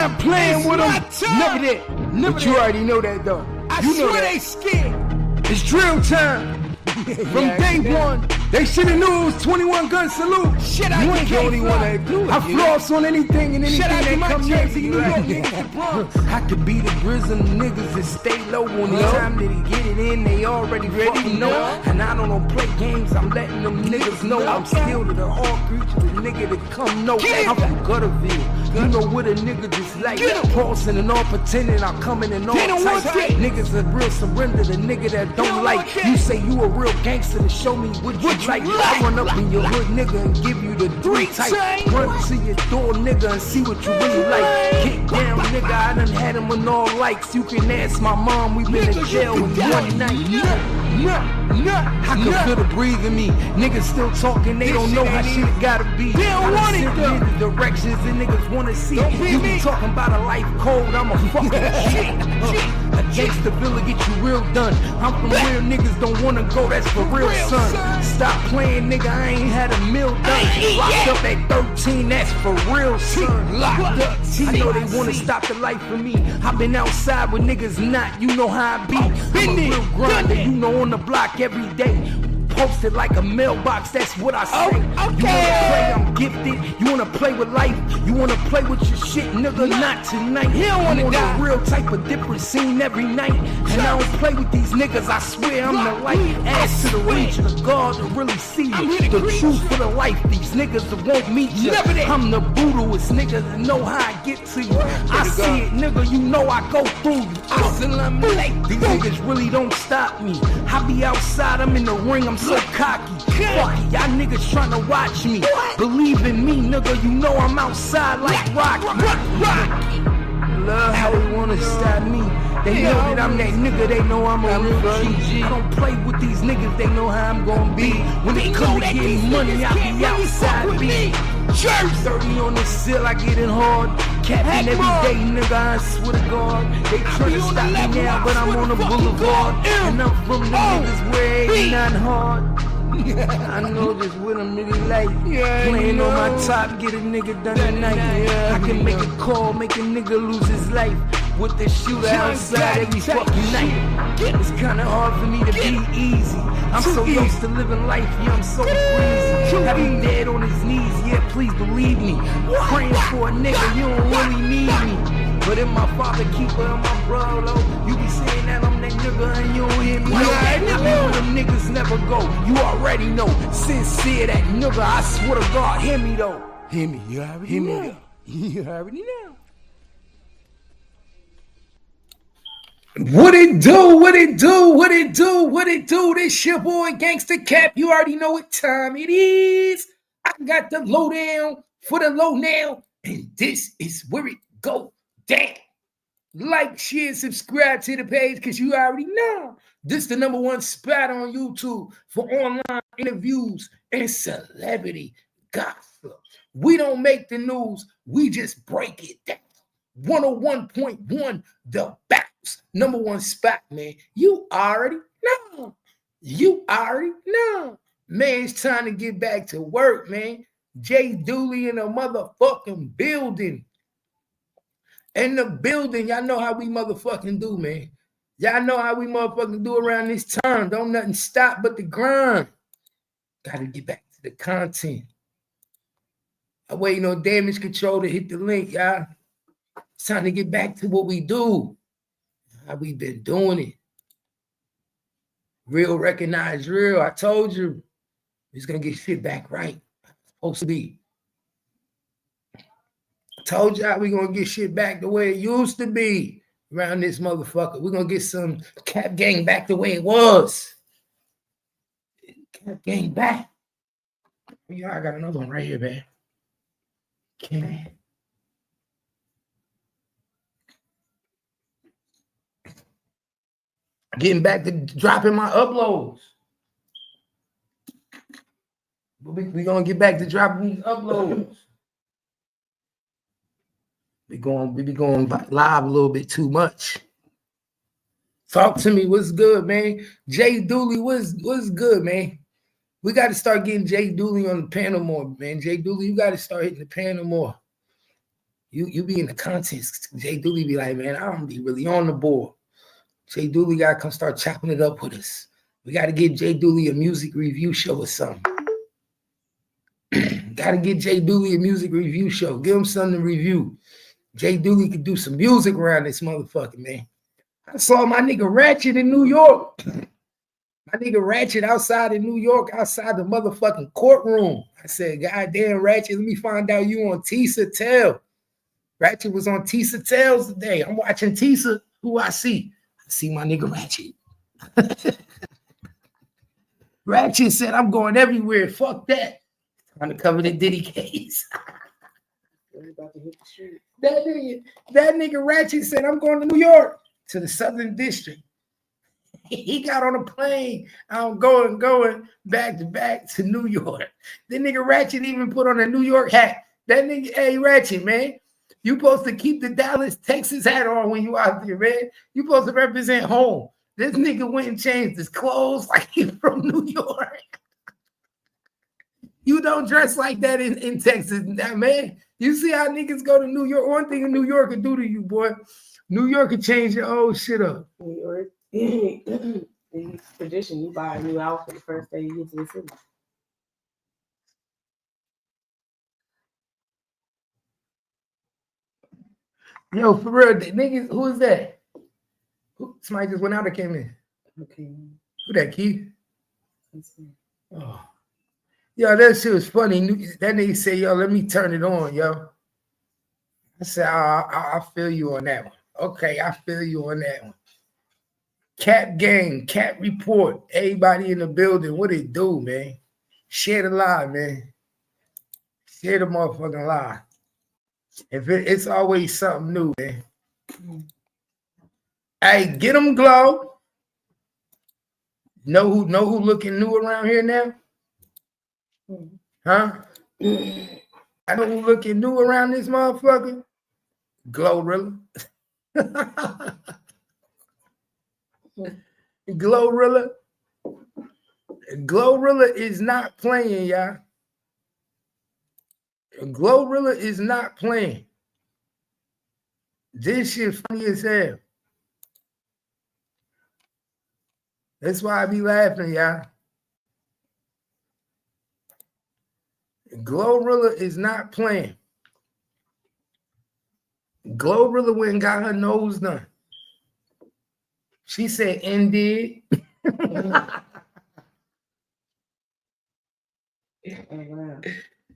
I'm playing with them. Never that. But you already know that though. You know that. They scared. It's drill time. From day one, they shoulda knew it was 21 gun salute. Shit, you ain't the only one that do it. I floss on anything and anything that come next to you. I could be the grizzle niggas that stay low on the time that he get it in. They already ready know. And I don't play games. I'm letting them niggas know I'm still to the all creature, the nigga that come know. I'm from Gutterville. You know what a nigga just like. Pausing and all pretending I'm coming in all types. Niggas a real surrender. The nigga that don't like. You say you a real gangster to show me what you like. I run up in your hood, nigga, and give you the 3 type. Run to your door, nigga, and see what you really like. Kick down, nigga, I done had him on all likes. You can ask my mom, we been in jail in one night. I can feel the breathe in me. Niggas still talking, they don't know how shit gotta be. They don't want it though. The directions that niggas wanna see. You be talking about a life code, I'm a fucking shit. A gangsta villa get you real done. I'm from real niggas don't wanna go, that's for real, son. Stop playing, nigga, I ain't had a meal done. Locked up at 13, that's for real, son. Locked up, you know they wanna stop the life for me. I been outside with niggas not, you know how I be. I'm a real grinder, you know on the block every day. Posted like a mailbox, that's what I say. You wanna play, I'm gifted. You wanna play with life, you wanna play with your shit, nigga, not tonight. He don't wanna die. A real type of different scene every night. And I don't play with these niggas, I swear I'm the light. Ass to the reach of the God to really see you. The truth for the life, these niggas that won't meet you. I'm the brutalest nigga that know how I get to you. I see it, nigga, you know I go through you. These niggas really don't stop me. I be outside, I'm in the ring, I'm so cocky. Fuck it, y'all niggas tryna watch me. Believe in me, nigga, you know I'm outside like Rocky. Love how they wanna stop me. They know that I'm that nigga, they know I'm a real G. I don't play with these niggas, they know how I'm gon' be. When it come to getting money, I be outside B. 30 on the sill, I get it hard. Capping every day, nigga, I swear to God. They tryna stop me now, but I'm on the boulevard. And I'm from the niggas where it ain't not hard. I know this what I'm really like. Playing on my top, get a nigga done tonight. I can make a call, make a nigga lose his life. With the shooter outside every fucking night. It's kinda hard for me to be easy. I'm so used to living life, yeah, I'm so breezy. Have him dead on his knees, yeah, please believe me. Praying for a nigga, you don't really need me. But if my father keeper and my brother, you be saying that I'm that nigga and you don't hear me. I be where them niggas never go. You already know. Sincere that nigga, I swear to God, hear me though. Hear me, you already know. You already know. What it do, what it do, what it do, what it do? This your boy Gangstacap. You already know what time it is. I got the lowdown for the low now, and this is where it go down. Like, share, subscribe to the page, because you already know this the #1 spot on YouTube for online interviews and celebrity gossip. We don't make the news, we just break it down. 101.1 The Bounce, #1 spot, man. You already know. You already know. Man, it's time to get back to work, man. Jay Dooley in a motherfucking building. In the building, y'all know how we motherfucking do, man. Y'all know how we motherfucking do around this time. Don't nothing stop but the grind. Gotta get back to the content. I'm waiting on Damage Control to hit the link, y'all. It's time to get back to what we do. How we been doing it. Real recognize real. I told you. It's going to get shit back right. It's supposed to be. I told y'all we going to get shit back the way it used to be around this motherfucker. We're going to get some Cap Gang back the way it was. Cap Gang back. Yeah, I got another one right here, man. Okay. Getting back to dropping my uploads. We're going to get back to dropping these uploads. We be going live a little bit too much. Talk to me. What's good, man? Jay Dooley, what's good, man? We got to start getting Jay Dooley on the panel more, man. Jay Dooley, you got to start hitting the panel more. You be in the contest. Jay Dooley be like, man, I don't be really on the board. Jay Dooley got to come start chopping it up with us. We got to get Jay Dooley a music review show or something. Got to get Jay Dooley a music review show. Give him something to review. Jay Dooley could do some music around this motherfucker, man. I saw my nigga Ratchet in New York. My nigga Ratchet outside in New York, outside the motherfucking courtroom. I said, God damn, Ratchet, let me find out you on Tisa Tell. Ratchet was on Tisa Tells today. I'm watching Tisa. Who I see? I see my nigga Ratchet. Ratchet said, I'm going everywhere. Fuck that. Trying to cover the Diddy case. About to hit the street. That nigga Ratchet said, I'm going to New York, to the Southern District. He got on a plane. I'm going back to back to New York. The nigga Ratchet even put on a New York hat. That nigga, hey, Ratchet, man. You supposed to keep the Dallas, Texas hat on when you out there, man. You supposed to represent home. This nigga went and changed his clothes like he's from New York. You don't dress like that in Texas, man. You see how niggas go to New York? One thing in New York can do to you, boy. New York can change your old shit up. New York. It's tradition. You buy a new outfit the first day you get to the city. Yo, for real, niggas, who is that? Somebody just went out or came in? Okay. Who that, Keith? Oh. Yo, that shit was funny. That nigga said, yo, let me turn it on, yo. I said, I feel you on that one. Okay, I feel you on that one. Cap gang, Cap report. Everybody in the building, what it do, man? Share the live, man. Share the motherfucking live. It's always something new, man. Hey, get them Glow. Know who looking new around here now? Huh? I know who looking new around this motherfucker. Glorilla. Glorilla. Glorilla is not playing, y'all. Glorilla is not playing. This shit funny as hell. That's why I be laughing, y'all. Glorilla is not playing. Glorilla went and got her nose done. She said, "Indeed."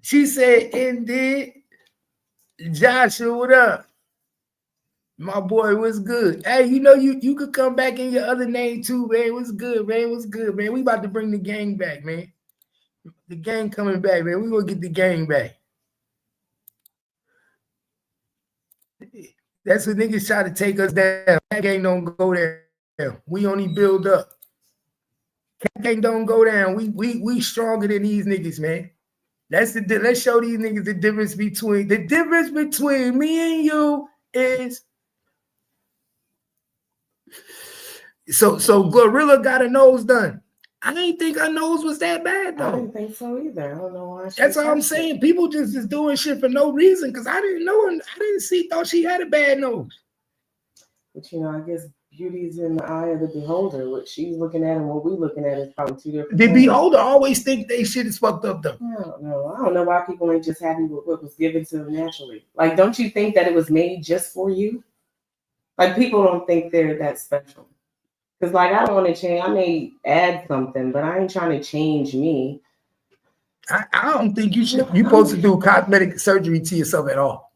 She said, "Indeed." Joshua, what up? My boy, what's good? Hey, you know you could come back in your other name too, man. What's good, man? What's good, man? We about to bring the gang back, man. The gang coming back, man. We gonna get the gang back. That's what niggas try to take us down. That gang don't go there. We only build up. That gang don't go down. We stronger than these niggas, man. Let's show these niggas the difference between me and you is. So Glorilla got her nose done. I didn't think her nose was that bad though. I didn't think so either. I don't know why. That's all I'm saying. People just is doing shit for no reason because I didn't know her. I didn't thought she had a bad nose. But you know, I guess beauty is in the eye of the beholder. What she's looking at and what we're looking at is probably two different The things. beholder always think they shit is fucked up though. I don't know. I don't know why people ain't just happy with what was given to them naturally. Like, don't you think that it was made just for you? Like, people don't think they're that special. Because, like, I don't want to change. I may add something, but I ain't trying to change me. I don't think you should. You're supposed to do cosmetic surgery to yourself at all.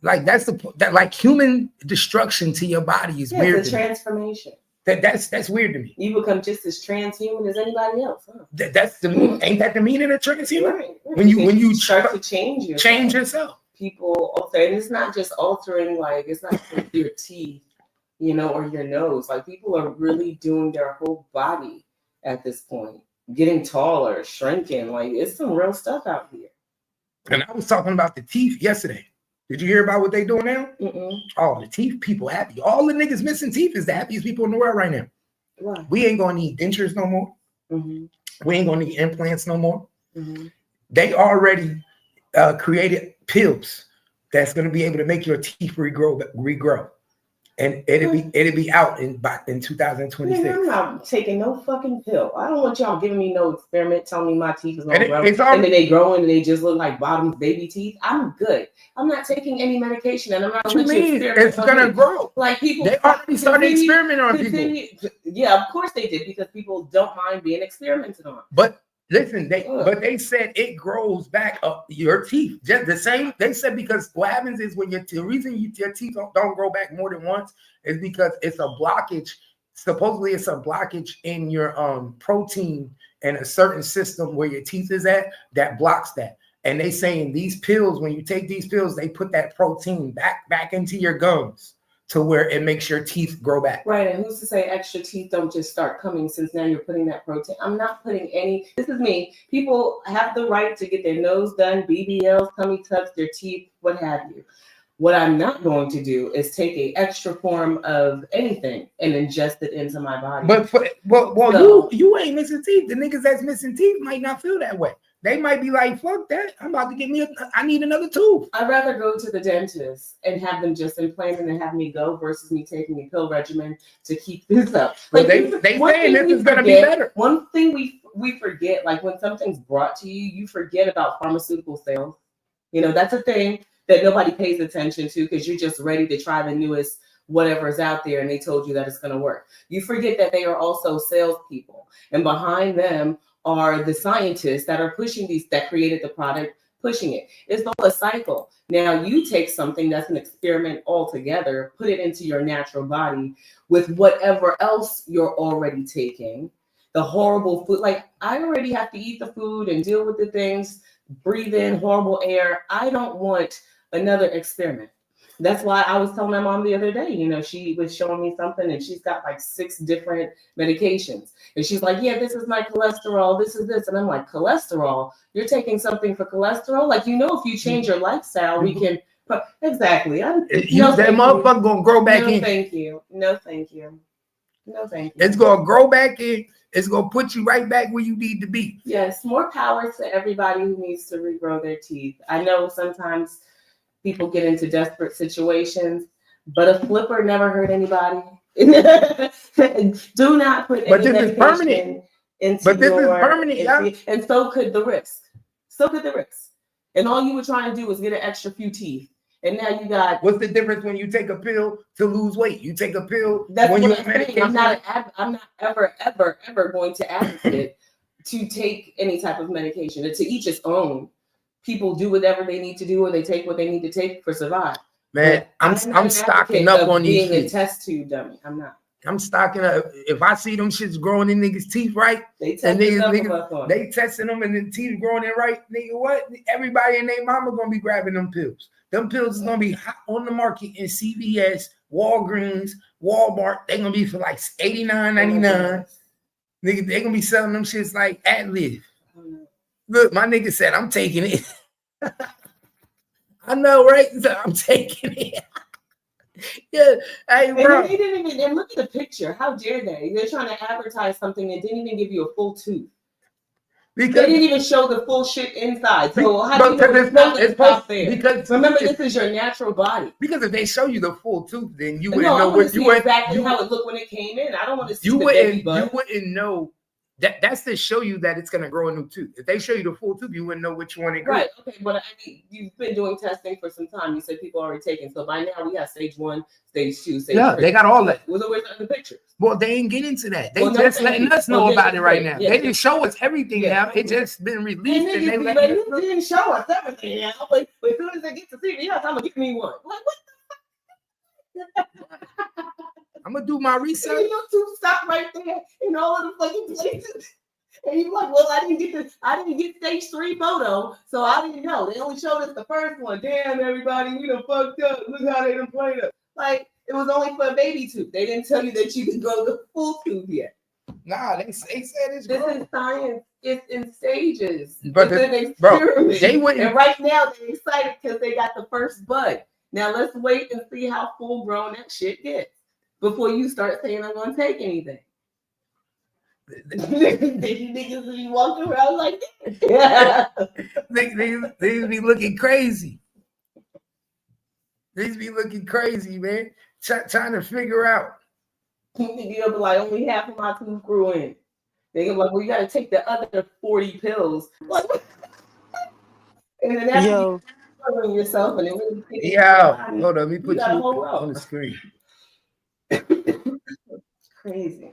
Like that's like human destruction to your body is weird. It's a transformation. That's weird to me. You become just as transhuman as anybody else. Huh? Ain't that the meaning of transhuman? Right. When you start to change yourself. People alter, and it's not just altering. Like, it's not your teeth, you know, or your nose. Like, people are really doing their whole body at this point, getting taller, shrinking. Like, it's some real stuff out here. And I was talking about the teeth yesterday. Did you hear about what they doing now? Mm-mm. Oh, the teeth people happy. All the niggas missing teeth is the happiest people in the world right now. Right. We ain't gonna need dentures no more. Mm-hmm. We ain't gonna need implants no more. Mm-hmm. They already created pills that's going to be able to make your teeth regrow. And it'll be out in 2026. Man, I'm not taking no fucking pill. I don't want y'all giving me no experiment telling me my teeth is gonna grow. And then they grow and they just look like bottom baby teeth. I'm good. I'm not taking any medication, and I'm not. What you mean? It's gonna grow. Like people, they already started experimenting on people. Yeah, of course they did, because people don't mind being experimented on. But listen, they said it grows back up your teeth. Just the same. They said because what happens is when the reason your teeth don't grow back more than once is because it's a blockage. Supposedly it's a blockage in your protein and a certain system where your teeth is at that blocks that. And they saying these pills, when you take these pills, they put that protein back into your gums to where it makes your teeth grow back. Right, and who's to say extra teeth don't just start coming since now you're putting that protein? I'm not putting any. This is me. People have the right to get their nose done, BBLs, tummy tucks, their teeth, what have you. What I'm not going to do is take an extra form of anything and ingest it into my body. But you ain't missing teeth. The niggas that's missing teeth might not feel that way. They might be like, fuck that. I'm about to get I need another tooth. I'd rather go to the dentist and have them just implant it and have me go versus me taking a pill regimen to keep this up. Like, they saying this is going to be better. One thing we forget, like when something's brought to you, you forget about pharmaceutical sales. You know, that's a thing that nobody pays attention to because you're just ready to try the newest whatever's out there and they told you that it's going to work. You forget that they are also salespeople, and behind them are the scientists that are pushing that created the product, pushing it. It's all a cycle. Now you take something that's an experiment altogether, put it into your natural body with whatever else you're already taking, the horrible food. Like I already have to eat the food and deal with the things, breathe in horrible air. I don't want another experiment. That's why I was telling my mom the other day, you know, she was showing me something and she's got like 6 different medications. And she's like, yeah, this is my cholesterol. This is this. And I'm like, cholesterol? You're taking something for cholesterol? Like, you know, if you change your lifestyle, we can. Exactly. That motherfucker going to grow back in. Thank you. No, thank you. No, thank you. It's going to grow back in. It's going to put you right back where you need to be. Yes. More power to everybody who needs to regrow their teeth. I know sometimes people get into desperate situations, but a flipper never hurt anybody. Do not put any medication into this is permanent, yeah. And so could the risk. And all you were trying to do was get an extra few teeth. And now you got. What's the difference when you take a pill to lose weight? You take a pill that's when you're medication. I'm not ever going to advocate to take any type of medication. It's to each its own. People do whatever they need to do, or they take what they need to take for survive. Man, I'm stocking up on these. Being a test tube dummy, I'm not. I'm stocking up. If I see them shits growing in niggas' teeth right, they testing them and the teeth growing in right, nigga, what? Everybody and their mama gonna be grabbing them pills. Them pills is gonna be hot on the market in CVS, Walgreens, Walmart. They gonna be for like $89.99. Nigga, they gonna be selling them shits like Ad-Lib. Look, my nigga said, I'm taking it. I know, right? I'm taking it. Yeah, hey, bro. And they didn't even, and look at the picture. How dare they? They're trying to advertise something and didn't even give you a full tooth. Because they didn't even show the full shit inside. So how do you know it's not there? Because remember, this is your natural body. Because if they show you the full tooth, then you wouldn't know what you exactly how it looked when it came in. I don't want to see the baby butt. You wouldn't know. That's to show you that it's gonna grow a new tooth. If they show you the full tooth, you wouldn't know which one it grew. Right. Okay. But I mean, you've been doing testing for some time. You said people are already taken. So by now we have stage 1, stage 2, stage 3. They got all that. Where's the pictures? Well, they ain't get into that. They just letting us know about it right now. Yeah. They didn't show us everything now. It just been released. And they didn't show us everything now. But as soon as they get to see yes, I'm gonna give me one. Like what the fuck? I'm gonna do my research. You know, tooth stop right there in all of the fucking places. And you're like, well, I didn't get stage 3 photo, so I didn't know. They only showed us the first one. Damn, everybody, we done fucked up. Look how they done played up. Like, it was only for a baby tooth. They didn't tell you that you could grow the full tooth yet. Nah, they said it's this is science. It's in stages. But it's an experiment. They wouldn't. And right now they're excited because they got the first bud. Now let's wait and see how full grown that shit gets before you start saying I'm gonna take anything. Niggas be walking around like that. They be looking crazy. Niggas be looking crazy, man. Trying to figure out. You'll be like, only half of my tooth grew in. They go like, well, you got to take the other 40 pills. Like, and then after you covering yourself and then really taking Yeah, hold on, let me put you on the screen. Crazy.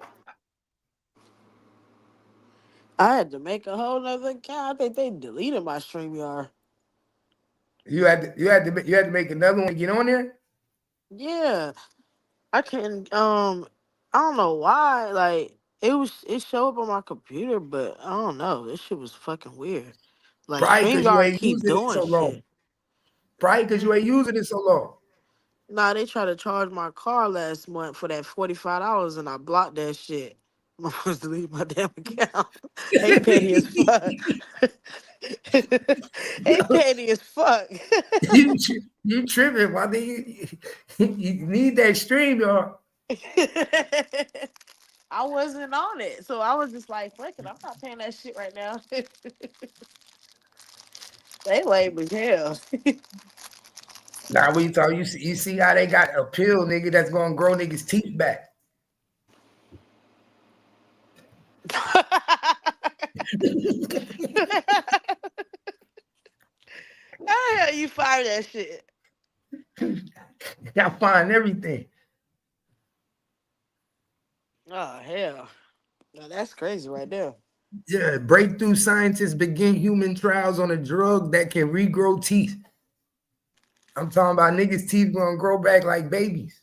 I had to make a whole nother account. I think they deleted my StreamYard. You had to make another one to get on there? Yeah. I can't I don't know why. Like it showed up on my computer, but I don't know. This shit was fucking weird. Like Probably because you StreamYard ain't keep using it doing so long. shit. Probably because you ain't using it so long. Nah, they tried to charge my car last month for that $45 and I blocked that shit. I'm supposed to leave my damn account. They petty as fuck. They petty as fuck. you tripping? Why you need that stream, y'all? I wasn't on it, so I was just like, "Fuck it, I'm not paying that shit right now." They lame as hell. Now we talk. You see how they got a pill, nigga, that's gonna grow niggas' teeth back. How the hell you find that shit? Y'all find everything. Oh hell, now that's crazy right there. Yeah, breakthrough scientists begin human trials on a drug that can regrow teeth. I'm talking about niggas' teeth gonna grow back like babies.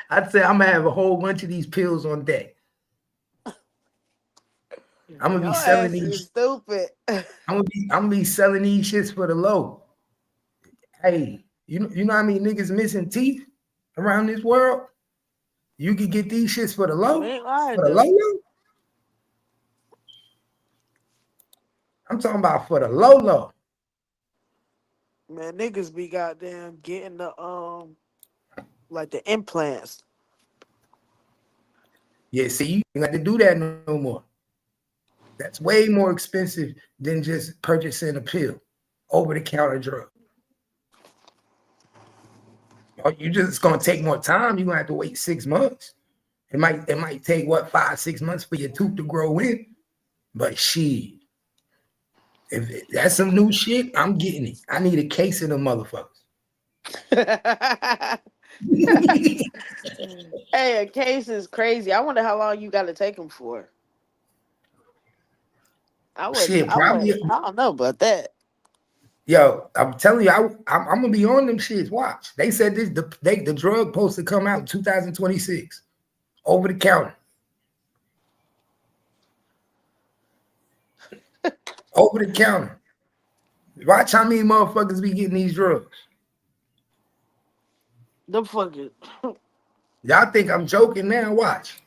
I'd say I'm gonna have a whole bunch of these pills on deck. I'm gonna be selling these. Stupid. I'm gonna be selling these shits for the low. Hey, you know how many niggas missing teeth around this world? You could get these shits for the low. For the low. I'm talking about for the low. Man, niggas be goddamn getting the like the implants. Yeah, see, you ain't got to do that no more. That's way more expensive than just purchasing a pill, over-the-counter drug. It's gonna take more time. You're gonna have to wait 6 months. It might take 5-6 months for your tooth to grow in. But shit, if that's some new shit, I'm getting it. I need a case of them motherfuckers. Hey, a case is crazy. I wonder how long you got to take them for. I don't know about that. Yo, I'm telling you, I'm gonna be on them shits. Watch. They said the drug supposed to come out in 2026, over the counter. Over the counter. Watch how many motherfuckers be getting these drugs. Them fucking. Y'all think I'm joking now? Watch.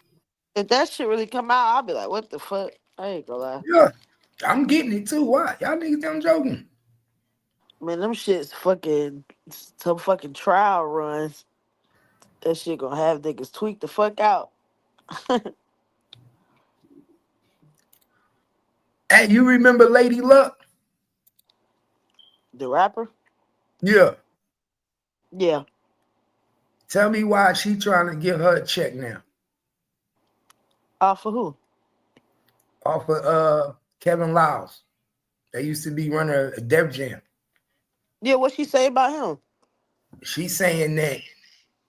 If that shit really come out, I'll be like, what the fuck? I ain't gonna lie. Yeah, I'm getting it too. Why? Y'all niggas think I'm joking? Man, them shit's fucking some fucking trial runs. That shit gonna have niggas tweak the fuck out. Hey, you remember Lady Luck? The rapper? Yeah. Yeah. Tell me why she trying to give her a check now. Off of who? Off of Kevin Lyles. They used to be running a Def Jam. Yeah, what she say about him? She's saying that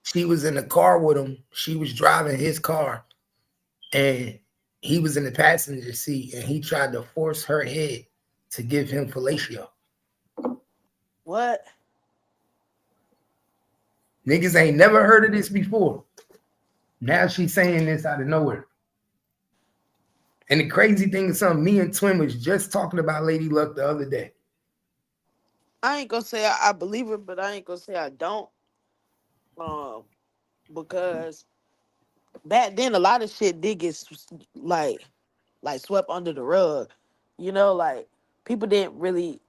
she was in the car with him. She was driving his car, and he was in the passenger seat, and he tried to force her head to give him fellatio. What? Niggas ain't never heard of this before. Now she's saying this out of nowhere. And the crazy thing is something me and Twin was just talking about Lady Luck the other day. I ain't gonna say I believe it, but I ain't gonna say I don't. Because back then a lot of shit did get like swept under the rug. You know, like people didn't really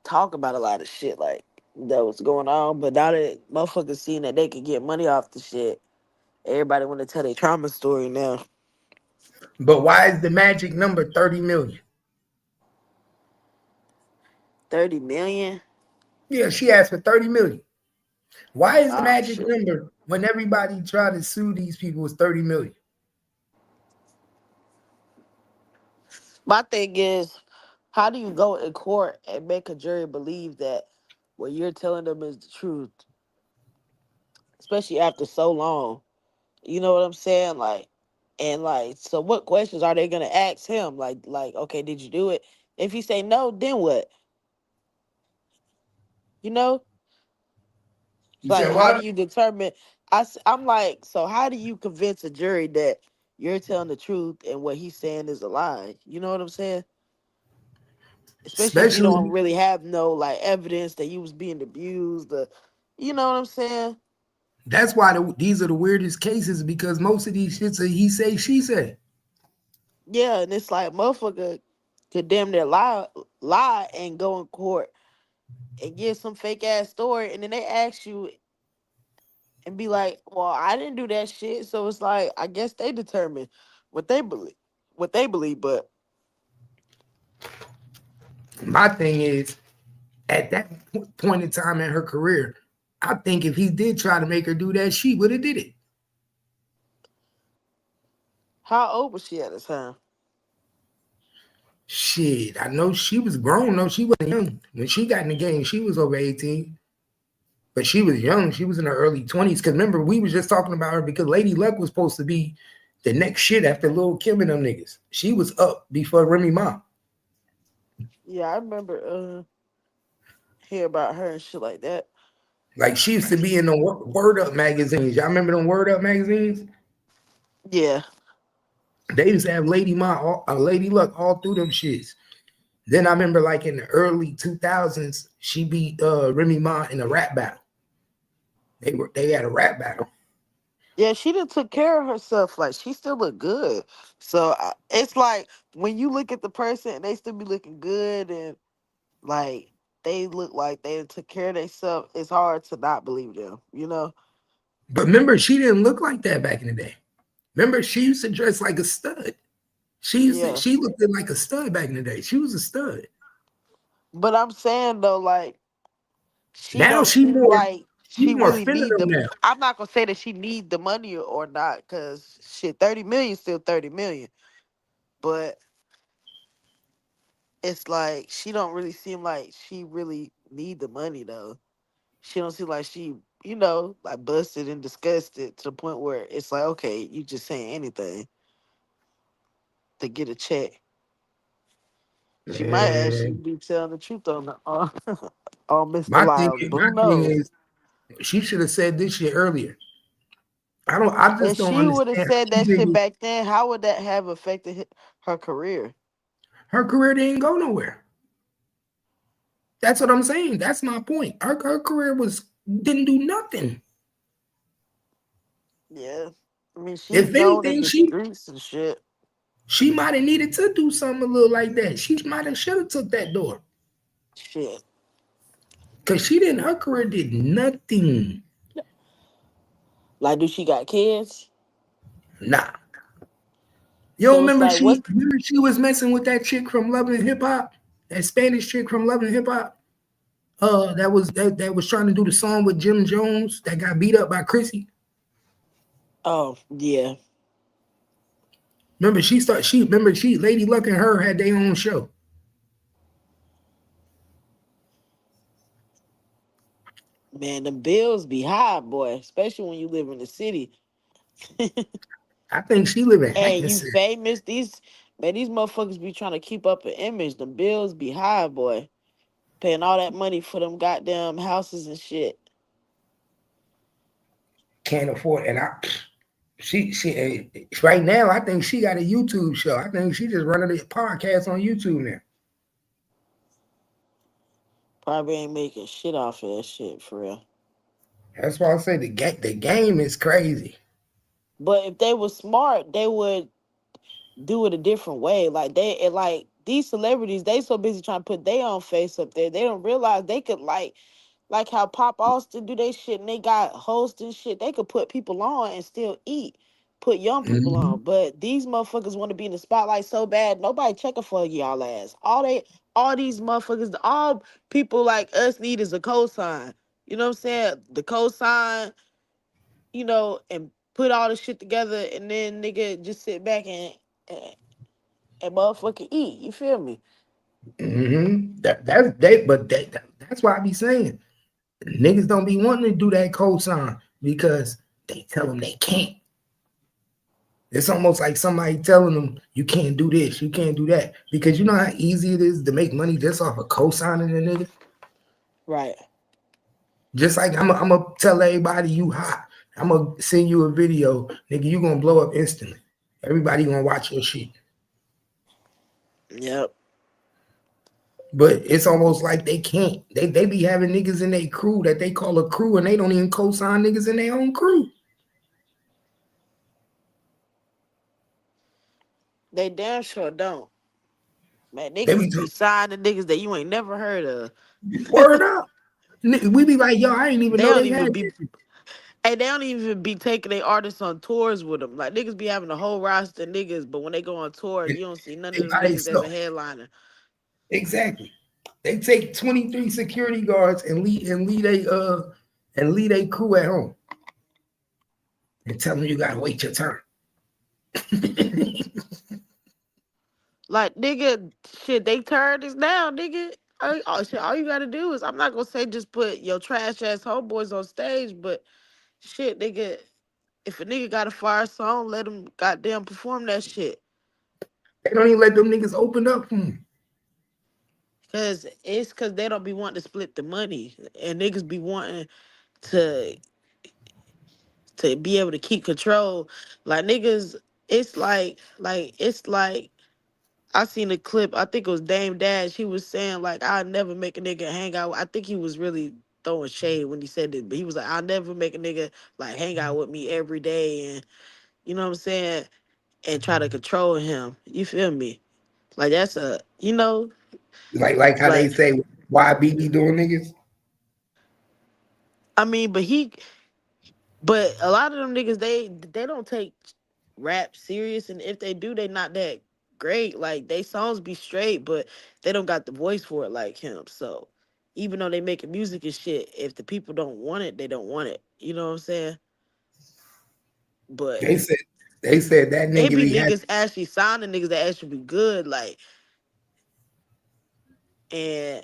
talk about a lot of shit like that was going on. But now that motherfuckers seeing that they could get money off the shit, everybody want to tell their trauma story now. But why is the magic number 30 million? 30 million? Yeah, she asked for 30 million. Why is the Oh magic shit. number when everybody tried to sue these people was 30 million? My thing is, how do you go in court and make a jury believe that what you're telling them is the truth, especially after so long? You know what I'm saying? Like, and like, so what questions are they gonna ask him? Okay, did you do it? If he say no, then what? You know, it's You like, said how do what? you determine? I'm like, so how do you convince a jury that you're telling the truth and what he's saying is a lie? You know what I'm saying? Especially if you don't Especially, really have no like evidence that you was being abused. You know what I'm saying? that's why these are the weirdest cases because most of these shits are he say, she say. Yeah, and it's like motherfucker could damn near lie and go in court and give some fake ass story, and then they ask you and be like, "Well, I didn't do that shit." So it's like I guess they determine what they believe, But My thing is, at that point in time in her career, I think if he did try to make her do that, she would have did it. how old was she at the time? Shit, I know she was grown. No, she wasn't young. When she got in the game, she was over 18. But she was young. She was in her early 20s. Because remember, we was just talking about her because Lady Luck was supposed to be the next shit after Lil Kim and them niggas. She was up before Remy Ma. Yeah, I remember hear about her and shit like that. Like she used to be in the Word Up magazines. Y'all remember them Word Up magazines? Yeah, They used to have Lady Luck all through them shits. Then I remember like in the early 2000s, she beat Remy Ma in a rap battle. They had a rap battle. yeah, she done took care of herself. Like she still look good. So it's like when you look at the person and they still be looking good and like they look like they took care of themselves, it's hard to not believe them, you know? But remember, she didn't look like that back in the day. Remember, she used to dress like a stud. Yeah. She looked like a stud back in the day. She was a stud. But I'm saying though, like, she Now don't seem like she she more really feminine need the now. I'm not gonna say that she need the money or not, cause shit, 30 million still 30 million. But it's like she don't really seem like she really need the money though. She don't seem like she, like busted and disgusted to the point where it's like, okay, you just saying anything to get a check. She might actually Man, be telling the truth on on Mr. Lyles, but my who thing knows? is, she should have said this shit earlier. I just If don't she would have understand how said she that shit didn't. back then, how would that have affected her career? Her career didn't go nowhere. That's what I'm saying. That's my point. Her career didn't do nothing. Yeah. I mean, she's If known in anything, the streets and shit. she might have needed to do something a little like that. She might have should have took that door. Shit. Cause she didn't, her career did nothing. Like, do she got kids? Nah. You don't So it's like, remember she was messing with that chick from Love and Hip Hop? That Spanish chick from Love and Hip Hop? That was trying to do the song with Jim Jones that got beat up by Chrissy. oh, yeah. Remember she Lady Luck and her had their own show. Man, the bills be high, boy, especially when you live in the city. I think she live in And you Hackensack. famous, these motherfuckers be trying to keep up an image. The bills be high, boy. Paying all that money for them goddamn houses and shit. Can't afford and right now I think she got a YouTube show. I think she just running a podcast on YouTube now. Probably ain't making shit off of that shit for real. That's why I say the game is crazy. But if they were smart, they would do it a different way. Like these celebrities, they so busy trying to put their own face up there. They don't realize they could like how Pop Austin do they shit and they got hosts and shit. They could put people on and still eat. put young people on. But these motherfuckers want to be in the spotlight so bad, nobody checking for y'all ass. All these motherfuckers, all people like us need is a cosign. You know what I'm saying? The cosign, and put all the shit together, and then nigga just sit back and motherfucking eat. You feel me? That's why I be saying niggas don't be wanting to do that cosign because they tell them they can't. It's almost like somebody telling them you can't do this, you can't do that, because you know how easy it is to make money just off of cosigning a nigga. Right. Just like I'm gonna tell everybody you hot. I'm gonna send you a video, nigga. You gonna blow up instantly. Everybody gonna watch your shit. Yep. But it's almost like they can't. They be having niggas in their crew that they call a crew, and they don't even co-sign niggas in their own crew. They damn sure don't. Man, They be niggas be signing niggas that you ain't never heard of. word up. We be like, yo, I ain't even They know don't they even had be, this. hey, they don't even be taking their artists on tours with them. Like niggas be having a whole roster of niggas, but when they go on tour, you don't see none of They them by niggas as a themselves. headliner. Exactly. They take 23 security guards and lead a crew at home and tell them you gotta wait your turn. Like nigga, shit, they turned this down, nigga. All you gotta do is, I'm not gonna say just put your trash ass homeboys on stage, but shit, nigga, if a nigga got a fire song, let him goddamn perform that shit. They don't even let them niggas open up for them. Cause they don't be wanting to split the money, and niggas be wanting to be able to keep control. Like niggas, it's like I seen a clip. I think it was Dame Dash. He was saying like, I'll never make a nigga hang out. I think he was really throwing shade when he said it, but he was like, I'll never make a nigga like hang out with me every day, and you know what I'm saying, and try to control him. You feel me? Like that's Like how they like, say why BB doing niggas. I mean, but a lot of them niggas, they don't take rap serious, and if they do, they not that great. Like they songs be straight, but they don't got the voice for it like him. So even though they making music and shit, if the people don't want it, they don't want it. You know what I'm saying? But They said that it nigga be be had niggas actually signing niggas that actually be good, like,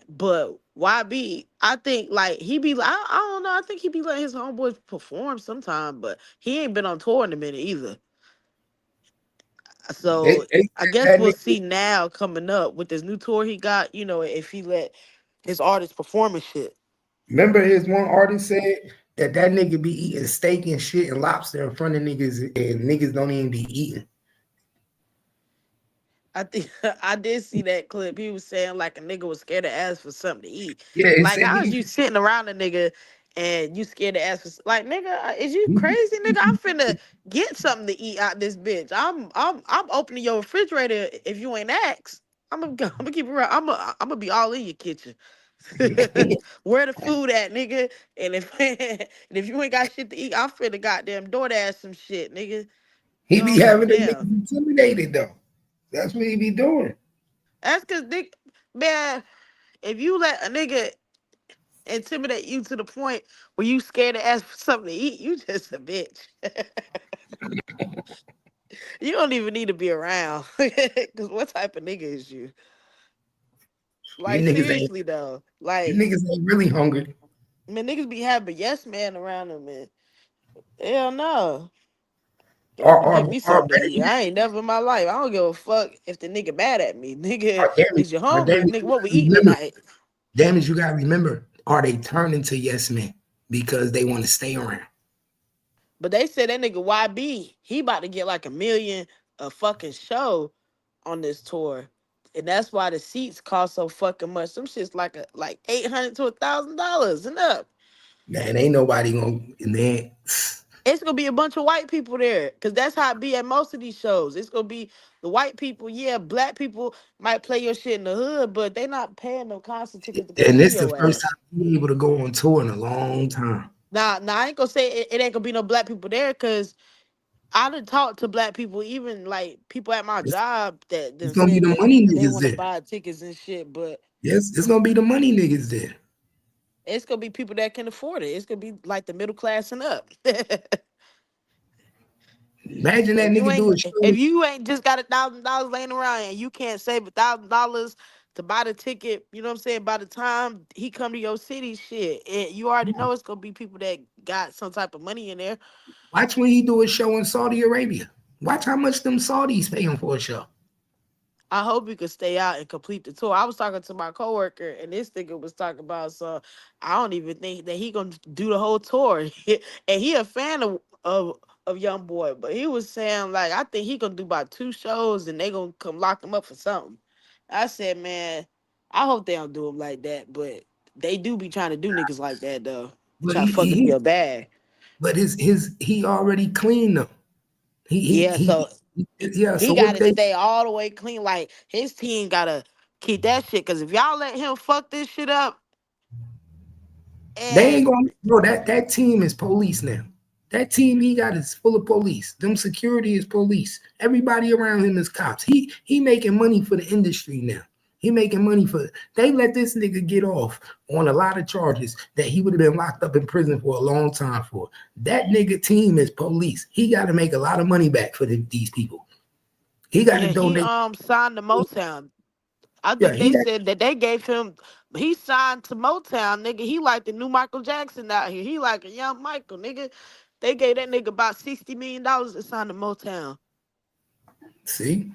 but YB, I think like he be like, I don't know, I think he be letting his homeboys perform sometime, but he ain't been on tour in a minute either. So they I said guess that we'll nigga. see now coming up with this new tour he got, if he let his artists perform and shit. Remember his one artist said that nigga be eating steak and shit and lobster in front of niggas, and niggas don't even be eating. I think I did see that clip. He was saying like a nigga was scared to ask for something to eat. Yeah, he Like, said how is you sitting around a nigga and you scared to ask for, like, nigga? Is you crazy, nigga? I'm finna get something to eat out this bitch. I'm opening your refrigerator if you ain't asked. I'm gonna keep it real. I'm gonna be all in your kitchen. Where the food at, nigga? And if and if you ain't got shit to eat, I'm finna goddamn DoorDash some shit, nigga. he You know, I be don't give a having them damn. niggas intimidated though. That's what he be doing. That's cause nigga, man, if you let a nigga intimidate you to the point where you scared to ask for something to eat, you just a bitch. You don't even need to be around. Cause what type of nigga is you? You Like niggas ain't seriously though. you Like, niggas ain't really hungry. man, niggas be having yes man around them, man. Hell no. Yeah, I'm Or gonna get me or something to better eat. yet, I ain't never in my life. I don't give a fuck if the nigga mad at me. Nigga, or damage, is you or hungry? damage, Nigga, you what we gotta eating remember, tonight? damage, you gotta remember, are they turning to yes men because they want to stay around? But they said that nigga YB, he about to get like 1 million a fucking show on this tour. And that's why the seats cost so fucking much. Some shit's like $800 to $1,000 and up. Man, ain't nobody gonna and then It's gonna be a bunch of white people there. Cause that's how it be at most of these shows. It's gonna be the white people, yeah, black people might play your shit in the hood, but they not paying no concert tickets to go and see this the your first ass. time he able to go on tour in a long time. Now I ain't gonna say it ain't gonna be no black people there, cause I done talked to black people, even like people at my job that It's then gonna be said the that money they niggas want to there. buy tickets and shit, but Yes, it's gonna be the money niggas there. it's gonna be people that can afford it. It's gonna be like the middle class and up. Imagine that nigga do a show. If you ain't just got $1,000 laying around and you can't save $1,000 to buy the ticket, you know what I'm saying? By the time he come to your city, shit, you already know it's gonna be people that got some type of money in there. Watch when he do a show in Saudi Arabia. Watch how much them Saudis pay him for a show. I hope you could stay out and complete the tour. I was talking to my coworker, and this nigga was talking about, so I don't even think that he gonna do the whole tour. And he a fan of Young Boy, but he was saying like, I think he gonna do about 2 shows, and they gonna come lock him up for something. I said, man, I hope they don't do him like that, but they do be trying to do niggas like that though. But Try to fuck up he your bag. but his he already cleaned them. Yeah, so Yeah. he So got what to they stay all the way clean. Like his team gotta keep that shit. Cause if y'all let him fuck this shit up, They ain't and gonna bro, that team is police now. That team he got is full of police. Them security is police. Everybody around him is cops. He making money for the industry now. He making money for they let this nigga get off on a lot of charges that he would have been locked up in prison for a long time for. That nigga team is police. He got to make a lot of money back for these people. He got to yeah, he donate. signed to Motown. I Yeah, think he they got said that they gave him. He signed to Motown, nigga. He like the new Michael Jackson out here. He like a young Michael, nigga. They gave that nigga about $60 million to sign to Motown. see.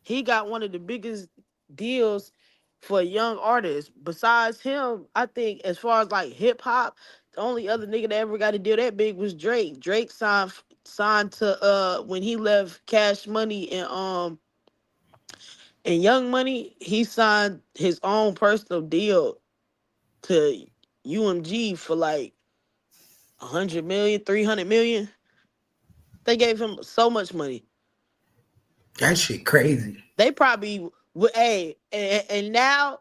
He got one of the biggest deals for a young artist. Besides him, I think as far as like hip hop, the only other nigga that ever got a deal that big was Drake. Drake signed to when he left Cash Money and Young Money, he signed his own personal deal to UMG for like 100 million, 300 million. They gave him so much money. That shit crazy. They probably would, hey, and now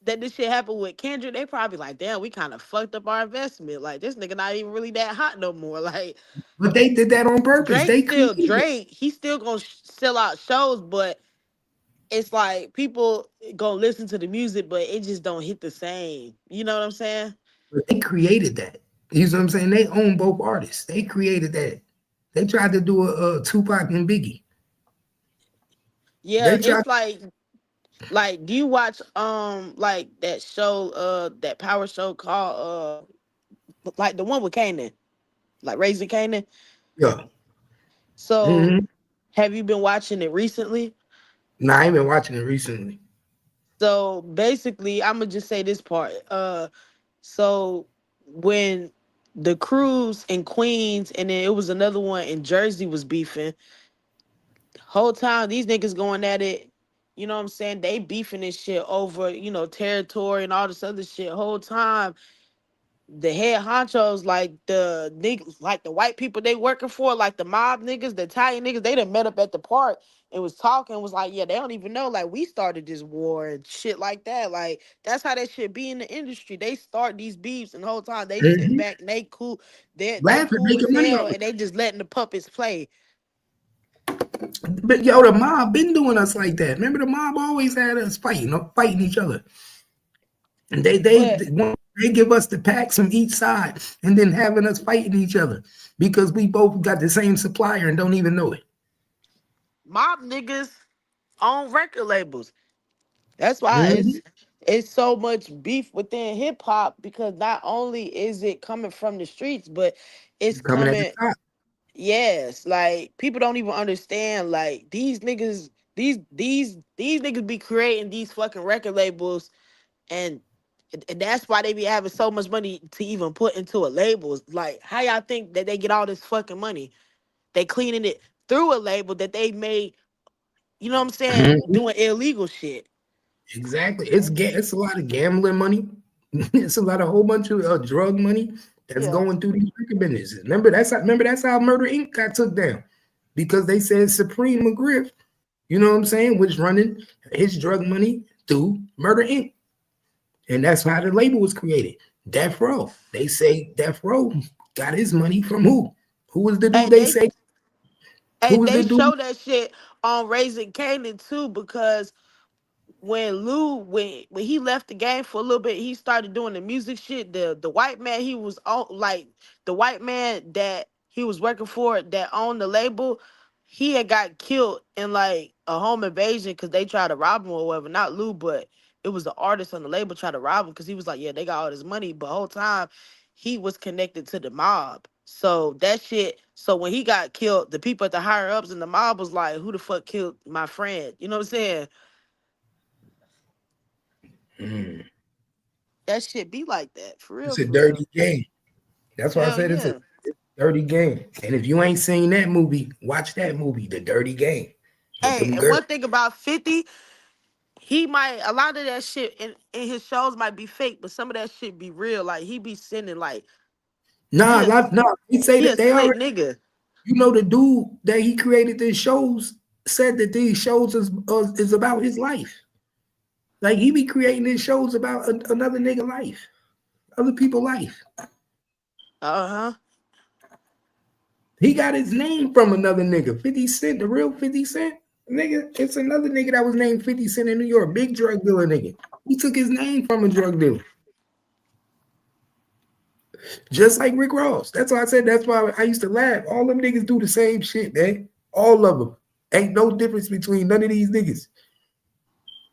that this shit happened with Kendrick, they probably like, damn, we kind of fucked up our investment. Like this nigga not even really that hot no more. Like But they did that on purpose. Drake They still created it. Drake. He still gonna sell out shows, but it's like people gonna listen to the music, but it just don't hit the same. You know what I'm saying? But they created that. You know what I'm saying? They own both artists. They created that. They tried to do a Tupac and Biggie. Yeah, They tried. it's like do you watch like that show that power show called like the one with Kanan, like Raising Kanan? Yeah. So Mm-hmm. have you been watching it recently? Nah, I ain't been watching it recently. So basically, I'm gonna just say this part. So when the Crews in Queens and then it was another one in Jersey was beefing, whole time these niggas going at it. You know what I'm saying? They beefing this shit over, territory and all this other shit. Whole time the head honchos, like the niggas, like the white people they working for, like the mob niggas, the Italian niggas, they done met up at the park and was talking, was like, yeah, they don't even know, like, we started this war and shit like that. Like, that's how that shit be in the industry. They start these beefs and the whole time they sitting Mm-hmm. back and they cool. They Laughing, cool as making money hell off and they just letting the puppets play. it. But yo, the mob been doing us like that. Remember, the mob always had us fighting each other. And But they give us the packs from each side and then having us fighting each other because we both got the same supplier and don't even know it. mob niggas own record labels. That's why Mm-hmm. it's so much beef within hip hop because not only is it coming from the streets, but it's Coming at the coming. top. Yes, like people don't even understand. Like these niggas, these niggas be creating these fucking record labels, and and that's why they be having so much money to even put into a label. Like how y'all think that they get all this fucking money? They cleaning it through a label that they made. You know what I'm saying? Mhm. Doing illegal shit. Exactly. It's a lot of gambling money. It's a lot of whole bunch of drug money that's Yeah. going through these record businesses. Remember that's how Murder Inc. got took down because they said Supreme McGriff, you know what I'm saying, was running his drug money through Murder Inc. And that's how the label was created. Death Row. They say Death Row got his money from who? Who was the dude Hey, they say? Hey, Who was they the dude? show that shit on Raising Canaan too, because when Lou when he left the game for a little bit, he started doing the music shit. The white man he was on, like the white man that he was working for that owned the label, he had got killed in like a home invasion because they tried to rob him or whatever. Not Lou, but it was the artist on the label tried to rob him because he was like, yeah, they got all this money, but the whole time he was connected to the mob. So that shit. So when he got killed, the people at the higher ups in the mob was like, "Who the fuck killed my friend?" You know what I'm saying? Mm. That shit be like that. For real, It's a for real. dirty game. That's why I Hell said it's a yeah. dirty game. And if you ain't seen that movie, watch that movie, The Dirty Game, with Hey, them and girls. one thing about 50, he might, a lot of that shit in his shows might be fake, but some of that shit be real. Like he be sending like he Nah, a nah. He say he that a they slick already. nigga. You know, the dude that he created these shows said that these shows is about his life. Like he be creating these shows about another nigga life, other people life. Uh-huh. He got his name from another nigga, 50 Cent, the real 50 Cent. Nigga, it's another nigga that was named 50 Cent in New York, big drug dealer nigga. He took his name from a drug dealer. Just like Rick Ross. That's why I said, that's why I used to laugh. All them niggas do the same shit, man. All of them. Ain't no difference between none of these niggas.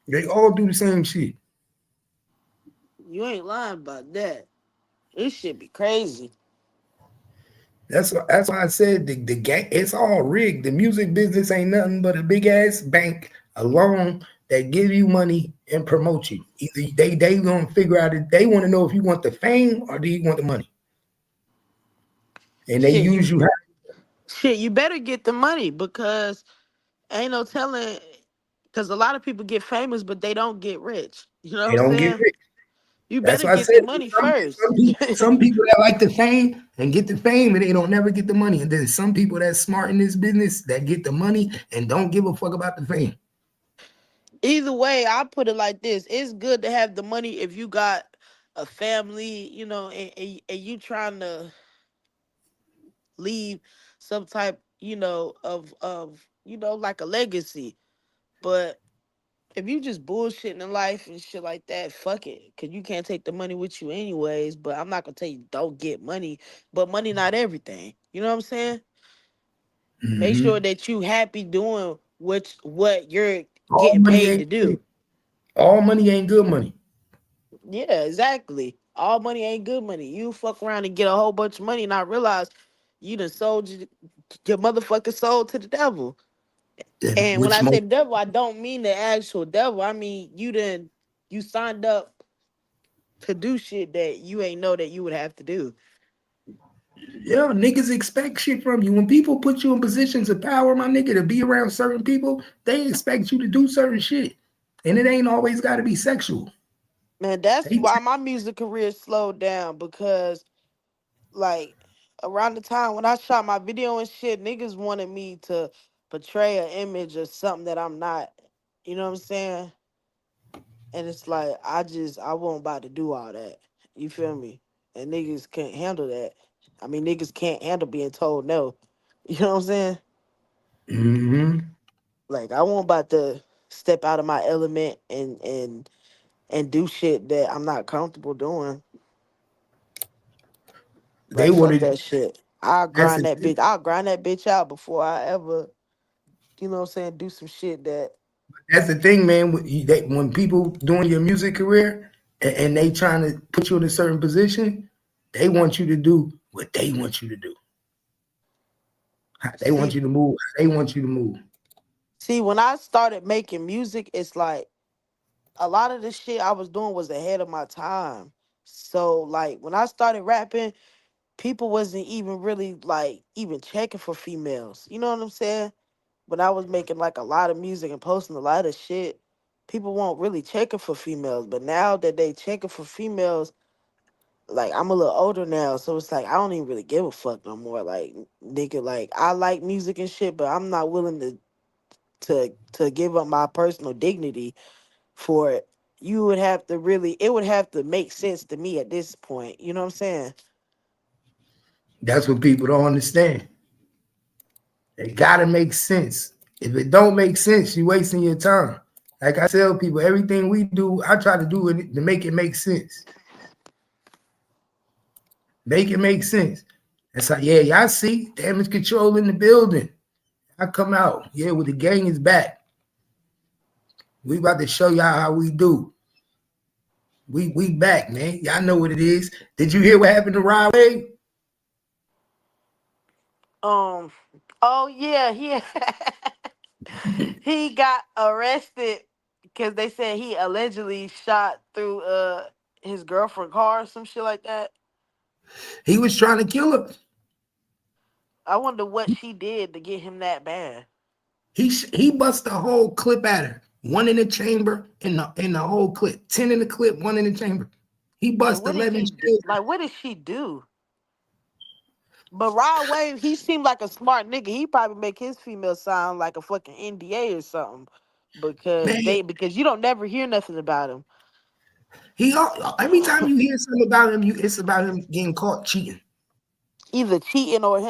They all do the same shit. You ain't lying about that. This shit be crazy. That's why I said the game, it's all rigged. The music business ain't nothing but a big ass bank, a loan that give you money and promote you. Either they gonna figure out it, they want to know if you want the fame or do you want the money. And they Shit, use you you how shit, you better get the money because ain't no telling, because a lot of people get famous, but they don't get rich. You know what they I'm don't get saying? rich. You That's better why I get said the money first. some people that like the fame and get the fame and they don't never get the money. And then some people that's smart in this business that get the money and don't give a fuck about the fame. Either way, I put it like this: it's good to have the money if you got a family, you know, and you trying to leave some type, you know, of you know, like a legacy. But if you just bullshitting in life and shit like that, fuck it, cause you can't take the money with you anyways. But I'm not gonna tell you don't get money, but money not everything. You know what I'm saying? Make Mm-hmm. sure that you happy doing what you're All getting money paid to ain't do. all money ain't good money. Yeah, exactly. All money ain't good money. You fuck around and get a whole bunch of money and I realize you done sold your motherfucking soul to the devil. And when Which I say most the devil, I don't mean the actual devil. I mean you signed up to do shit that you ain't know that you would have to do. yeah, niggas expect shit from you. When people put you in positions of power, my nigga, to be around certain people, they expect you to do certain shit. And it ain't always gotta be sexual. Man, that's They why my music career slowed down because like around the time when I shot my video and shit, niggas wanted me to portray an image of something that I'm not. You know what I'm saying? And it's like I won't about to do all that. You feel me? And niggas can't handle that. I mean niggas can't handle being told no. You know what I'm saying? mm-hmm. Like I won't about to step out of my element and do shit that I'm not comfortable doing. They Like fuck wanted that shit. I'll that's grind the that thing. bitch. I'll grind that bitch out before I ever, you know what I'm saying, do some shit that That's the thing, man. When people doing your music career and they trying to put you in a certain position, they want you to do what they want you to do. They want see you to move. They want you to move. see when I started making music, it's like a lot of the shit I was doing was ahead of my time. So like when I started rapping, people wasn't even really like even checking for females. You know what I'm saying? When I was making like a lot of music and posting a lot of shit, people weren't really checking for females. But now that they checking for females, like I'm a little older now, so it's like I don't even really give a fuck no more. Like nigga, like I like music and shit, but I'm not willing to give up my personal dignity for it. You would have to really, it would have to make sense to me at this point. You know what I'm saying? That's what people don't understand. It gotta make sense. If it don't make sense, you're wasting your time. Like I tell people, everything we do, I try to do it to make it make sense. Make it make sense. It's like, yeah, y'all see damage control in the building. I come out, yeah, with the gang is back. We about to show y'all how we do. We back, man. Y'all know what it is. Did you hear what happened to Rod Wave? Oh yeah, he got arrested because they said he allegedly shot through his girlfriend's car or some shit like that. He was trying to kill her. I wonder what she did to get him that bad. He bust the whole clip at her. One in the chamber in the whole clip. 10 in the clip, one in the chamber. He bust 11 shells. Like, what did she do? But Rod Wave, he seemed like a smart nigga. He probably make his female sound like a fucking NDA or something. Man, Because you don't never hear nothing about him. Every time you hear something about him, it's about him getting caught cheating. Either cheating or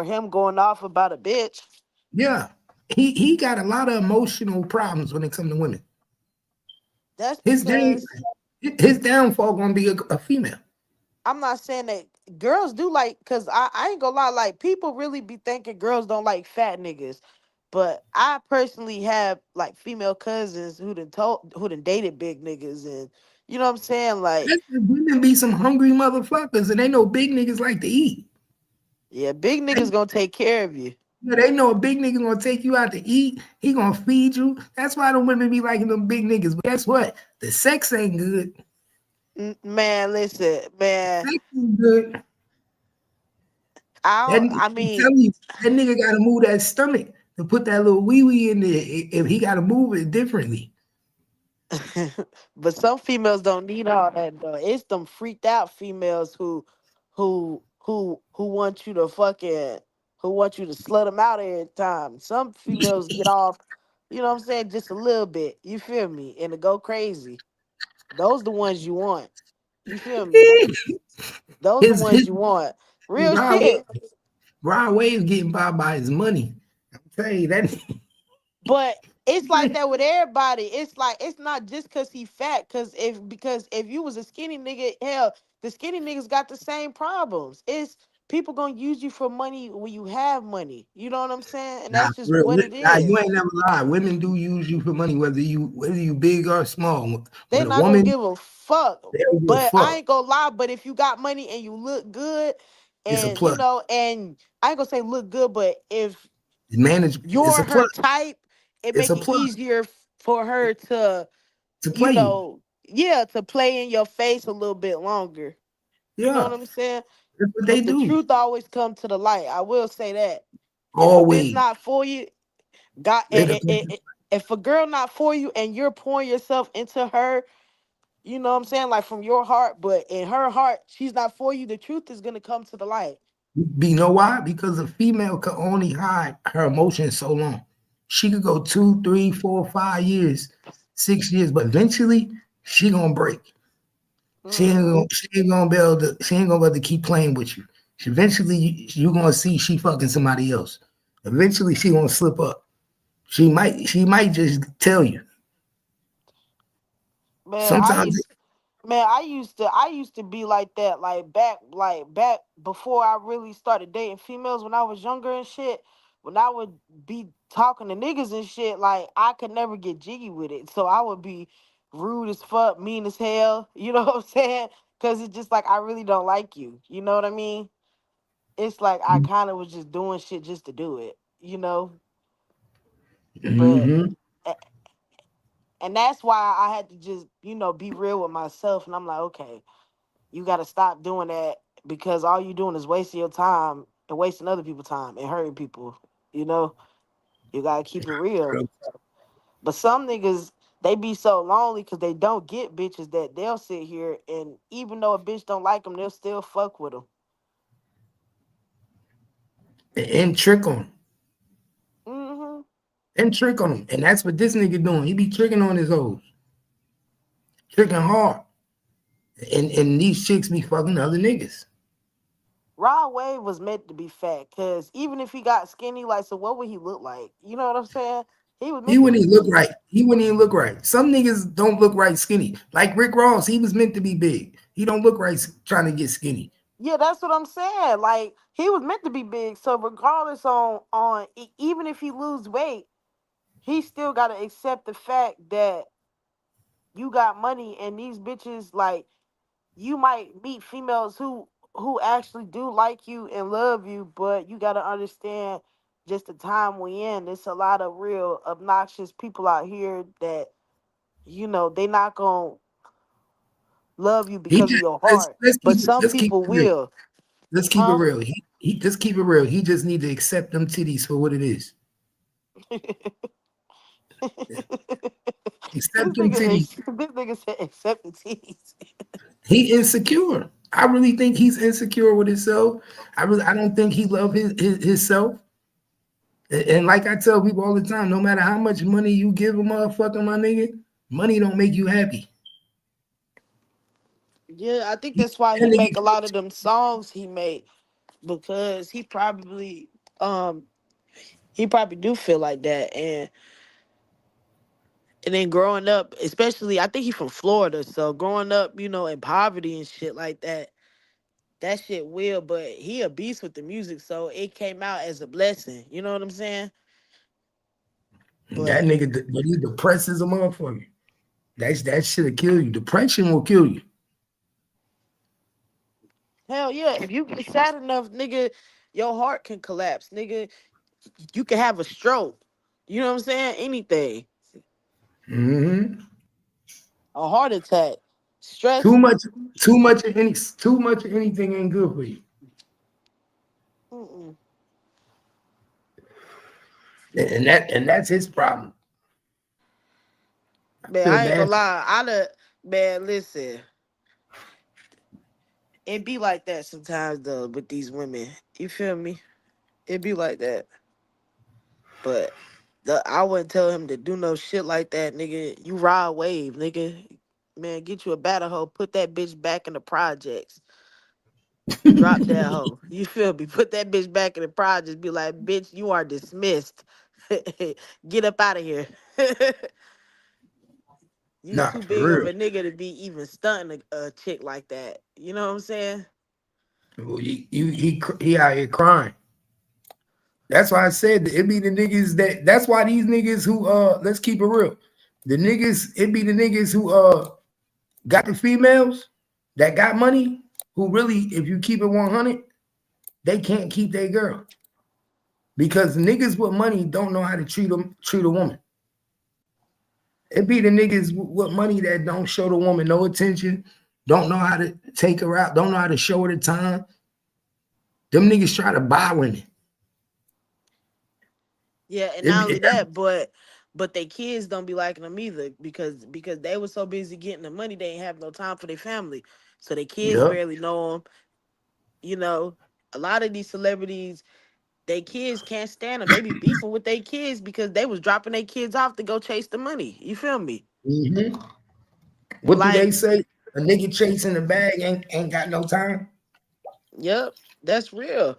him going off about a bitch. Yeah. He got a lot of emotional problems when it comes to women. That's His downfall gonna be a female. I'm not saying that girls do like, cause I ain't gonna lie, like people really be thinking girls don't like fat niggas. But I personally have like female cousins who done dated big niggas, and you know what I'm saying? Like, Women be some hungry motherfuckers, and they know big niggas like to eat. yeah, big niggas gonna take care of you. Yeah, they know a big nigga gonna take you out to eat. He gonna feed you. That's why the women be liking them big niggas. But guess what? The sex ain't good. Man, listen, man. Sex ain't good. I mean, that nigga gotta move that stomach to put that little wee wee in there. If he gotta move it differently. but some females don't need all that though. It's them freaked out females who want you to who want you to slut them out every time. Some females get off, you know what I'm saying, just a little bit. You feel me? And to go crazy. Those the ones you want. You feel me? Those the ones you want. Real shit. Rod Wave's getting by his money. I'm telling you that. But it's like that with everybody. It's like it's not just cause he fat. Because if you was a skinny nigga, hell, the skinny niggas got the same problems. It's people gonna use you for money when you have money. You know what I'm saying? And that's just what it is. You ain't never lied. Women do use you for money, whether you big or small. They're not gonna give a fuck. But I ain't gonna lie. But if you got money and you look good, and you know, and I ain't gonna say look good, but if you're her type, it makes it easier for her to play to play in your face a little bit longer. You know what I'm saying? That's what they do. The truth always comes to the light. I will say that. Always. If a bitch not for you, if a girl not for you and you're pouring yourself into her, you know what I'm saying, like from your heart, but in her heart, she's not for you, the truth is gonna come to the light. You know why? Because a female can only hide her emotions so long. She could go 2, 3, 4, 5 years, 6 years, but eventually she gonna break. She ain't gonna be able to keep playing with you. Eventually you gonna see she fucking somebody else. Eventually she gonna slip up. She might just tell you. Man, sometimes I used to be like that, like back before I really started dating females when I was younger and shit. When I would be talking to niggas and shit, like I could never get jiggy with it. So I would be rude as fuck, mean as hell. You know what I'm saying? Because it's just like I really don't like you. You know what I mean? It's like I kind of was just doing shit just to do it. You know? But and that's why I had to just, be real with myself. And I'm like, okay, you got to stop doing that because all you doing is wasting your time and wasting other people's time and hurting people. You know, you got to keep it real. But some niggas, they be so lonely because they don't get bitches that they'll sit here and even though a bitch don't like them, they'll still fuck with them. And trick them. And trick on him. And that's what this nigga doing. He be tricking on his hoes. Tricking hard. And these chicks be fucking other niggas. Rod Wave was meant to be fat, cause even if he got skinny, like, so what would he look like? You know what I'm saying? He was He meant to wouldn't be even look big. right. He wouldn't even look right. Some niggas don't look right skinny. Like Rick Ross, he was meant to be big. He don't look right trying to get skinny. Yeah, that's what I'm saying. Like, he was meant to be big. So regardless even if he lose weight, he still gotta accept the fact that you got money and these bitches, like, you might meet females who actually do like you and love you, but you gotta understand just the time we in. There's a lot of real obnoxious people out here that, they not gonna love you He because of just your heart. But some let's keep people it real. will. Let's keep it Huh? real. He just keep it real. He just need to accept them titties for what it is. Accept them titties. This nigga said accept the titties. He insecure. I really think he's insecure with himself. I don't think he love his self. And like I tell people all the time, no matter how much money you give a motherfucker, my nigga, money don't make you happy. Yeah, I think that's why he That make a nigga, lot of them songs he made, because um he probably do feel like that. And then growing up, especially, I think he's from Florida, so growing up, in poverty and shit like that, that shit will. But he a beast with the music, so it came out as a blessing. You know what I'm saying? that But nigga, but he depressed as a motherfucker. That shit'll kill you. Depression will kill you. hell yeah, if you get sad enough, nigga, your heart can collapse, nigga. You can have a stroke. You know what I'm saying? Anything, Mm-hmm. a heart attack, Too stress. much, too much of anything ain't good for you. Mm-mm. And that's his problem. I Man, feel I ain't bad. gonna lie. Man, listen, it be like that sometimes though with these women. You feel me? It be like that. But I wouldn't tell him to do no shit like that, nigga. You ride wave, nigga. Man, get you a battle hoe. Put that bitch back in the projects. Drop that hoe. You feel me? Put that bitch back in the projects. Be like, bitch, you are dismissed. Get up out of here. You Nah, too for big of real. a nigga to be even stunting a chick like that. You know what I'm saying? Well, he out here crying. That's why I said it be the niggas that's why these niggas who let's keep it real. The niggas, it be the niggas who got the females that got money who really, if you keep it 100, they can't keep their girl. Because niggas with money don't know how to treat a woman. It be the niggas with money that don't show the woman no attention, don't know how to take her out, don't know how to show her the time. Them niggas try to buy women. Yeah, and It not be, only that, but they kids don't be liking them either, because they were so busy getting the money, they ain't have no time for their family. So their kids yep. barely know them. You know, a lot of these celebrities, they kids can't stand them. They be beefing with their kids because they was dropping their kids off to go chase the money. You feel me? Mm-hmm. What do they Like, say? A nigga chasing the bag ain't got no time. yep, that's real.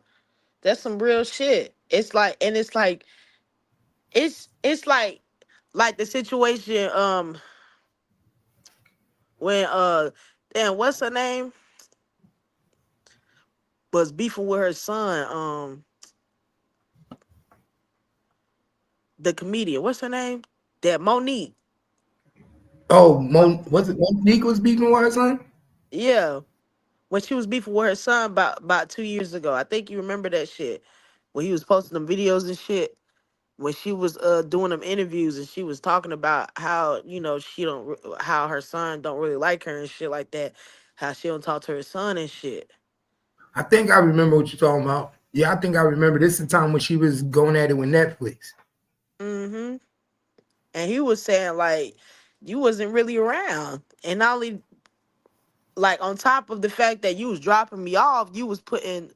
That's some real shit. It's like the situation when damn, what's her name, was beefing with her son, the comedian, what's her name, that Monique. Oh, When was it Monique was beefing with her son? Yeah, when she was beefing with her son about 2 years ago. I think you remember that shit, when he was posting them videos and shit, when she was doing them interviews and she was talking about how, she don't how her son don't really like her and shit like that, how she don't talk to her son and shit. I think I remember what you're talking about. Yeah, I think I remember. This is the time when she was going at it with Netflix. Mm-hmm. And he was saying, like, you wasn't really around, and not only, like, on top of the fact that you was dropping me off, you was putting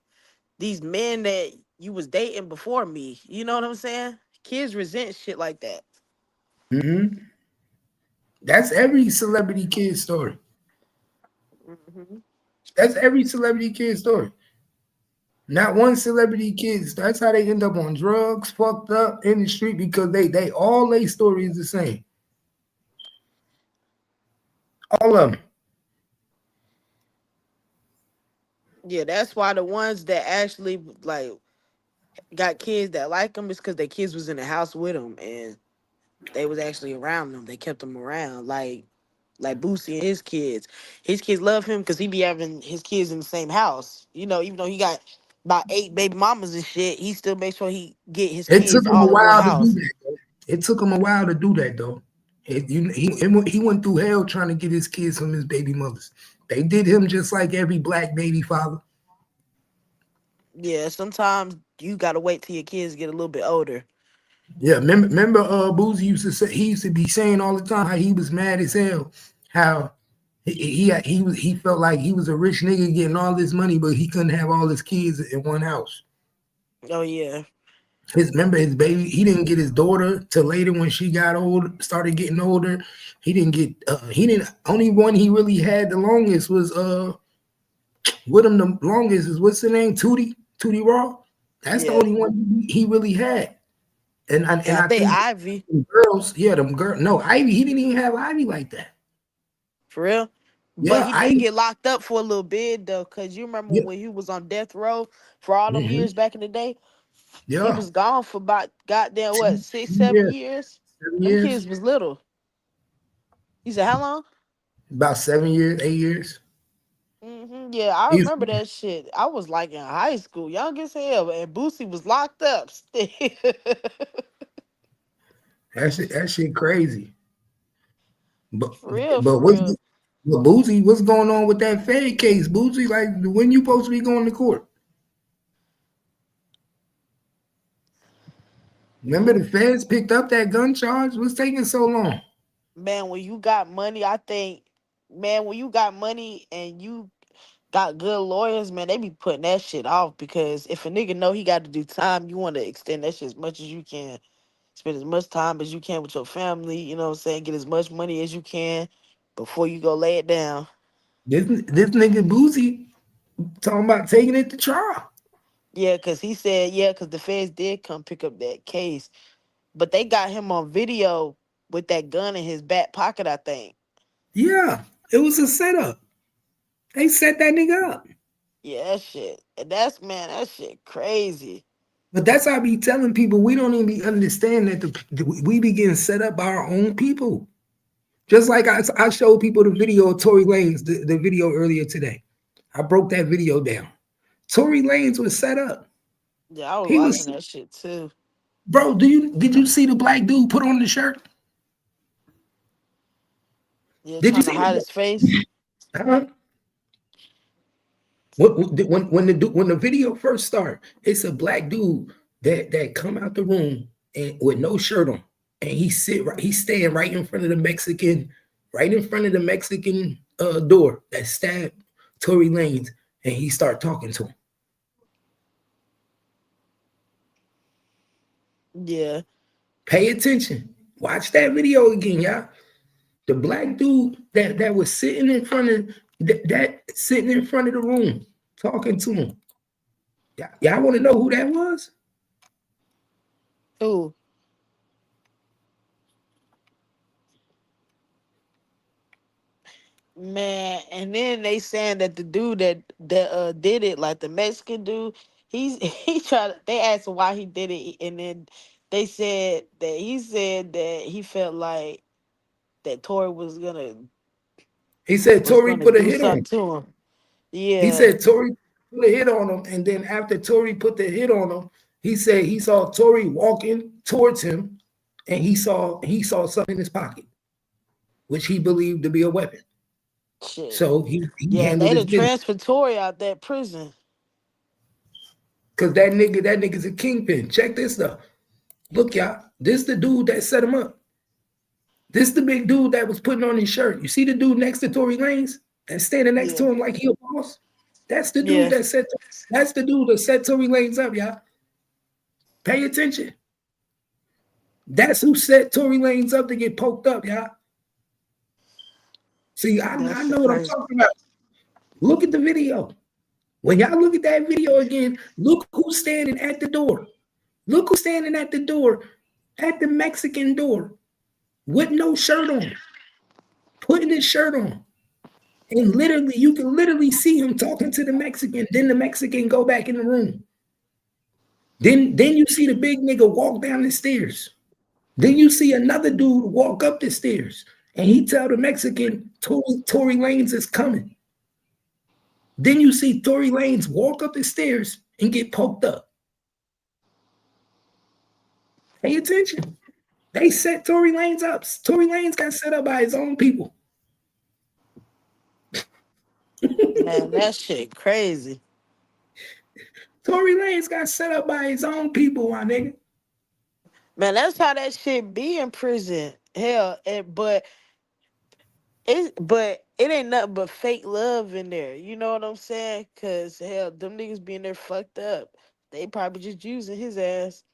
these men that you was dating before me. You know what I'm saying? Kids resent shit like that. Mm-hmm. That's every celebrity kid story. Hmm. That's every celebrity kid story. Not one celebrity kids. That's how they end up on drugs, fucked up in the street because they all their story is the same. All of them. Yeah, that's why the ones that actually like got kids that like them is because their kids was in the house with them and they was actually around them. They kept them around, like Boosie and his kids. His kids love him because he be having his kids in the same house. You know, even though he got about 8 baby mamas and shit, he still makes sure he get his It took kids him a all in one while to do house. that. Though. It took him a while to do that though. He went through hell trying to get his kids from his baby mothers. They did him just like every black baby father. Yeah, sometimes you gotta wait till your kids get a little bit older. Yeah, remember Boozy used to say he used to be saying all the time how he was mad as hell, how he felt like he was a rich nigga getting all this money, but he couldn't have all his kids in one house. Oh yeah. Remember his baby, he didn't get his daughter till later when she got old, started getting older. He didn't only one he really had the longest was with him the longest is what's the name? Tootie Raw. That's the Yeah. only one he really had. And And I I think think Ivy, girls, yeah, them girls. No, Ivy, he didn't even have Ivy like that. for real. But Yeah, he did Ivy. get locked up for a little bit though, cause you remember Yeah, when he was on death row for all them mm-hmm, years back in the day? He yeah. was gone for about goddamn what, 6, 7 Yeah, years? Them 7 years. kids was little. He said, how long? About 7 years, 8 years. Yeah, I He was, remember that shit. I was like in high school, young as hell, and Boosie was locked up still. that shit crazy. But For real, but for what's real. but Boozy, what's going on with that Fed case? Boozy, like when you supposed to be going to court? Remember the feds picked up that gun charge? What's taking so long? Man, when you got money, I think, man, when you got money and you got good lawyers, man, they be putting that shit off because if a nigga know he got to do time, you want to extend that shit as much as you can. Spend as much time as you can with your family, you know what I'm saying? Get as much money as you can before you go lay it down. This nigga Boozy talking about taking it to trial. Yeah, because he said, yeah, because the feds did come pick up that case. But they got him on video with that gun in his back pocket, I think. Yeah, it was a setup. They set that nigga up. Yeah, that shit. And that's, man, that shit crazy. But that's how I be telling people we don't even be understand that we be getting set up by our own people. Just like I showed people the video of Tory Lanez, the video earlier today. I broke that video down. Tory Lanez was set up. Yeah, I was He watching was, that shit too. bro. Did you see the black dude put on the shirt? Yeah, Did you trying to see hide his face. huh? When the video first started, it's a black dude that come out the room and with no shirt on, and he's staying right in front of the Mexican door that stabbed Tory Lanez, and he start talking to him. Yeah. Pay attention. Watch that video again, y'all. The black dude that was sitting in front of sitting in front of the room talking to him. Y'all want to know who that was? Ooh. Man, and then they saying that the dude that did it, like the Mexican dude, he tried. They asked him why he did it, and then they said that he felt like that Tory He said was Tory gonna put a do hit on something him. to him. He Yeah, said Tory put a hit on him, and then after Tory put the hit on him, he said he saw Tory walking towards him, and he saw something in his pocket, which he believed to be a weapon. shit. So he Yeah, handled they his done business transferred Tory out that prison. because that nigga's a kingpin. Check this stuff. Look, y'all. This the dude that set him up. This the big dude that was putting on his shirt. You see the dude next to Tory Lanez that's standing next Yeah, to him like he a boss? That's the dude yeah, that set Tory Lanez up, y'all. Pay attention. That's who set Tory Lanez up to get poked up, y'all. See, I that know shit what I'm crazy. talking about. Look at the video. When y'all look at that video again, look who's standing at the door. Look who's standing at the door, at the Mexican door, with no shirt on, putting his shirt on. And literally, you can literally see him talking to the Mexican. Then the Mexican go back in the room. Then you see the big nigga walk down the stairs. Then you see another dude walk up the stairs. And he tell the Mexican, Tory Lanez is coming. Then you see Tory Lanez walk up the stairs and get poked up. Pay attention. They set Tory Lanez up. Tory Lanez got set up by his own people. Man, that shit crazy. Tory Lanez got set up by his own people, my nigga. Man, that's how that shit be in prison. Hell, but it ain't nothing but fake love in there. You know what I'm saying? Cause hell, them niggas being there fucked up. They probably just using his ass.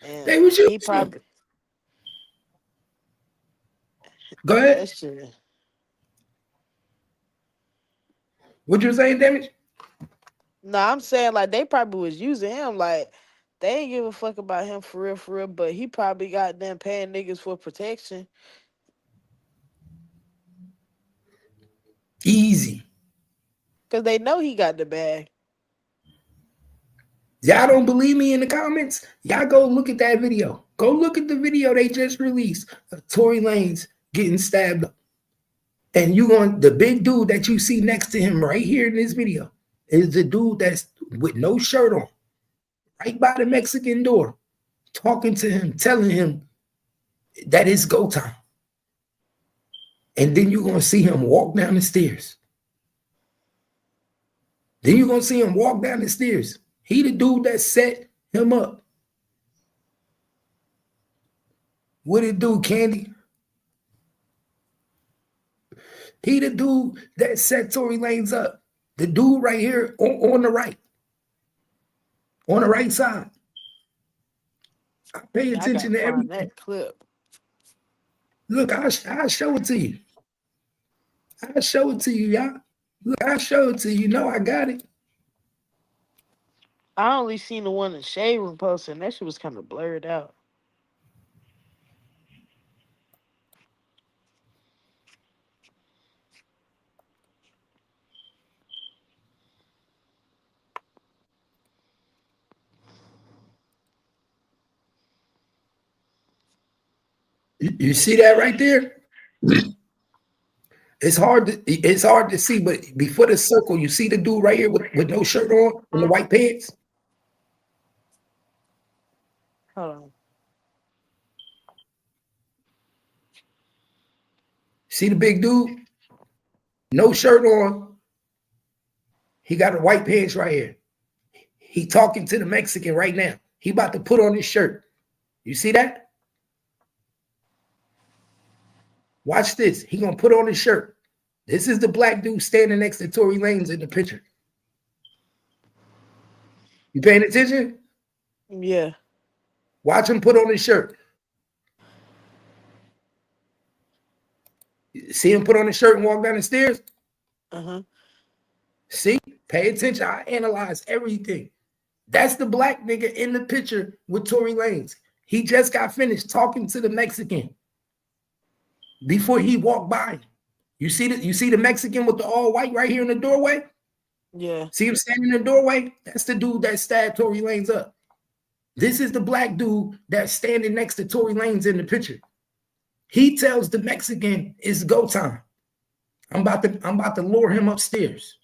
And they was using he probably Go ahead. that shit. What you saying, Damage? No, I'm saying like they probably was using him. Like they ain't give a fuck about him for real. But he probably got them paying niggas for protection. Easy. Cause they know he got the bag. Y'all don't believe me in the comments? Y'all go look at that video. Go look at the video they just released of Tory Lanez getting stabbed up. And the big dude that you see next to him right here in this video is the dude that's with no shirt on, right by the Mexican door, talking to him, telling him that it's go time. And then you're going to see him walk down the stairs. Then you're going to see him walk down the stairs. He the dude that set him up. What it do, Candy? He the dude that set Tory Lanez up. The dude right here on the right. On the right side. I pay attention to everything. That clip. Look, I'll show it to you. I'll show it to you, y'all. Look, I'll show it to you. You know I got it. I only seen the one in Shade Room posting. That shit was kind of blurred out. You see that right there? It's hard to see, but before the circle, you see the dude right here with no shirt on and the white pants? Hold on. See the big dude? No shirt on. He got the white pants right here. He talking to the Mexican right now. He about to put on his shirt. You see that? Watch this. He gonna put on his shirt. This is the black dude standing next to Tory Lanez in the picture. You paying attention? Yeah. Watch him put on his shirt. See him put on his shirt and walk down the stairs? Uh-huh. See? Pay attention. I analyze everything. That's the black nigga in the picture with Tory Lanez. He just got finished talking to the Mexican before he walked by. You see the Mexican with the all white right here in the doorway? Yeah. See him standing in the doorway? That's the dude that stabbed Tory Lanez up. This is the black dude that's standing next to Tory Lanez in the picture. He tells the Mexican it's go time. I'm about to lure him upstairs.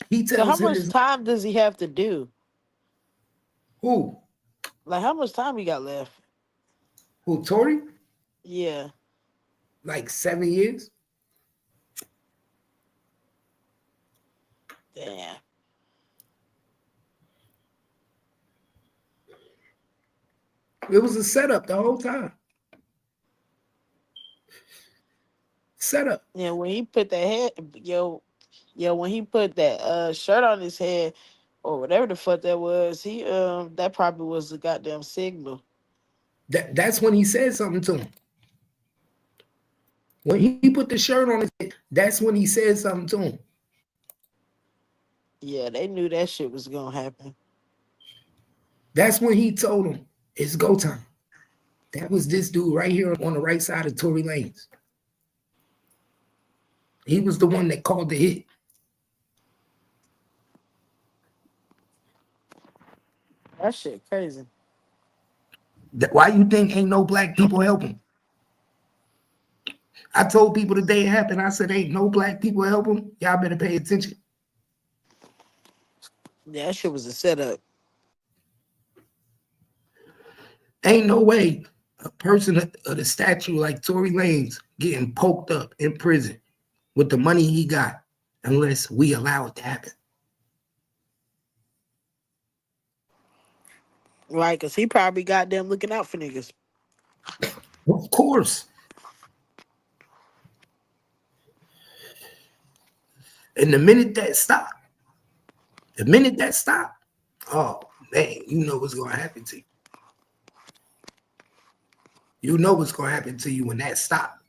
He tells So how him much time does he have to do? Who? Like how much time he got left? Who, Tory? Yeah. Like 7 years. Damn. It was a setup the whole time. Setup. Yeah, when he put that head, when he put that shirt on his head or whatever the fuck that was, he that probably was the goddamn signal. That's when he said something to him. When he put the shirt on his head, that's when he said something to him. Yeah, they knew that shit was gonna happen. That's when he told him it's go time. That was this dude right here on the right side of Tory Lanez. He was the one that called the hit. That shit crazy. Why you think ain't no black people help him? I told people the day it happened, I said, ain't no black people help him. Y'all better pay attention. Yeah, that shit was a setup. Ain't no way a person of the stature like Tory Lanez getting poked up in prison with the money he got unless we allow it to happen. Right, because he probably got them looking out for niggas. Of course. And the minute that stopped, oh, man, you know what's going to happen to you. You know what's going to happen to you when that stops.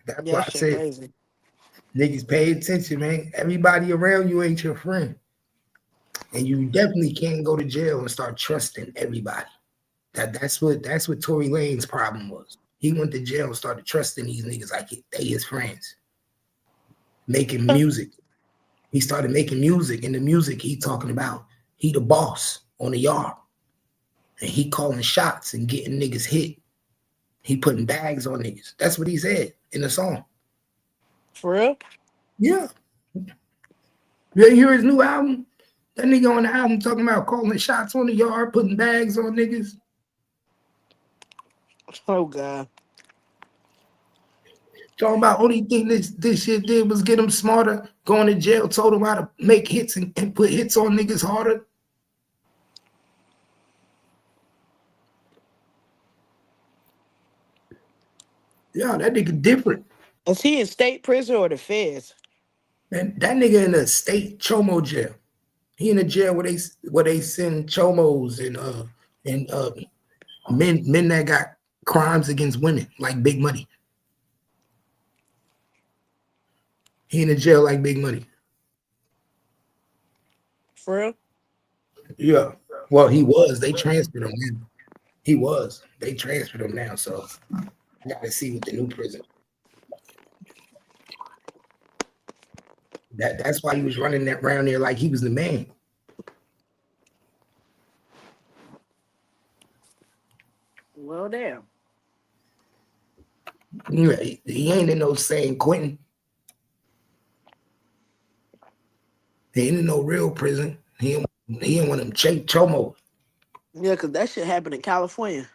That's why I said, crazy. Niggas, pay attention, man. Everybody around you ain't your friend. And you definitely can't go to jail and start trusting everybody. That's what Tory Lanez's problem was. He went to jail and started trusting these niggas like they his friends. Making music. He started making music. And the music he talking about, he the boss on the yard. And he calling shots and getting niggas hit. He putting bags on niggas. That's what he said in the song. For real? Yeah. You hear his new album? That nigga on the album talking about calling shots on the yard, putting bags on niggas. Oh, God. Talking about only thing this shit did was get him smarter, going to jail, told him how to make hits and put hits on niggas harder. Yeah, that nigga different. Is he in state prison or the feds? Man, that nigga in a state chomo jail. He in a jail where they send chomos and men that got crimes against women, like Big Money. He in a jail like Big Money. For real? Yeah. Well, he was. They transferred him now. He was. They transferred him now, so I gotta see what the new prison. That's why he was running that around there like he was the man. Well, damn. Yeah, he ain't in no San Quentin. He ain't in no real prison. He ain't one of them chomos. Yeah, because that shit happened in California.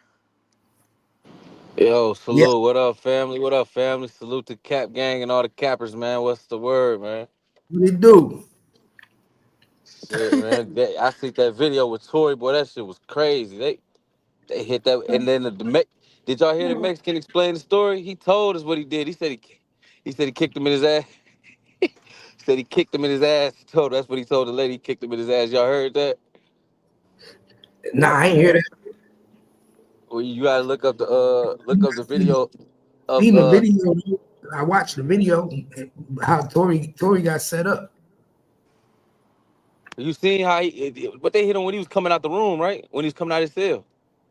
Yo, salute. Yeah. What up, family? What up, family? Salute to Cap Gang and all the cappers, man. What's the word, man? What he do? Shit, man. I see that video with Tory, boy. That shit was crazy. They hit that, and then did y'all hear the Mexican explain the story? He told us what he did. He said he kicked him in his ass. He said he kicked him in his ass. That's what he told the lady. He kicked him in his ass. Y'all heard that? Nah, I ain't hear that. Well, you gotta look up the video of Seen the video. I watched the video how Tory got set up. You seen how what they hit him when he was coming out the room, right? When he was coming out of his cell.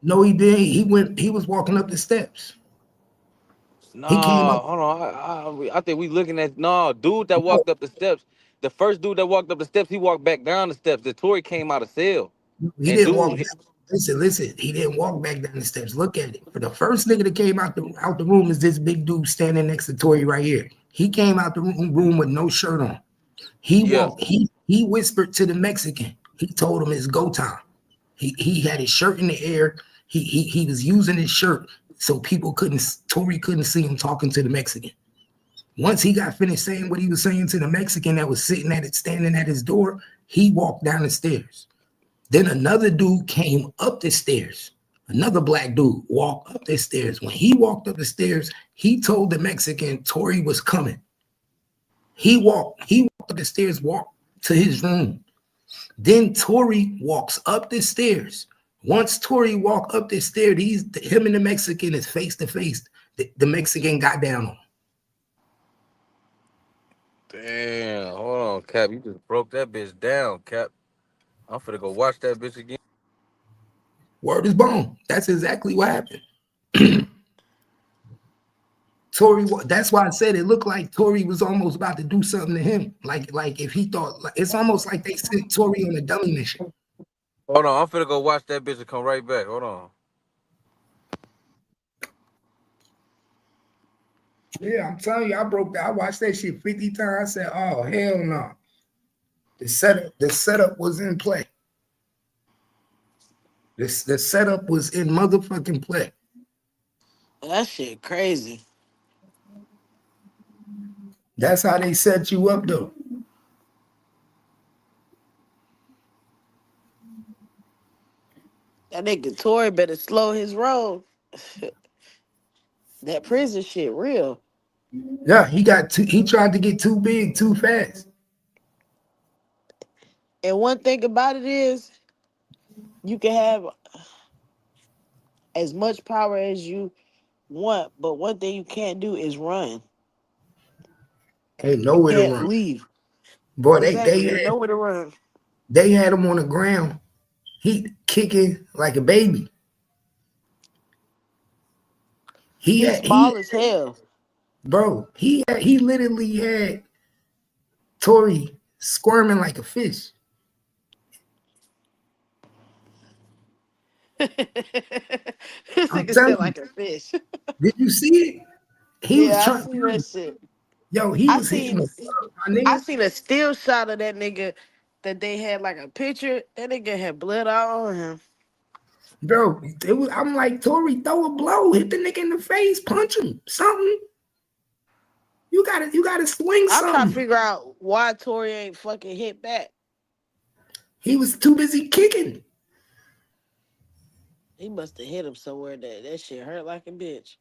No, he didn't. He was walking up the steps. No, He came up. hold on. I think we looking at dude that walked up the steps. The first dude that walked up the steps, he walked back down the steps. The Tory came out of cell. He And didn't walk dude, back. Listen. He didn't walk back down the steps. Look at it. For the first nigga that came out the room is this big dude standing next to Tory right here. He came out the room with no shirt on. He walked. He whispered to the Mexican. He told him it's go time. He had his shirt in the air. He was using his shirt so Tory couldn't see him talking to the Mexican. Once he got finished saying what he was saying to the Mexican that was standing at his door, he walked down the stairs. Then another dude came up the stairs. Another black dude walked up the stairs. When he walked up the stairs, he told the Mexican Tory was coming. He walked up the stairs, walked to his room. Then Tory walks up the stairs, Once Tory walked up the stairs, him and the Mexican is face to face. The Mexican got down on him. Damn, hold on, Cap. You just broke that bitch down, Cap. I'm finna go watch that bitch again. Word is bone. That's exactly what happened. Tory, that's why I said it looked like Tory was almost about to do something to him. Like if he thought, like, it's almost like they sent Tory on a dummy mission. Hold on, I'm finna go watch that bitch and come right back. Hold on. Yeah, I'm telling you, I watched that shit 50 times. I said, oh, hell no. The setup was in play. The setup was in motherfucking play. That shit crazy. That's how they set you up, though. That nigga Tory better slow his roll. That prison shit real. Yeah, he tried to get too big too fast. And one thing about it is, you can have as much power as you want, but one thing you can't do is run. Ain't You nowhere to can't run. leave. Boy, Exactly. Ain't nowhere to run. they had him on the ground. He kicking like a baby. He's small as hell. Bro, he literally had Tory squirming like a fish. This I'm nigga telling said you. like a fish. Did you see it? He was Yeah, I trying. seen that shit. Yo, he I was hitting seen the my I nigga. seen a still shot of that nigga that they had like a picture. That nigga had blood all on him. Bro, I'm like, Tory, throw a blow, hit the nigga in the face, punch him, something. You gotta swing I'm trying to something. figure out why Tory ain't fucking hit back. He was too busy kicking. He must have hit him somewhere that shit hurt like a bitch.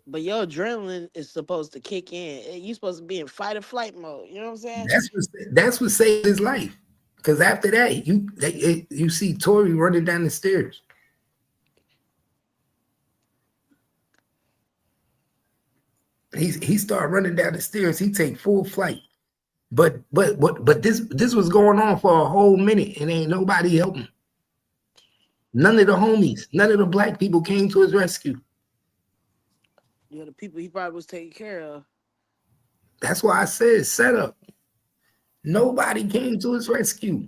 But your adrenaline is supposed to kick in. You supposed to be in fight or flight mode. You know what I'm saying? That's what saved his life. Because after that, you see Tory running down the stairs. He started running down the stairs. He take full flight. But this was going on for a whole minute and ain't nobody helping. None of the homies, none of the black people came to his rescue. You know, the people he probably was taking care of. That's why I said setup. Nobody came to his rescue.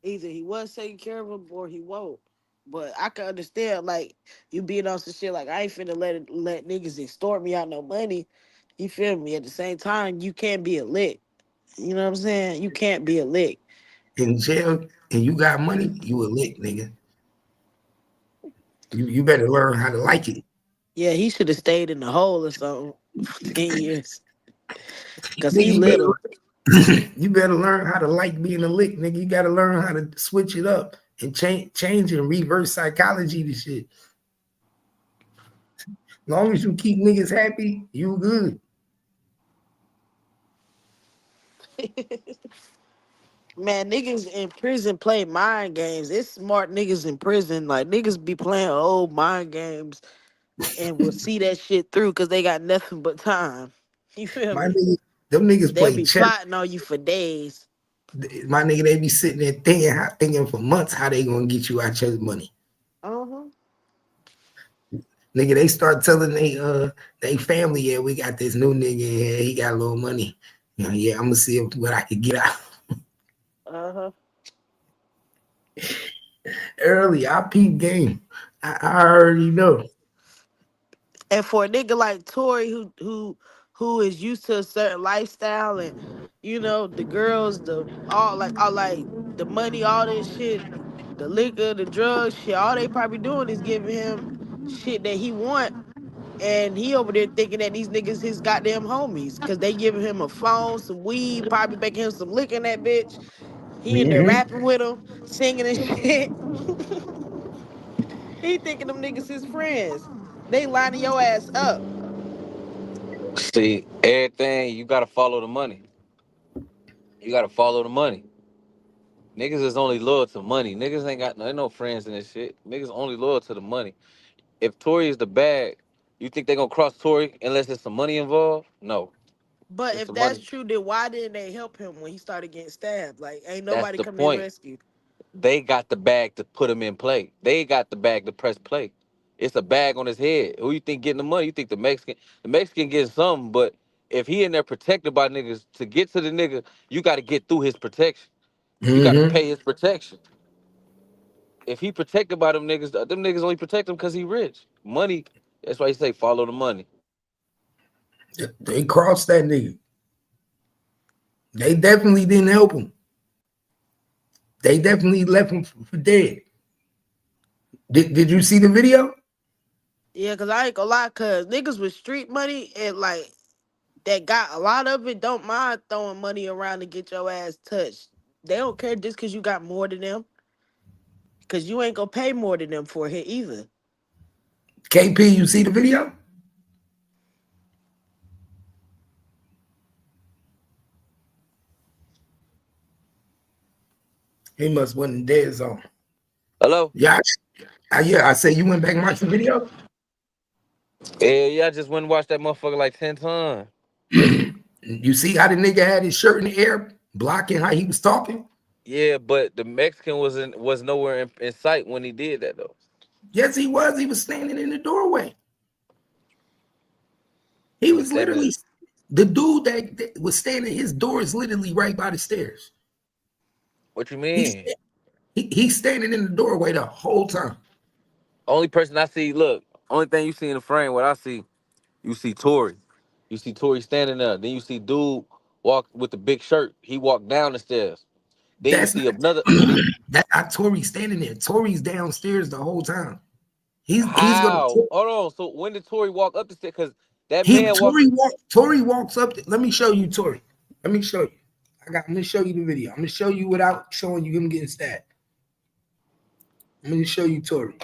Either he was taking care of him or he won't. But I can understand, like, you being on some shit like, I ain't finna let niggas extort me out no money. You feel me? At the same time, you can't be a lick. You know what I'm saying? You can't be a lick. In jail and you got money, you a lick, nigga. You better learn how to like it. Yeah, he should have stayed in the hole or something for 10 years. Cause Nigga, he little. you better learn how to like being a lick, nigga. You gotta learn how to switch it up and change and reverse psychology to shit. As long as you keep niggas happy, you good. Man, niggas in prison play mind games. It's smart niggas in prison. Like, niggas be playing old mind games and will see that shit through because they got nothing but time. You feel My me? nigga, them niggas They'll play be chess. plotting on you for days. My nigga, they be sitting there thinking for months how they gonna get you out your money. Uh-huh. Nigga, they start telling they family, yeah, we got this new nigga here, he got a little money. You know, yeah, I'm gonna see what I could get out. Uh-huh. Early, I peep game. I already know. And for a nigga like Tory who is used to a certain lifestyle and the girls, the all like the money, all this shit, the liquor, the drugs, shit, all they probably doing is giving him shit that he want. And he over there thinking that these niggas his goddamn homies. Cause they giving him a phone, some weed, probably making him some liquor in that bitch. He in there Mm-hmm. rapping with him, singing and shit. He thinking them niggas his friends. They lining your ass up. See, everything you gotta follow the money. You gotta follow the money. Niggas is only loyal to money. Niggas ain't no friends in this shit. Niggas only loyal to the money. If Tory is the bag, you think they gonna cross Tory unless there's some money involved? No, But it's if the that's money. true, then why didn't they help him when he started getting stabbed? Like, ain't That's nobody the come to his point. rescue. They got the bag to put him in play. They got the bag to press play. It's a bag on his head. Who you think getting the money? You think the Mexican? The Mexican getting something, but if he in there protected by niggas, to get to the nigga, you got to get through his protection. You got to Mm-hmm. pay his protection. If he protected by them niggas only protect him because he rich. Money. That's why he say follow the money. They crossed that nigga. They definitely didn't help him. They definitely left him for dead. Did you see the video? Yeah, cause I ain't gonna lie, cause niggas with street money and like that got a lot of it don't mind throwing money around to get your ass touched. They don't care just cause you got more than them, cause you ain't gonna pay more than them for it either. KP, you see the video? He must wasn't dead zone. Hello? Yeah, yeah. I say you went back and watched the video. Yeah, I just went and watched that motherfucker like 10 times. You see how the nigga had his shirt in the air, blocking how he was talking? Yeah, but the Mexican was nowhere in sight when he did that though. Yes, he was. He was standing in the doorway. He He was was standing literally there. the dude that was standing. His door is literally right by the stairs. What you He's mean? he's standing in the doorway the whole time. Only person I see, look, only thing you see in the frame, what I see, you see Tory. You see Tory standing there. Then you see dude walk with the big shirt. He walked down the stairs. Then you That's see not another. Then that's not Tory standing there. Tory's downstairs the whole time. He's gonna how? Hold on. So when did Tory walk up the stairs? Because that he man walked. Tory walks up. Let me show you Tory. Let me show you. I'm gonna show you the video. I'm gonna show you without showing you him getting stabbed. I'm gonna show you Tory.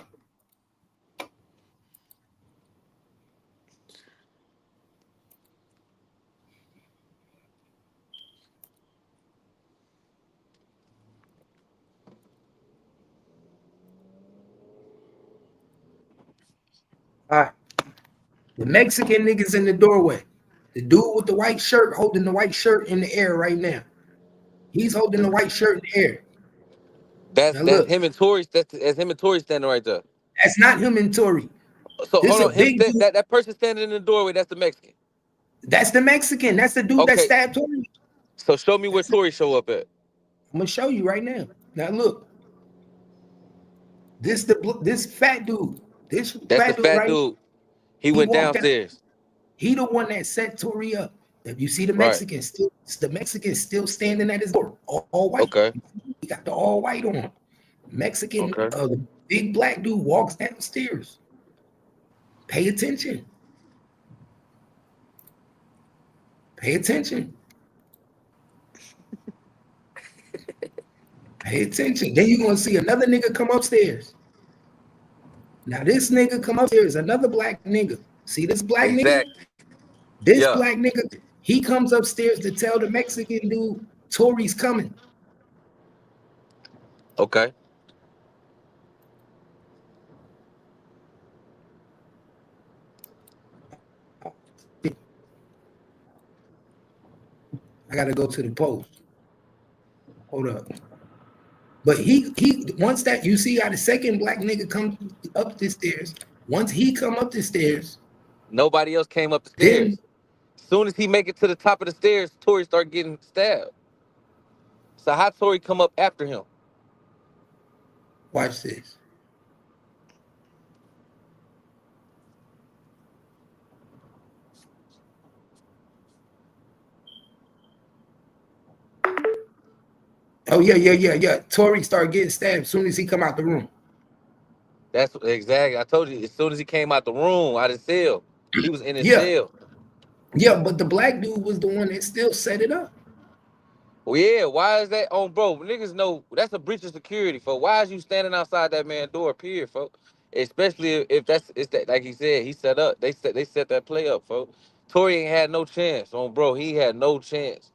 All right. The Mexican niggas in the doorway. The dude with the white shirt holding the white shirt in the air right now. He's holding the white shirt in the air. Now That's look, him and Tory. That's him and Tory standing right there. that's not him and Tory. So This hold a on. Him big dude. that person standing in the doorway. That's the Mexican. That's the Mexican. That's the dude that Okay. stabbed Tory. So show me where Tory show up at. I'm gonna show you right now. Now look, this fat dude. This That's the fat dude fat right. dude. He He went walked out. downstairs. He the one that set Tory up. If you see Right. the Mexican still standing at his door, all white. Okay. He got the all white on. Mexican, Okay. the big black dude walks downstairs. Pay attention. Pay attention. Pay attention. Then you're gonna see another nigga come upstairs. Now this nigga come upstairs, another black nigga. See this black nigga? Exactly. This Yeah. black nigga, he comes upstairs to tell the Mexican dude Tory's coming. Okay. I gotta go to the post. Hold up. But he once that you see how the second black nigga comes up the stairs, once he come up the stairs, Nobody else came up the then stairs. Soon as he make it to the top of the stairs, Tory start getting stabbed. So how Tory come up after him? watch this. Oh yeah. Tory started getting stabbed as soon as he come out the room. That's exactly. I told you. As soon as he came out the room, out of the cell, he was in his Yeah, cell. yeah, but the black dude was the one that still set it up. Well, yeah. Why is that on, bro? Niggas know that's a breach of security, folks. Why is you standing outside that man door? Period, folks. Especially if it's that, like he said, he set up. They set that play up, folks. Tory ain't had no chance, on bro. He had no chance.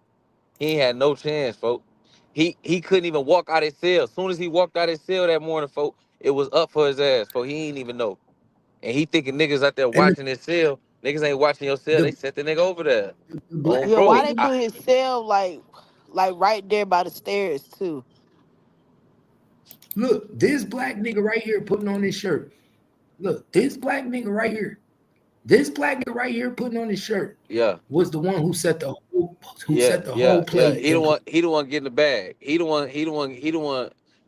He ain't had no chance, folks. He couldn't even walk out his cell. As soon as he walked out his cell that morning, folk, it was up for his ass. Folk, he ain't even know. And he thinking niggas out there And watching his cell. Niggas ain't watching your cell. They the, set the nigga over there. the Oh, black Yeah, why bro. they nigga, put his cell like right there by the stairs too? look, this black nigga right here putting on his shirt. Look, this black nigga right here. This black nigga right here putting on his shirt Yeah. was the one who Yeah, set the yeah, whole yeah. play. He the one getting the bag. He the one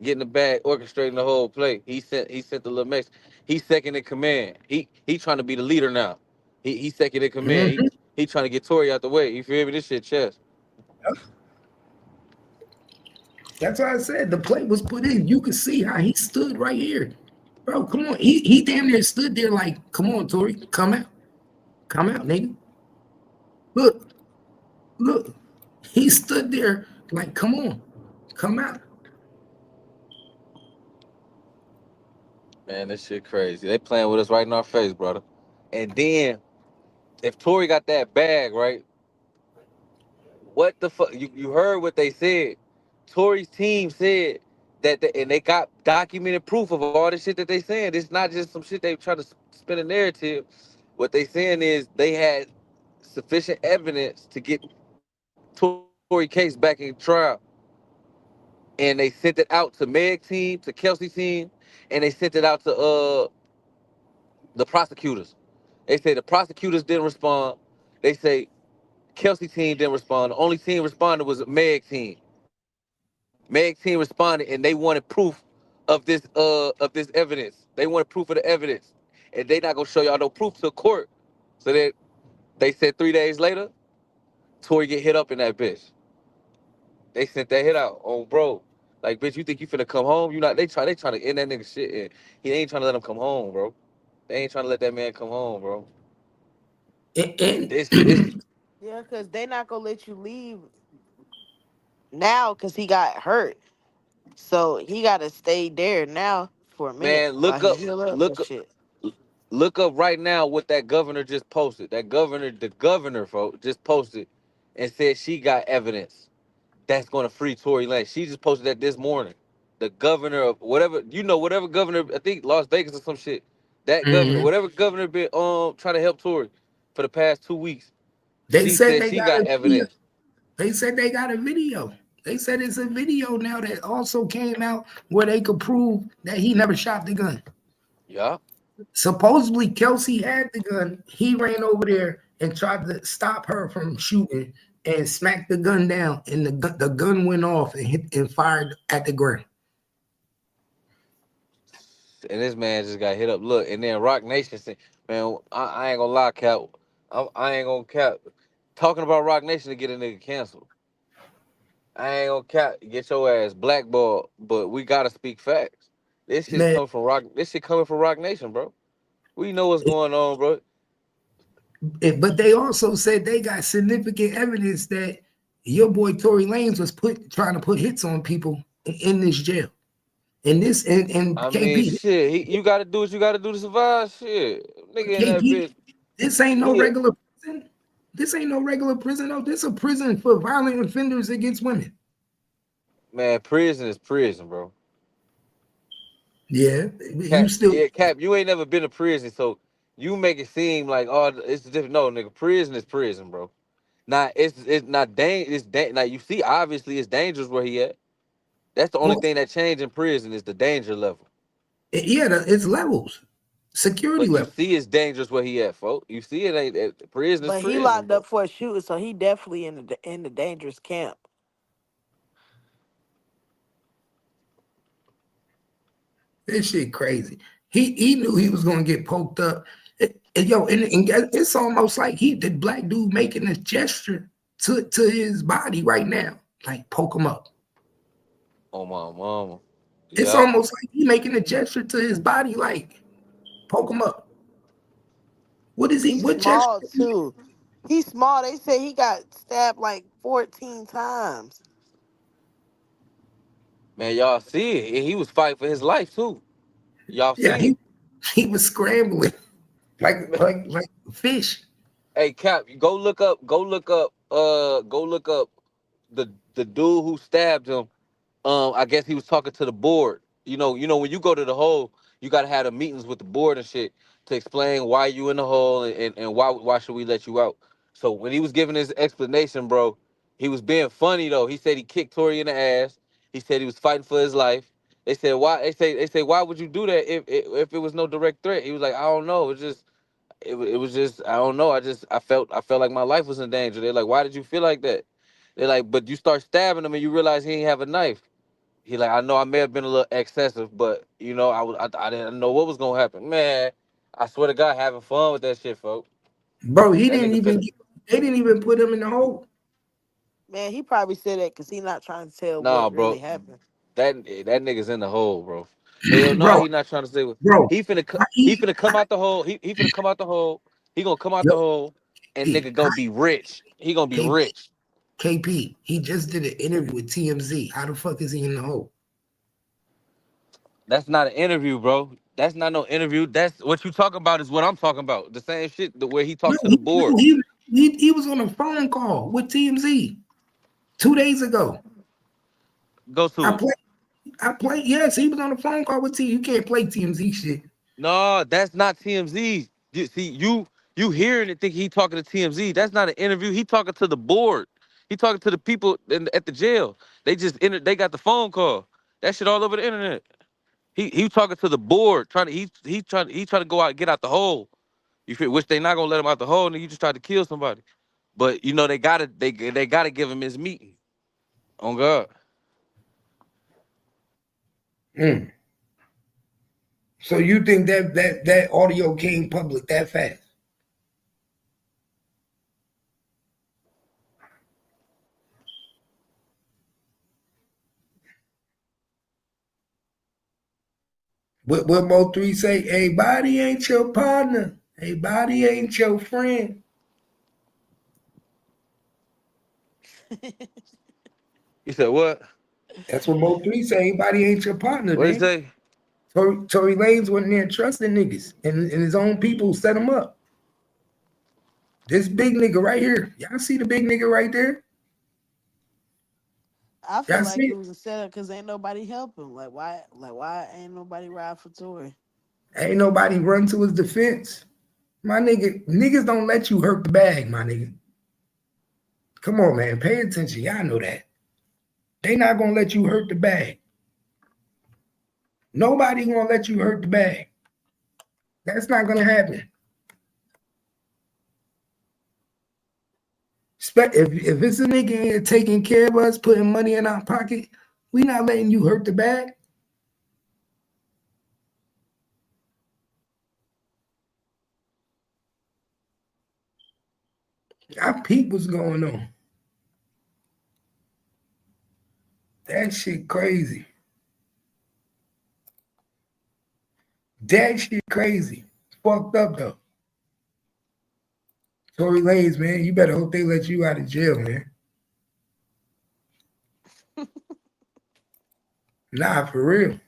getting the bag, orchestrating the whole play. He sent the little Mex. He's second in command. He trying to be the leader now. He second in command. Mhm. He trying to get Tory out the way. You feel me? This shit chess. That's why I said the play was put in. You could see how he stood right here. Bro, come on. He damn near stood there like, come on, Tory, come out. Come out, nigga. Look, look. He stood there like, come on, come out. Man, this shit crazy. They playing with us right in our face, brother. And then if Tory got that bag, right? What the fuck? You heard what they said. Tory's team said that, and they got documented proof of all the shit that they saying. It's not just some shit they try to spin a narrative. What they saying is they had sufficient evidence to get Tory case back in trial, and they sent it out to Meg team, to Kelsey team, and they sent it out to the prosecutors. They say the prosecutors didn't respond. They say Kelsey team didn't respond. The only team responded was Meg team. Meg team responded and they wanted proof of this evidence. They wanted proof of the evidence. And they not gonna show y'all no proof to court. So that they said 3 days later, Tory get hit up in that bitch. They sent that hit out on bro. Like, bitch, you think you finna come home? You not they trying to end that nigga shit, and he ain't trying to let him come home, bro. They ain't trying to let that man come home, bro. This Yeah, cause they not gonna let you leave now, cause he got hurt. So he gotta stay there now for a minute man, while he heal up and look up shit. look up right now what that governor just posted. The governor, folks, just posted and said she got evidence that's going to free Tory Lanez. She just posted that this morning. The governor of whatever, whatever governor, I think Las Vegas or some shit. That governor, Mhm. whatever governor been trying to help Tory for the past 2 weeks, They she said said they she got got a video. evidence. They said they got a video. They said it's a video now that also came out where they could prove that he never shot the gun. Yeah. Supposedly Kelsey had the gun. He ran over there and tried to stop her from shooting and smacked the gun down, and the gun went off and hit and fired at the ground. And this man just got hit up. Look, and then Rock Nation said, man, I ain't gonna lie, Cap. I ain't gonna cap. Talking about Rock Nation to get a nigga canceled. I ain't gonna cap. Get your ass blackballed. But we gotta speak facts. This shit's Man, coming from Rock. This shit coming from Rock Nation, bro. We know what's going on, bro. but they also said they got significant evidence that your boy Tory Lanez was trying to put hits on people in this jail. And this and I mean, KP, shit. You gotta do what you gotta do to survive. Shit, nigga in that KP, bitch. this ain't no He, regular prison. This ain't no regular prison. No, this a prison for violent offenders against women. man, prison is prison, bro. Yeah, you still Cap. You ain't never been to prison, so you make it seem like it's different. No, nigga, prison is prison, bro. Now it's not Now you see, obviously it's dangerous where he at. That's the only well, thing that changed in prison is the danger level. yeah, it's levels, security But you level. see it's dangerous where he at, folks. You see it ain't prison is But he prison, locked bro. up for a shooting, so he definitely in the dangerous camp. This shit crazy. He knew he was gonna get poked up. And it's almost like the black dude making a gesture to his body right now, like poke him up. Oh my mama. It's Yeah. almost like he making a gesture to his body, like poke him up. What is he? He's What gesture? small too. He's small. They say he got stabbed like 14 times. Man, y'all see it. And he was fighting for his life too. Y'all Yeah, seen it. he was scrambling like fish. Hey Cap, go look up the dude who stabbed him I guess he was talking to the board. When you go to the hole, you gotta have the meetings with the board and shit to explain why you in the hole and why should we let you out. So when he was giving his explanation, bro, he was being funny though. He said he kicked Tory in the ass. He said he was fighting for his life. They said why? They say why would you do that if it was no direct threat? He was like, I don't know. It was just I don't know. I felt like my life was in danger. They're like, why did you feel like that? They're like, but you start stabbing him and you realize he ain't have a knife. He like, I know I may have been a little excessive, but I didn't know what was gonna happen. Man, I swear to God, having fun with that shit, folks. Bro, he That didn't nigga even finna. they didn't even put him in the hole. Man, he probably said that because he not trying to tell Nah, what really bro. happened. That nigga's in the hole, bro. Hell no, Bro, he not trying to say what bro, he finna come out the hole. He finna come out the hole. He gonna come out yo, the hole and he, nigga gonna be rich. He gonna be K, rich. KP, he just did an interview with TMZ. How the fuck is he in the hole? That's not an interview, bro. That's not no interview. That's what you talking about is what I'm talking about. The same shit the way he No, talked to the board. he was on a phone call with TMZ 2 days ago. Go I to it. play, yes, he was on a phone call with T. You can't play TMZ shit. No, that's not TMZ. See, you hearing it think he talking to TMZ. That's not an interview. He talking to the board. He talking to the people at the jail. They just they got the phone call. That shit all over the internet. He talking to the board, trying to he trying to go out and get out the hole. You feel which they not gonna let him out the hole, and you just tried to kill somebody. But they gotta give him his meeting. On God. Mm. So you think that audio came public that fast? What Mo3 say? Hey, body ain't your partner. Hey, body ain't your friend. He said what? That's what Mo3 say. Hey, body ain't your partner, What he man. say? Tory Lanez wasn't there trusting niggas, and his own people set him up. This big nigga right here. Y'all see the big nigga right there? I feel Y'all see like it it? was a setup because ain't nobody help him. Why ain't nobody ride for Tory? Ain't nobody run to his defense. My nigga, niggas don't let you hurt the bag, my nigga. Come on, man. Pay attention. Y'all know that. They not gonna let you hurt the bag. Nobody gonna let you hurt the bag. That's not gonna happen. If it's a nigga here taking care of us, putting money in our pocket, we not letting you hurt the bag. I peep what's going on. That shit crazy. That shit crazy. Fucked up though. Tory Lanez, man, you better hope they let you out of jail, man. Nah, for real.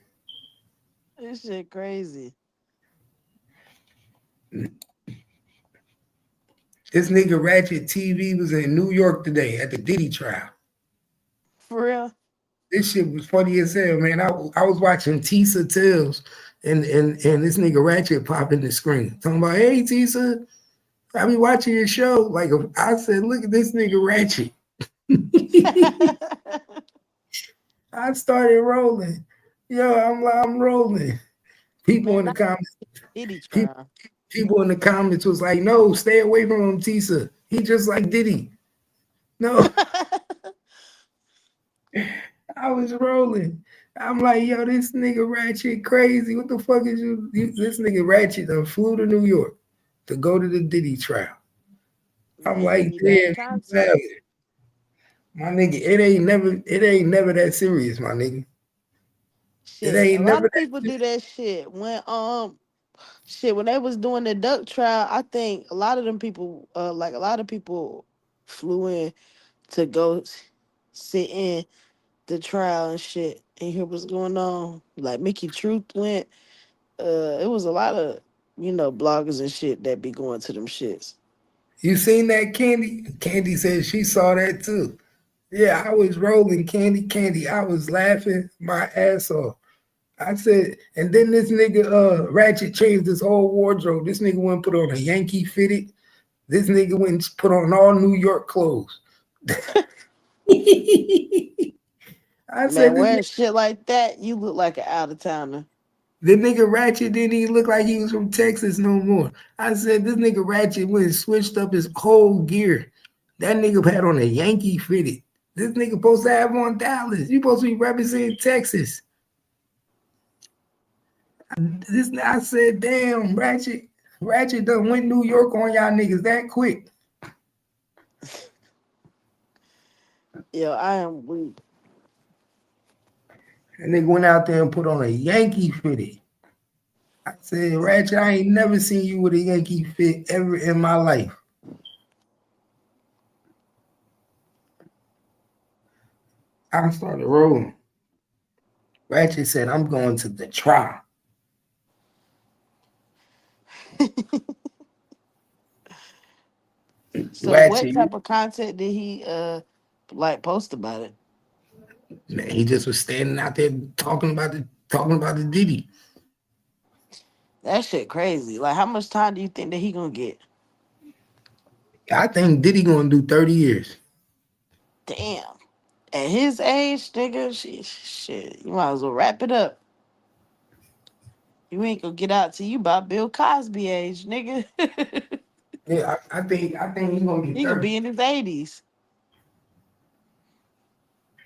This shit crazy. This nigga Ratchet TV was in New York today at the Diddy trial. For real? This shit was funny as hell, man. I was watching Tisa Tales and this nigga Ratchet pop in the screen. Talking about, hey Tisa, I be watching your show. Like I said, look at this nigga Ratchet. I started rolling. Yo, I'm rolling. People Man, in the not comments, Diddy people, trial. people in the comments was like, no, stay away from him, Tisa. He just like Diddy. No, I was rolling. I'm like, yo, this nigga Ratchet crazy. What the fuck is this nigga Ratchet flew to New York to go to the Diddy trial. I'm Man, he like, need that damn, content. my nigga, it ain't never that serious, my nigga. It Shit, a ain't lot never of that people do serious. that shit when they was doing the duck trial. I think a lot of them people, a lot of people flew in to go sit in the trial and shit and hear what's going on. Like Mickey Truth went. It was a lot of bloggers and shit that be going to them shits. You seen that, Candy? Candy said she saw that too. Yeah, I was rolling candy. I was laughing my ass off. I said, and then this nigga Ratchet changed his whole wardrobe. This nigga went and put on a Yankee fitted. This nigga went and put on all New York clothes. I Man, said, wearing shit like that, you look like an out of towner. the nigga Ratchet didn't even look like he was from Texas no more. I said, this nigga Ratchet went and switched up his whole gear. That nigga had on a Yankee fitted. This nigga supposed to have on Dallas. You supposed to be representing Texas. I said, damn, Ratchet done went New York on y'all niggas that quick. Yo, I am weak. And they went out there and put on a Yankee fitted. I said, Ratchet, I ain't never seen you with a Yankee fit ever in my life. I started rolling. Ratchet said, I'm going to the trial. So what Ratchet, type of content did he like post about it? man, he just was standing out there talking about the Diddy. That shit crazy. Like, how much time do you think that he gonna get? I think Diddy gonna do 30 years. Damn. At his age, nigga, shit, you might as well wrap it up. You ain't gonna get out till you about Bill Cosby age, nigga. Yeah, I think he's gonna get He gonna 30. be in his 80s.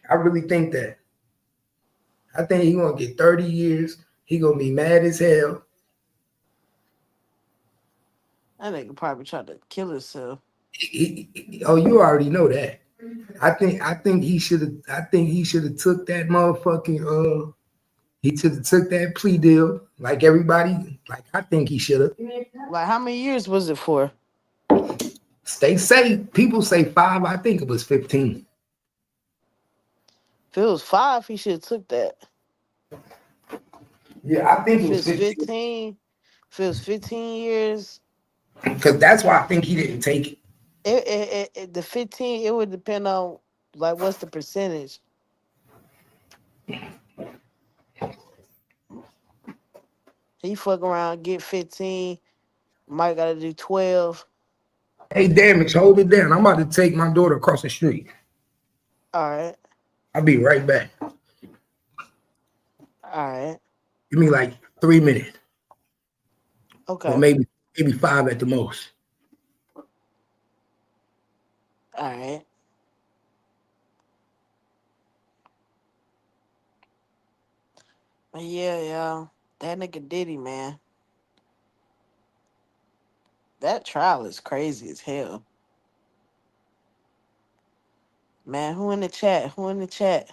I really think that. I think he's gonna get 30 years. He gonna be mad as hell. That nigga probably tried to kill himself. Oh, you already know that. I think he should have. I think he should have took that motherfucking. He should have took that plea deal like everybody. Like I think he should have. Like, how many years was it for? They say people say 5. I think it was 15. If it was 5, he should have took that. Yeah, I think it If was it's 15. 15, if it was 15 years, Because that's why I think he didn't take it. the 15, it would depend on like what's the percentage. He fuck around, get 15, might gotta do 12. Hey, Damage, hold it down. I'm about to take my daughter across the street. All right, I'll be right back. all right, Give me like 3 minutes, or okay, maybe 5 at the most. all right. But yeah, that nigga Diddy, man, that trial is crazy as hell. Man, who in the chat? Who in the chat?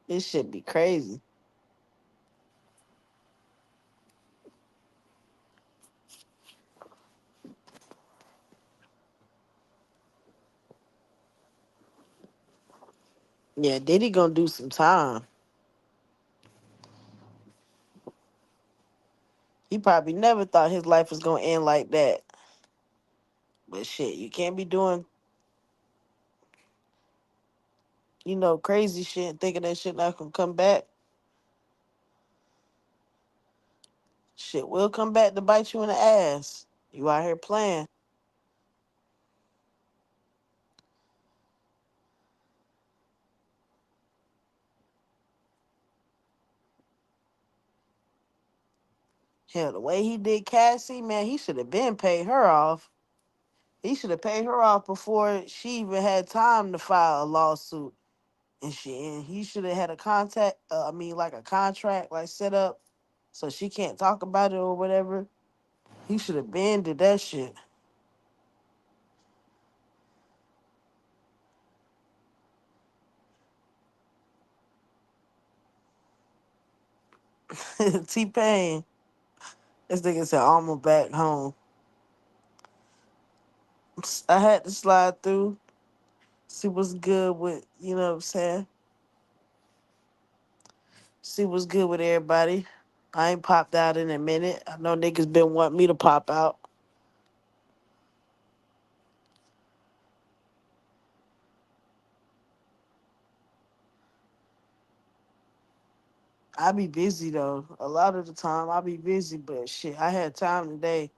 This shit be crazy. Yeah, Diddy gonna do some time. He probably never thought his life was gonna end like that. But shit, you can't be doing, crazy shit and thinking that shit not gonna come back. Shit will come back to bite you in the ass. You out here playing. Hell, the way he did Cassie, man, he should have been paid her off. He should have paid her off before she even had time to file a lawsuit and shit. And he should have had a contact, like a contract, like set up so she can't talk about it or whatever. He should have been did that shit. T-Pain. This nigga said, almost back home. I had to slide through, see what's good with, you know what I'm saying? See what's good with everybody. I ain't popped out in a minute. I know niggas been wanting me to pop out. I be busy though. A lot of the time I be busy, but shit, I had time today.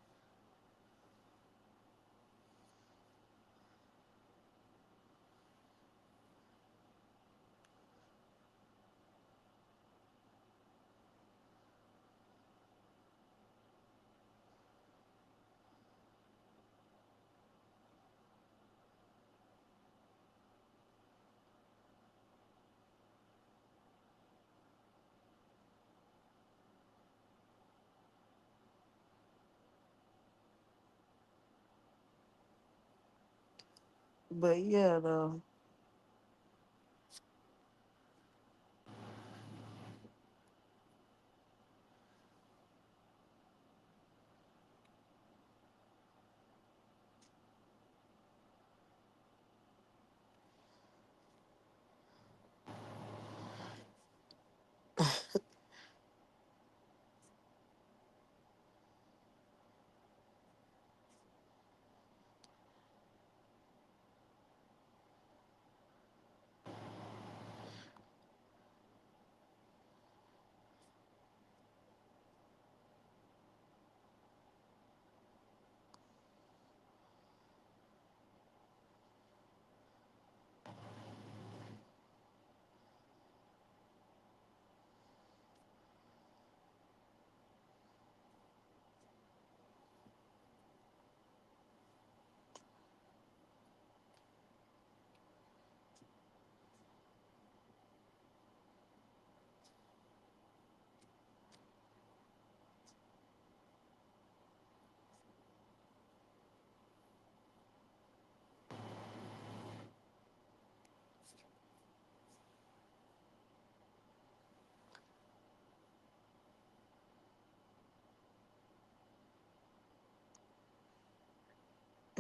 But yeah, though.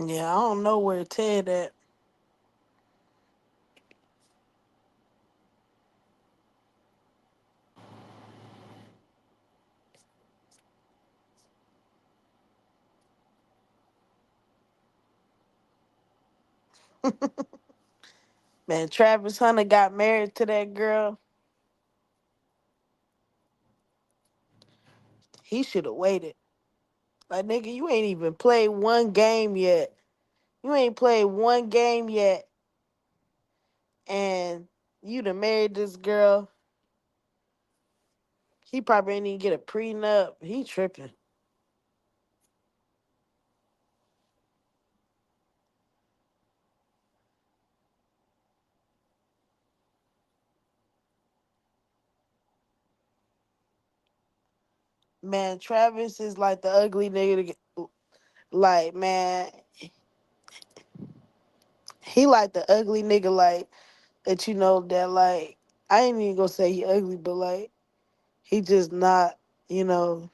Yeah, I don't know where Ted at. Man, Travis Hunter got married to that girl. He should have waited. Like, nigga, you ain't even played one game yet. You ain't played one game yet, and you done married this girl. He probably ain't even get a prenup. He tripping. Man, Travis is like the ugly nigga. Like, man, he like the ugly nigga, like, that you know that, like, I ain't even gonna say he ugly, but, like, he just not, you know,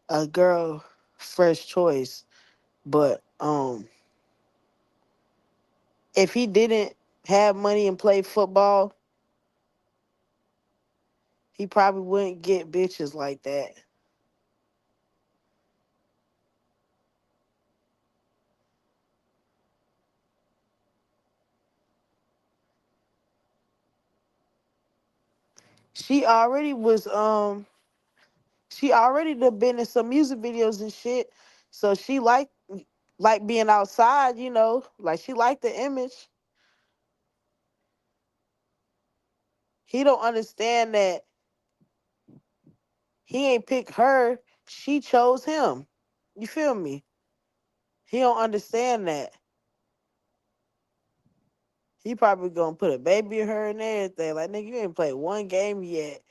a girl fresh choice. But, if he didn't have money and play football, he probably wouldn't get bitches like that. She already was she already done been in some music videos and shit. So she like being outside, you know, like she liked the image. He don't understand that he ain't pick her, she chose him. You feel me? He don't understand that. He probably gonna put a baby in her and everything. Like, nigga, you ain't played one game yet.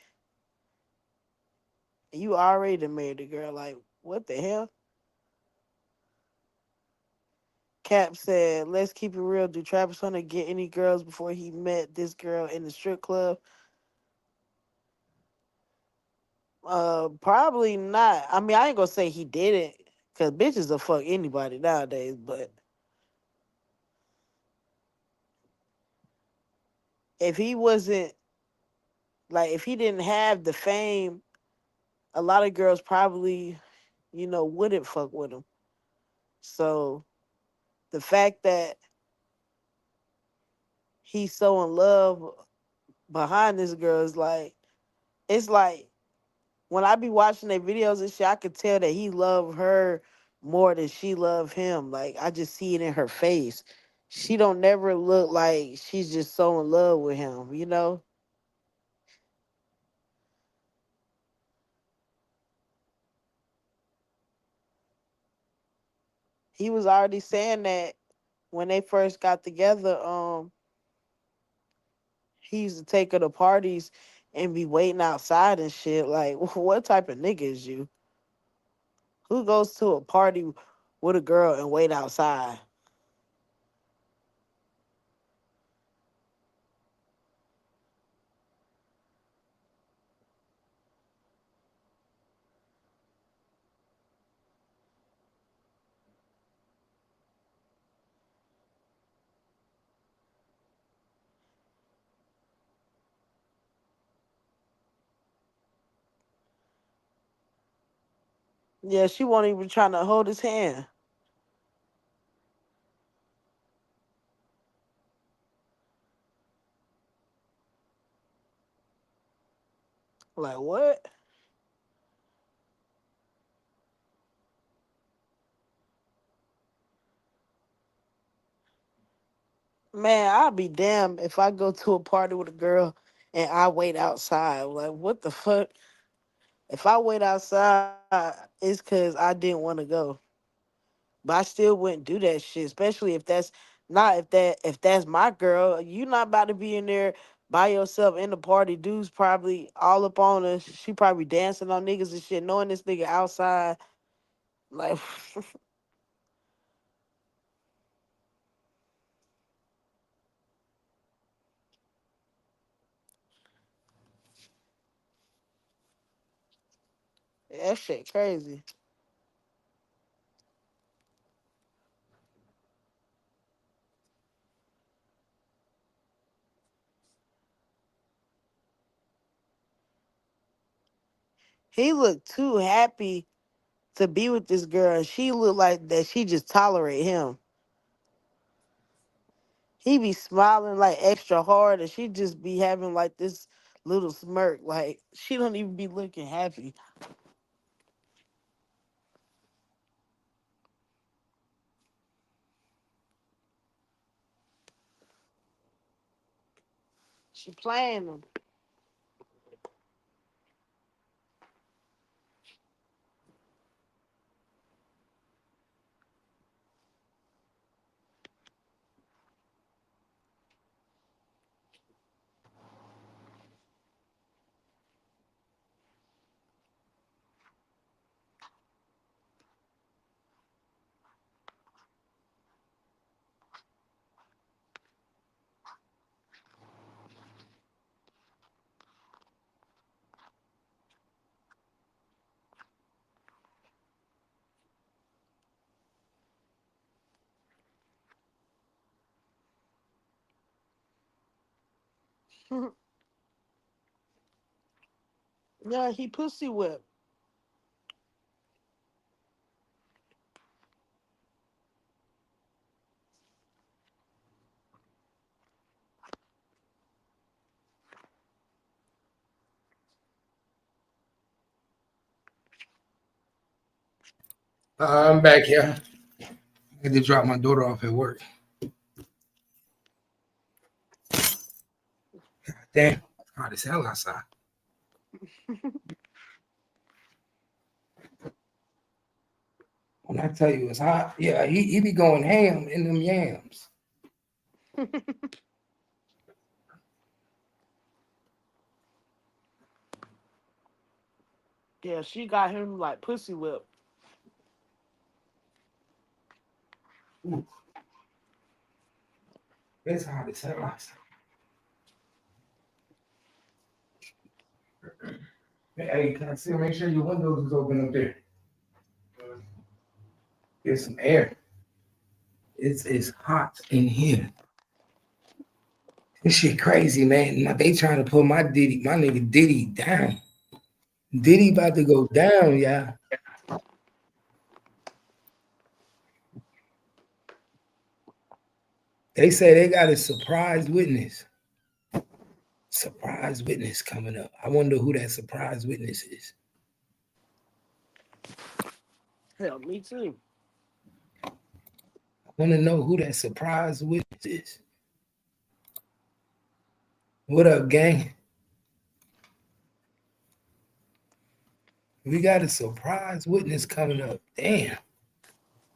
And you already done married the girl. Like, what the hell? Cap said, let's keep it real. Do Travis Hunter get any girls before he met this girl in the strip club? Probably not. I mean, I ain't gonna say he didn't, cause bitches will fuck anybody nowadays. But if he wasn't Like if he didn't have the fame, a lot of girls probably, wouldn't fuck with him. So the fact that he's so in love behind this girl is like, it's like when I be watching their videos and shit, I could tell that he loved her more than she loved him. Like I just see it in her face. She don't never look like she's just so in love with him. He was already saying that when they first got together, he used to take her to parties and be waiting outside and shit. Like, what type of nigga is you? Who goes to a party with a girl and wait outside? Yeah, she wasn't even trying to hold his hand. Like, what? Man, I'll be damned if I go to a party with a girl and I wait outside. Like, what the fuck? If I wait outside, it's because I didn't want to go. But I still wouldn't do that shit, especially if that's not if that's my girl. You not about to be in there by yourself in the party. Dudes probably all up on her. She probably dancing on niggas and shit, knowing this nigga outside. Like that shit crazy. He looked too happy to be with this girl, and she looked like that she just tolerate him. He be smiling like extra hard, and she just be having like this little smirk, like she don't even be looking happy. She playing him. Yeah, he pussy whipped. I'm back here. I had to drop my daughter off at work. Damn, it's hot as hell outside. When I tell you it's hot, yeah, he be going ham in them yams. Yeah, she got him like pussy whipped. Ooh, it's hot as hell outside. Hey, can I see? Make sure your windows is open up there. Get some air. It's hot in here. This shit crazy, man. They trying to put my nigga Diddy down. Diddy about to go down, yeah. They say they got a surprise witness. Surprise witness coming up. I wonder who that surprise witness is. Hell, me too. I want to know who that surprise witness is. What up, gang? We got a surprise witness coming up. Damn.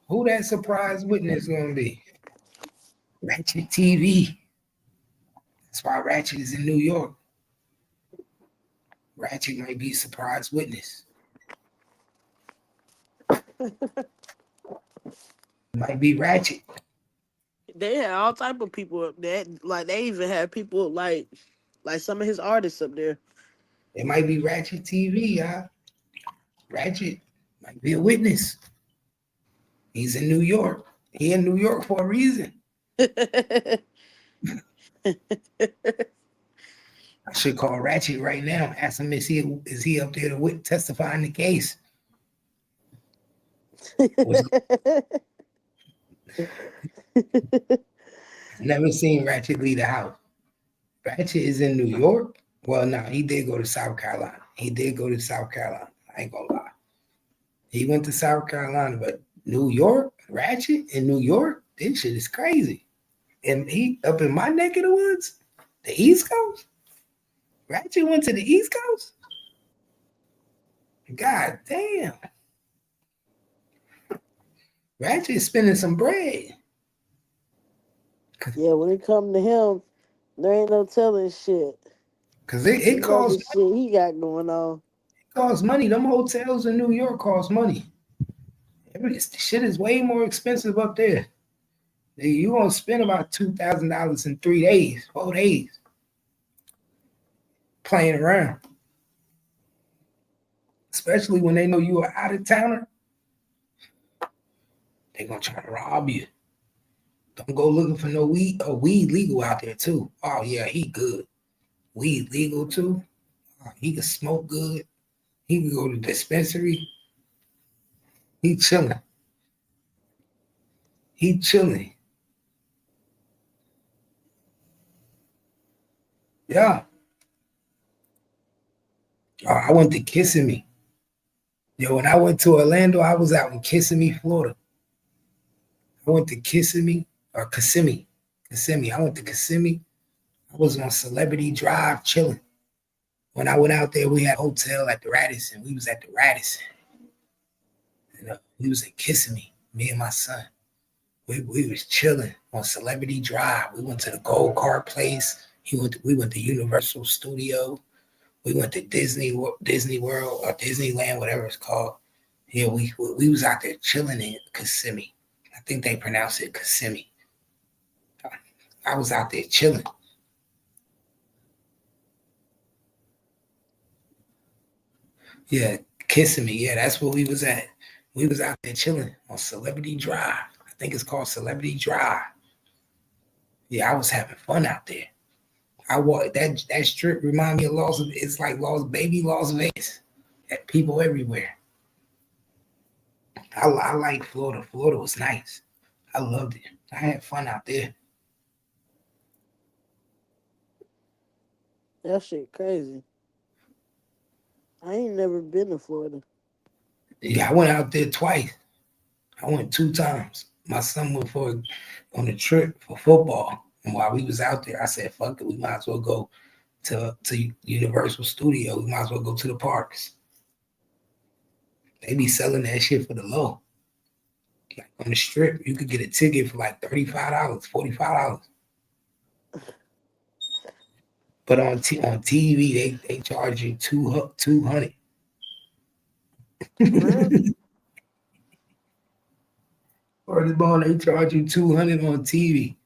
Who that surprise witness gonna be? Ratchet TV. That's why Ratchet is in New York. Ratchet might be a surprise witness. Might be Ratchet. They had all type of people up there. Like they even had people like some of his artists up there. It might be Ratchet TV, y'all. Ratchet might be a witness. He's in New York. He in New York for a reason. I should call Ratchet right now. Ask him is he up there to testify in the case. Never seen Ratchet leave the house. Ratchet is in New York. Well, no, he did go to South Carolina. I ain't gonna lie. He went to South Carolina, but New York, Ratchet in New York, this shit is crazy. And he up in my neck of the woods, the East Coast. Ratchet went to the East Coast. God damn. Ratchet is spending some bread. Yeah, when it come to him, there ain't no telling shit. Cause it costs shit he got going on. It costs money. Them hotels in New York cost money. Shit is way more expensive up there. You gonna spend about $2,000 in 3 days, 4 days, playing around. Especially when they know you are out of towner, they gonna try to rob you. Don't go looking for no weed. Oh, weed legal out there too. Oh yeah, he good. Weed legal too. Oh, he can smoke good. He can go to the dispensary. He chilling. Yeah. Oh, I went to Kissimmee. Yo, when I went to Orlando, I was out in Kissimmee, Florida. I went to Kissimmee. I went to Kissimmee. I was on Celebrity Drive chilling. When I went out there, we had a hotel at the Radisson. We was at the Radisson. And, we was in Kissimmee, me and my son. We was chilling on Celebrity Drive. We went to the Gold Card place. We went to Universal Studio. We went to Disney World or Disneyland, whatever it's called. Yeah, we was out there chilling in Kissimmee. I think they pronounce it Kissimmee. I was out there chilling. Yeah, Kissimmee. Yeah, that's where we was at. We was out there chilling on Celebrity Drive. I think it's called Celebrity Drive. Yeah, I was having fun out there. I walk that strip remind me of it's like Las Vegas. People everywhere. I like Florida. Florida was nice. I loved it. I had fun out there. That shit crazy. I ain't never been to Florida. Yeah, I went out there twice. I went 2 times. My son went on a trip for football. And while we was out there, I said, fuck it, we might as well go to Universal Studio. We might as well go to the parks. They be selling that shit for the low. Like on the strip, you could get a ticket for like $35, $45. But on TV, they charge you $200. Or the ball, they charge you $200 on TV.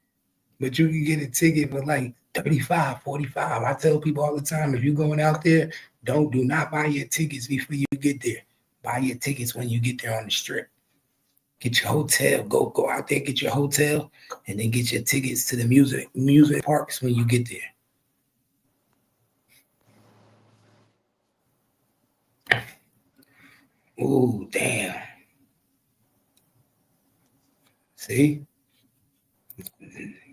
But you can get a ticket for like $35, $45. I tell people all the time, if you're going out there, do not buy your tickets before you get there. Buy your tickets when you get there on the strip. Get your hotel. Go out there, get your hotel, and then get your tickets to the music parks when you get there. Ooh, damn. See?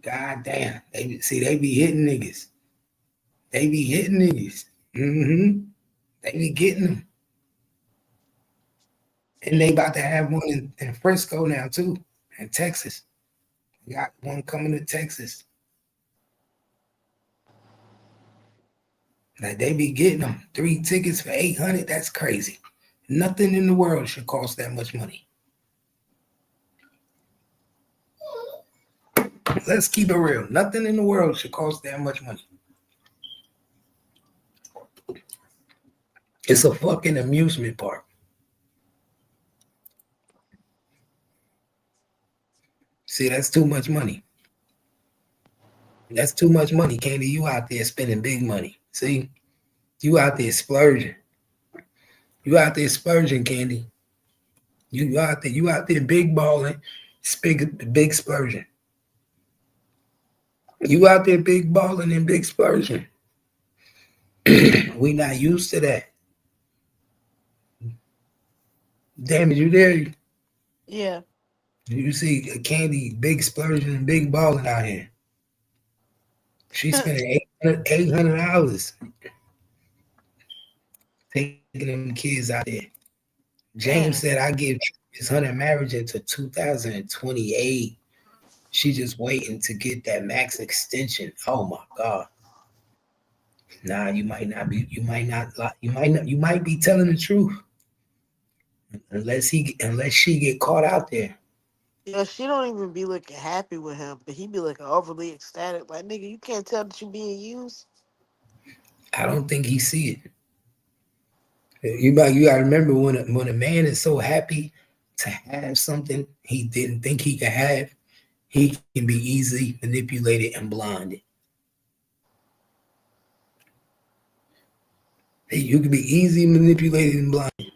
God damn. They be hitting niggas. They be hitting niggas. Mm-hmm. They be getting them. And they about to have one in Frisco now, too, in Texas. We got one coming to Texas. Like, they be getting them. 3 tickets for $800. That's crazy. Nothing in the world should cost that much money. Let's keep it real. Nothing in the world should cost that much money. It's a fucking amusement park. See, that's too much money. That's too much money, Candy. You out there spending big money. See? You out there splurging. You out there splurging, Candy. You out there big balling, big splurging. You out there big balling and big splurging. We not used to that. Damn it, you there? Yeah. You see Candy big splurging and big balling out here. She's spending $800 taking them kids out there. James said, I give his Hunter marriage until 2028. She's just waiting to get that max extension. Oh my God. Nah, you might be telling the truth. Unless she get caught out there. Yeah, she don't even be looking happy with him, but he be looking overly ecstatic. Like, nigga, you can't tell that you being used. I don't think he see it. You gotta remember when a man is so happy to have something he didn't think he could have, he can be easily manipulated and blinded. You can be easily manipulated and blinded.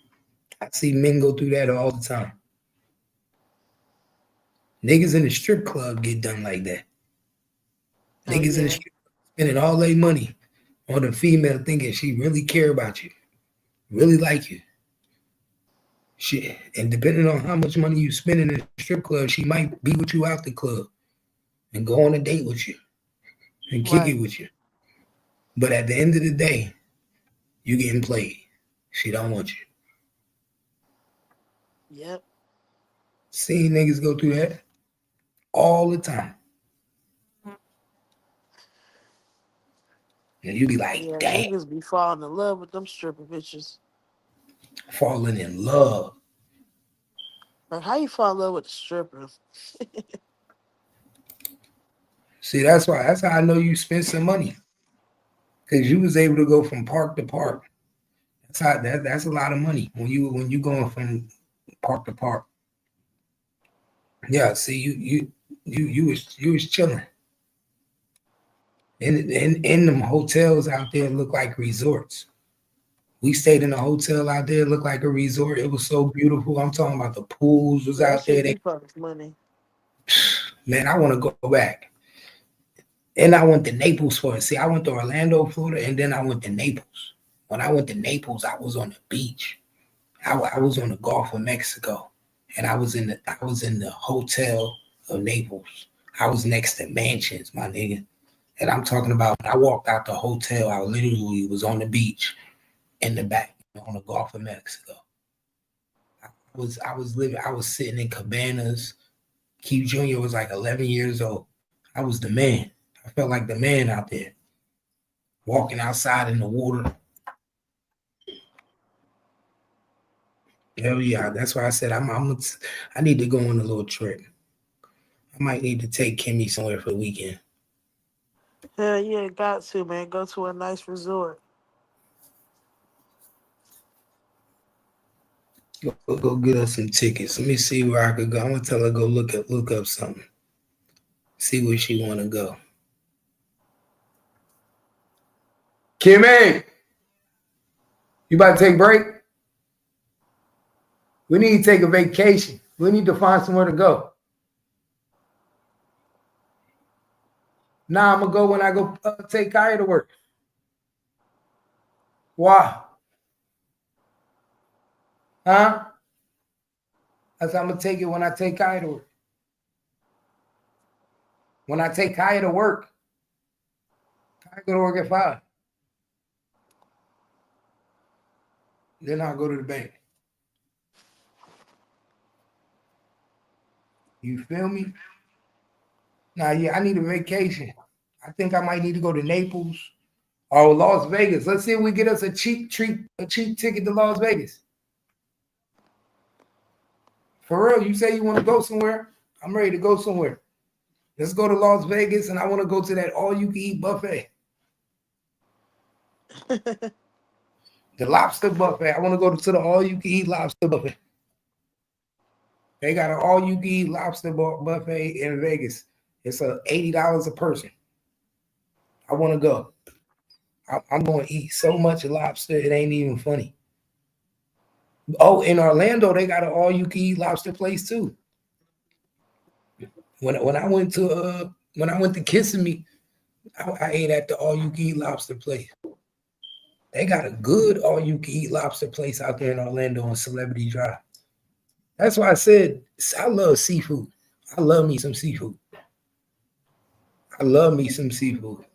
I see men go through that all the time. Niggas in the strip club get done like that. Niggas in the strip club spending all their money on a female thinking she really care about you, really like you. Shit. And depending on how much money you spend in the strip club, she might be with you out the club and go on a date with you and kick it with you. But at the end of the day, you getting played. She don't want you. Yep. Seeing niggas go through that all the time. And you be like, yeah, damn. Niggas be falling in love with them stripper bitches. Falling in love. Like, how you fall in love with the strippers? See, that's how I know you spent some money. Because you was able to go from park to park. That's a lot of money when you going from park to park. Yeah, see, you was chilling. In them hotels out there look like resorts. We stayed in a hotel out there, looked like a resort. It was so beautiful. I'm talking about the pools was out there. They money. Man, I want to go back. And I went to Naples for it. See, I went to Orlando, Florida, and then I went to Naples. When I went to Naples, I was on the beach. I was on the Gulf of Mexico, and I was in the hotel of Naples. I was next to mansions, my nigga. And I'm talking about when I walked out the hotel, I literally was on the beach in the back on the Gulf of Mexico. I was sitting in cabanas. Keith Jr. was like 11 years old. I was the man. I felt like the man out there, walking outside in the water. Hell yeah, that's why I said I need to go on a little trip. I might need to take Kimmy somewhere for the weekend. Hell yeah, got to, man. Go to a nice resort. Go get us some tickets. Let me see where I could go. I'm gonna tell her go look up something. See where she wanna go. Kimmy, you about to take a break? We need to take a vacation. We need to find somewhere to go. Nah, I'm gonna go when I go take Kaya to work. Why? Huh? I said I'm gonna take it when I take Kaya to work. When I take Kaya to work, I go to work at 5. Then I'll go to the bank. You feel me? Nah, yeah, I need a vacation. I think I might need to go to Naples or Las Vegas. Let's see if we get us a cheap ticket to Las Vegas. For real, you say you want to go somewhere? I'm ready to go somewhere. Let's go to Las Vegas, and I want to go to that all-you-can-eat buffet. The lobster buffet. I want to go to the all-you-can-eat lobster buffet. They got an all-you-can-eat lobster buffet in Vegas. It's $80 a person. I want to go. I'm going to eat so much lobster, it ain't even funny. Oh, in Orlando, they got an all-you-can-eat lobster place too. When I went to Kissimmee, I ate at the all-you-can-eat lobster place. They got a good all-you-can-eat lobster place out there in Orlando on Celebrity Drive. That's why I said I love seafood. I love me some seafood. I love me some seafood.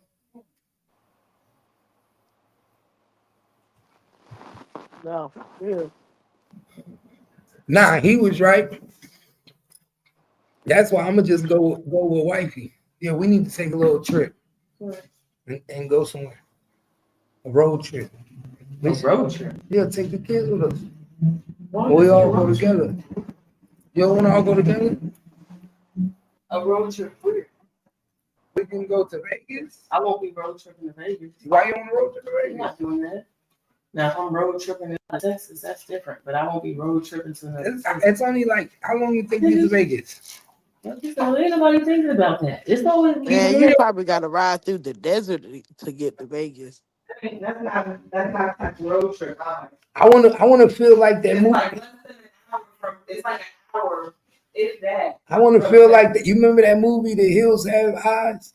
No, yeah. Nah, he was right. That's why I'm gonna just go with wifey. Yeah, we need to take a little trip and go somewhere. A road trip. A road trip. Yeah, take the kids with us. We all go together. You don't want to all go together? A road trip where? We can go to Vegas. I won't be road tripping to Vegas. Why you on the road trip to I'm Vegas? not doing that. Now, if I'm road tripping in Texas, that's different. But I won't be road tripping to It's only like, how long you think you to Vegas? ain't nobody thinking about that. It's always Man, you probably got to ride through the desert to get to Vegas. that's not like a road trip. I wanna feel like that movie. Like less than an hour from. It's like an hour, if that. I want to feel like that. You remember that movie, The Hills Have Eyes?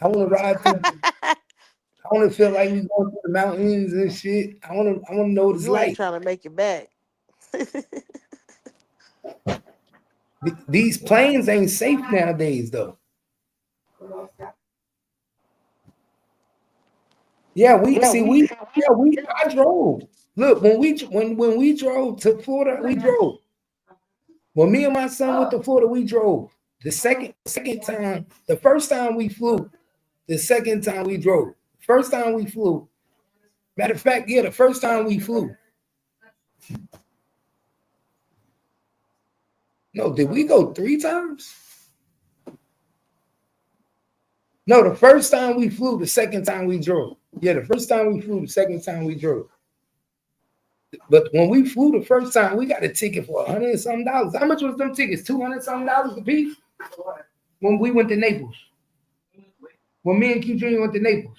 I want to ride through. I want to feel like we going through the mountains and shit. I want to know what it's You ain't like. trying to make it back. These planes ain't safe nowadays, though. Yeah, I drove. Look, when we drove to Florida, we drove. When me and my son went to Florida, we drove. The second time, the first time we flew, the second time we drove. First time we flew. Matter of fact, yeah, the first time we flew. No, did we go 3 times? No, the first time we flew, the second time we drove. Yeah, the first time we flew, the second time we drove. But when we flew the first time, we got a ticket for $100 and something. How much was them tickets? $200 something a piece? When we went to Naples. When me and Q Jr. went to Naples.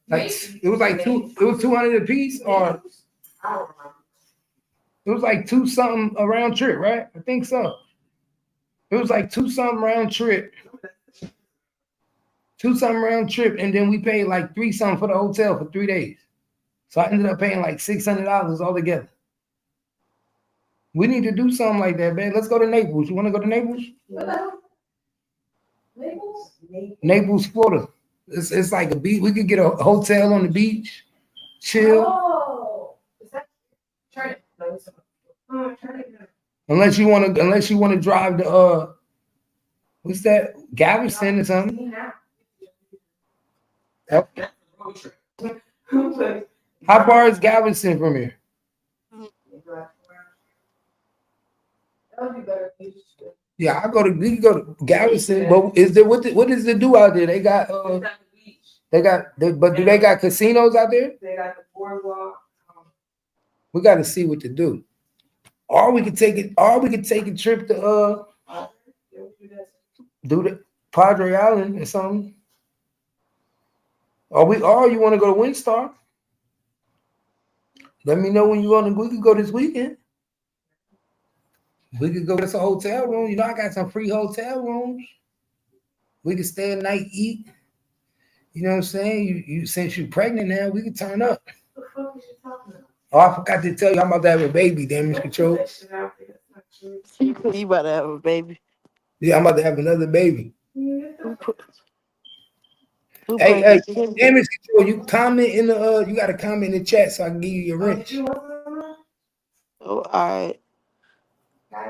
Like it was like $200 a piece, or it was like 2 something a round trip, right? I think so. It was like 2 something round trip. 2 something round trip, and then we paid like 3 something for the hotel for 3 days. So I ended up paying like $600 altogether. We need to do something like that, man. Let's go to Naples. You want to go to Naples? Naples, Florida. It's like a beach. We could get a hotel on the beach, chill. Oh, is that turn it? Unless you want to drive to what's that? Galveston or something. Yep. How far is Galveston from here? Yeah, we can go to Galveston. But what does it do out there? They got but do they got casinos out there? They got the boardwalk. We got to see what to do. Or we could take a trip to do the Padre Island or something. Or you want to go to Windstar? Let me know when you want to. We could go this weekend. We could go to a hotel room. You know, I got some free hotel rooms. We could stay a night, eat. You know what I'm saying? You since you're pregnant now, we can turn up. What the fuck is you talking about? Oh, I forgot to tell you, I'm about to have a baby. Damage control. You about to have a baby. Yeah, I'm about to have another baby. Hey, damage control. You comment in the you got to comment in the chat so I can give you your wrench. Oh, all right.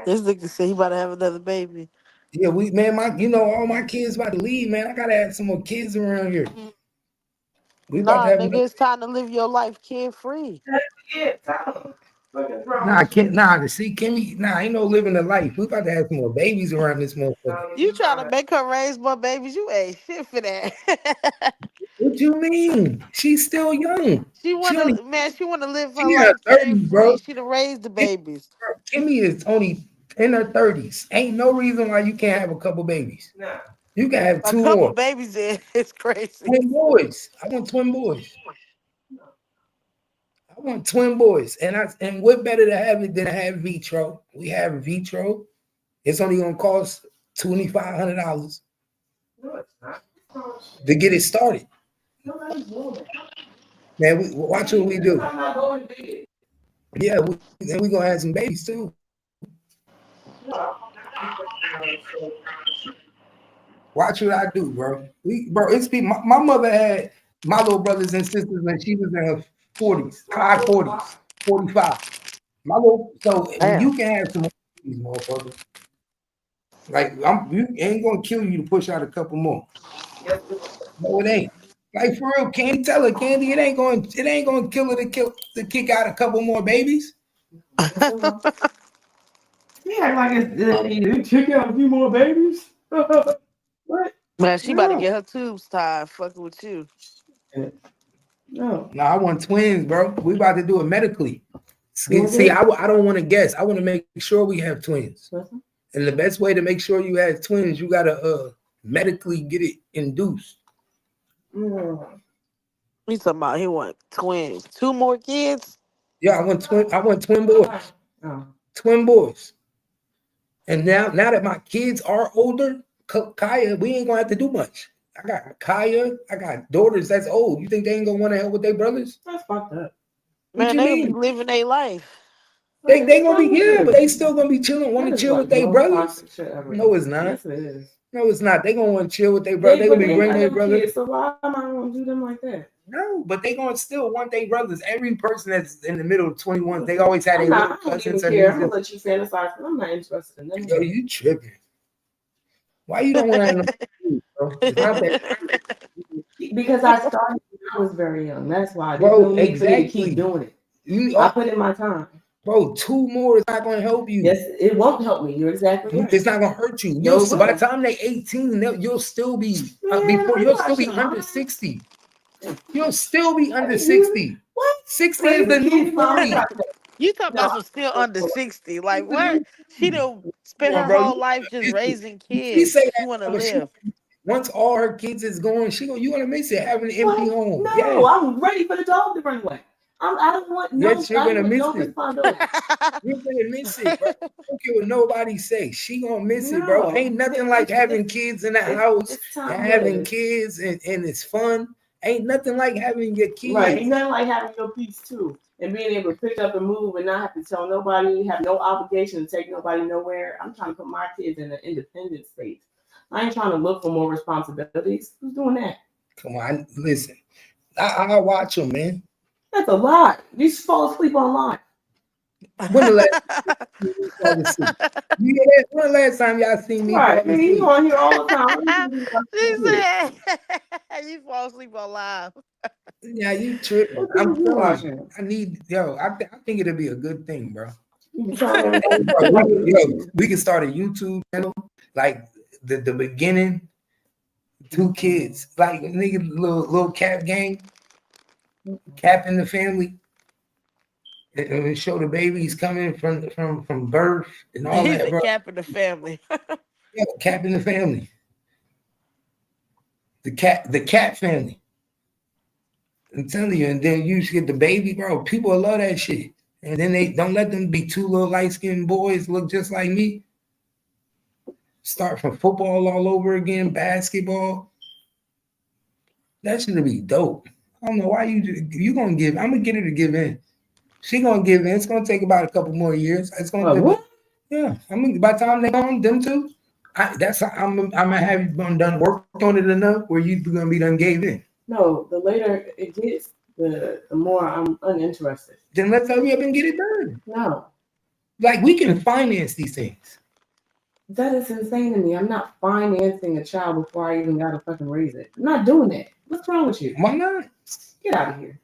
This nigga said he about to have another baby. Yeah, all my kids about to leave, man. I gotta have some more kids around here. We about to have nigga, it's time to live your life kid free. Nah, see, Kimmy, ain't no living the life. We about to have some more babies around this motherfucker. You trying to make her raise more babies? You ain't shit for that. What you mean? She's still young. She wanna live her in life her 30s, bro. free. She done raised the babies. Kimmy is only in her 30s. Ain't no reason why you can't have a couple babies. Nah. You can have two more. A couple babies in. It's crazy. Twin boys. I want twin boys. I want twin boys. And what better to have it than to have vitro? We have vitro. It's only gonna cost $2,500. No, it's not. To get it started. Man, watch what we do. Yeah, we're gonna have some babies too. Watch what I do, bro. It's my mother had my little brothers and sisters when she was in her 40s, high 40s, 45. You can have some of these motherfuckers. Like you ain't gonna kill you to push out a couple more. No, it ain't. Like for real, Candy, tell her, Candy, it ain't gonna kill her to kick out a couple more babies. Yeah, like it's kick out a few more babies. What? Man, she about to get her tubes tied, fucking with you. No, I want twins, bro. We about to do it medically. See, I don't want to guess. I want to make sure we have twins. Mm-hmm. And the best way to make sure you have twins, you gotta medically get it induced. He's talking about he want twins. 2 more kids? Yeah, I want twin boys. Twin boys. And now that my kids are older, Kaya, we ain't gonna have to do much. I got Kaya, I got daughters that's old. You think they ain't gonna want to help with their brothers? That's fucked up. Man, they gonna be living their life. They gonna be here, but they still gonna be chilling, want to chill with their brothers. No, it's not. Yes, it is. No, it's not. They gonna want to chill with their brothers. They gonna be bringing their brothers. So why am I gonna do them like that? No, but they gonna still want their brothers. Every person that's in the middle of 21, they always had their little cousins. I'm gonna let you fantasize. I'm not interested in them. Yo, you tripping? Why you don't want to have no bro? It's not that. Because I started when I was very young. That's why. Bro, exactly. Keep doing it. I put in my time. Bro, 2 more is not going to help you. Yes, it won't help me. You're exactly right. It's not going to hurt you. By the time they're 18, you'll still be you'll still be under 60. You'll still be under 60. What? 60 is the new 40. You talking about some still under 60? Like what? She done spent her whole life just raising kids. She want to live. Once all her kids is gone, you gonna miss it having an empty home. No, yes. I'm ready for the dog to run away. I don't want no. Yes, you're gonna miss it. You're gonna miss it, bro. I don't care what nobody say. She gonna miss it, bro. Ain't nothing like having kids in the house and having kids and it's fun. Ain't nothing like having your kids. Right. Ain't nothing like having your peace too. And being able to pick up and move and not have to tell nobody, have no obligation to take nobody nowhere. I'm trying to put my kids in an independent state. I ain't trying to look for more responsibilities. Who's doing that? Come on, listen. I'll watch them, man. That's a lot. You fall asleep online. When the last time y'all seen me? Right, you on here all the time. She said, "You fall asleep on live." Yeah, you tripping. I'm watching. I think it'll be a good thing, bro. We can start a YouTube channel, like the beginning. 2 kids, like nigga, little Cap gang, Cap in the family. And we show the babies coming from birth and all that, bro. Cap in the family. Yeah, Cap in the family. The cat family. I'm telling you, and then you get the baby, bro. People love that shit. And then they don't let them be two little light-skinned boys look just like me. Start from football all over again, basketball. That should be dope. I don't know why you gonna give. I'm gonna get her to give in. She gonna give in. It's gonna take about a couple more years. It's gonna what? Yeah. I mean, by the time they gone, them two, I'm gonna have you done worked on it enough where you gonna be done gave in. No, the later it gets, the more I'm uninterested. Then let's hurry up and get it done. No. Like we can finance these things. That is insane to me. I'm not financing a child before I even gotta fucking raise it. I'm not doing that. What's wrong with you? Why not? Get out of here.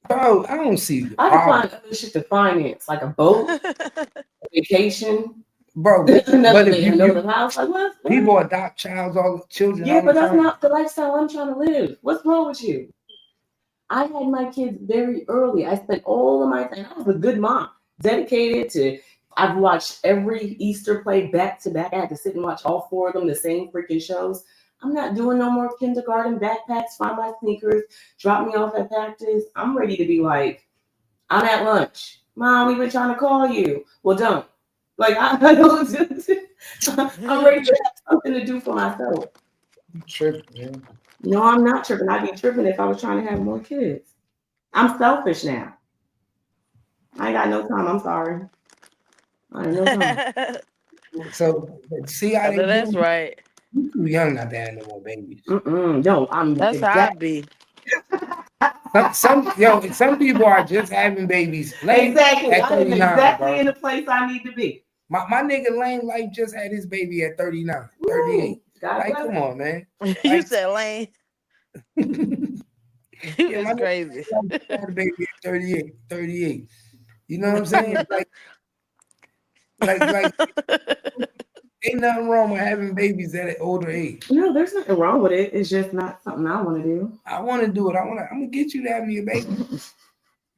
Bro, I don't see. I can find other shit to finance, like a boat, a vacation. Bro, but if house, like what? People adopt children. Yeah, but that's not the lifestyle I'm trying to live. What's wrong with you? I had my kids very early. I spent all of my time. I was a good mom, dedicated to. I've watched every Easter play back to back. I had to sit and watch all 4 of them, the same freaking shows. I'm not doing no more kindergarten backpacks, find my sneakers, drop me off at practice. I'm ready to be like, I'm at lunch. Mom, we've been trying to call you. Well, don't. Like, I'm ready to have something to do for myself. You tripping, man. No, I'm not tripping. I'd be tripping if I was trying to have more kids. I'm selfish now. I ain't got no time. I'm sorry. I ain't no time. So, see how that's right. You too young not to have no more babies. No, that's how I be. Some people are just having babies. Lane exactly. At 39, exactly in the place I need to be. My nigga Lane Life just had his baby at 39, 38. Like, come on, man. You said Lane. Yeah, crazy. Had a baby at 38. You know what I'm saying? like ain't nothing wrong with having babies at an older age. No, there's nothing wrong with it. It's just not something I want to do. I want to do it. I'm gonna get you to have me a baby.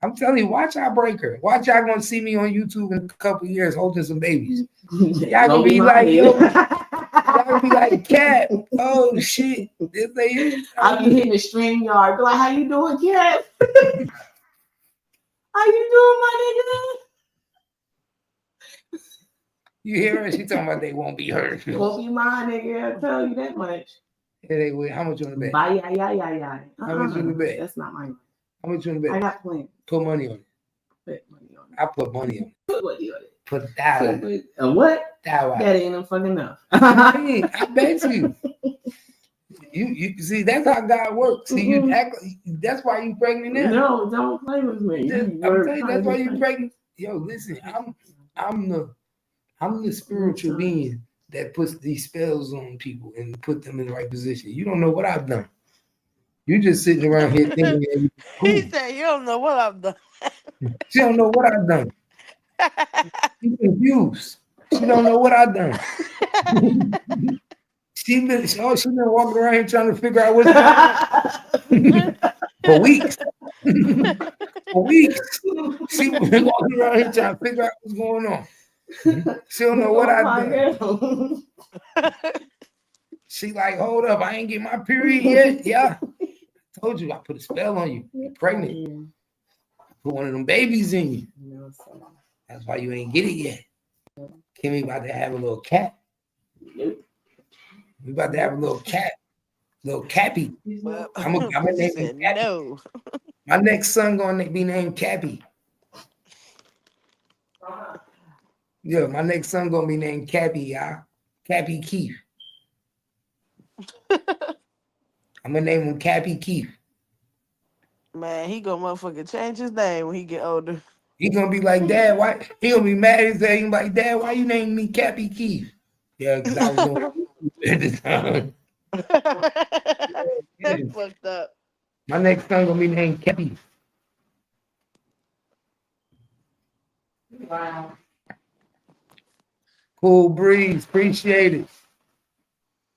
I'm telling you, watch I break her. Watch y'all gonna see me on YouTube in a couple of years holding some babies. Y'all gonna be like, yo, y'all gonna be like, Cat. Oh shit, this they I'll be hitting the stream yard. Be like, how you doing, Cat? How you doing, my nigga? You hear her? She talking about they won't be hurt. Won't be mine, nigga. I'll tell you that much. Yeah, they will. How much you on the bet? Bye, yeah. How much you on the bet? That's not mine. How much you on the bet? I got plenty. Put money on it. Put money on it. I put money on it. Put money on it. Put $1. And what? $1. That ain't no fucking enough. I bet you. You see, that's how God works. See, you act. That's why you pregnant now. No, don't play with me. I'm telling you, that's why you pregnant. Yo, listen, I'm the spiritual being that puts these spells on people and put them in the right position. You don't know what I've done. You just sitting around here thinking. He said, "You don't know what I've done." She don't know what I've done. She's confused. She don't know what I've done. She been walking around here trying to figure out what's going on for weeks. For weeks. She been walking around here trying to figure out what's going on. She don't know what I've done. She like, hold up, I ain't get my period yet. Yeah. Told you I put a spell on you. You're pregnant. Put one of them babies in you. That's why you ain't get it yet. Kimmy about to have a little cat. We about to have a little cat, little Cappy. I'm gonna name him Cappy. No. My next son gonna be named Cappy. Yeah, my next son gonna be named Cappy, y'all. Cappy Keith. I'm gonna name him Cappy Keith. Man, he gonna motherfucking change his name when he get older. He gonna be like, Dad, why? He gonna be mad as hell. He gonna be like, Dad, why you naming me Cappy Keith? Yeah, because I was doing at the time. That's fucked up. My next son gonna be named Cappy. Wow. Cool breeze, appreciate it.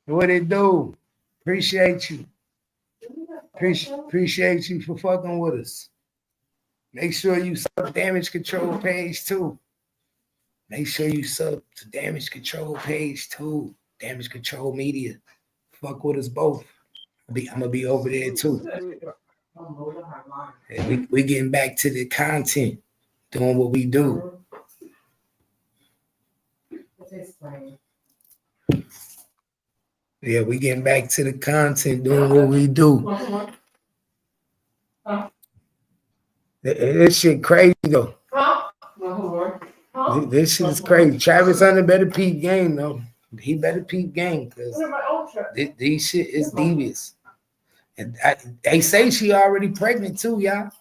What it do? Appreciate you. Appreciate you for fucking with us. Make sure you sub Damage Control page too. Make sure you sub to Damage Control page too. Damage Control Media. Fuck with us both. I'm gonna be over there too. And we getting back to the content. doing what we do. Yeah, we getting back to the content, doing what we do. This shit crazy though. This shit is crazy. Travis Hunter better peep game though. He better peep game because these shit is devious. And they say she already pregnant too, y'all.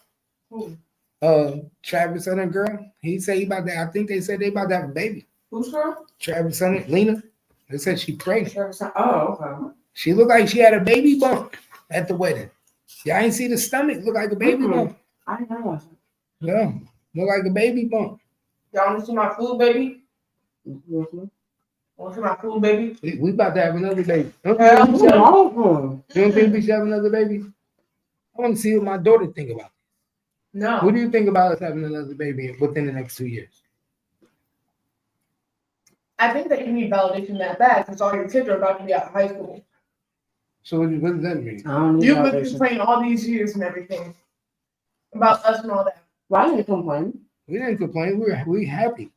Travis Hunter girl. He said he about that. I think they said they about to have a baby. Who's girl? Travis Hunter, Lena. They said she pregnant. Oh, okay. She looked like she had a baby bump at the wedding. Y'all ain't see the stomach look like a baby bump. I know. Yeah, look like a baby bump. Y'all want to see my food, baby? Mm-hmm. Want to see my food, baby? We about to have another baby. You You don't think we should have another baby? I want to see what my daughter think about it. No. What do you think about us having another baby within the next 2 years? I think that you need validation that bad because all your kids are about to be out of high school. So what does that mean? You've been complaining all these years and everything about us and all that. Why did you complain? We didn't complain. We happy.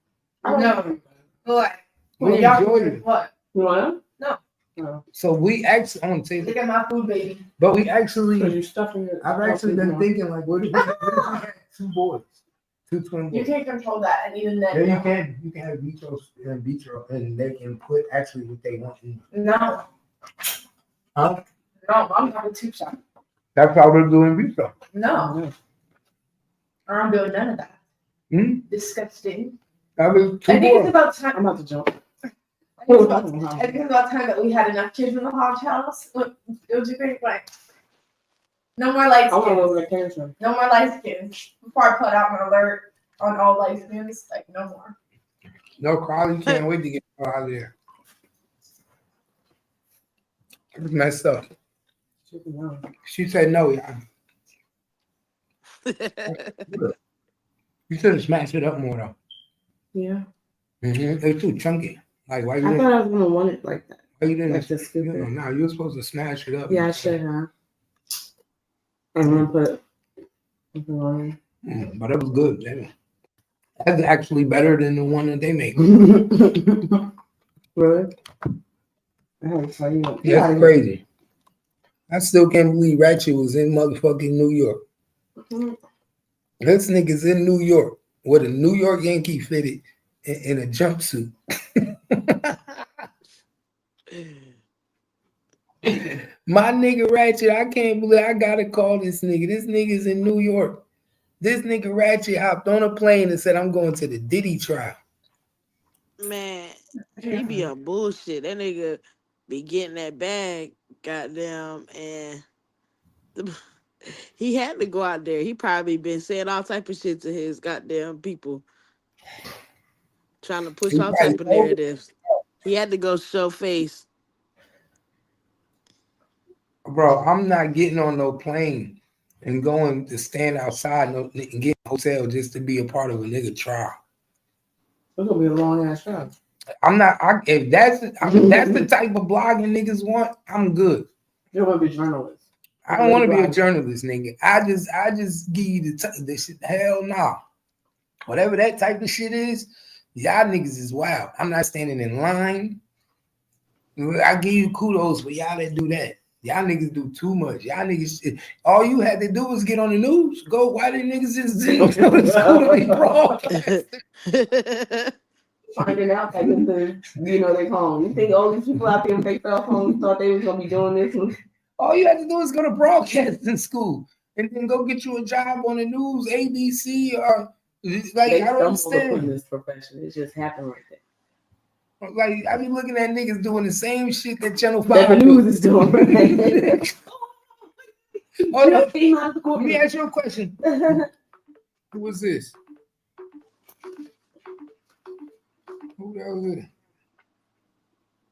No. What? We enjoyed it. What? You want No. So we actually, I want to say Look that, at my food, baby. but we actually, you're stuffing it. I've actually been thinking like, what if we had 2 boys, 2 twin You boys? can't control that, and even then. Yeah, no. you can. You can have vitro, and they can put actually what they want in. No. Huh? No, I'm having 2 shots. That's how we're doing vitro. No. I'm doing none of that. Disgusting. I mean, 2 I think it's boys. about time. I'm about to jump. I think it's about time that we had enough kids in the Hodge house. What would you think? Like, no more light I want to go skins. to the cancer. No more light skins. Before I put out an alert on all light skins, like, no more. No, Carly can't wait to get out of there. It's messed up. She said no, y'all. You should have smashed it up more though. Yeah. It's too chunky. Like why you I didn't? thought I was gonna want it like that. Why you didn't? Like just scoop it. No, you're supposed to smash it up. Yeah, I should have. And then put it on. But it was good. Damn. That's actually better than the one that they make. Really? I had to tell you. That's crazy. I still can't believe Ratchet was in motherfucking New York. This nigga's in New York with a New York Yankee fitted in a jumpsuit. My nigga Ratchet, I can't believe I gotta call this nigga. This nigga's in New York. This nigga Ratchet hopped on a plane and said, I'm going to the Diddy trial. Man, he be on bullshit. That nigga be getting that bag, goddamn, and he had to go out there. He probably been saying all type of shit to his goddamn people, trying to push all type of narratives. He had to go show face. Bro, I'm not getting on no plane and going to stand outside and get a hotel just to be a part of a nigga trial. It's gonna be a long ass trial. I'm not. If that's the type of blogging niggas want, I'm good. You don't want to be a journalist. I don't want to be a journalist, nigga. I just give you the shit. Hell no. Whatever that type of shit is, y'all niggas is wild. I'm not standing in line. I give you kudos for y'all that do that. Y'all niggas do too much. Y'all niggas, all you had to do was get on the news. Go, why the niggas just didn't go to school to be broadcast? Finding out that they call them. You think all these people out there with their cell phones thought they was gonna be doing this? All you had to do is go to broadcasting school and then go get you a job on the news, ABC, or like They I don't stumbled upon understand. this profession. It just happened right there. Like I be looking at niggas doing the same shit that Channel 5 That the news is doing. Right? Oh, no. Let me ask you a question. Who was this? Who the hell is it?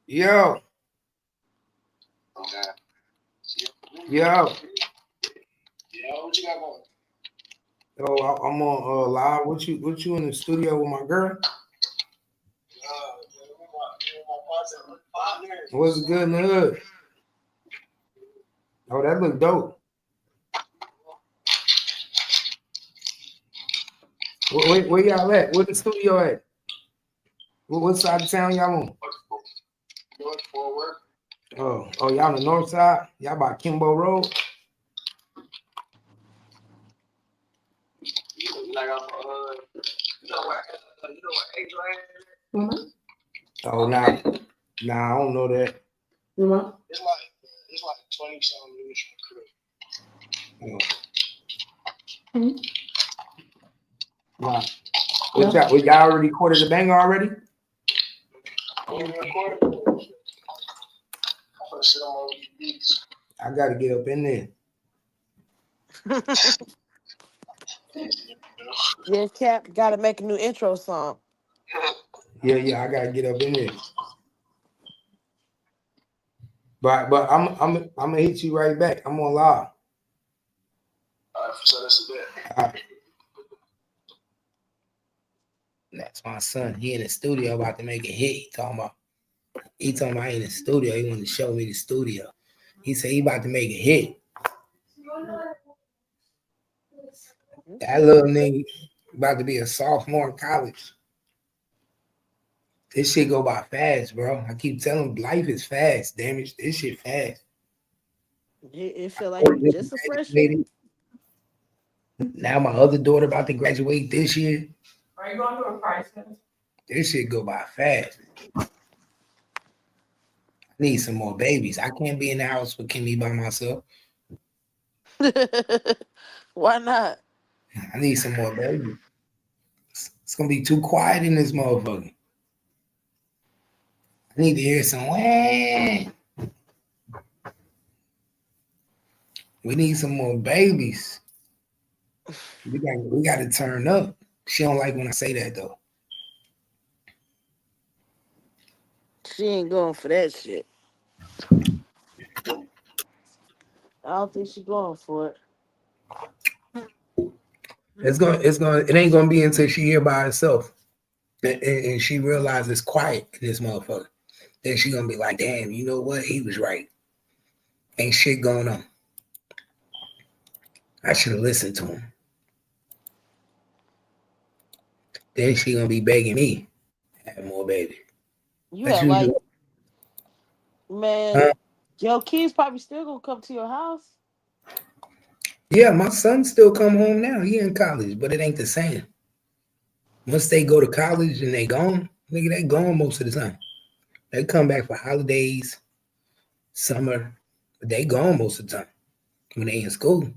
Yo. Yo. What you got going? Yo, I'm on live. What you in the studio with my girl? What's good in the hood? Oh, that look dope. Where y'all at? Where the studio at? What side of town y'all on? North Forward. Oh, y'all on the north side? Y'all by Kimbo Road? Like you know what Adrian is? Oh, nah, I don't know that. It's like 20 something minutes from the crib. Wow. Y'all already recorded the banger already? I gotta get up in there. Yeah, Cap gotta make a new intro song. Yeah, I gotta get up in there. But I'm gonna hit you right back. I'm on live. All right, so that's a bit. All right. That's my son. He in the studio about to make a hit. He talking about in the studio. He wanted to show me the studio. He said he about to make a hit. That little nigga about to be a sophomore in college. This shit go by fast, bro. I keep telling him life is fast. Damage. This shit fast. It feel like you just a freshman. Now my other daughter about to graduate this year. Are you going to a price? This shit go by fast. I need some more babies. I can't be in the house with Kimmy by myself. Why not? I need some more babies. It's gonna be too quiet in this motherfucker. I need to hear some wah. We need some more babies. We got to turn up. She don't like when I say that though. She ain't going for that shit. I don't think she's going for it. It ain't gonna be until she here by herself and she realizes it's quiet in this motherfucker. Then she gonna be like, damn, you know what? He was right. Ain't shit going on. I should have listened to him. Then she gonna be begging me to have more baby. You have like, man, your kids probably still gonna come to your house. Yeah, my son still come home now. He in college, but it ain't the same. Once they go to college and they gone, nigga, they gone most of the time. They come back for holidays, summer, but they gone most of the time when they in school.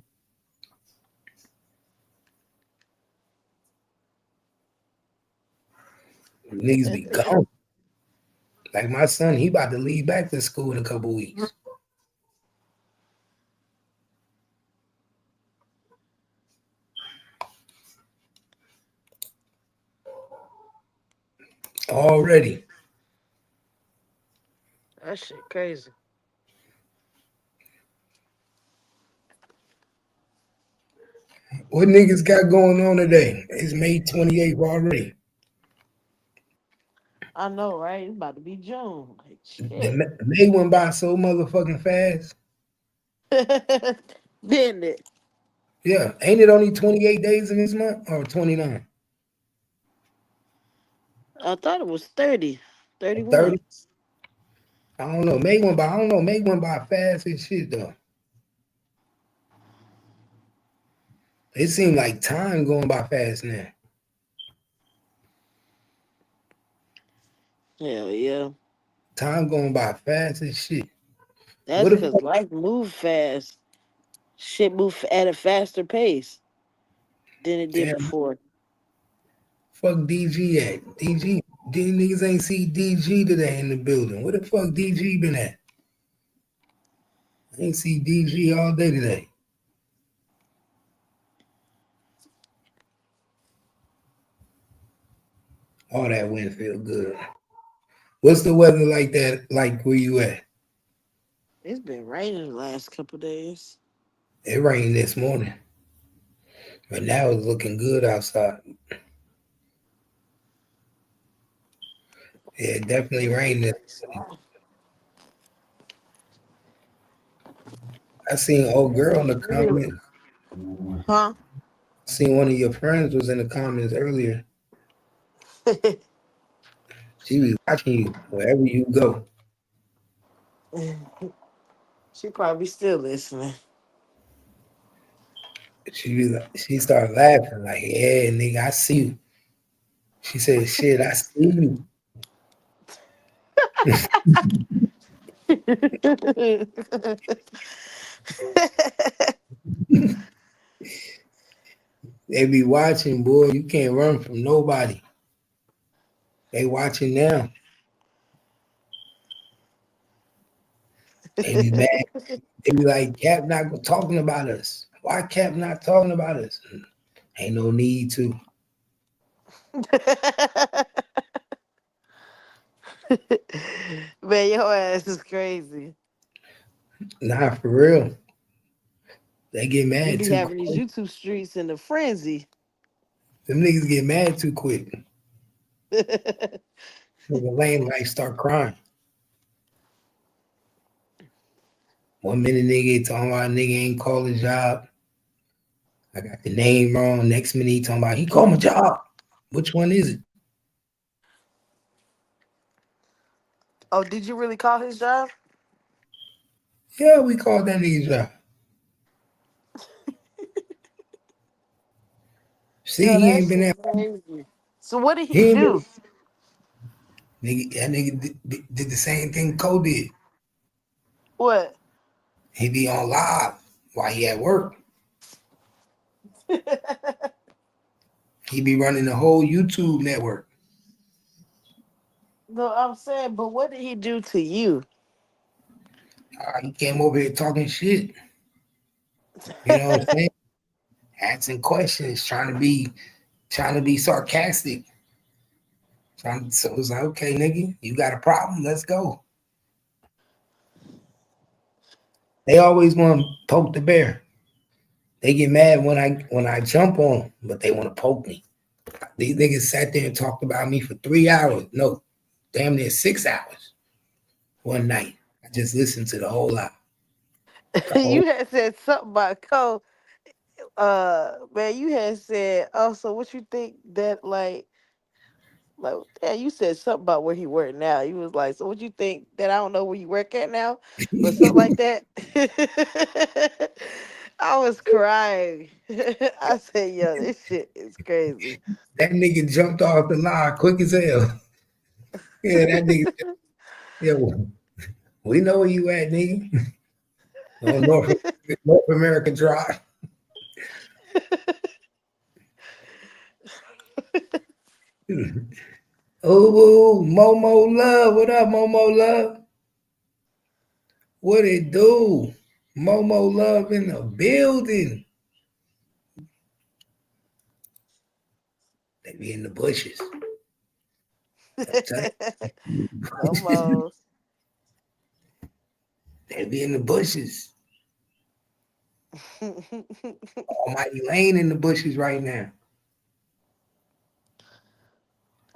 Niggas be gone. Like my son, he about to leave back to school in a couple weeks. Already. That shit crazy. What niggas got going on today? It's May 28th already. I know, right? It's about to be June. Like, shit. May went by so motherfucking fast. Didn't it? Yeah. Ain't it only 28 days in this month or 29? I thought it was 30. 31. 30? I don't know. May went by fast as shit though. It seemed like time going by fast now. Hell yeah. Time going by fast as shit. That's because life moves fast. Shit move at a faster pace than it did before. Fuck DG at? DG, these niggas ain't see DG today in the building. Where the fuck DG been at? I ain't see DG all day today. All that wind feel good. What's the weather like that? Like where you at? It's been raining the last couple days. It rained this morning, but now it's looking good outside. Yeah, it definitely rained. I seen old girl in the comments. Huh? Seen one of your friends was in the comments earlier. She be watching you wherever you go. She probably still listening. She started laughing like, yeah, nigga, I see you. She said, shit, I see you. They be watching, boy. You can't run from nobody. They watching now. They be mad. They be like, Cap not talking about us. Why Cap not talking about us? Ain't no need to. Man, your ass is crazy. Nah, for real. They get You mad be too having these quick. YouTube streets in a frenzy. Them niggas get mad too quick. Nigga lame like start crying. 1 minute nigga talking about nigga ain't call his job. I got the name wrong. Next minute he talking about he called my job. Which one is it? Oh, did you really call his job? Yeah, we called that nigga's job. See, Yo, he that ain't been shit there. crazy. So what did he He ain't do? been, that nigga did the same thing Cole did. What? He be on live while he at work. He be running the whole YouTube network. No, I'm saying, but what did he do to you? He came over here talking shit. You know what I'm saying? Asking questions, trying to be sarcastic. So it's like, okay, nigga, you got a problem? Let's go. They always want to poke the bear. They get mad when I jump on them, but they want to poke me. These niggas sat there and talked about me for 3 hours. No, damn near 6 hours one night. I just listened to the whole lot. You had said something about Cole. Man, you had said, oh, so what you think that yeah, you said something about where he work now. You was like, so what you think that I don't know where you work at now, or something like that. I was crying. I said, yo, this shit is crazy. That nigga jumped off the line quick as hell. Yeah, that nigga. Yeah, we know where you at, nigga. On North America Drive. Oh, Momo Love. What up, Momo Love? What it do? Momo Love in the building. They be in the bushes. No more. They be in the bushes. Almighty Lane in the bushes right now.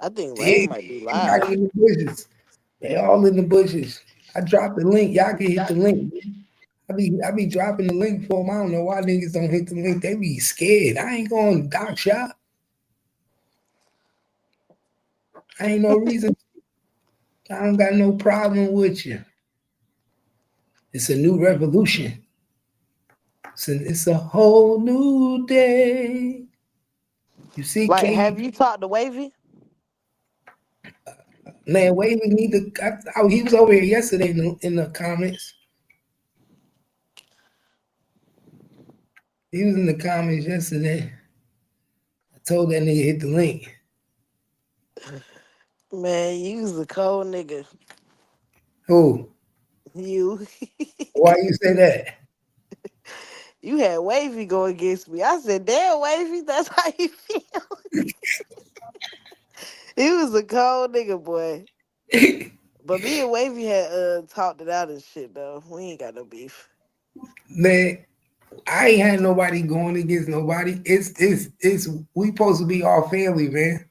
I think Yeah, Lane might be live. everybody in the bushes. They all in the bushes. I dropped the link. Y'all can hit the link. I be dropping the link for them. I don't know why niggas don't hit the link. They be scared. I ain't going to dock shop. I ain't no reason. I don't got no problem with you. It's a new revolution. It's a whole new day. You see, Like, King, have you talked to Wavy? man, Wavy need to. He was over here yesterday in the comments. He was in the comments yesterday. I told that nigga hit the link. Man, you was a cold nigga. Who? You. Why you say that? You had Wavy go against me. I said, damn, Wavy, that's how you feel. He was a cold nigga, boy. But me and Wavy had talked it out and shit, though. We ain't got no beef. Man, I ain't had nobody going against nobody. It's we supposed to be all family, man.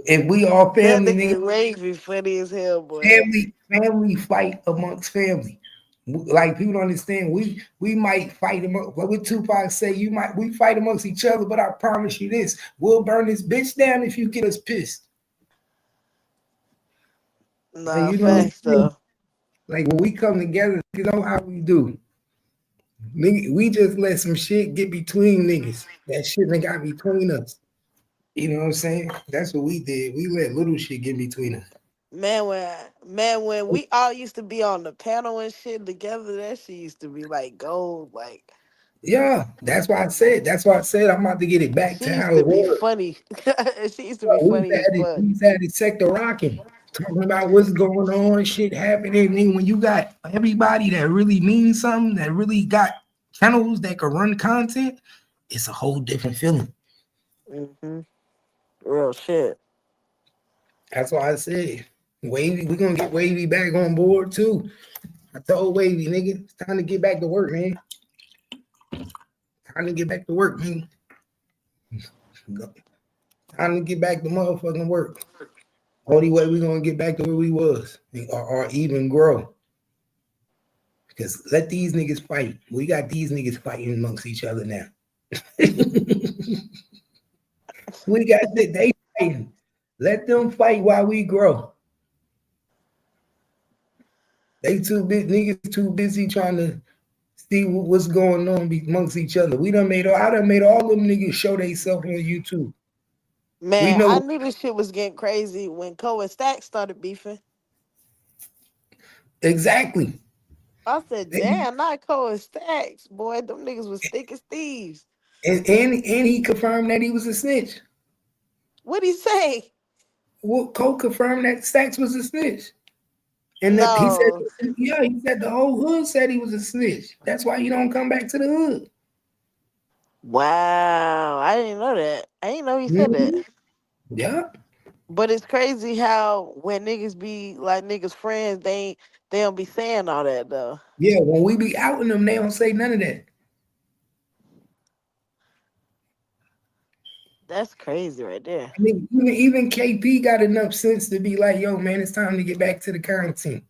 If we all That family, nigga, nigga Wavy funny as hell, boy. family fight amongst family. Like people don't understand. We might fight them up. But what Tupac say, we fight amongst each other, but I promise you this: we'll burn this bitch down if you get us pissed. Nah, You know, facts though. like when we come together, you know how we do. We just let some shit get between niggas. That shit that got between us. You know what I'm saying? That's what we did. We let little shit get between us. Man, when we all used to be on the panel and shit together, that shit used to be like gold. Like, Yeah, that's why I said. That's why I said I'm about to get it back she to used how to it be was. funny. She used to be funny as fuck. We had the sector rocking, talking about what's going on, shit happening. And when you got everybody that really means something, that really got channels that can run content, it's a whole different feeling. Mm-hmm. Real shit. That's why I said, Wavy, we're gonna get Wavy back on board too. I told Wavy, nigga, it's time to get back to work, man. Time to get back to work, man. Time to get back to motherfucking work. Only way we're gonna get back to where we was, or even grow. Because let these niggas fight. We got these niggas fighting amongst each other now. We got they fighting. Let them fight while we grow. They niggas too busy trying to see what's going on amongst each other. I done made all them niggas show themselves on YouTube. We Man, I know knew this shit was getting crazy when Cole and Stack started beefing. exactly. I said, damn, not Cole and Stacks. Boy, them niggas was thick as thieves. And he confirmed that he was a snitch. What'd he say? Well, Cole confirmed that Stacks was a snitch. And he said, No. yeah, he said the whole hood said he was a snitch. That's why he don't come back to the hood. Wow. I didn't know that. I didn't know he said that. Mm-hmm. Yeah. But it's crazy how when niggas be like niggas friends, they don't be saying all that though. Yeah, when we be outing them, they don't say none of that. That's crazy right there. I mean, even KP got enough sense to be like, yo, man, it's time to get back to the content.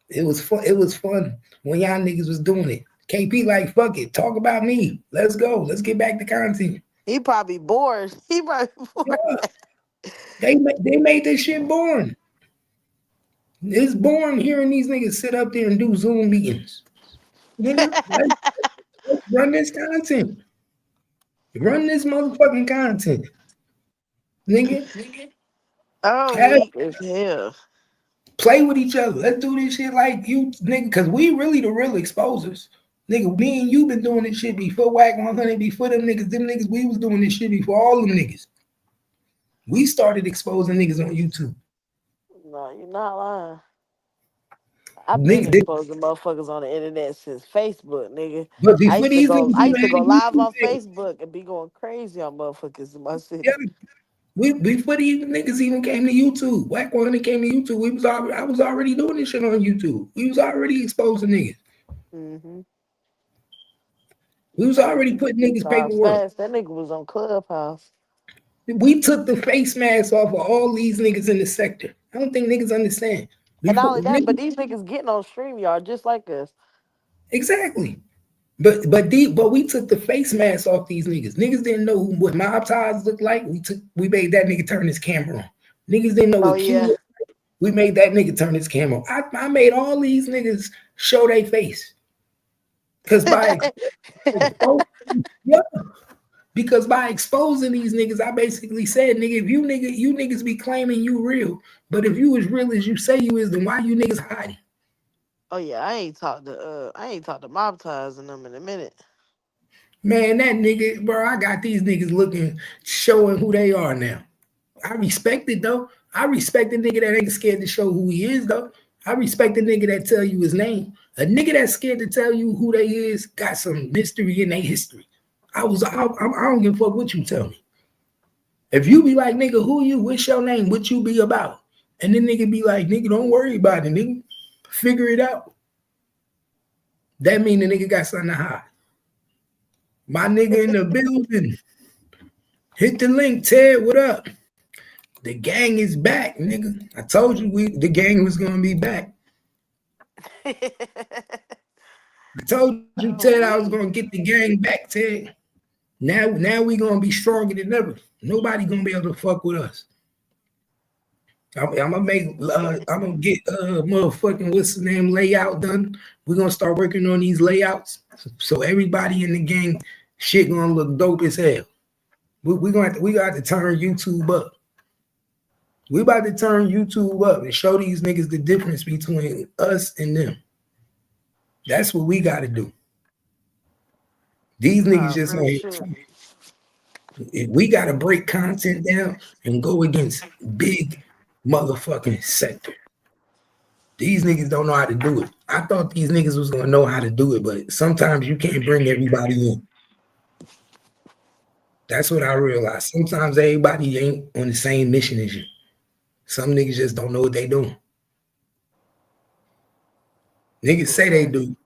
It was fun. It was fun when y'all niggas was doing it. KP like, fuck it, talk about me. Let's go. Let's get back to content. He probably bored. He probably bored. Yeah. They made this shit boring. It's boring hearing these niggas sit up there and do Zoom meetings. Nigga, let's run this content. Run this motherfucking content. Nigga. Oh, weak as hell. Play with each other. Let's do this shit like you, nigga, because we really the real exposers. Nigga, me and you been doing this shit before Whack 100, before them niggas, we was doing this shit before all them niggas. We started exposing niggas on YouTube. No, you're not lying. I've been exposing motherfuckers on the internet since Facebook, nigga. But I before these niggas used to even go had live YouTube on page. Facebook and be going crazy on motherfuckers in my city. Yeah, before these niggas even came to YouTube, Whack 100 came to YouTube. I was already doing this shit on YouTube. We was already exposing niggas. Mm-hmm. We was already putting niggas paperwork. Fast. That nigga was on Clubhouse. We took the face mask off of all these niggas in the sector. I don't think niggas understand. And not only that, but these niggas getting on StreamYard just like us. Exactly. But we took the face mask off these niggas. Niggas didn't know what mob ties looked like. We made that nigga turn his camera on. Niggas didn't know what Q looked like. We made that nigga turn his camera on. I made all these niggas show their face. Because by exposing these niggas, I basically said, nigga, if you niggas be claiming you real, but if you as real as you say you is, then why you niggas hiding? Oh yeah, I ain't talked to mob ties in them in a minute. Man, that nigga, bro, I got these niggas looking, showing who they are now. I respect it though. I respect the nigga that ain't scared to show who he is though. I respect the nigga that tell you his name. A nigga that's scared to tell you who they is got some mystery in their history. I don't give a fuck what you tell me. If you be like, nigga, who you? What's your name? What you be about? And then nigga be like, nigga, don't worry about it, nigga. Figure it out. That mean the nigga got something to hide. My nigga in the building. Hit the link, Ted. What up? The gang is back, nigga. I told you the gang was gonna be back. I told you, Ted, I was gonna get the gang back, Ted. Now we gonna be stronger than ever. Nobody gonna be able to fuck with us. I'm gonna get motherfucking what's the name layout done. We're gonna start working on these layouts so everybody in the gang shit gonna look dope as hell. We got to turn YouTube up. We about to turn YouTube up and show these niggas the difference between us and them. That's what we got to do. These niggas just we got to break content down and go against big motherfucking sector. These niggas don't know how to do it. I thought these niggas was gonna know how to do it, but sometimes you can't bring everybody in. That's what I realized. Sometimes everybody ain't on the same mission as you. Some niggas just don't know what they doing. Niggas say they do.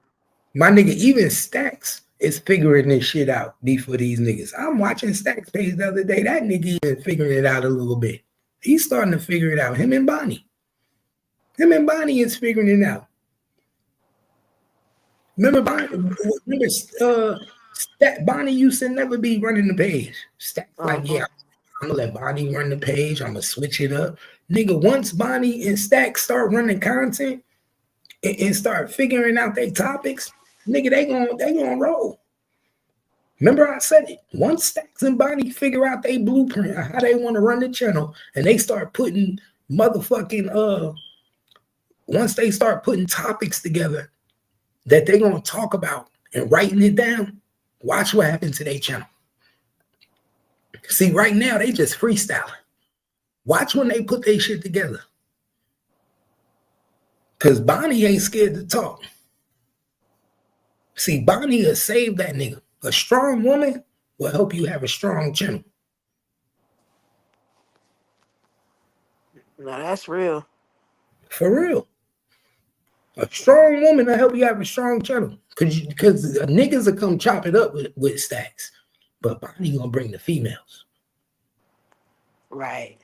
My nigga, even Stacks is figuring this shit out before these niggas. I'm watching Stacks page the other day. That nigga even figuring it out a little bit. He's starting to figure it out. Him and Bonnie is figuring it out. Remember Bonnie used to never be running the page. Stacks like, yeah, I'm gonna let Bonnie run the page. I'm gonna switch it up. Nigga, once Bonnie and Stacks start running content and start figuring out their topics, nigga, they gonna roll. Remember I said it. Once Stacks and Bonnie figure out their blueprint of how they want to run the channel, and they start putting motherfucking once they start putting topics together that they're gonna talk about and writing it down, watch what happens to their channel. See, right now they just freestyling. Watch when they put their shit together. Cause Bonnie ain't scared to talk. See, Bonnie will save that nigga. A strong woman will help you have a strong channel. No, that's real. For real. A strong woman will help you have a strong channel. Because niggas will come chop it up with Stacks. But Bonnie gonna bring the females. Right.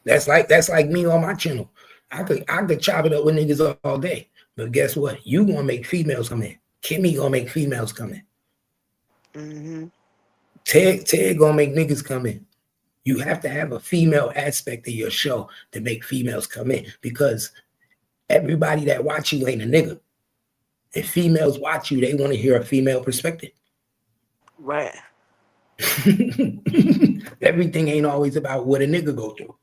That's like me on my channel. I could chop it up with niggas all day. But guess what? You gonna make females come in. Kimmy gonna make females come in. Mm-hmm. Ted gonna make niggas come in. You have to have a female aspect of your show to make females come in, because everybody that watch you ain't a nigga. If females watch you, they want to hear a female perspective. Right. Everything ain't always about what a nigga go through.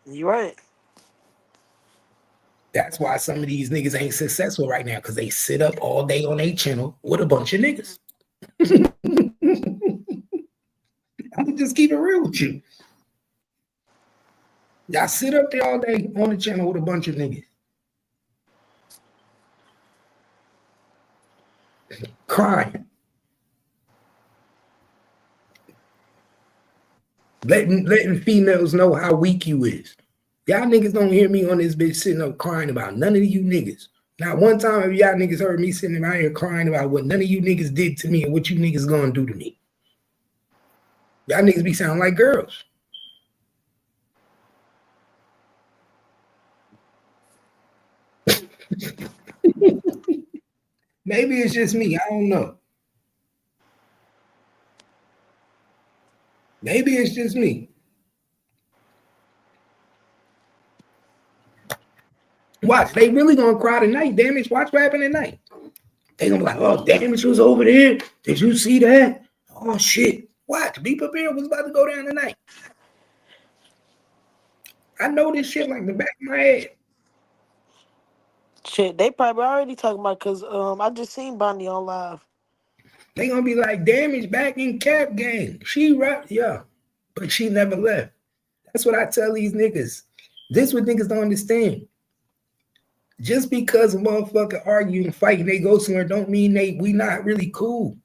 You're right. That's why some of these niggas ain't successful right now, because they sit up all day on their channel with a bunch of niggas. I'm gonna just keep it real with you. Y'all sit up there all day on the channel with a bunch of niggas. Crying. Letting females know how weak you is. Y'all niggas don't hear me on this bitch sitting up crying about none of you niggas. Not one time have y'all niggas heard me sitting out here crying about what none of you niggas did to me and what you niggas gonna do to me. Y'all niggas be sounding like girls. Maybe it's just me. I don't know. Maybe it's just me. Watch, they really gonna cry tonight. Damage, watch what happened tonight. They gonna be like, oh, Damage was over there. Did you see that? Oh shit. Watch, be prepared. What's about to go down tonight? I know this shit like the back of my head. Shit, they probably already talking about, because I just seen Bonnie on live. They gonna be like, Damage back in Cap Gang. She right, yeah, but she never left. That's what I tell these niggas. This what niggas don't understand. Just because a motherfucker argue and fight and they go somewhere don't mean we not really cool.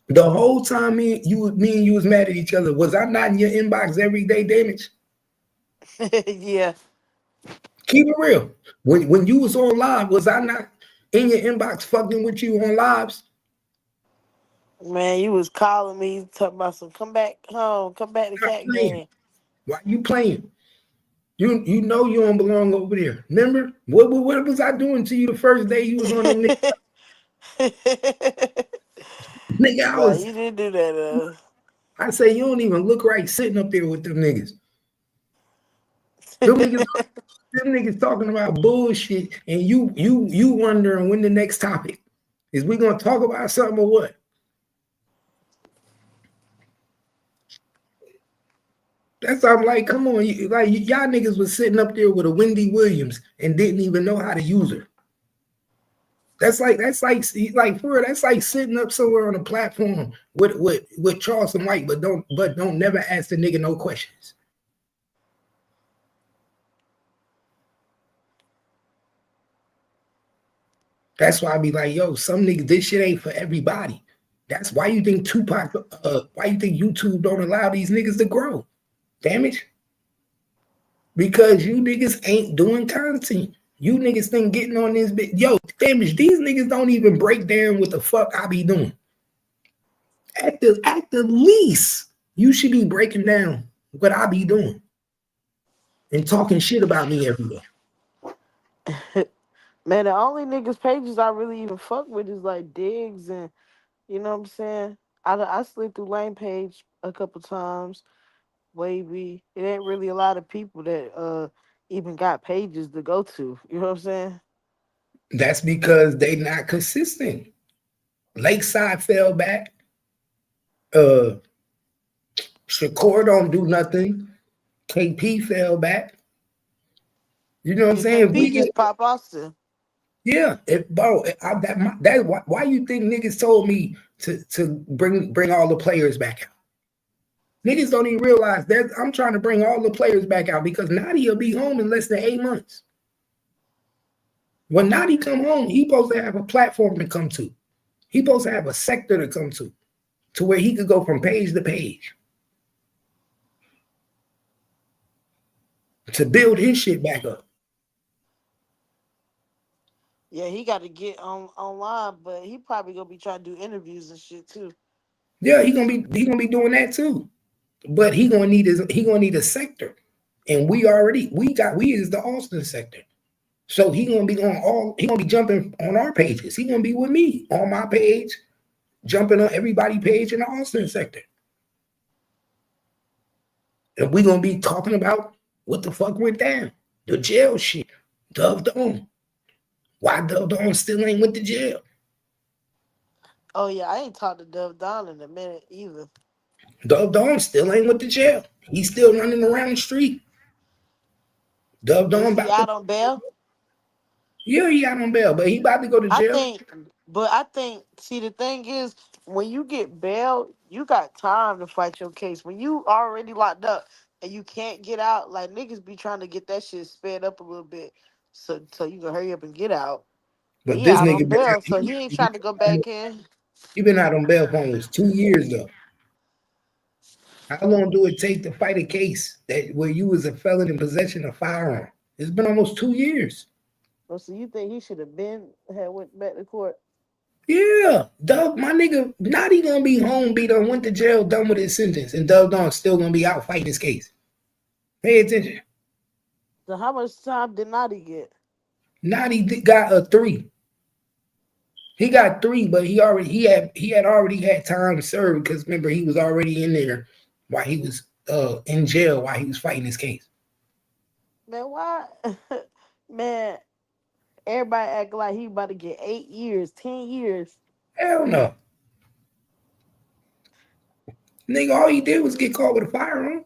The whole time me and you was mad at each other. Was I not in your inbox every day, Damage? Yeah. Keep it real. When you was on live, was I not in your inbox fucking with you on lives? Man, you was calling me, talking about some come back home, come back to Cat Gang. Why you playing? You know you don't belong over there. Remember? What was I doing to you the first day you was on them nigga? Nah, you didn't do that. I say you don't even look right sitting up there with them niggas. Them niggas talking about bullshit, and you wondering when the next topic is. We gonna talk about something or what? That's I'm like, come on, y'all niggas was sitting up there with a Wendy Williams and didn't even know how to use her. That's like for real, that's like sitting up somewhere on a platform with Charleston White, but don't never ask the nigga no questions. That's why I be like, yo, some niggas, this shit ain't for everybody. That's why you think Tupac, why you think YouTube don't allow these niggas to grow? Damage? Because you niggas ain't doing content. You niggas think getting on this bit. Yo, Damage, these niggas don't even break down what the fuck I be doing. At the least, you should be breaking down what I be doing and talking shit about me everywhere. Man, the only niggas pages I really even fuck with is like Diggs and, you know what I'm saying? I slid through Lane page a couple times. Wavy. It ain't really a lot of people that even got pages to go to. You know what I'm saying? That's because they not consistent. Lakeside fell back. Shakur don't do nothing. KP fell back. You know what I'm saying? KP just pop Austin. Yeah, why you think niggas told me to bring all the players back out? Niggas don't even realize that I'm trying to bring all the players back out because Nadi will be home in less than 8 months. When Nadi come home, he supposed to have a platform to come to. He supposed to have a sector to come to where he could go from page to page to build his shit back up. Yeah, he got to get online, but he probably gonna be trying to do interviews and shit too. Yeah, he gonna be doing that too, but he gonna need a sector, and we is the Austin sector, so he gonna be jumping on our pages. He gonna be with me on my page, jumping on everybody page in the Austin sector, and we gonna be talking about what the fuck went down, the jail shit, Dove Dome. Why Dove Dome still ain't with the jail? Oh yeah, I ain't talked to Dove Don in a minute either. Dove Dome still ain't with the jail. He's still running around the street. Dove Dome Is he out on bail? Yeah, he out on bail, but he about to go to jail. I think, see, the thing is, when you get bail, you got time to fight your case. When you already locked up and you can't get out, like niggas be trying to get that shit sped up a little bit, so you can hurry up and get out. But He this out on nigga bail, so he ain't trying to go back in. He been out on bail for almost 2 years though. How long do it take to fight a case where you was a felon in possession of a firearm? It's been almost 2 years. Oh, so you think he should have went back to court? Yeah, Dub, my nigga, Nadi gonna be home, went to jail, done with his sentence, and Dub Don's still gonna be out fighting his case. Pay attention. So how much time did Nadi get? Nadi got a 3. He got 3, but he had already had time served because remember he was already in there while he was in jail while he was fighting his case. Man, why? Man, everybody act like he about to get 8 years, 10 years. Hell no. Nigga, all he did was get caught with a firearm.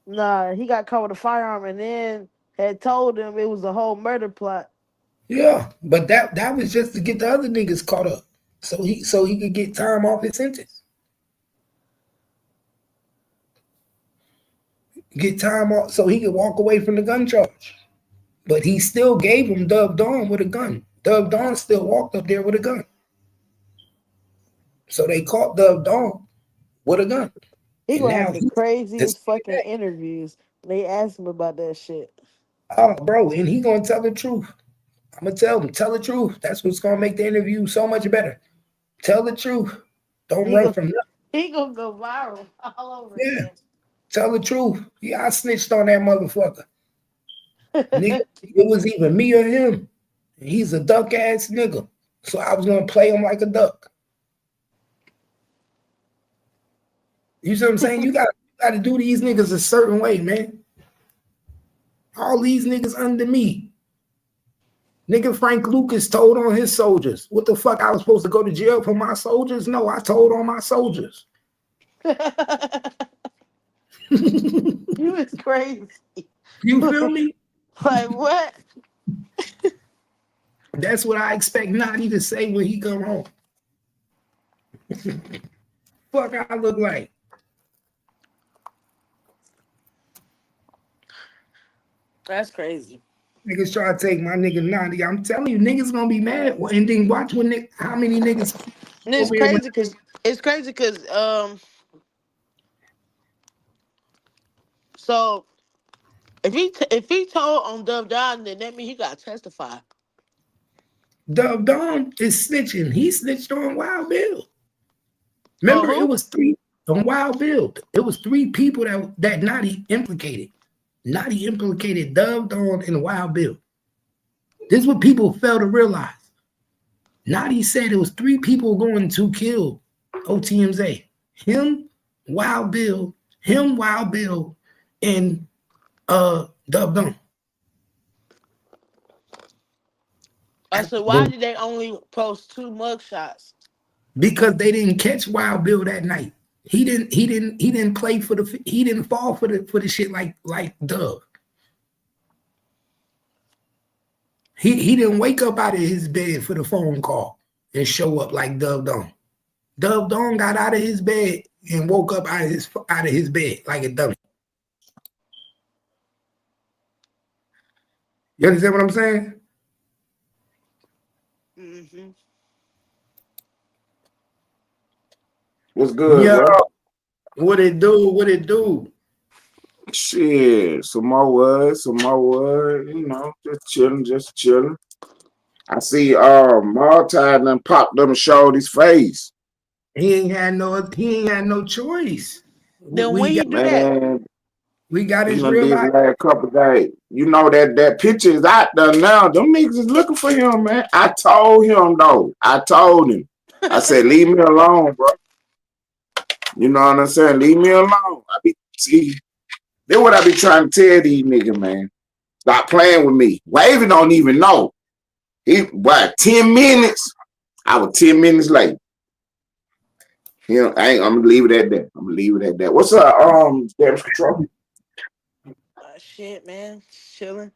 Nah, he got caught with a firearm and then had told him it was a whole murder plot. Yeah, but that was just to get the other niggas caught up. So he could get time off his sentence. Get time off so he could walk away from the gun charge. But he still gave him Dub Dawn with a gun. Dub Dawn still walked up there with a gun. So they caught Dub Dawn with a gun. He gonna have the craziest fucking interviews. They asked him about that shit. Oh, bro, and he gonna tell the truth. I'm gonna tell him, tell the truth. That's what's gonna make the interview so much better. Tell the truth. Don't run from nothing. He gonna go viral all over again. Tell the truth. Yeah, I snitched on that motherfucker. Nigga, it was either me or him. He's a duck ass nigga. So I was gonna play him like a duck. You see what I'm saying? You gotta do these niggas a certain way, man. All these niggas under me. Nigga Frank Lucas told on his soldiers. What the fuck? I was supposed to go to jail for my soldiers? No, I told on my soldiers. You is crazy. You feel me? Like what? That's what I expect Nadi to say when he come home. Fuck I look like. That's crazy. Niggas try to take my nigga Nadi. I'm telling you, niggas gonna be mad. And then watch when how many niggas. And it's crazy because so if he told on Dove Don, then that means he got to testify. Dove Don is snitching. He snitched on Wild Bill. Remember, it was 3 on Wild Bill. It was 3 people that Nadi implicated. Nadi implicated Dove Don and Wild Bill. This is what people fail to realize. Nadi said it was 3 people going to kill OTMZ. Him, Wild Bill, and Dove Don. I said, why did they only post 2 mugshots? Because they didn't catch Wild Bill that night. He didn't play for he didn't fall for the shit like Dove. He didn't wake up out of his bed for the phone call and show up like Dove Don. Dove Don got out of his bed and woke up out of his bed like a dummy. You understand what I'm saying? Mm-hmm. What's good, Yeah. bro? What it do? Shit, some more words, you know, just chilling. I see Multi done popped up and showed his face. He ain't had no choice. Then when you do that, We got his He done real did life. last couple days. You know that picture is out there now. Them niggas is looking for him, man. I told him though. I said, leave me alone, bro. You know what I'm saying? Leave me alone. That's what I be trying to tell these niggas, man. Stop playing with me. Wavy don't even know. 10 minutes? I was 10 minutes late. You know, I'm gonna leave it at that. What's up, Damage Control? shit, man, chilling.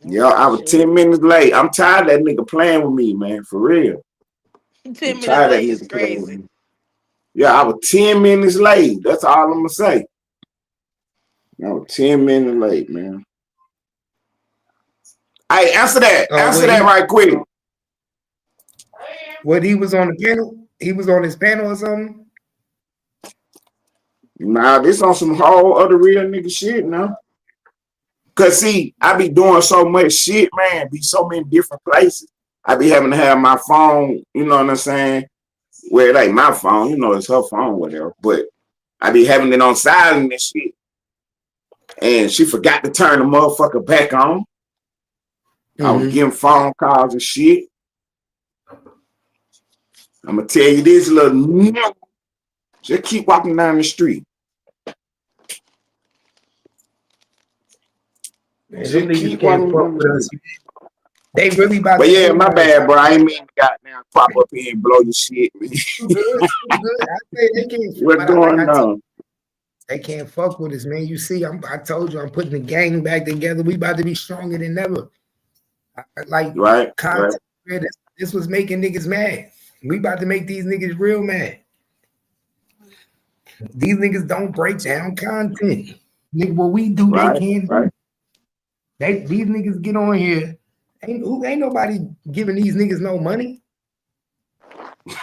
Yeah, I was 10 minutes late. I'm tired of that nigga playing with me, man. For real. 10 minutes late is playing with crazy. me. Yeah, I was 10 minutes late. That's all I'm gonna say. I was 10 minutes late, man. Hey, answer that. Answer that right quick. What, he was on the panel? He was on his panel or something? Nah, this on some whole other real nigga shit now. Cause see, I be doing so much shit, man. Be so many different places. I be having to have my phone, you know what I'm saying? Well, it ain't my phone, you know, it's her phone, whatever. But I be having it on silent and shit. And she forgot to turn the motherfucker back on. I was getting phone calls and shit. I'm gonna tell you this, little nigga. Just keep walking down the street. Man, them niggas can't fuck with us. They really about but to. Yeah, my bad, bro. I ain't mean to goddamn pop up here and blow your shit, man. Good. I say they can't. What's going on? They can't fuck with us, man. You see, I told you I'm putting the gang back together. We about to be stronger than ever. Right. This was making niggas mad. We about to make these niggas real mad. These niggas don't break down content. Nigga, what we do, they can't do. These niggas get on here. Ain't nobody giving these niggas no money. Who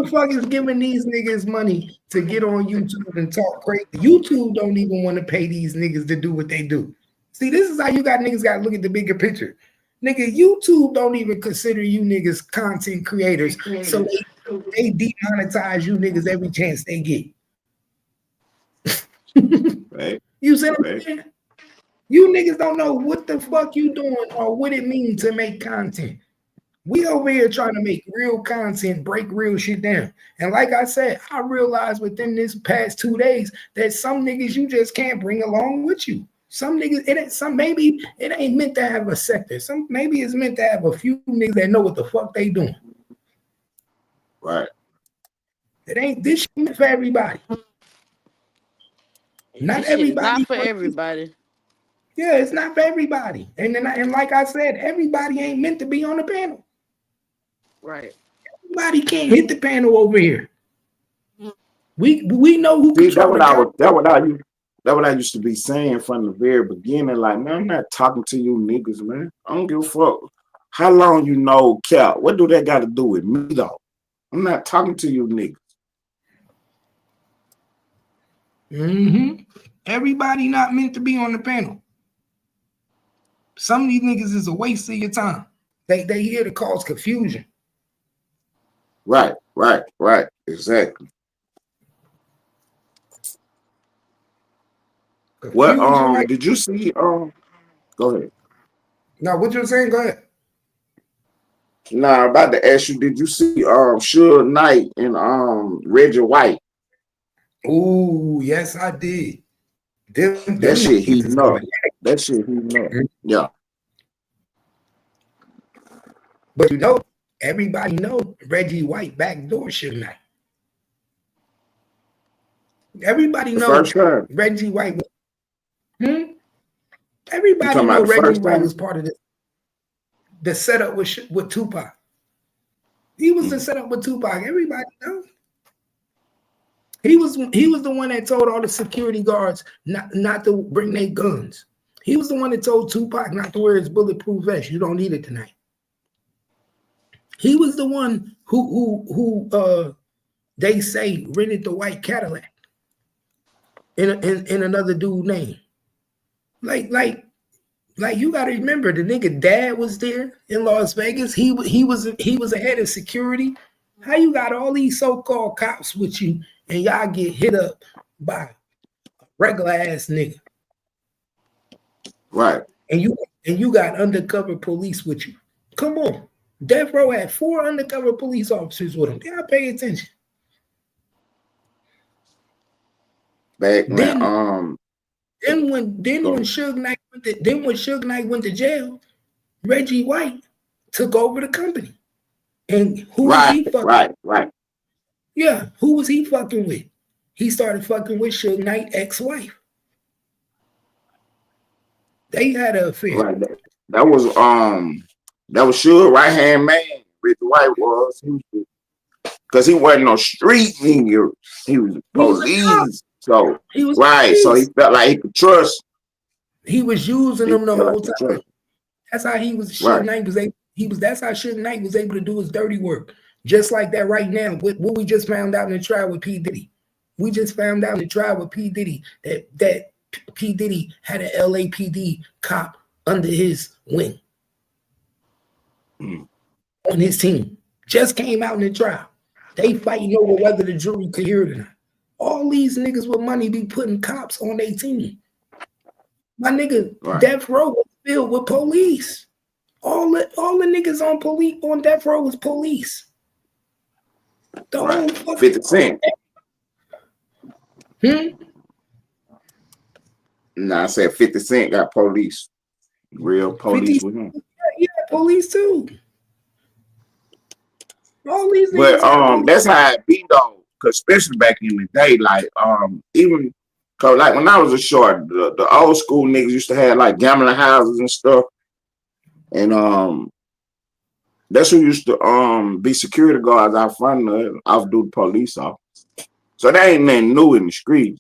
the fuck is giving these niggas money to get on YouTube and talk crazy? YouTube don't even want to pay these niggas to do what they do. See, this is how you got niggas got to look at the bigger picture. Nigga, YouTube don't even consider you niggas content creators. So they demonetize you niggas every chance they get. Right. You see what I'm saying? You niggas don't know what the fuck you doing or what it means to make content. We over here trying to make real content, break real shit down. And like I said, I realized within this past 2 days that some niggas you just can't bring along with you. Some niggas, maybe it ain't meant to have a sector. Maybe it's meant to have a few niggas that know what the fuck they doing. Right. It ain't this shit for everybody. Not This shit is everybody. not for everybody. Yeah, it's not for everybody. And like I said, everybody ain't meant to be on the panel. Right. Everybody can't hit the panel over here. We know who controls That's what I used to be saying from the very beginning. Like, man, I'm not talking to you niggas, man. I don't give a fuck how long you know Cal. What do that got to do with me, though? I'm not talking to you niggas. Mm-hmm. Everybody not meant to be on the panel. Some of these niggas is a waste of your time. They here to cause confusion. Right. Exactly. Confusion, did you see go ahead. No, what you were saying? Go ahead. Nah, I'm about to ask you, did you see Suge Knight and Reggie White? Oh, yes, I did. That shit heating up. That shit heating up. Yeah. But you know, everybody know Reggie White backdoor Suge Knight. Everybody knows Reggie White. Everybody know Reggie White was part of the setup with Tupac. He was the setup with Tupac. Everybody knows. He was the one that told all the security guards not to bring their guns. He was the one that told Tupac not to wear his bulletproof vest. You don't need it tonight. He was the one who they say rented the white Cadillac in another dude's name. Like you gotta remember the nigga dad was there in Las Vegas. He was a head of security. How you got all these so-called cops with you and y'all get hit up by a regular ass nigga? Right. And you got undercover police with you. Come on. Death Row had 4 undercover police officers with him. Y'all pay attention. Back Then when Suge Knight went to jail, Reggie White took over the company. And who was he fucking? Right. Yeah, who was he fucking with? He started fucking with Suge Knight's ex-wife. They had an affair. Right. That was Suge right-hand man. Reggie White was. Because he wasn't no street nigga. He was police. So he felt like he could trust. He was using them the whole time. That's how he was. Suge Knight was able. That's how Suge Knight was able to do his dirty work. Just like that right now. What we just found out in the trial with P. Diddy. We just found out in the trial with P. Diddy that P. Diddy had an LAPD cop under his wing on his team. Just came out in the trial. They fighting over whether the jury could hear it or not. All these niggas with money be putting cops on their team. My nigga, Death Row was filled with police. All the niggas on Death Row was police. The whole fucking 50 Cent. Nah, I said 50 Cent got police. Real police with him. Yeah, police too. All these niggas. But that's how it be though. Cause especially back in the day, like even cause like when I was a short, the old school niggas used to have like gambling houses and stuff. And that's who used to be security guards out front of off-duty police officers. So that ain't nothing new in the street.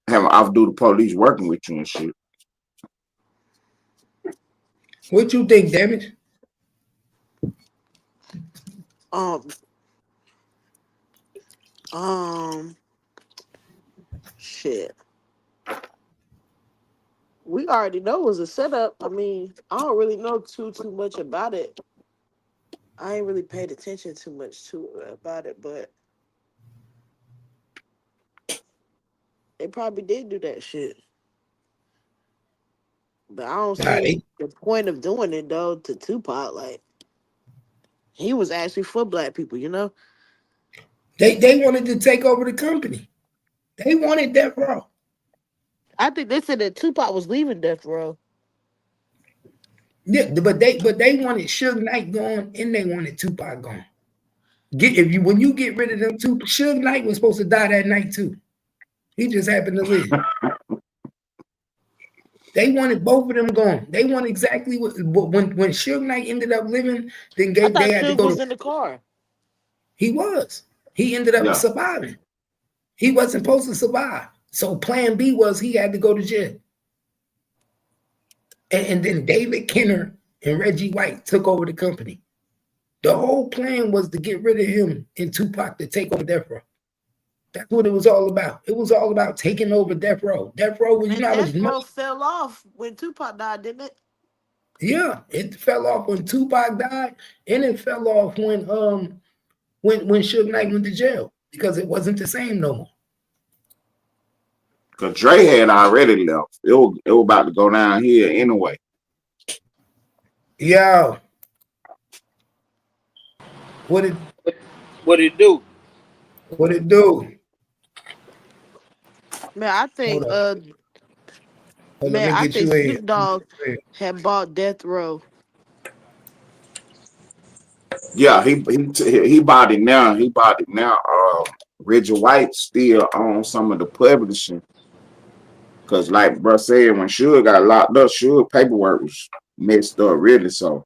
Having off-duty police working with you and shit. What you think, Damage? Shit. We already know it was a setup. I mean, I don't really know too much about it. I ain't really paid attention too much to about it, but they probably did do that shit. But I don't Nah, see the point of doing it though to Tupac. Like he was actually for black people, you know. they wanted to take over the company. They wanted Death Row. I think they said that Tupac was leaving Death Row. Yeah, but they wanted Suge Knight gone and they wanted Tupac gone. When you get rid of them two, Suge Knight was supposed to die that night too. He just happened to live. They wanted both of them gone. They want exactly what when Suge Knight ended up living, then I they thought had to Suge go was to. in the car. He was. He ended up Yeah. surviving. He wasn't supposed to survive. So plan B was he had to go to jail. And then David Kenner and Reggie White took over the company. The whole plan was to get rid of him and Tupac to take over Death Row. That's what it was all about. It was all about taking over Death Row. Death Row, you And know how much Death money. Row fell off when Tupac died, didn't it? Yeah, it fell off when Tupac died, and it fell off when Suge Knight went to jail because it wasn't the same no more. Cause Dre had already left. It was about to go down here anyway. Yo, what it do? What it do? Man, I think Hold up. Let man, me I get think you in. Snoop Dogg had bought Death Row. Yeah, he bought it now. He bought it now. Reggie White still owns some of the publishing. Cause like bro said, when Suge got locked up, Suge paperwork was messed up really. So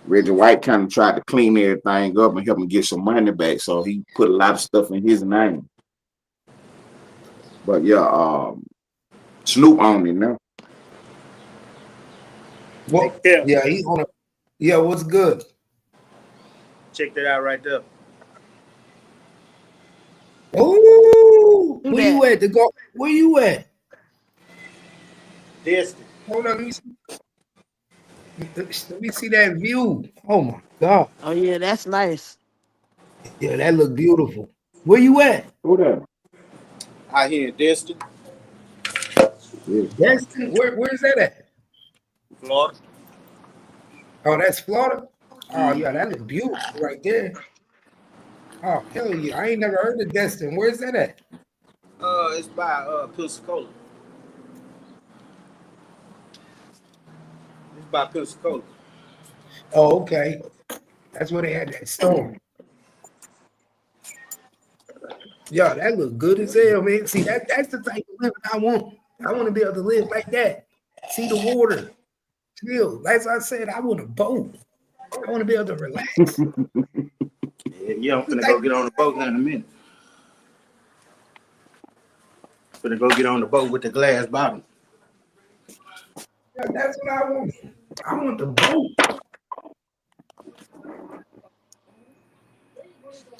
Reggie White kind of tried to clean everything up and help him get some money back. So he put a lot of stuff in his name. But yeah, Snoop owned it now. What? Yeah, he on a. Yeah, what's good? Check that out right there. Oh, where you at? Where you at? Destin. Hold on, let me see that view. Oh my God. Oh yeah, that's nice. Yeah, that look beautiful. Where you at? Who that? Out here in Destin. Destin? Where's that at? Florida. Oh, that's Florida? Oh yeah, that looks beautiful right there. Oh hell yeah. I ain't never heard of Destin. Where's that at? It's by Pensacola. It's by Pensacola. Oh, okay. That's where they had that storm. Yeah, that looks good as hell, man. See, that's the type of living I want. I want to be able to live like that. See the water. Chill. As I said, I want a boat. I want to be able to relax. Yeah, I'm finna go get on the boat in a minute. Finna go get on the boat with the glass bottom. Yeah, that's what I want. I want the boat.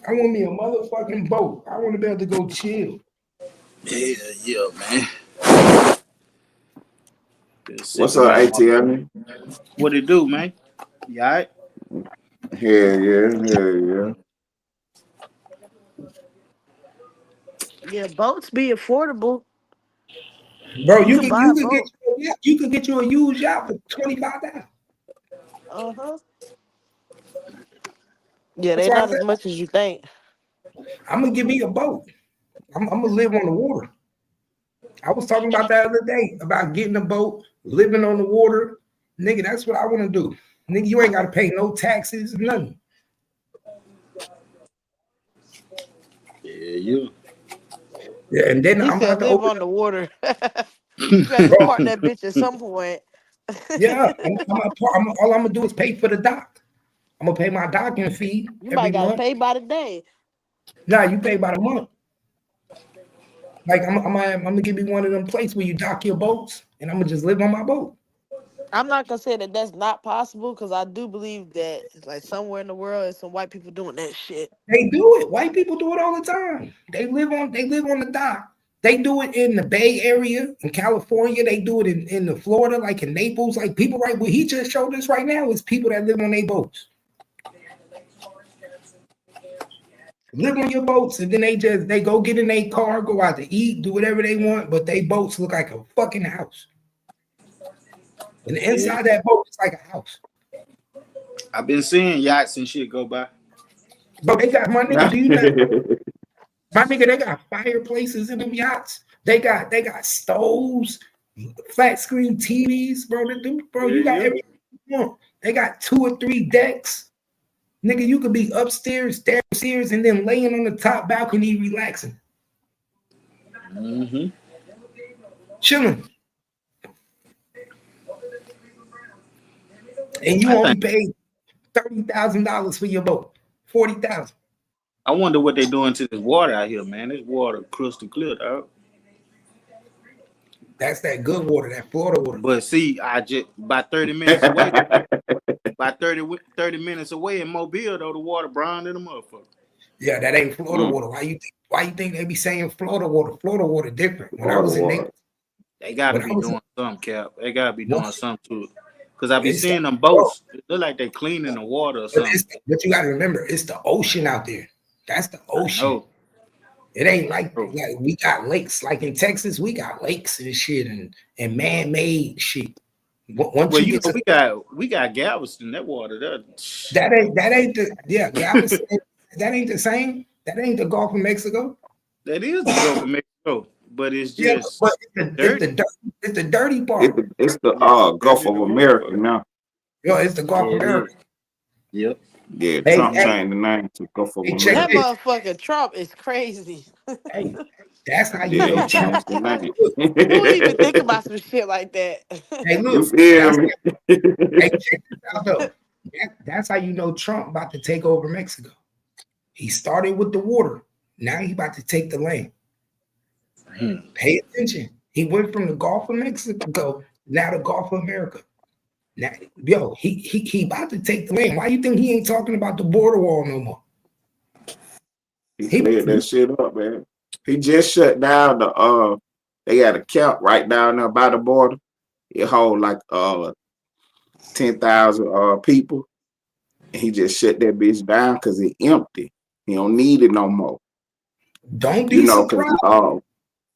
I want me a motherfucking boat. I want to be able to go chill. Yeah, man. What's up, ATM? What it do, man? You all right? Hell yeah. Yeah, boats be affordable. Bro, you can get you a used yacht for $25,000. Uh-huh. Yeah, they're not as much as you think. I'm gonna give me a boat. I'm gonna live on the water. I was talking about that other day about getting a boat, living on the water. Nigga, that's what I want to do. Nigga, you ain't gotta pay no taxes, nothing. Yeah. Yeah, and then I'm about to live on the water. You got to park that bitch at some point. Yeah, all I'm gonna do is pay for the dock. I'm gonna pay my docking fee. You might gotta pay by the day. Nah, you pay by the month. Like I'm gonna give you one of them places where you dock your boats, and I'm gonna just live on my boat. I'm not gonna say that that's not possible because I do believe that like somewhere in the world there's some white people doing that shit. They do it. White people do it all the time. They live on the dock. They do it in the Bay Area, in California. They do it in the Florida, like in Naples. Like people right where he just showed us right now is people that live on their boats. live on your boats, and then they go get in their car, go out to eat, do whatever they want, but they boats look like a fucking house. And inside that boat is like a house. I've been seeing yachts and shit go by. But they got my nigga. Do you know? My nigga, they got fireplaces in them yachts. They got stoves, flat screen TVs, bro. You got everything you want. They got 2 or 3 decks. Nigga, you could be upstairs, downstairs, and then laying on the top balcony relaxing. Mm-hmm. Chilling. And you only paid $30,000 for your boat. $40,000. I wonder what they're doing to this water out here, man. This water crystal clear, dog. That's that good water, that Florida water. But see, I just by 30 minutes away, by 30 minutes away in Mobile, though, the water brown in the motherfucker. Yeah, that ain't Florida water. Why you think they be saying Florida water? Florida water different. When I was in there, they gotta be doing something, Cap. They gotta be doing something to it. Because I be seeing them boats. It look like they cleaning the water or something. But you gotta remember, it's the ocean out there. That's the ocean. It ain't like we got lakes. Like in Texas, we got lakes and shit and man-made shit. Well, you know, we got Galveston, that water there. That ain't Galveston. That ain't the same. That ain't the Gulf of Mexico. That is the Gulf of Mexico, but it's just it's the dirty part. It's the Gulf of America now. Yo, it's the Gulf of America. Yep. Yeah, Trump changed the name to Gulf of America. That motherfucking Trump is crazy. Hey, that's how you know Trump. Who even think about some shit like that? Hey, look, you feel me? Hey, check this out though. That's how you know Trump about to take over Mexico. He started with the water. Now he about to take the land. Pay attention. He went from the Gulf of Mexico now the Gulf of America. Now, yo, he about to take the land. Why you think he ain't talking about the border wall no more? He cleared that shit up, man. He just shut down the they got a camp right down there by the border. It hold like 10,000 people. And he just shut that bitch down because it empty. He don't need it no more. Don't be surprised.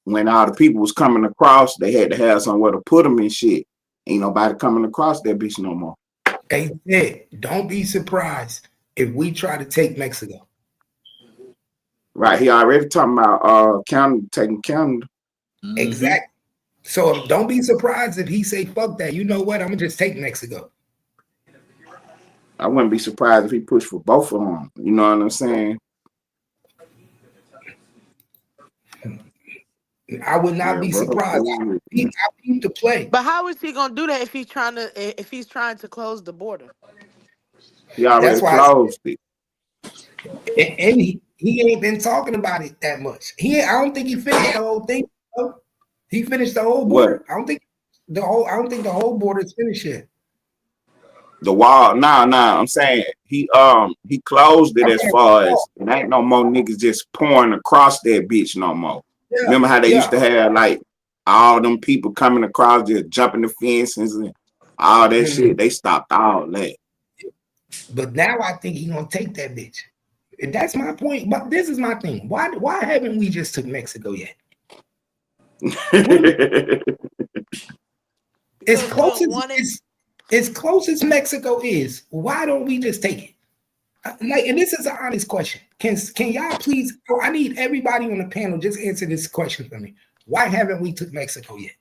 When all the people was coming across, they had to have somewhere to put them and shit. Ain't nobody coming across that bitch no more. Hey, don't be surprised if we try to take Mexico. Right, he already talking about taking Canada. Exactly. So don't be surprised if he say, fuck that. You know what? I'm going to just take Mexico. I wouldn't be surprised if he pushed for both of them. You know what I'm saying? I would not be surprised. I need to play. But how is he gonna do that if he's trying to close the border? He already closed it. And he ain't been talking about it that much. I don't think he finished the whole thing. He finished the whole border. What? I don't think the whole border is finished yet. The wall, I'm saying he closed it as far as it ain't no more niggas just pouring across that bitch no more. Yeah, remember how they used to have like all them people coming across just jumping the fences and all that shit? They stopped all that. But now I think he's gonna take that bitch. And that's my point. But this is my thing. Why haven't we just took Mexico yet? As close as Mexico is, why don't we just take it? And this is an honest question. Can y'all please? I need everybody on the panel just answer this question for me. Why haven't we took Mexico yet?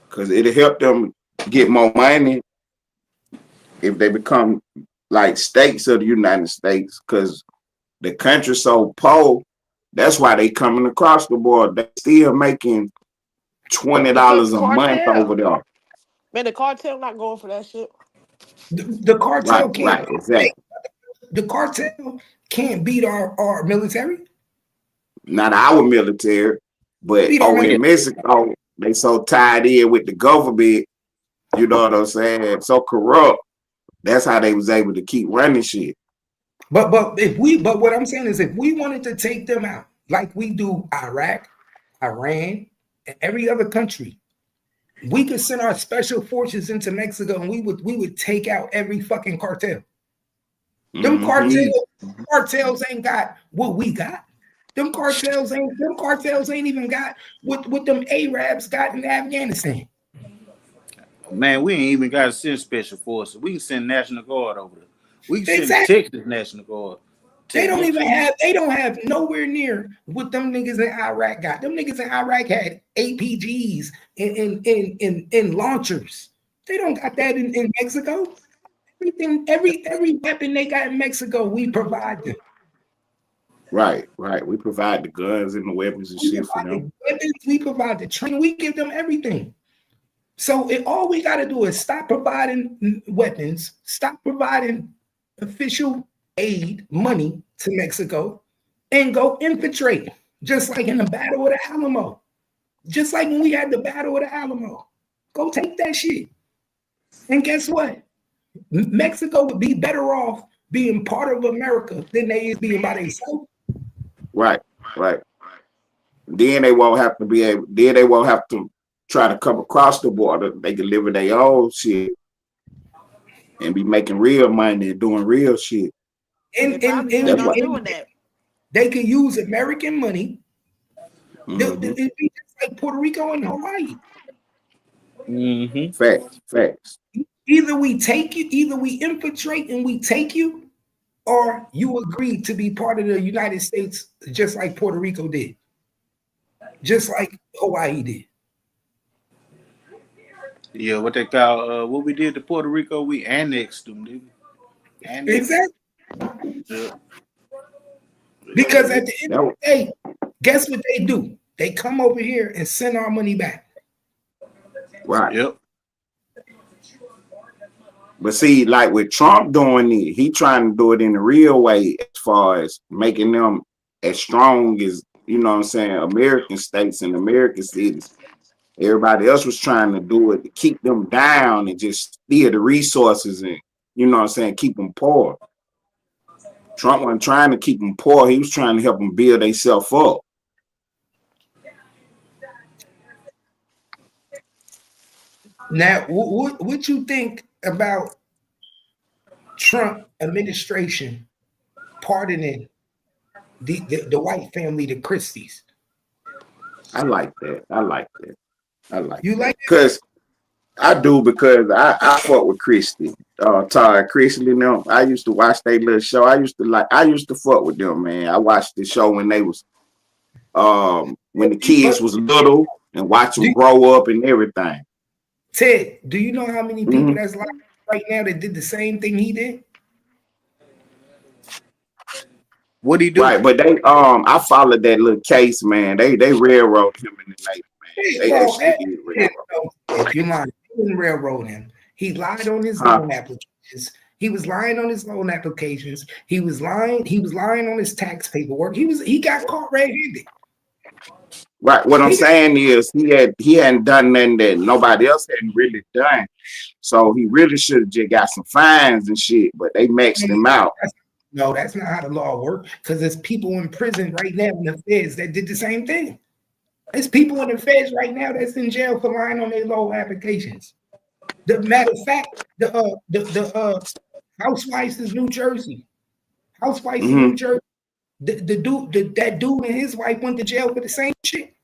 Because it'll help them get more money if they become like states of the United States. Because the country's so poor, that's why they coming across the border. They still making $20 a month over there. Man, the cartel not going for that shit. The cartel can't. Right, exactly. The cartel can't beat our military. Not our military, but over in Mexico, they so tied in with the government. You know what I'm saying? So corrupt. That's how they was able to keep running shit. But what I'm saying is, if we wanted to take them out, like we do Iraq, Iran, and every other country, we could send our special forces into Mexico and we would take out every fucking cartel. Them Mm-hmm. cartels ain't got what we got. Them cartels ain't even got what them Arabs got in Afghanistan. Man, we ain't even got to send special forces. We can send National Guard over there. We can send Exactly. Texas National Guard. They don't have nowhere near what them niggas in Iraq got. Them niggas in Iraq had APGs and launchers. They don't got that in Mexico. Every weapon they got in Mexico, we provide them. Right. We provide the guns and the weapons and shit for them. We provide the training. We give them everything. So all we got to do is stop providing weapons, stop providing official aid, money to Mexico, and go infiltrate. Just like in the Battle of the Alamo. Just like when we had the Battle of the Alamo. Go take that shit. And guess what? Mexico would be better off being part of America than they is being by themselves. Right. Then they won't have to try to come across the border. They can live in their own shit and be making real money and doing real shit. And doing that. They could use American money. It'd be just like Puerto Rico and Hawaii. Mm-hmm. Facts. Either we take you, either we infiltrate and we take you, or you agree to be part of the United States, just like Puerto Rico did, just like Hawaii did. Yeah, what they call what we did to Puerto Rico, we annexed them, didn't we? Exactly. Yeah. Because at the end of the day, guess what they do? They come over here and send our money back. Right. Yep. But see, like with Trump doing it, he trying to do it in the real way as far as making them as strong as, you know what I'm saying, American states and American cities. Everybody else was trying to do it to keep them down and just steal the resources and, you know what I'm saying, keep them poor. Trump wasn't trying to keep them poor. He was trying to help them build themselves up. Now, what you think about Trump administration pardoning the white family, the Christies? I like that. You like it? Because I do, because I fuck with Christy. Todd Christy, you know, I used to watch their little show. I used to fuck with them, man. I watched the show when they was when the kids was little and watch them grow up and everything. Ted, do you know how many people that's like right now that did the same thing he did? What'd he do? Right, but they I followed that little case, man. They railroad him in the night, man. They actually did railroad. If you're lying, they didn't railroad him. He lied on his loan applications. He was lying on his loan applications. He was lying on his tax paperwork. He got caught red-handed. Right. What I'm saying is he hadn't done nothing that nobody else hadn't really done. So he really should have just got some fines and shit, but they maxed him out. No, that's not how the law works, because there's people in prison right now in the feds that did the same thing. There's people in the feds right now that's in jail for lying on their loan applications. The matter of fact, the housewives in New Jersey. Housewives in New Jersey. That dude and his wife went to jail for the same shit.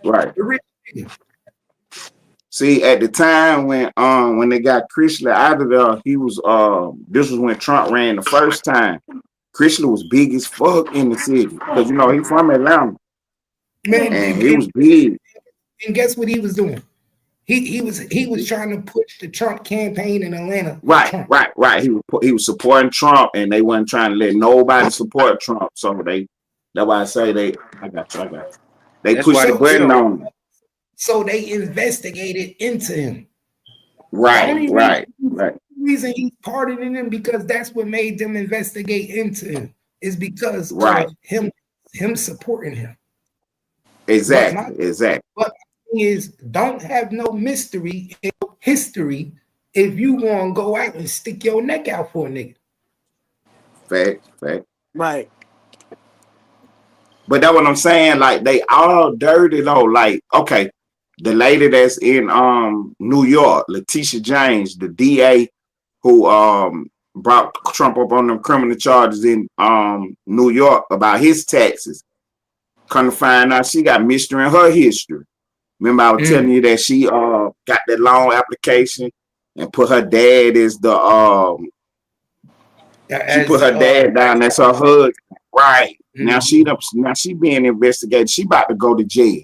Right. See, at the time when they got Chrysler out of there, he was this was when Trump ran the first time. Chrysler was big as fuck in the city, because you know he from Atlanta. Man, and he was big. And guess what he was doing? He was trying to push the Trump campaign in Atlanta. Right. He was supporting Trump, and they wasn't trying to let nobody support Trump. So that's why I say I got you. They pushed the button on him. So they investigated into him. Right. The reason he's pardoning him, because that's what made them investigate into him, is because of him supporting him. Exactly. But is don't have no mystery in history if you want to go out and stick your neck out for a nigga. Fact. Right. But that's what I'm saying. Like, they all dirty though. Like, okay, the lady that's in New York, Letitia James, the DA who brought Trump up on them criminal charges in New York about his taxes. Come to find out, she got mystery in her history. Remember, I was telling you that she got that loan application and put her dad as the she put her dad down as her husband. Right. Now she being investigated. She about to go to jail.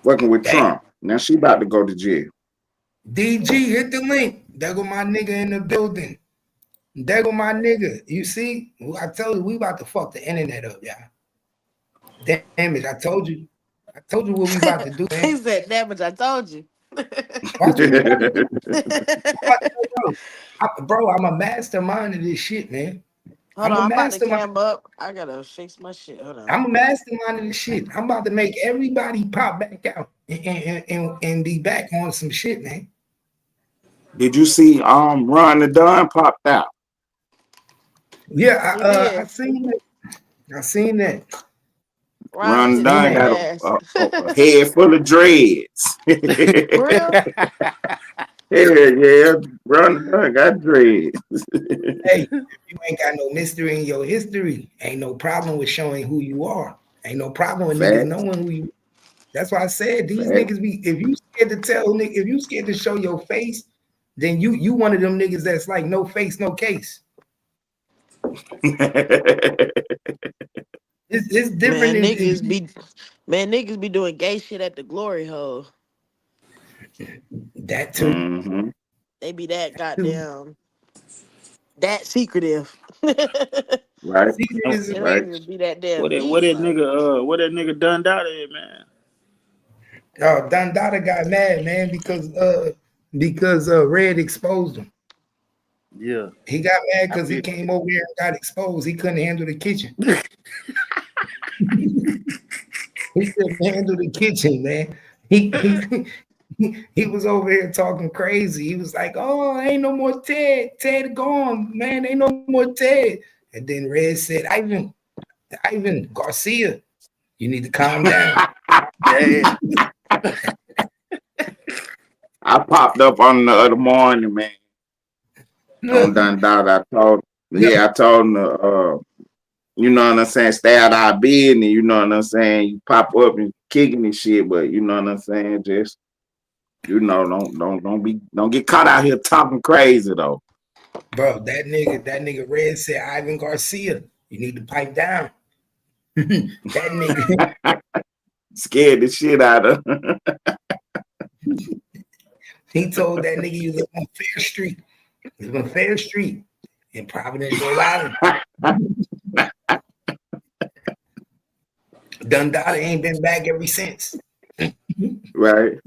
Working with Trump. Now she about to go to jail. DG, hit the link. There go my nigga in the building. There go my nigga. You see? I told you we about to fuck the internet up, y'all. Damn it, I told you. I told you what we about to do, man. He said, damage, I told you. Bro, I'm a mastermind of this shit, man. Hold on, I'm about to cam up. I gotta fix my shit. Hold on. I'm a mastermind of this shit. I'm about to make everybody pop back out and be back on some shit, man. Did you see Ron the Don popped out? Yeah, I seen it. I seen that. Ron the Don got a head full of dreads. Real? Yeah, Ron the Don got dreads. Hey, you ain't got no mystery in your history. Ain't no problem with showing who you are. Ain't no problem with niggas knowing who you are. That's why I said these niggas be, if you scared to tell, if you scared to show your face, then you one of them niggas that's like no face, no case. It's different. Niggas be doing gay shit at the glory hole. That too. They be that goddamn that secretive. Right. Right. Be that damn what that nigga done out of, man? Oh, Don Dada got mad, man, because Red exposed him. Yeah. He got mad because he came over here and got exposed. He couldn't handle the kitchen. He couldn't handle the kitchen, man. He was over here talking crazy. He was like, "Oh, ain't no more Ted. Ted gone, man. Ain't no more Ted." And then Red said, Ivan Garcia, you need to calm down." Damn. I popped up on the other morning, man. On Don Dada, I told him you know what I'm saying, stay out of our business, you know what I'm saying? You pop up and kicking and shit, but you know what I'm saying, just don't get caught out here talking crazy though. Bro, that nigga Red said, Ivan Garcia, you need to pipe down. That nigga scared the shit out of him. He told that nigga you live on Fair Street. You live on Fair Street in Providence, Rhode Island. Don Dada ain't been back ever since. Right.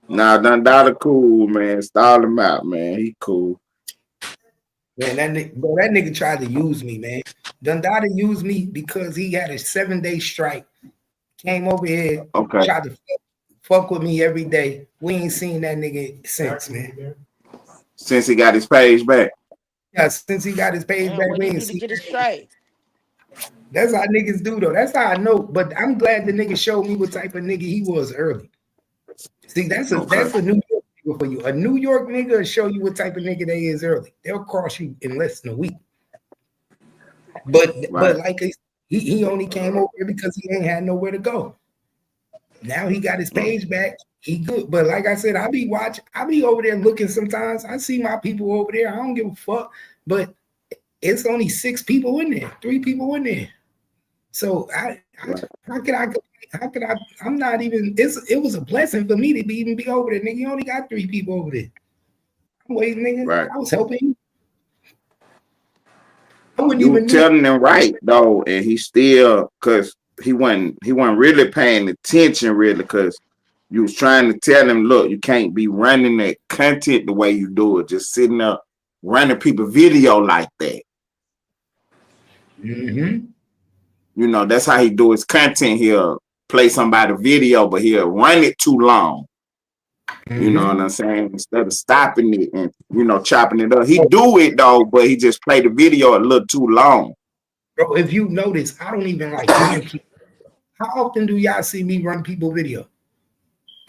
Nah, Don Dada cool, man. Stall him out, man. He cool. Man, that nigga tried to use me, man. Don Dada used me because he had a 7-day strike. Came over here, tried to fuck with me every day. We ain't seen that nigga since, man. Since he got his page back. Yeah, since he got his page back, we ain't seen. Get it straight. That's how niggas do though. That's how I know. But I'm glad the nigga showed me what type of nigga he was early. See, that's a New York nigga for you. A New York nigga will show you what type of nigga they is early. They'll cross you in less than a week. But like he only came over here because he ain't had nowhere to go. Now he got his page back. He good. But like I said, I be over there looking sometimes. I see my people over there. I don't give a fuck. But it's only 6 people in there, 3 people in there. So how could I? I'm not even. It was a blessing for me to even be over there, nigga. You only got 3 people over there. I'm waiting, nigga. Right. I was helping you. I wouldn't even telling him right though, and he still because he wasn't really paying attention really because you was trying to tell him, look, you can't be running that content the way you do it, just sitting up running people video like that. Mm-hmm. You know, that's how he do his content. He'll play somebody video, but he'll run it too long. Mm-hmm. You know what I'm saying? Instead of stopping it and, you know, chopping it up. He do it though, but he just play the video a little too long. Bro, if you notice, I don't even like run people. How often do y'all see me run people video?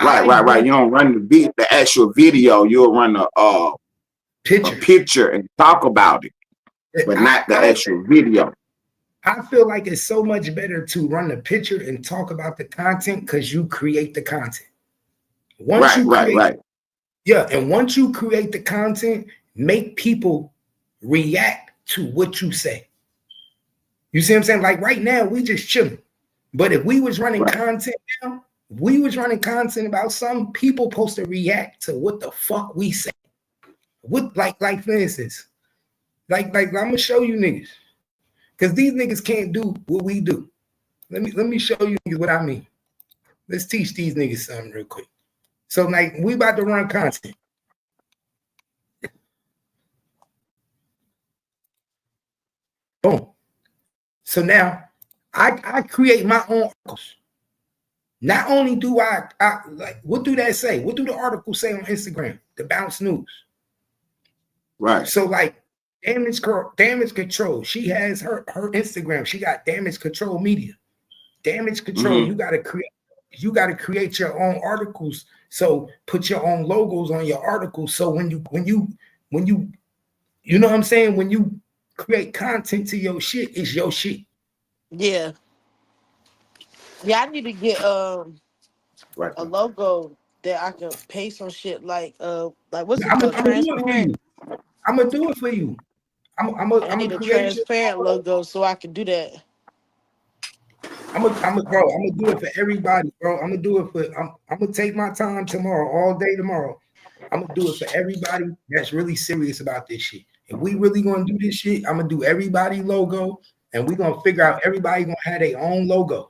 Right. You don't run the actual video. You'll run picture and talk about it, but not the actual video. I feel like it's so much better to run the picture and talk about the content because you create the content. Right. Yeah, and once you create the content, make people react to what you say. You see what I'm saying? Like right now, we just chilling. But if we was running content now, we was running content about some people supposed to react to what the fuck we say. What like for instance, like I'm gonna show you niggas. Because these niggas can't do what we do. Let me show you niggas what I mean. Let's teach these niggas something real quick. So like we about to run content. Boom. So now I create my own articles. Not only do I like what do that say? What do the article say on Instagram? The Bounce News. Right. So like Damage Control. She has her Instagram. She got Damage Control Media. Damage Control. Mm-hmm. You gotta create your own articles. So put your own logos on your articles. So when you know what I'm saying? When you create content to your shit, it's your shit. Yeah. Yeah, I need to get a logo that I can paste on shit like what's it called? Transparent. I'm gonna do it for you. I need a transparent logo so I can do that. I'm gonna do it for everybody, bro. I'm gonna take my time tomorrow, all day tomorrow. I'm gonna do it for everybody that's really serious about this shit. If we really gonna do this shit, I'm gonna do everybody logo, and we gonna figure out everybody gonna have their own logo.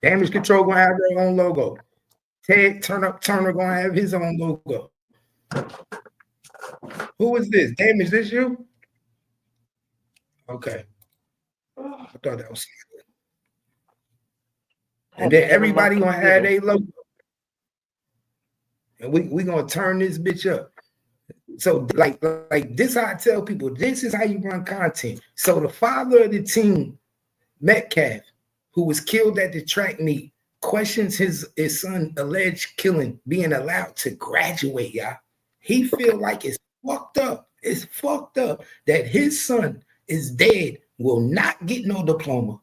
Damage Control gonna have their own logo. Ted Turner gonna have his own logo. Who is this? Damage, this you? Okay. I thought that was good. And then everybody gonna have their logo. And we gonna turn this bitch up. So like this, how I tell people, this is how you run content. So the father of the team, Metcalf, who was killed at the track meet, questions his son alleged killing being allowed to graduate, y'all. He feel like it's fucked up. It's fucked up that his son is dead, will not get no diploma,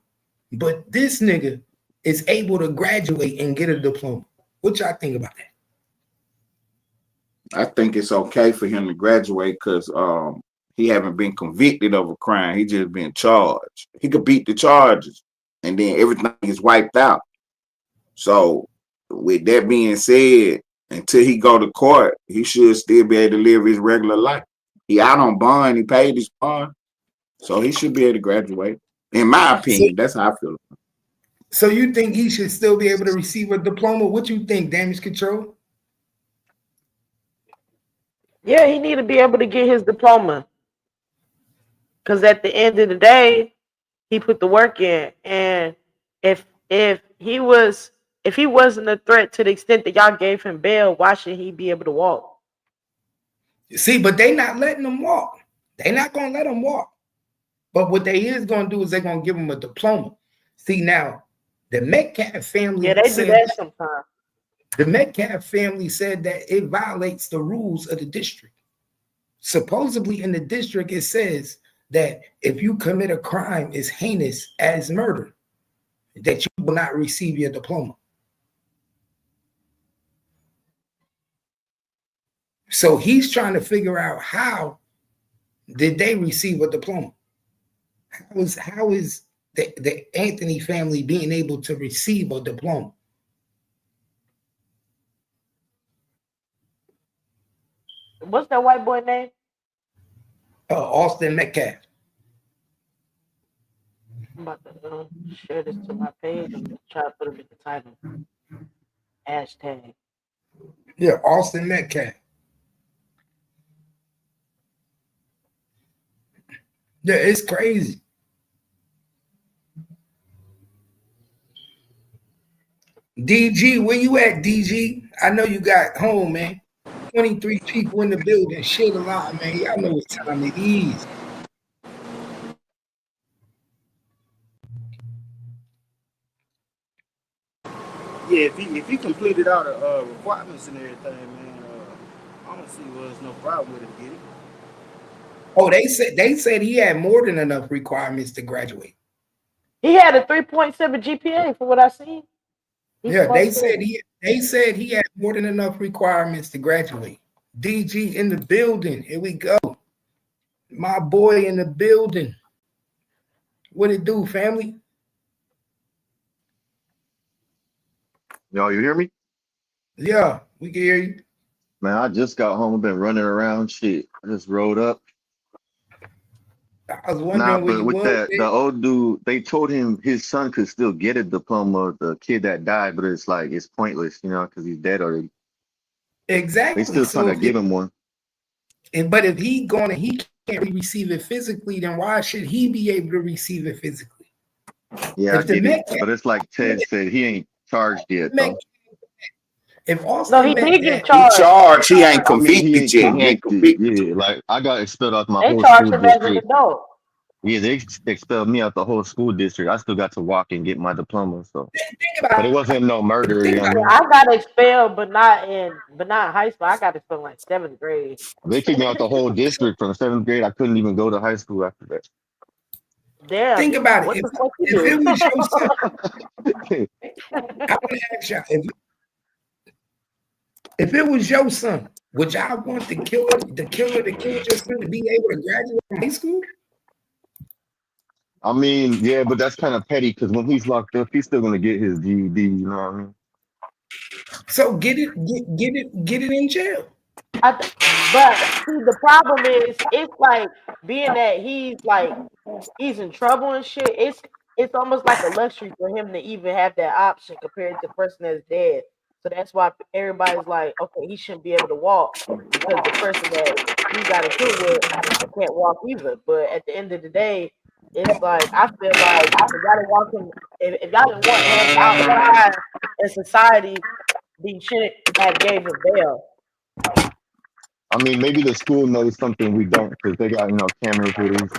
but this nigga is able to graduate and get a diploma. What y'all think about that? I think it's okay for him to graduate because he haven't been convicted of a crime. He just been charged. He could beat the charges, and then everything is wiped out. So, with that being said, until he go to court, he should still be able to live his regular life. He out on bond. He paid his bond, so he should be able to graduate. In my opinion, that's how I feel. So you think he should still be able to receive a diploma? What you think, Damage Control? Yeah, he need to be able to get his diploma. Because at the end of the day, he put the work in. And if he wasn't a threat to the extent that y'all gave him bail, why should he be able to walk? See, but they not letting him walk. They not gonna let him walk. But what they is gonna do is they're gonna give him a diploma. See now, the Metcalf family. Yeah, they do that sometimes. The Metcalf family said that it violates the rules of the district. Supposedly in the district, it says that if you commit a crime as heinous as murder, that you will not receive your diploma. So he's trying to figure out how did they receive a diploma? How is the Anthony family being able to receive a diploma? What's that white boy name? Austin Metcalf. I'm about to share this to my page and try to put it in the title. Hashtag. Yeah, Austin Metcalf. Yeah, it's crazy. DG, where you at, DG? I know you got home, man. 23 people in the building. Shit a lot, man. Y'all know what time it is. Yeah, if he completed all the requirements and everything, man, I don't see there's no problem with it, Diddy. Oh, they said he had more than enough requirements to graduate. He had a 3.7 GPA for what I seen. He's Yeah, smart they as hell. said he had more than enough requirements to graduate. DG in the building. Here we go. My boy in the building. What it do, family? Y'all, you hear me? Yeah, we can hear you. Man, I just got home. I've been running around. Shit, I just rolled up. I was Nah, wondering where but you with was. that, the old dude, they told him his son could still get a diploma, the kid that died, but it's like, it's pointless, you know, because he's dead already. They Exactly. still trying So to give him one. but if he going and he can't receive it physically, then why should he be able to receive it physically? Yeah, I If the get Met, it. But it's like Ted said, he ain't charged yet, Met though. if No, Austin he Met did get that, He charged. charged. He ain't I mean, he convicted ain't yet. He ain't convicted. convicted. Yeah, like I got expelled out my They whole charged school him as an district. adult. Yeah, they expelled me out the whole school district. I still got to walk and get my diploma. So, think but it about wasn't no murder, you think know what I about mean? I got expelled, but not in high school. I got expelled in like 7th grade. They kicked me out the whole district from 7th grade. I couldn't even go to high school after that. Damn, think about it. what the fuck you If it do? was your son, I would ask y'all if it was your son, would y'all want the killer to kill your son to be able to graduate from high school? I mean, yeah, but that's kind of petty because when he's locked up, he's still gonna get his GED. You know what I mean? So get it in jail. But see, the problem is, it's like being that he's in trouble and shit. It's almost like a luxury for him to even have that option compared to the person that's dead. So that's why everybody's like, okay, he shouldn't be able to walk because the person that he got into it with can't walk either. But at the end of the day, it's like I feel like if y'all didn't want him, if y'all didn't want him outside in society, he shouldn't have gave him bail. I mean, maybe the school knows something we don't because they got camera footage.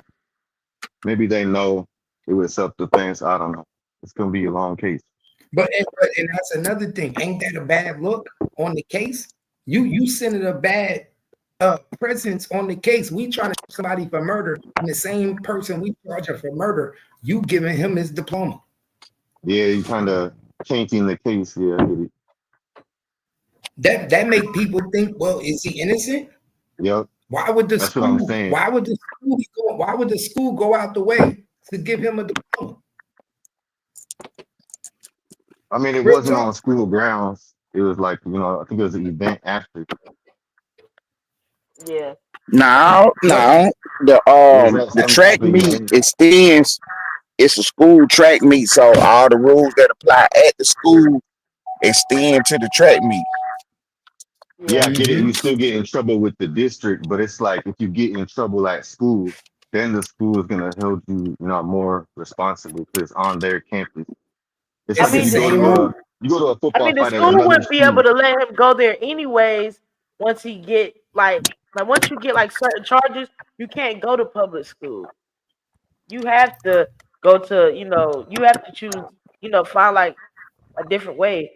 Maybe they know it was up to things. I don't know. It's gonna be a long case. But that's another thing. Ain't that a bad look on the case? You sending a bad presence on the case. We trying to charge somebody for murder, and the same person we charge for murder, you giving him his diploma. Yeah, you kind of changing the case. Yeah, I get it. That make people think, well, is he innocent? Yep. Why would the That's what I'm school? saying. Why would the school go out the way to give him a diploma? I mean, it Real wasn't talk. on school grounds. It was like, I think it was an event after. Yeah. No. It was at The some track type of meet event. extends. It's a school track meet, so all the rules that apply at the school extend to the track meet. Yeah, I get it. You Mm-hmm. still get in trouble with the district, but it's like if you get in trouble at school, then the school is gonna hold you, more responsible because it's on their campus. It's It's like the if you same rule. go to a football The fight at school another wouldn't be able school. to let him go there anyways. Once he get once you get certain charges, you can't go to public school. You have to go to you have to choose find a different way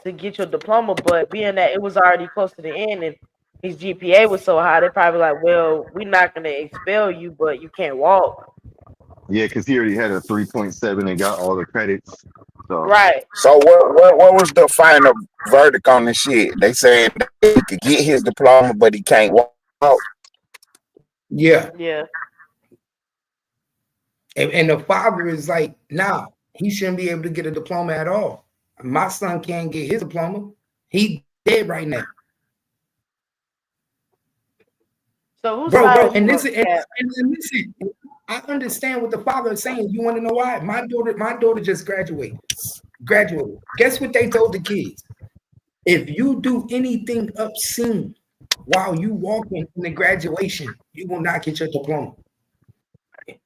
to get your diploma. But being that it was already close to the end and his GPA was so high, they probably like, well, we're not gonna expel you, but you can't walk. Yeah, because he already had a 3.7 and got all the credits. So Right. So what was the final verdict on this shit? They said he could get his diploma, but he can't walk. Yeah. Yeah. And the father is like, nah, he shouldn't be able to get a diploma at all. My son can't get his diploma. He dead right now. So whose Bro, side and you this on, is Cap? and listen, I understand what the father is saying. You want to know why? My daughter just graduated. Guess what they told the kids? If you do anything obscene while you walking in the graduation, you will not get your diploma.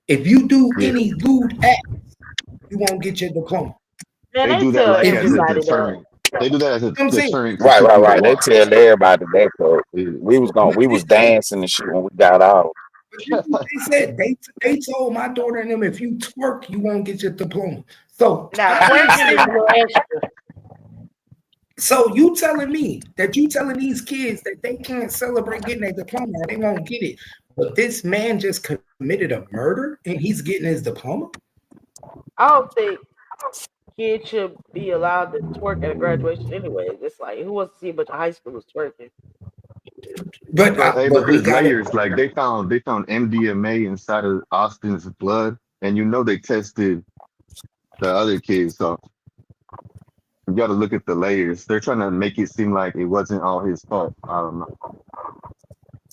If you do yeah, any lewd act, you won't get your diploma. Man, they they do that tell like If as a you, everybody that. deterrent. They do that as a I'm saying, deterrent to keep you to Right. They walk. tell everybody that, but Yeah. we was listen, dancing and shit when we got out. this is what they said. They told my daughter and them, if you twerk, you won't get your diploma. So Now I twerking is a understand. little extra. So you telling me that you telling these kids that they can't celebrate getting their diploma, they won't get it. But this man just committed a murder and he's getting his diploma? I don't think kids should be allowed to twerk at a graduation anyway. It's like who wants to see a bunch of high schoolers twerking? But Hey, but but we there's got it. layers. Like they found MDMA inside of Austin's blood, and you know they tested the other kids. So you got to look at the layers. They're trying to make it seem like it wasn't all his fault. I don't know.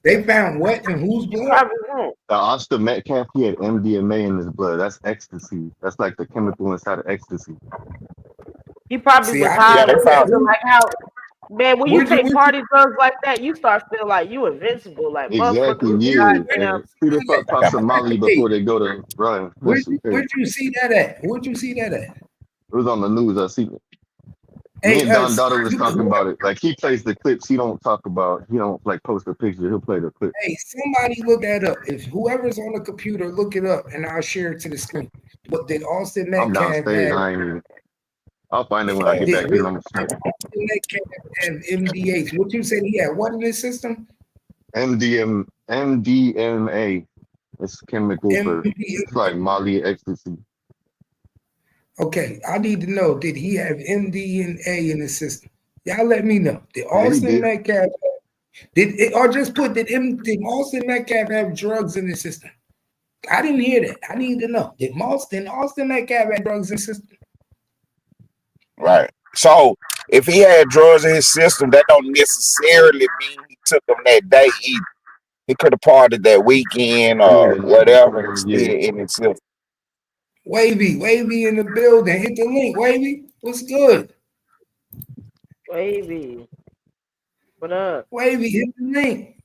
They found what in whose blood? Probably won't. The Austin Metcalf, he had MDMA in his blood. That's ecstasy. That's like the chemical inside of ecstasy. He probably See, was I high. didn't know that. Like how, man, when you Where'd you take where'd party drugs like that, you start feeling like you invincible. Like Exactly. motherfuckers, Yeah. goddamn. And who the fuck I pops got some my Molly record date. before they go to run? That shit crazy. Where'd you see that at? Where'd you see that at? It was on the news. I seen it. Hey, Me and Don Dada was you- talking about it. Like he plays the clips. He don't talk about. He don't like post a picture. He'll play the clip. Hey, somebody look that up. If whoever's on the computer, look it up, and I'll share it to the screen. But did Austin I'm Metcalf downstairs. have? I ain't even. I'll find it when I get back in. I'm Austin Metcalf have MDH? What you said he had? What in his system? MDMA. It's chemical for. It's like Molly ecstasy. Okay, I need to know. Did he have MDMA in his system? Y'all let me know. Did Yeah, he Austin did. Metcalf or just put did Austin Metcalf have drugs in his system? I didn't hear that. I need to know. Did Austin Metcalf have drugs in his system? Right. So if he had drugs in his system, that don't necessarily mean he took them that day either. He could have partied that weekend or whatever and still in his system. Wavy in the building. Hit the link, Wavy. What's good? Wavy. What up? Wavy, hit the link.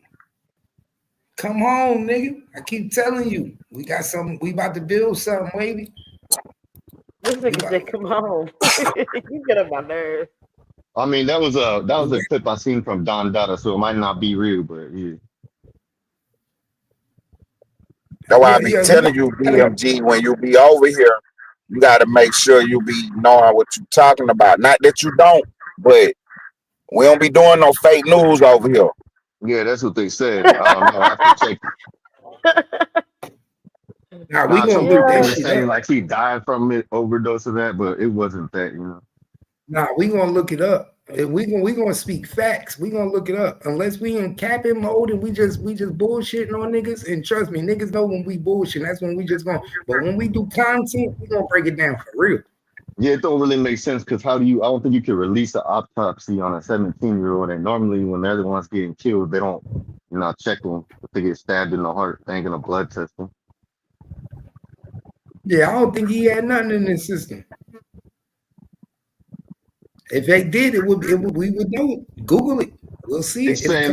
Come home, nigga. I keep telling you. We got something. We about to build something, Wavy. This nigga said, "Come on." You get on my nerves. I mean, that was a clip I seen from Don Dada, so it might not be real, but yeah. That's why I be telling you, DMG, when you be over here, you got to make sure you be knowing what you talking about. Not that you don't, but we don't be doing no fake news over here. Yeah, that's what they said. I don't know. I have to check. We gonna some look that people shit saying up. like he died from it, overdose of that, but it wasn't that, you know. We gonna look it up. We gonna speak facts. We gonna look it up. Unless we in capping mode and we just bullshitting on niggas. And trust me, niggas know when we bullshit. That's when we just gonna. But when we do content, we gonna break it down for real. Yeah, it don't really make sense because I don't think you can release an autopsy on a 17-year-old. And normally when they're the ones getting killed, they don't, check them. If they get stabbed in the heart, they ain't gonna blood test them. Yeah, I don't think he had nothing in his system. If they did, we would know it. Google it. We'll see It's it. saying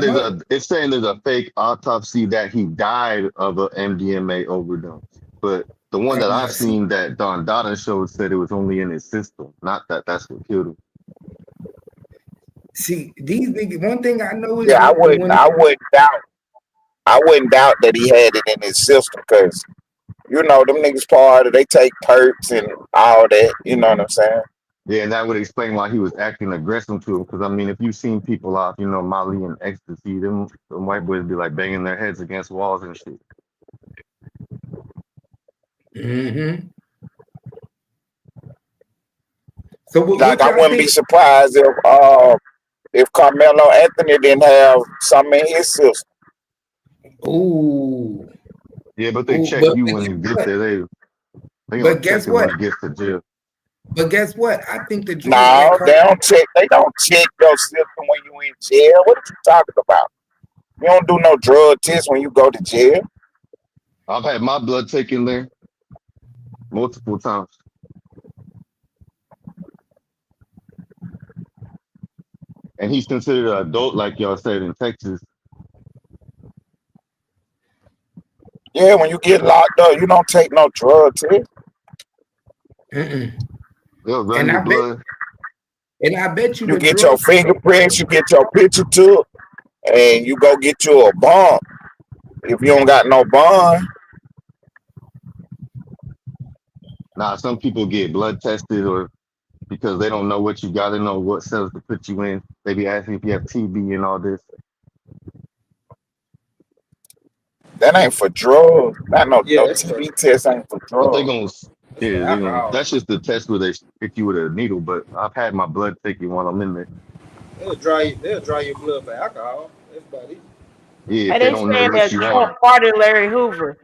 there's a fake autopsy that he died of an MDMA overdose. But the one that I've seen that Don Dada showed said it was only in his system, not that that's what killed him. See, these niggas, one thing I know is I wouldn't doubt that he had it in his system because them niggas party, they take perks and all that. You know what I'm saying? Yeah, and that would explain why he was acting aggressive to him. Because I mean, if you've seen people off, Molly and ecstasy, them white boys be like banging their heads against walls and shit. Mm-hmm. So like I wouldn't be surprised if Carmelo Anthony didn't have something in his system. Ooh. Yeah, but they check you when you get there. They but guess what? When you get to jail. But guess what? I think the no, they don't check. They don't check your system when you in jail. What are you talking about? You don't do no drug test when you go to jail. I've had my blood taken there multiple times. And he's considered an adult, like y'all said in Texas. Yeah, when you get locked up, you don't take no drug test. They'll run your blood. And I bet you you get your fingerprints, you get your picture took, and you go get you a bond. If you don't got no bond. Nah, some people get blood tested or because they don't know what you got to know, what cells to put you in. They be asking if you have TB and all this. That ain't for drugs. No That's for TB test ain't for But they drugs. gonna, that's for yeah, they gonna. alcohol. That's just the test where they stick you with a needle. But I've had my blood taken while I'm in there. They'll dry your blood for alcohol. That's about it. Yeah, if And they they don't know saying what that you Trump on. pardoned Larry Hoover.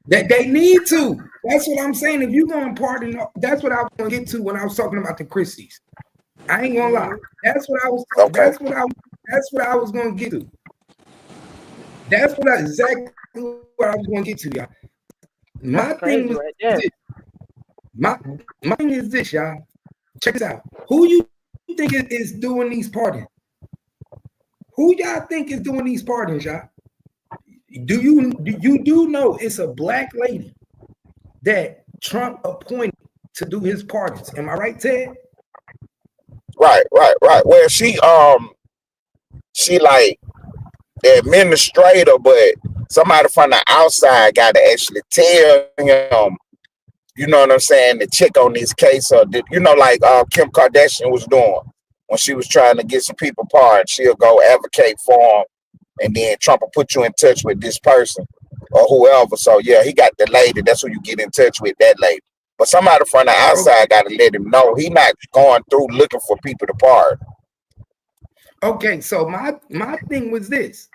That they need to. That's what I'm saying. If you're going to pardon, that's what I was going to get to when I was talking about the Christies. I ain't gonna lie. That's what I was. Okay. That's what I was going to get to. That's exactly what I was going to get to, y'all. My That's thing crazy was right there. this. My thing is this, y'all. Check this out. Who you think is doing these pardons? Who y'all think is doing these pardons, y'all? Do you know it's a black lady that Trump appointed to do his pardons? Am I right, Ted? Right. Well, she like the administrator, but somebody from the outside got to actually tell him, you know what I'm saying, to check on this case, or like Kim Kardashian was doing when she was trying to get some people pardoned. She'll go advocate for him, and then Trump will put you in touch with this person or whoever. So yeah, he got the lady. That's who you get in touch with, that lady. But somebody from the outside got to let him know he not going through looking for people to pardon. Okay, so my thing was this: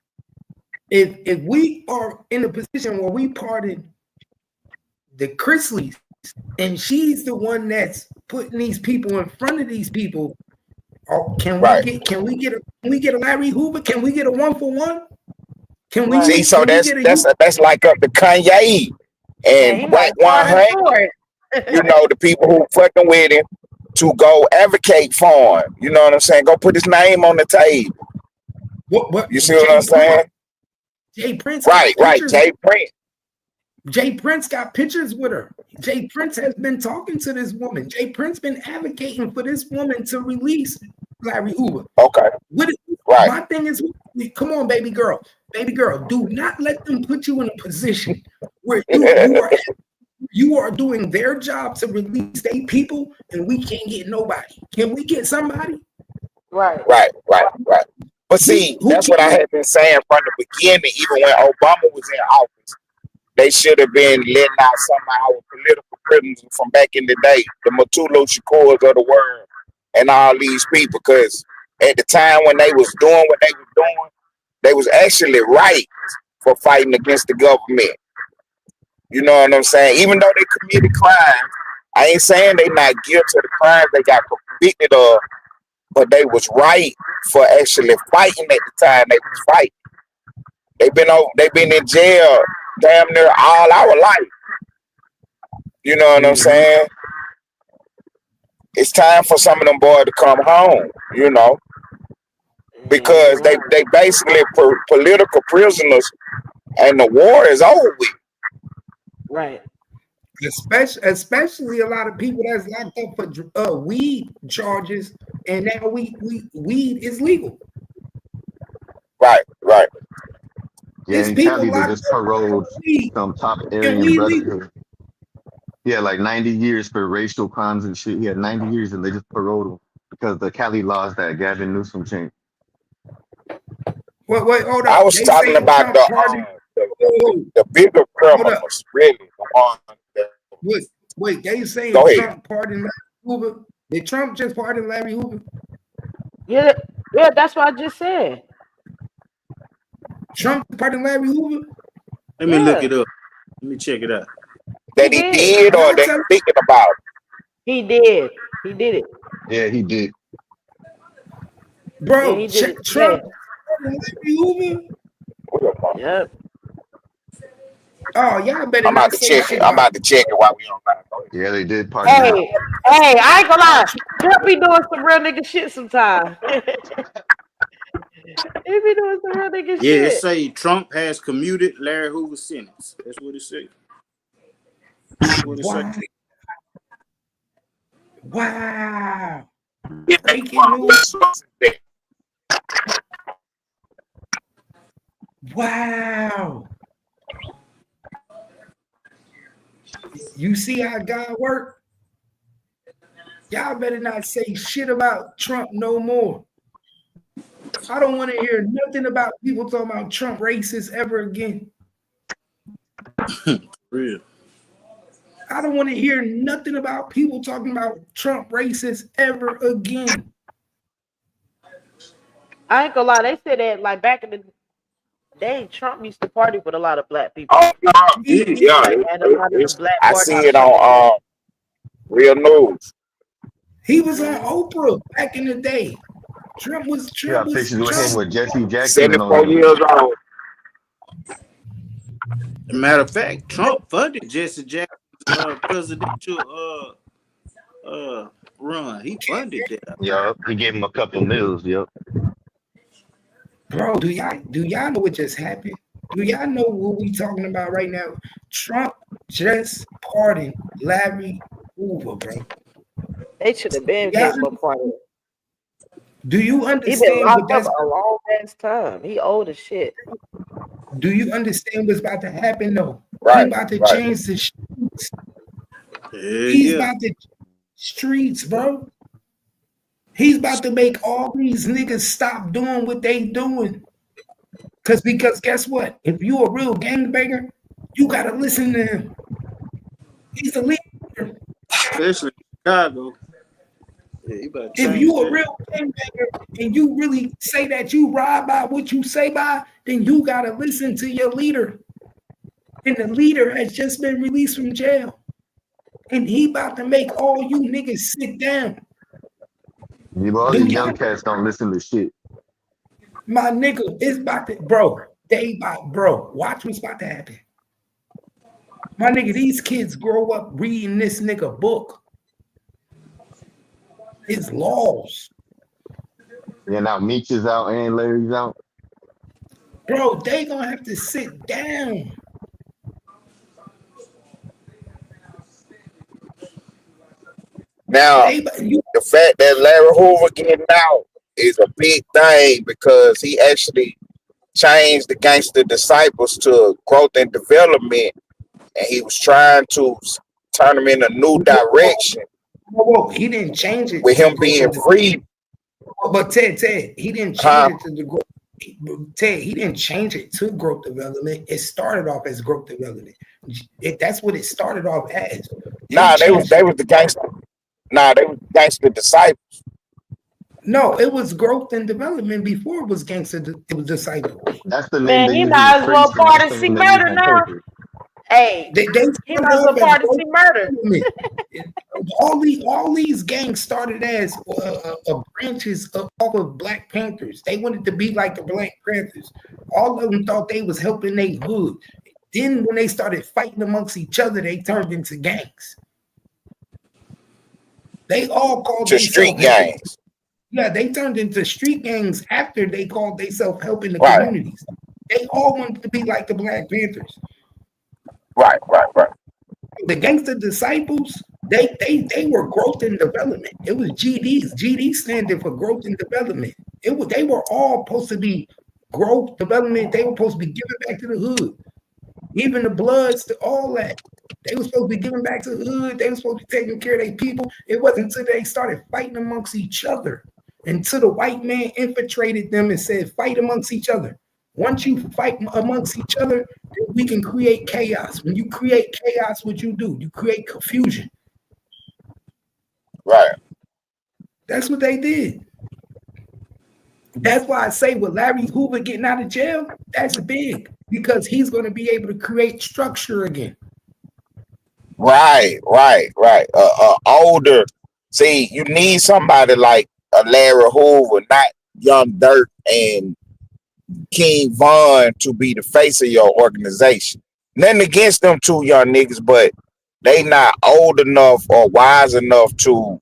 if we are in a position where we pardon the Chrisleys, and she's the one that's putting these people in front of these people, can we get a Larry Hoover? Can we get a 1-for-1? Can we See? So get a that's like up to Kanye and White 100. The people who fucking with him to go advocate for him. You know what I'm saying? Go put his name on the table. What you see what I'm saying? Jay Prince. Right. Jay Prince. Jay Prince got pictures with her. Jay Prince has been talking to this woman. Jay Prince been advocating for this woman to release Larry Hoover. Okay. Right. My thing is, come on, baby girl, do not let them put you in a position where you are doing their job to release their people, and we can't get nobody. Can we get somebody? Right. But see, that's what I had been saying from the beginning. Even when Obama was in office, they should have been letting out some of our political prisoners from back in the day, the Matulo Shakurs of the world, and all these people. Because at the time when they was doing what they was doing, they was actually right for fighting against the government. You know what I'm saying? Even though they committed crimes, I ain't saying they not guilty of the crimes they got convicted of, but they was right for actually fighting at the time they was fighting. They've been in jail damn near all our life. You know what I'm saying? It's time for some of them boys to come home, because they basically political prisoners, and the war is over with. Right. Especially a lot of people that's locked up for weed charges, and now weed is legal. Right. Yeah, in Cali, they just paroled some top Aryan brotherhood. He had like 90 years for racial crimes and shit. He had 90 years, and they just paroled him because the Cali laws that Gavin Newsom changed. Wait, hold on. I was talking about the bigger criminals, really. The ones Wait, they saying Trump pardoned Larry Hoover? Did Trump just pardon Larry Hoover? Yeah, that's what I just said. Trump pardoned Larry Hoover? Let me look it up. Let me check it out. That he did, or they thinking about it? He did. He did it. Yeah, he did. Bro, he did it. Trump pardoned Larry Hoover? Yep. Oh, y'all better I'm about to check it. I'm about to check it while we on line. Yeah, they did pardon him. Hey, I ain't gonna lie. Trump be doing some real nigga shit sometimes. He be doing some real nigga shit. Yeah, it say Trump has commuted Larry Hoover's sentence. That's what it say. Wow. Breaking news. Wow. You see how God worked? Y'all better not say shit about Trump no more. I don't want to hear nothing about people talking about Trump racist ever again. Real. I don't want to hear nothing about people talking about Trump racist ever again. I ain't gonna lie, they said that like back in the day, Trump used to party with a lot of black people. Oh, yeah. And a lot of the black I parties. see it on Real News. He was on Oprah back in the day. Trump was Yeah, pictures with him with Jesse Jackson. 74 years old. Matter of fact, Trump funded Jesse Jackson's presidential run. He funded that. Yup, he gave him a couple meals. Yup. Bro, do y'all know what just happened? Do y'all know what we talking about right now? Trump just pardoned Larry Hoover, bro. They should have been gave him a party. Do you He understand been what locked that's up a long ass time. He old as shit. Do you understand what's about to happen though? Right, He's about to right. change the streets. He's about to streets, bro. He's about to make all these niggas stop doing what they doing. Because guess what? If you a real gangbanger, you gotta listen to him. He's a leader. Especially in Chicago. Yeah, if you a real gangbanger and you really say that you ride by what you say by, then you gotta listen to your leader. And the leader has just been released from jail. And he about to make all you niggas sit down. All these young cats don't listen to shit. My nigga, it's about to, watch what's about to happen. My nigga, these kids grow up reading this nigga book. His laws. Yeah, now Meech is out and Larry's out. Bro, they gonna have to sit down. Now, the fact that Larry Hoover getting out is a big thing because he actually changed the Gangster Disciples to growth and development, and he was trying to turn them in a new direction. Whoa, he didn't change it with him being free. But Ted, he didn't change it to the growth. Ted, he didn't change it to growth development. It started off as growth development. That's what it started off as. They was the gangster. They was Gangster Disciples. No, it was growth and development before it was Gangster. It was Disciples. That's the name. Man, he might as well part of see murder now. Hey, he might as well part of see murder. all these gangs started as branches of all of Black Panthers. They wanted to be like the Black Panthers. All of them thought they was helping their hood. Then when they started fighting amongst each other, they turned into gangs. They all called to street gangs. Yeah, they turned into street gangs after they called themselves helping the communities. They all wanted to be like the Black Panthers. Right. The Gangster Disciples, they were growth and development. It was GDs. GD standing for growth and development. They were all supposed to be growth, development. They were supposed to be giving back to the hood. Even the Bloods, all that. They were supposed to be giving back to the hood. They were supposed to be taking care of their people. It wasn't until they started fighting amongst each other. Until the white man infiltrated them and said, fight amongst each other. Once you fight amongst each other, we can create chaos. When you create chaos, what you do? You create confusion. Right. That's what they did. That's why I say with Larry Hoover getting out of jail, that's big. Because he's going to be able to create structure again. Right. Older. See, you need somebody like a Larry Hoover, not Young Dirt and King Von to be the face of your organization. Nothing against them two young niggas, but they not old enough or wise enough to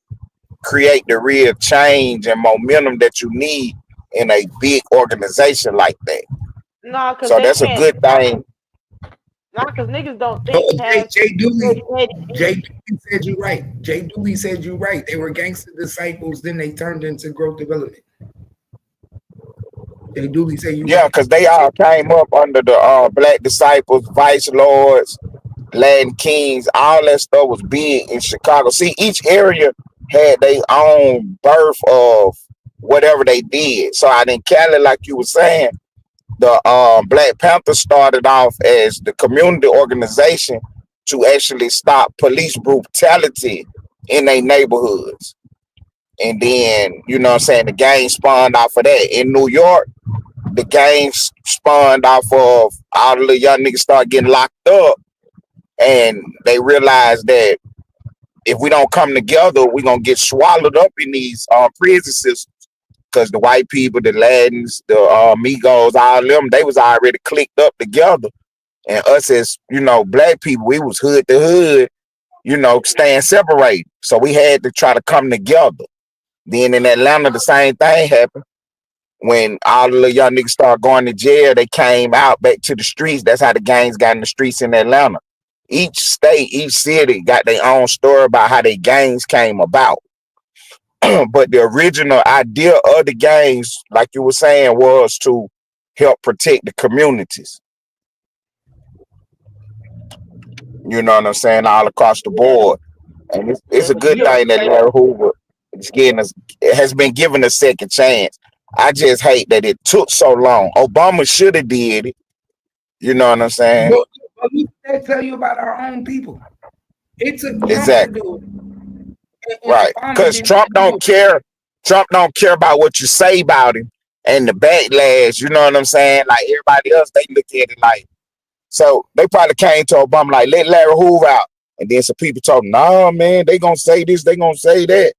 create the real change and momentum that you need in a big organization like that. No, so that's a good thing. No, because niggas don't think. Jay Dooley said you right. Jay Dooley said you right. They were Gangster Disciples, then they turned into growth development. Jay Dooley said you right. Because they all came up under the Black Disciples, Vice Lords, Latin Kings. All that stuff was big in Chicago. See, each area had their own birth of whatever they did. So out in Cali, like you were saying, the Black Panther started off as the community organization to actually stop police brutality in their neighborhoods. And then, you know what I'm saying, the gang spawned off of that. In New York, the gang spawned off of all the little young niggas start getting locked up. And they realized that if we don't come together, we're going to get swallowed up in these prison systems. Because the white people, the Latins, the Migos, all of them, they was already clicked up together. And us as, you know, black people, we was hood to hood, you know, staying separated. So we had to try to come together. Then in Atlanta, the same thing happened. When all the little young niggas started going to jail, they came out back to the streets. That's how the gangs got in the streets in Atlanta. Each state, each city got their own story about how their gangs came about. But the original idea of the gangs, like you were saying, was to help protect the communities. You know what I'm saying? All across the board. And it's a good thing that Larry Hoover has been given a second chance. I just hate that it took so long. Obama should have did it. You know what I'm saying? But we can't tell you about our own people. It took Trump Exactly. to do it. Right. Because Trump don't care. Trump don't care about what you say about him and the backlash. You know what I'm saying? Like everybody else, they look at it like. So they probably came to Obama like, let Larry Hoover out. And then some people told him, nah, man, they gonna say this, they gonna say that.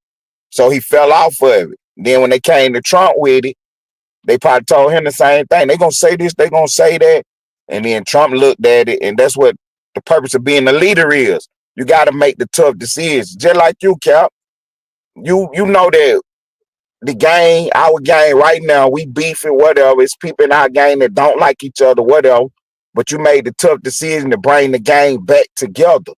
So he fell off of it. Then when they came to Trump with it, they probably told him the same thing. They gonna say this, they gonna say that. And then Trump looked at it, and that's what the purpose of being a leader is. You gotta make the tough decisions. Just like you, Cap. You know that the gang, our gang right now, we beefing, whatever. It's people in our gang that don't like each other, whatever. But you made the tough decision to bring the gang back together.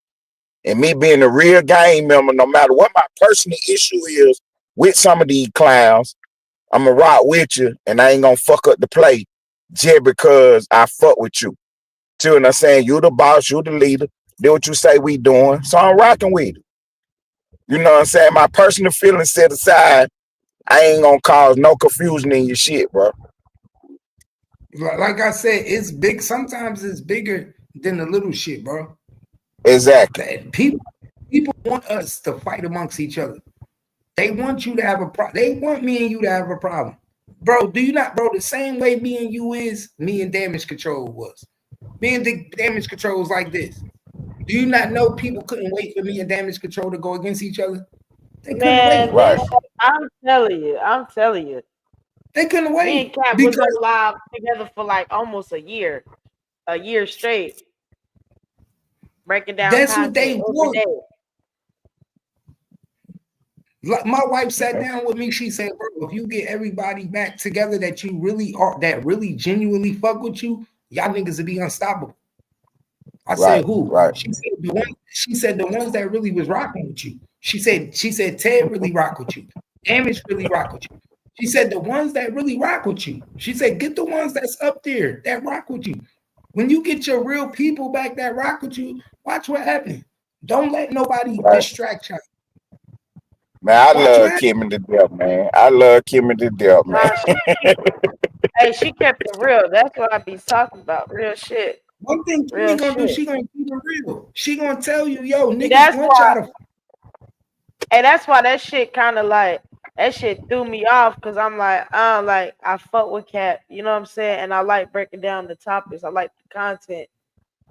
And me being a real gang member, no matter what my personal issue is with some of these clowns, I'm going to rock with you, and I ain't going to fuck up the play just because I fuck with you. See what I'm saying? You the boss, you the leader. Do what you say we doing. So I'm rocking with it. You know what I'm saying? My personal feelings set aside, I ain't going to cause no confusion in your shit, bro. Like I said, it's big. Sometimes it's bigger than the little shit, bro. Exactly. People want us to fight amongst each other. They want you to have a problem. They want me and you to have a problem. Bro, do you not, bro, the same way me and you is, me and Damage Control was. Me and the Damage Control was like this. Do you not know people couldn't wait for me and Damage Control to go against each other? They couldn't wait. Right. I'm telling you. They couldn't wait. Me and Cap was on live together for like almost a year straight. Breaking down. That's what they want. Like my wife sat down with me. She said, "Bro, if you get everybody back together that you really are, that really genuinely fuck with you, y'all niggas will be unstoppable." I said, "Who?" Right. She said the ones that really was rocking with you. She said Ted really rock with you. Damage really rock with you. She said the ones that really rock with you. She said get the ones that's up there that rock with you. When you get your real people back that rock with you, watch what happens. Don't let nobody distract you. Man, I love Kimmy to death, man. I love Kimmy to death, man. Hey, she kept it real. That's what I be talking about. Real shit. One thing Kimmy gonna do, she gonna keep it real. She gonna tell you, yo, niggas want y'all to. And that's why that shit kind of like, that shit threw me off because I'm like, I fuck with Cap, you know what I'm saying? And I like breaking down the topics. I like the content.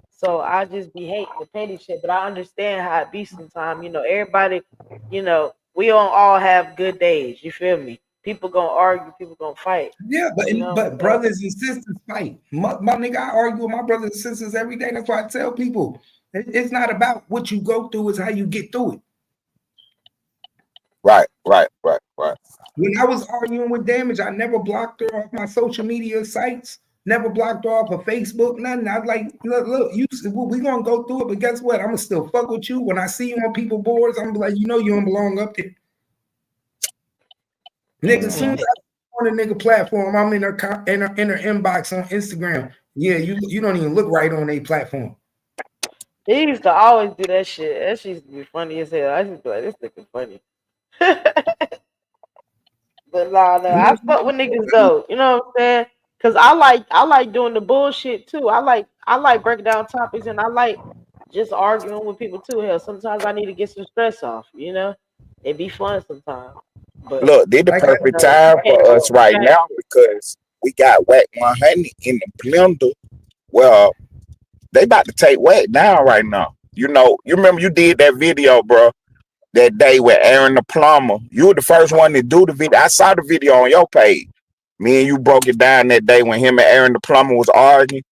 So I just be hating the petty shit, but I understand how it be sometimes. You know, everybody, you know, we don't all have good days. You feel me? People gonna argue, people gonna fight. Yeah, but brothers and sisters fight. My nigga, I argue with my brothers and sisters every day. That's why I tell people, it's not about what you go through, it's how you get through it. Right. When I was arguing with Damage, I never blocked her off my social media sites, never blocked her off of Facebook, nothing. I was like, look, we gonna go through it, but guess what? I'm gonna still fuck with you. When I see you on people boards, I'm like, you know you don't belong up there. Nigga, as soon as I on a nigga platform, I'm in her inbox on Instagram. Yeah, you don't even look right on a platform. He used to always do that shit. That shit used to be funny as hell. I used to be like, this nigga funny. But nah, no, I fuck with niggas though. You know what I'm saying? Cause I like doing the bullshit too. I like breaking down topics, and I like just arguing with people too. Hell, sometimes I need to get some stress off. You know, it be fun sometimes. But Look, this the Like I, perfect you time can't for do us right it. now because we got Whack 100 in the blender. Well, they about to take Whack down right now. You know, you remember you did that video, bro, that day with Aaron the plumber. You were the first one to do the video. I saw the video on your page. Me and you broke it down that day when him and Aaron the plumber was arguing.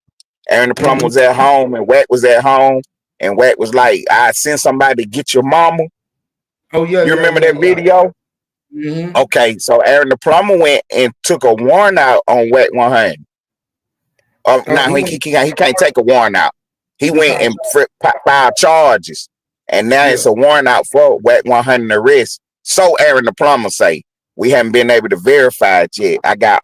Aaron the plumber was at home and Wack was at home. And Wack was like, I sent somebody to get your mama. oh yeah, You yeah, remember yeah, that yeah. video? Mm-hmm. Okay, so Aaron the plumber went and took a warrant out on Wack 100. Now he can't take a warrant out. He went and filed charges. And now it's a warrant out for Wack 100 arrest. So Aaron the plumber say, we haven't been able to verify it yet. I got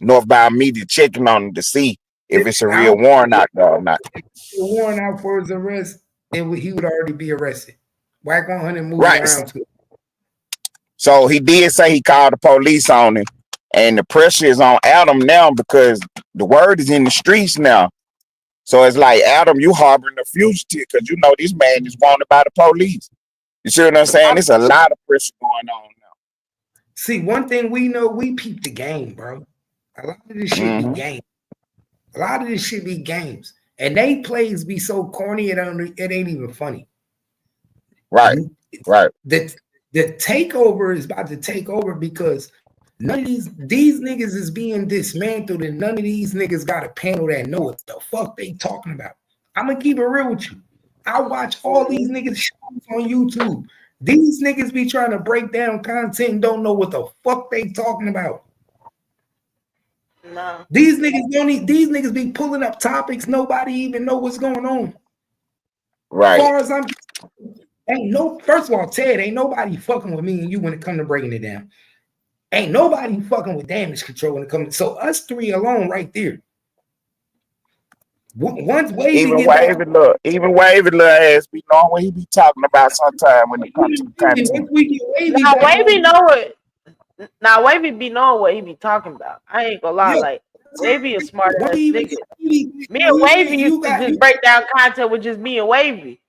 Northbound Media checking on him to see if it's a real warrant out there or not. If the warrant out for his arrest, he would already be arrested. Whack 100 moved Right. around too. So he did say he called the police on him. And the pressure is on Adam now because the word is in the streets now. So it's like, Adam, you harboring a fugitive because you know this man is wanted by the police. You see what I'm saying? There's a lot of pressure going on now. See, one thing we know, we peep the game, bro. A lot of this shit be games. A lot of this shit be games. And they plays be so corny, it ain't even funny. Right. The takeover is about to take over because none of these niggas is being dismantled, and none of these niggas got a panel that know what the fuck they talking about. I'm gonna keep it real with you. I watch all these niggas shows on YouTube. These niggas be trying to break down content and don't know what the fuck they talking about. No. These niggas be pulling up topics nobody even know what's going on. Right. As far as I'm first of all, Ted, ain't nobody fucking with me and you when it comes to breaking it down. Ain't nobody fucking with damage control when it comes to, so us three alone right there. Once Wavy even Wavy little ass be knowing what he be talking about sometime when it comes to the content. Now Wavy be knowing what he be talking about. I ain't gonna lie, like Wavy is smart ass nigga. Me and Wavy used to just break down content with just me and Wavy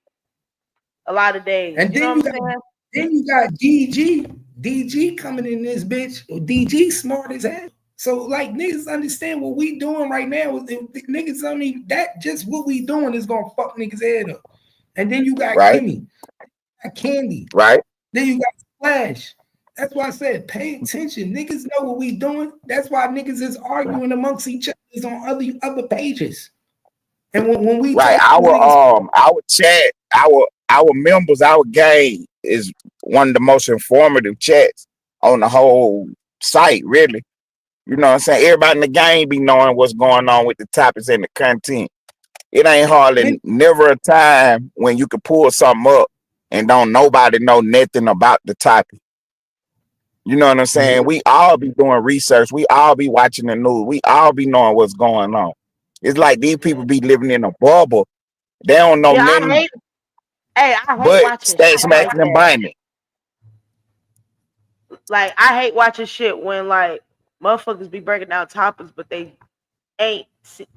a lot of days. And you know what I'm saying? Then you got DG coming in this bitch. DG smart as hell. So like niggas understand what we doing right now. Niggas only that just what we doing is gonna fuck niggas head up. And then you got Kimmy, Candy, right? Then you got Splash. That's why I said pay attention. Niggas know what we doing. That's why niggas is arguing amongst each other on other pages. And when we our chat, our members, our gang is one of the most informative chats on the whole site, really. You know what I'm saying? Everybody in the game be knowing what's going on with the topics and the content. It ain't hardly never a time when you can pull something up and don't nobody know nothing about the topic. You know what I'm saying? We all be doing research. We all be watching the news. We all be knowing what's going on. It's like these people be living in a bubble. They don't know nothing. I hate but watching stay shit smacking like and binding. Like I hate watching shit when like motherfuckers be breaking down topics, but they ain't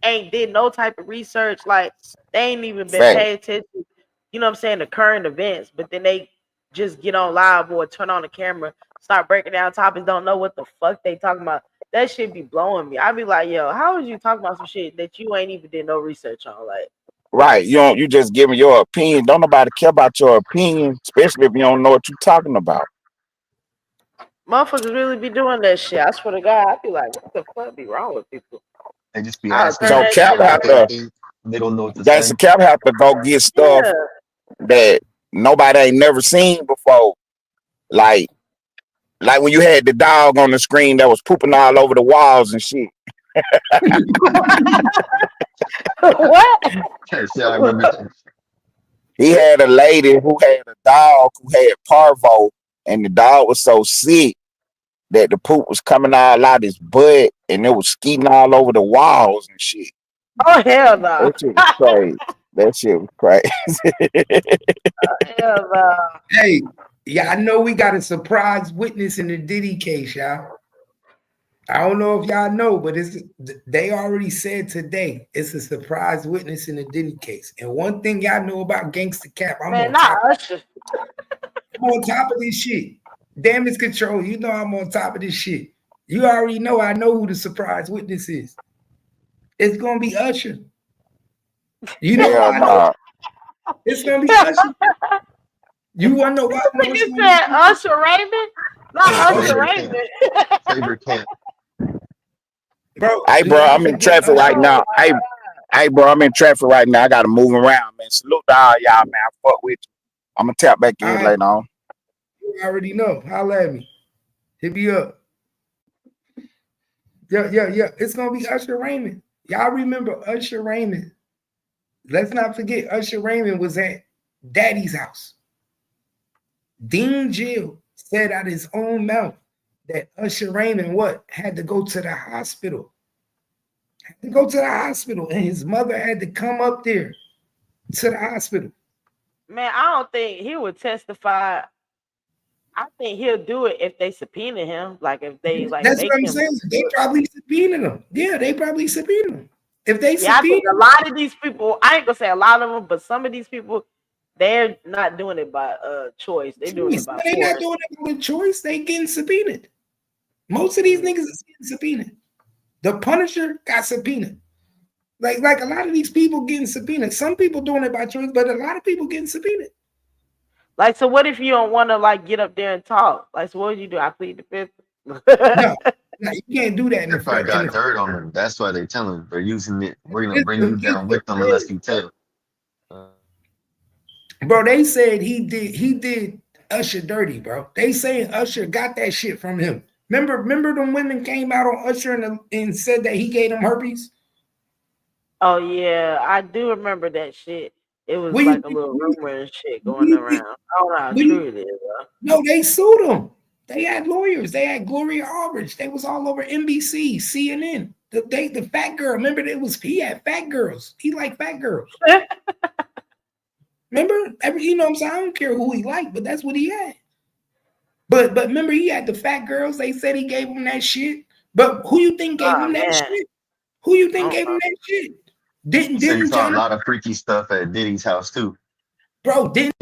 did no type of research. Like they ain't even been paying attention. You know what I'm saying? The current events, but then they just get on live or turn on the camera, start breaking down topics, don't know what the fuck they talking about. That shit be blowing me. I be like, yo, how is you talking about some shit that you ain't even did no research on? Like, right, you just giving your opinion. Don't nobody care about your opinion, especially if you don't know what you're talking about. Motherfuckers really be doing that shit. I swear to God, I be like, what the fuck be wrong with people? They just be asking. So Cap have to. They don't know what to say. Gangsta Cap have to go get stuff that nobody ain't never seen before. Like when you had the dog on the screen that was pooping all over the walls and shit. What? I remember that. He had a lady who had a dog who had parvo, and the dog was so sick that the poop was coming all out his butt, and it was skeeting all over the walls and shit. Oh hell no! That shit was crazy. That shit was crazy. Hell no! Hey, Yeah, I know we got a surprise witness in the Diddy case, y'all. I don't know if y'all know, but they already said today it's a surprise witness in the Diddy case. And one thing y'all know about Gangstacap, I'm on top of this shit. Damage control, you know I'm on top of this shit. You already know I know who the surprise witness is. It's gonna be Usher. You know Hell I know no. it's gonna be Usher. You wanna know why? You said Usher Raymond? Not Usher Raymond. Favorite camp. Bro, Hey, bro, I'm in traffic right now. Hey, bro, I'm in traffic right now. I gotta move around, man. Salute to all y'all, man. I fuck with you. I'm gonna tap back in later on. You already know. Holla at me. Hit me up. Yeah. It's gonna be Usher Raymond. Y'all remember Usher Raymond? Let's not forget Usher Raymond was at Daddy's house. Dean Jill said out his own mouth that Usher Raymond had to go to the hospital. And his mother had to come up there to the hospital. Man, I don't think he would testify. I think he'll do it if they subpoena him. Like if they That's what I'm saying. They probably subpoenaed him. Yeah, they probably subpoenaed him. If they I think subpoena a lot of these people, I ain't gonna say a lot of them, but some of these people, they're not doing it by choice. They're doing it by they're force. not doing it by choice. They getting subpoenaed. Most of these niggas is getting subpoenaed. The Punisher got subpoenaed. Like a lot of these people getting subpoenaed. Some people doing it by choice, but a lot of people getting subpoenaed. Like, so what if you don't want to like get up there and talk? Like, so what would you do? I plead the fifth. No, you can't do that. If I got dirt on them, that's why they tell them they're using it. We're gonna bring you down with them unless you tell. Bro, they said he did Usher dirty, bro. They saying Usher got that shit from him. Remember them women came out on Usher and said that he gave them herpes? Oh yeah, I do remember that shit. It was like a little rumor and shit going around. I don't know how true it is, bro. No, they sued him. They had lawyers. They had Gloria Aldrich. They was all over NBC, CNN. The fat girl. Remember, he had fat girls. He liked fat girls. Remember, you know what I'm saying? I don't care who he liked, but that's what he had. But remember, he had the fat girls. They said he gave them that shit. But who you think gave him that shit? Who you think gave him that shit? Didn't Jonathan? A lot of freaky stuff at Diddy's house too. Bro, didn't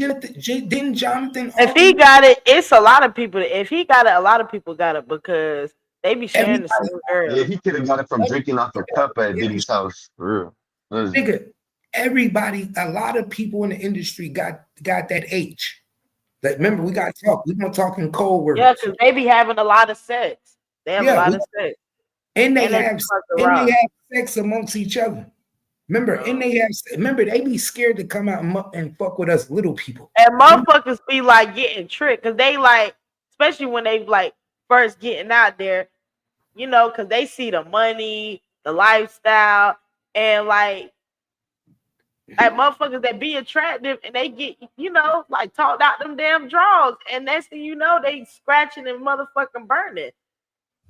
Jonathan? If he got it, it's a lot of people. If he got it, a lot of people got it because they be sharing the same girl. Yeah, he could have got it from drinking off a cup at Diddy's house. For real. Nigga, a lot of people in the industry got that H. Like, remember, we got to talk. We're going to talk in code words. Yeah, because they be having a lot of sex. They have a lot of sex. And they have sex amongst each other. Remember, they be scared to come out and fuck with us little people. And motherfuckers be like getting tricked because they like, especially when they like first getting out there, you know, because they see the money, the lifestyle, and like motherfuckers that be attractive and they get, you know, like talked out them damn draws, and next thing you know, they scratching and motherfucking burning.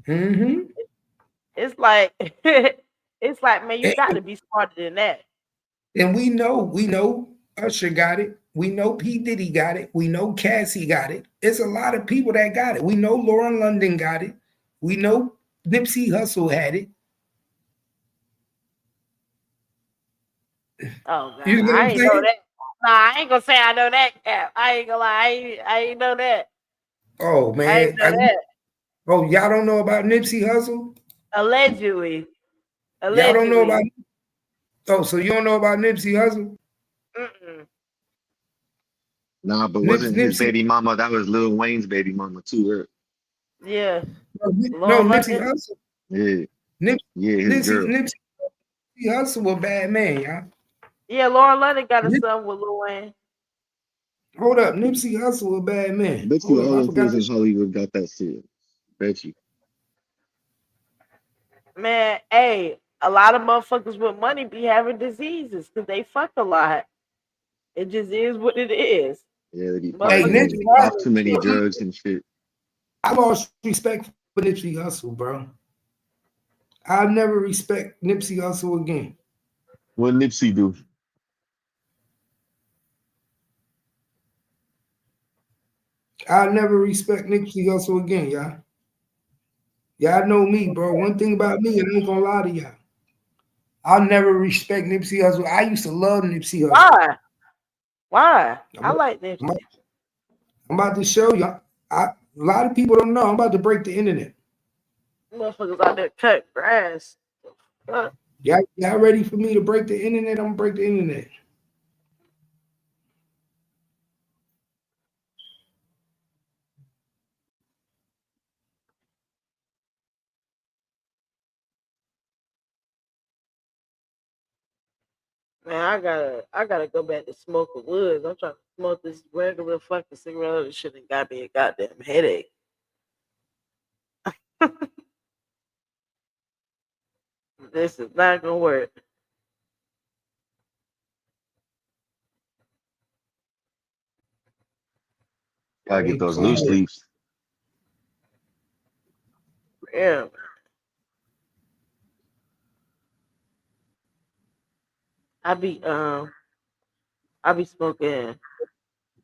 Mm-hmm. It's like it's like, man, you got to be smarter than that. And we know Usher got it. We know P. Diddy got it. We know Cassie got it. It's a lot of people that got it. We know Lauren London got it. We know Nipsey Hussle had it. Oh God, I ain't know that. Nah, I ain't gonna say I know that, Cap. I ain't gonna lie, I ain't know that. Oh man, I ain't know that. Oh, y'all don't know about Nipsey Hussle? Allegedly. Y'all don't know about. Oh, so you don't know about Nipsey Hussle? Nah, but wasn't his baby mama? That was Lil Wayne's baby mama too, right? Yeah. No, Nipsey Hussle. Yeah. His girl. Nipsey Hussle a bad man, y'all. Yeah, Lauren London got a son with Lil Wayne. Hold up, Nipsey Hussle a bad man. I bet you all the fools in Hollywood got that shit. Bet you. Man, hey, a lot of motherfuckers with money be having diseases because they fuck a lot. It just is what it is. Yeah, they be off too many drugs and shit. I lost respect for Nipsey Hussle, bro. I'll never respect Nipsey Hussle again. What Nipsey do? I'll never respect Nipsey Hussle again, y'all. Y'all know me, bro. One thing about me, and I ain't gonna lie to y'all. I'll never respect Nipsey Hussle. I used to love Nipsey Hussle. Why? Why? I like Nipsey. I'm about to show you. A lot of people don't know. I'm about to break the internet. Motherfuckers out there cut grass. Y'all ready for me to break the internet? I'm gonna break the internet. Man, I gotta go back to smoking woods. I'm trying to smoke this regular fucking cigarette. This shit ain't got me a goddamn headache. This is not gonna work. Gotta get those loose leaves. Yeah. I be smoking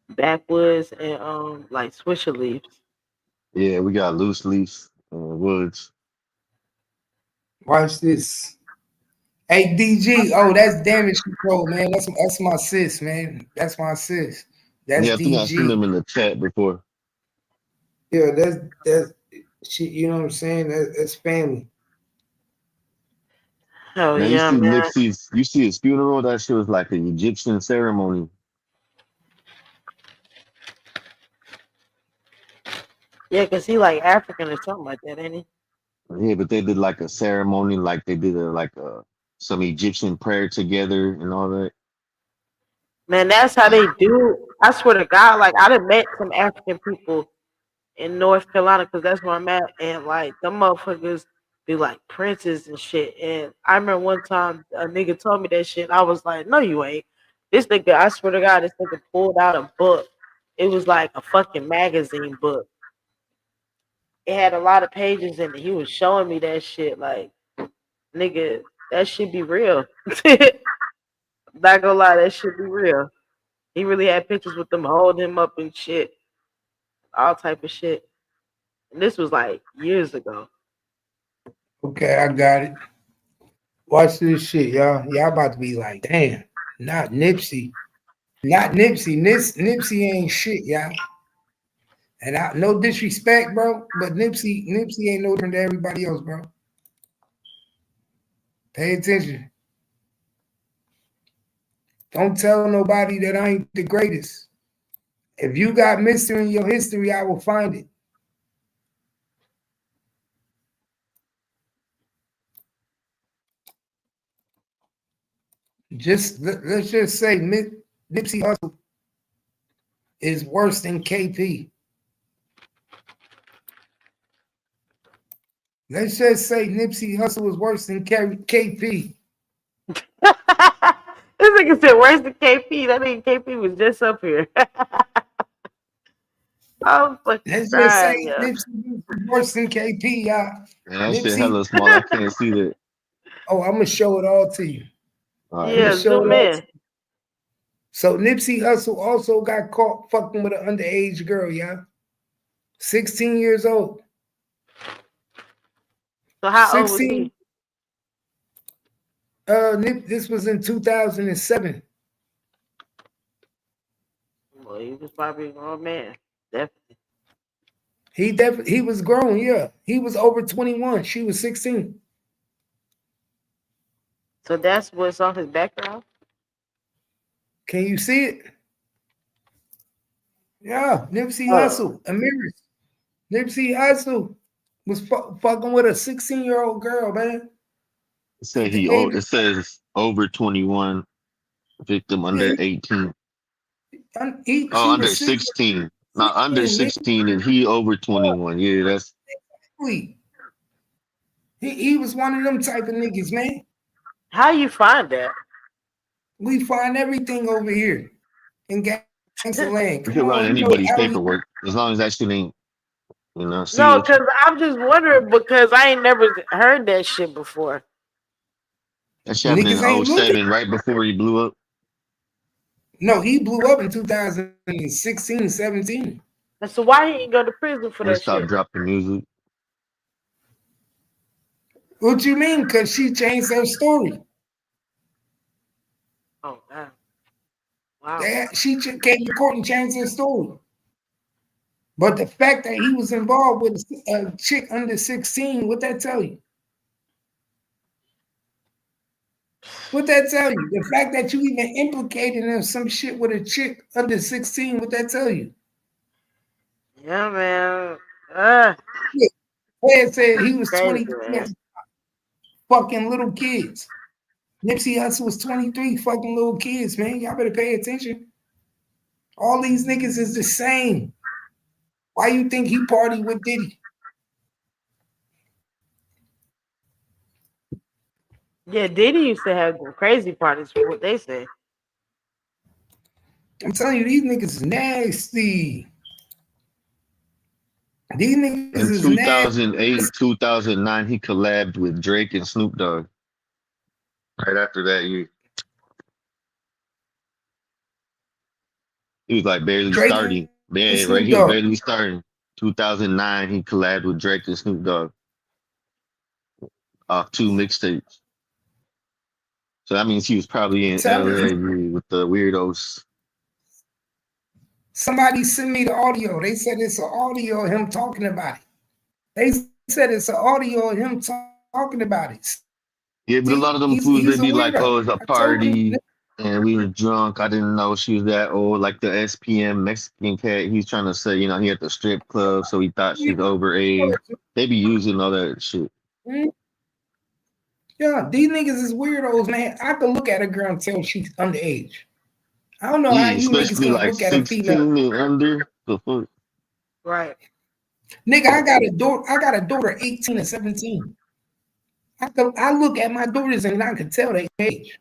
backwoods and like swisher leaves. Yeah, we got loose leaves and woods. Watch this. Hey DG, oh, that's damage control, man. That's my sis, man. That's my sis. That's Yeah, I think I seen DG. them in the chat before. Yeah, that's shit. You know what I'm saying? That's family. Oh Man, you yeah, see man. Nipsey's, you see his funeral? That shit was like an Egyptian ceremony. Yeah, cause he like African or something like that, ain't he? Yeah, but they did like a ceremony, like they did some Egyptian prayer together and all that. Man, that's how they do. I swear to God, like I done met some African people in North Carolina, cause that's where I'm at, and like them motherfuckers be like princes and shit. And I remember one time a nigga told me that shit. And I was like, no, you ain't. This nigga, I swear to God, this nigga pulled out a book. It was like a fucking magazine book. It had a lot of pages in it. He was showing me that shit. Like, nigga, that should be real. Not gonna lie, that should be real. He really had pictures with them holding him up and shit, all type of shit. And this was like years ago. Okay, I got it. Watch this shit, y'all. Y'all about to be like, damn, not Nipsey. Not Nipsey. Nipsey ain't shit, y'all. And no disrespect, bro, but Nipsey ain't no different than everybody else, bro. Pay attention. Don't tell nobody that I ain't the greatest. If you got mystery in your history, I will find it. Let's just say Nipsey Hussle is worse than KP. Let's just say Nipsey Hussle is worse than KP. This nigga said, "Where's the KP?" That nigga KP was just up here. I'm fucking Let's just say crying, yo. Nipsey is worse than KP, y'all. Man, that shit Nipsey. hella small. I can't see that. Oh, I'm gonna show it all to you. All right, Yeah, zoom in. So Nipsey Hussle also got caught fucking with an underage girl, yeah. 16 years old. So how old was he? This was in 2007. Well, he was probably a grown man. Definitely. He was grown, yeah. He was over 21. She was 16. So that's what's on his background? Can you see it? Yeah, Nipsey Hussle, Amiris. Nipsey Hussle was fucking with a 16-year-old girl, man. It says over 21, victim under 18. Under 16. Not under 16, and he over 21. Yeah, that's he was one of them type of niggas, man. How you find that? We find everything over here in Gangsta land. You can run anybody's paperwork as long as that shit ain't, No, because I'm just wondering because I ain't never heard that shit before. That shit happened in 07, right before he blew up. No, he blew up in 2016, 17. So why he ain't go to prison for They that stopped shit? dropping music. What you mean? Because she changed her story. Oh, wow. She came to court and changed her story. But the fact that he was involved with a chick under 16, what that tell you? What that tell you? The fact that you even implicated in some shit with a chick under 16, what that tell you? Yeah, man. Ted said he was Crazy, 23 fucking little kids. Nipsey Hussle was 23 fucking little kids, man. Y'all better pay attention. All these niggas is the same. Why you think he partied with Diddy? Yeah, Diddy used to have crazy parties for what they say. I'm telling you, these niggas is nasty. These niggas In is nasty. 2008, 2009, he collabed with Drake and Snoop Dogg. Right after that year, he was like barely Drake starting. and Man, right, Snoop he was Dogg. barely starting. 2009, he collabed with Drake and Snoop Dogg off 2 mixtapes. So that means he was probably in LA with the weirdos. Somebody sent me the audio. They said it's an audio of him talking about it. They said it's an audio of him talking about it. Yeah, but a lot of them He's fools, they a be like, weirdo. oh, it's a I told him. party and we were drunk. I didn't know she was that old. Like the SPM Mexican cat, he's trying to say, he at the strip club, so he thought she's over age. They be using all that shit. Yeah, these niggas is weirdos, man. I could look at a girl and tell she's underage. I don't know how Yeah, you niggas especially can like look at a 16 female. and under. The fuck? Right. Nigga, I got a daughter 18 and 17. I look at my daughters and I can tell their age.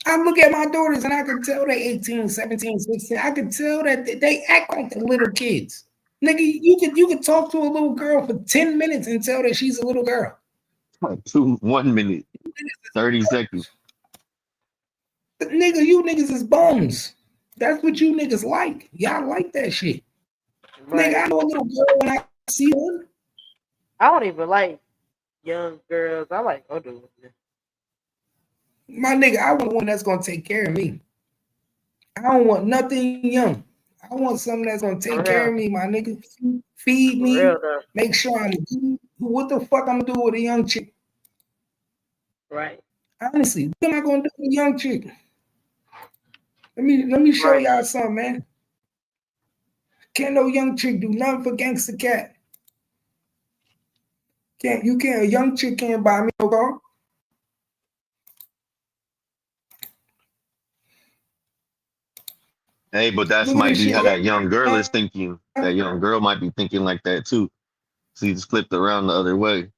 I look at my daughters and I can tell they 18, 17, 16. I can tell that they act like the little kids. Nigga, you could talk to a little girl for 10 minutes and tell that she's a little girl. 1 minute, 30 seconds. Nigga, you niggas is bums. That's what you niggas like. Y'all like that shit. Right. Nigga, I know a little girl when I see one. I don't even like young girls. I like older women. My nigga, I want one that's gonna take care of me. I don't want nothing young. I want something that's gonna take care of me, my nigga. Feed me, make sure I'm good. What the fuck I'm gonna do with a young chick? Right. Honestly, what am I gonna do with a young chick? Let me show y'all something, man. Can't no young chick do nothing for Gangstacap. A young chick can't buy me no car. Hey, but that might be how that young girl is thinking. That young girl might be thinking like that too. So you just flipped around the other way.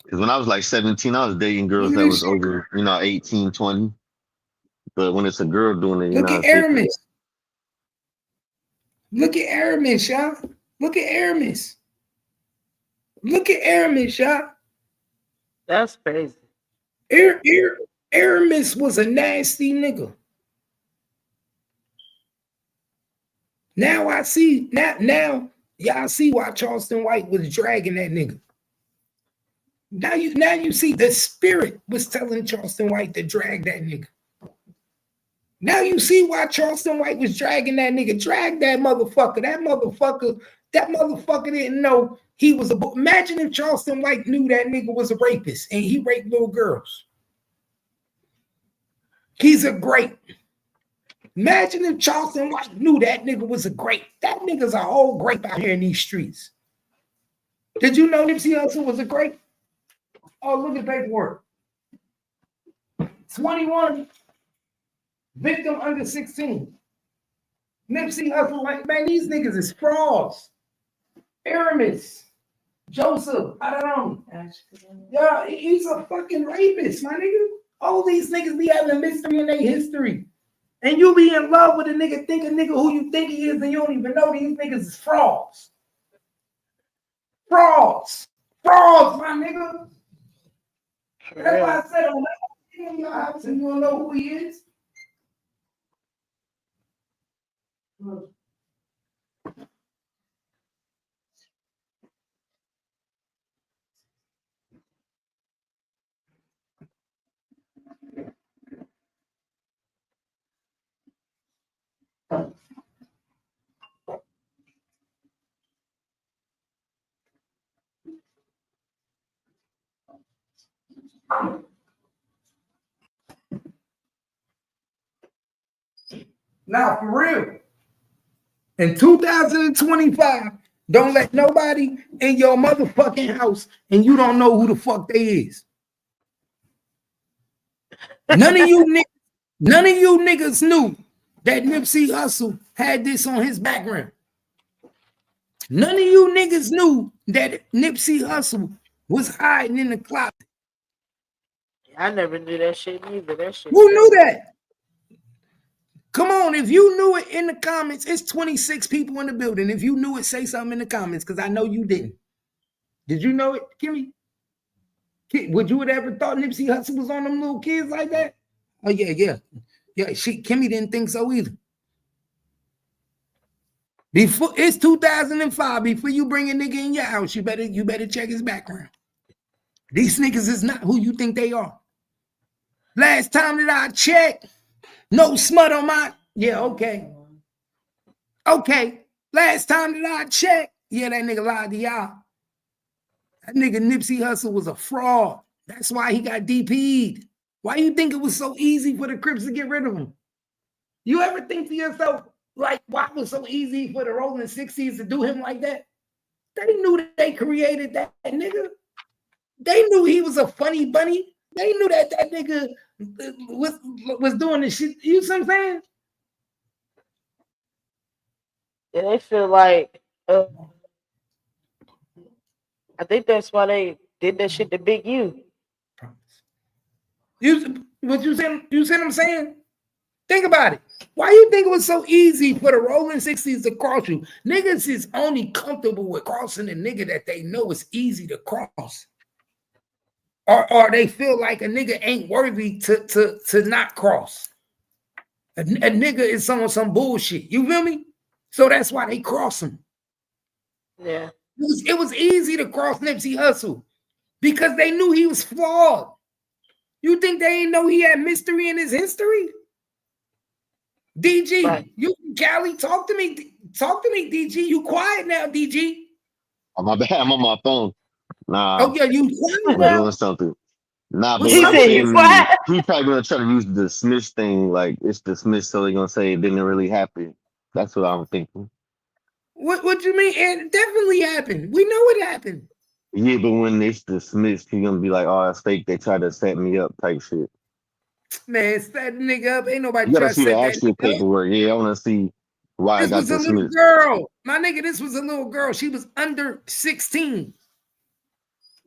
Because when I was like 17, I was dating girls that was over, 18, 20. But when it's a girl doing it, look at Aramis. Look at Aramis, y'all. Look at Aramis. Look at Aramis, y'all. That's crazy. Aramis was a nasty nigga. Now I see, now y'all see why Charleston White was dragging that nigga. Now you see the spirit was telling Charleston White to drag that nigga. Now you see why Charleston White was dragging that nigga. Drag that motherfucker. That motherfucker didn't know he was a. Imagine if Charleston White knew that nigga was a rapist and he raped little girls. He's a grape. Imagine if Charleston White knew that nigga was a grape. That nigga's a whole grape out here in these streets. Did you know Nipsey Hussle was a grape? Oh, look at paperwork. 21. Victim under 16. Nipsey Hussle, like, man, these niggas is frauds. Aramis, Joseph, I don't know. Yeah, he's a fucking rapist, my nigga. All these niggas be having a mystery in their history. And you be in love with a nigga, think a nigga who you think he is, and you don't even know these niggas is frauds. Frauds, my nigga. That's why I said on that, you don't know who he is. Now, for real, in 2025, don't let nobody in your motherfucking house and you don't know who the fuck they is. None of you niggas knew that Nipsey Hussle had this on his background. None of you niggas knew that Nipsey Hussle was hiding in the closet. I never knew that shit either. That shit. Who knew that? Come on, if you knew it in the comments, it's 26 people in the building. If you knew it, say something in the comments, because I know you didn't. Did you know it, Kimmy? Would you have ever thought Nipsey Hussle was on them little kids like that? Oh, yeah. Kimmy didn't think so either. Before it's 2005, before you bring a nigga in your house, you better check his background. These niggas is not who you think they are. Last time that I checked, no smut on my, okay. Last time that I checked, that nigga lied to y'all. That nigga Nipsey Hussle was a fraud. That's why he got DP'd. Why you think it was so easy for the Crips to get rid of him? You ever think to yourself, like, why it was so easy for the Rolling 60s to do him like that? They knew that they created that nigga. They knew he was a funny bunny. They knew that nigga was doing this shit. You see what I'm saying? Yeah, they feel like I think that's why they did that shit to Big U. You see what I'm saying? Think about it. Why you think it was so easy for the Rolling 60s to cross you? Niggas is only comfortable with crossing a nigga that they know is easy to cross. Or they feel like a nigga ain't worthy to not cross. A nigga is on some bullshit. You feel me? So that's why they cross him. Yeah. It was easy to cross Nipsey Hussle because they knew he was flawed. You think they didn't know he had mystery in his history? DG, right. You from Cali, talk to me. Talk to me, DG. You quiet now, DG. Oh, my bad. I'm on my phone. Nah. Oh, yeah, you quiet now? Doing something. Nah, but he probably gonna try to use the Smith thing, like it's the Smith, so they're gonna say it didn't really happen. That's what I'm thinking. What you mean? It definitely happened. We know it happened. Yeah, but when it's the Smiths, he's gonna be like, "Oh, it's fake. They tried to set me up," type shit. Man, set nigga up. Ain't nobody you trying gotta see the actual paperwork. Yeah, I want to see why this I got was the a little Smiths. girl. My nigga, this was a little girl. She was under 16.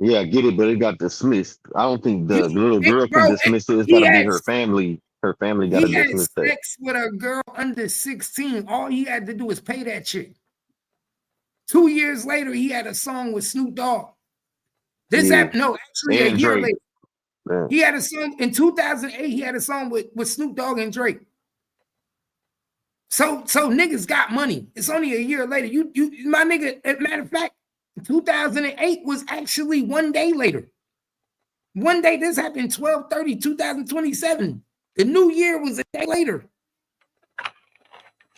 Yeah, I get it, but it got dismissed. I don't think the little girl can dismiss it. It's got to be her family. Her family got to dismiss that. He had sex with a girl under 16. All he had to do was pay that shit. 2 years later, he had a song with Snoop Dogg. This happened, no, actually a year later. Man. He had a song in 2008. He had a song with Snoop Dogg and Drake. So niggas got money. It's only a year later. You my nigga, as a matter of fact, 2008 was actually 1 day later. 1 day, this happened 12/30/2027. The new year was a day later.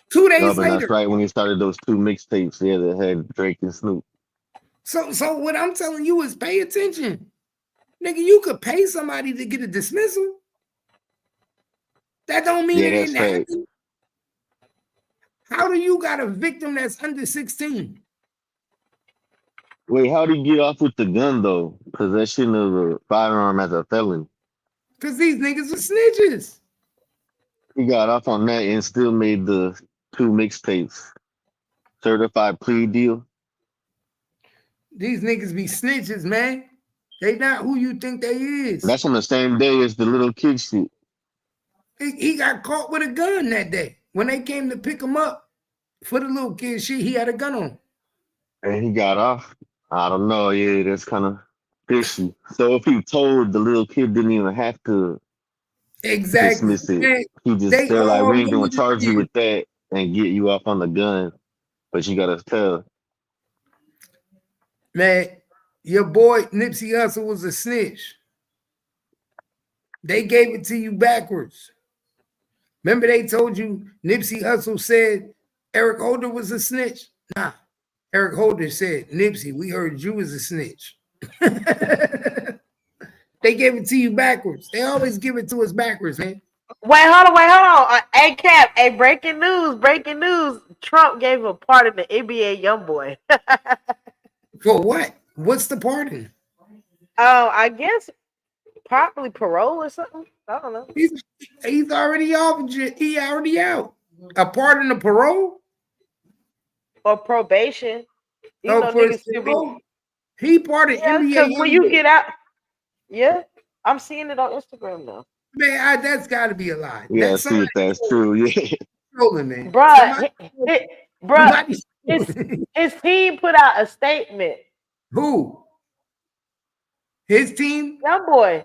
2 days later. That's right when he started those 2 mixtapes. Yeah, that had Drake and Snoop. So what I'm telling you is pay attention. Nigga, you could pay somebody to get a dismissal. That don't mean it didn't happen. How do you got a victim that's under 16? Wait, how did he get off with the gun though? Possession of a firearm as a felon. Because these niggas are snitches. He got off on that and still made the 2 mixtapes. Certified plea deal. These niggas be snitches, man. They not who you think they is. That's on the same day as the little kid shit. He got caught with a gun that day. When they came to pick him up for the little kid shit, he had a gun on. And he got off. I don't know. Yeah, that's kind of fishy. So if he told the little kid didn't even have to dismiss it, he just they're like, we ain't gonna charge you with that. and get you off on the gun, but you gotta tell. Man, your boy Nipsey Hussle was a snitch. They gave it to you backwards. Remember they told you Nipsey Hussle said Eric Holder was a snitch? Nah. Eric Holder said, Nipsey, we heard you was a snitch. They gave it to you backwards. They always give it to us backwards, man. Wait, hold on. Hey, Cap, hey, breaking news. Trump gave a pardon to NBA YoungBoy. For what? What's the pardon? I guess probably parole or something. I don't know. He's already off. He already out. A pardon of parole? Or probation. You know, niggas still be... He pardoned NBA. Because when you get out... Yeah, I'm seeing it on Instagram now. Man, that's got to be a lie. Yeah, see if that's true. Yeah, trolling, man. Bruh, his team put out a statement. Who? His team? YoungBoy.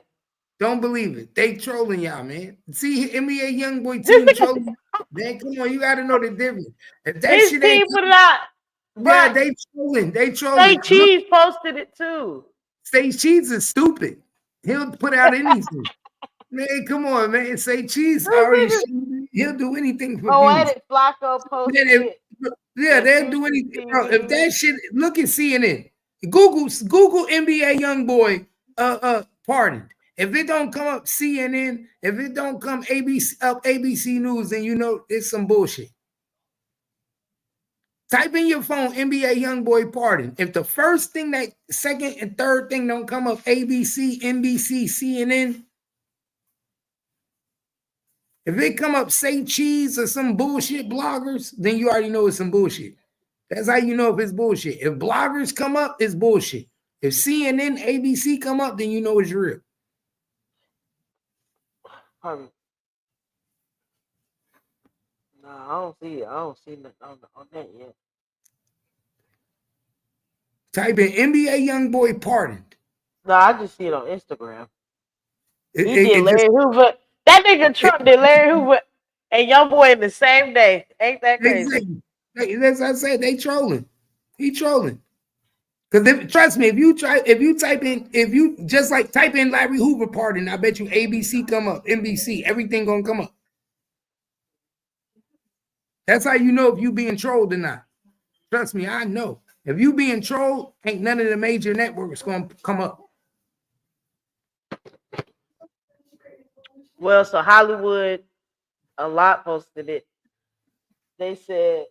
Don't believe it. They trolling y'all, man. See, NBA YoungBoy team trolling. Man, come on, you got to know the difference. If that his shit team ain't put it out. Yeah, they trolling. They trolling. Say Cheese posted it too. Say Cheese is stupid. He'll put out anything. Man, come on, man. Say Cheese already. He'll do anything for Poetic Flacco posted it. Yeah, they'll do anything. Bro, if that shit, look at CNN. Google NBA YoungBoy pardoned. If it don't come up CNN, if it don't come ABC News, then you know it's some bullshit. Type in your phone NBA YoungBoy pardon. If the first thing, that second and third thing don't come up ABC, NBC, CNN, if it come up Say Cheese or some bullshit bloggers, then you already know it's some bullshit. That's how you know if it's bullshit. If bloggers come up, it's bullshit. If CNN, ABC come up, then you know it's real. No, I don't see it. I don't see nothing on that yet. Type in NBA YoungBoy pardoned. No, I just see it on Instagram. He did Larry Hoover. That nigga Trump did Larry Hoover and YoungBoy in the same day. Ain't that crazy? That's what I said. They trolling. He trolling. Because trust me, if you just like type in Larry Hoover pardon, I bet you ABC come up, NBC, everything gonna come up. That's how you know if you being trolled or not. Trust me, I know. If you being trolled, ain't none of the major networks gonna come up. Well, so Hollywood, a lot posted it. They said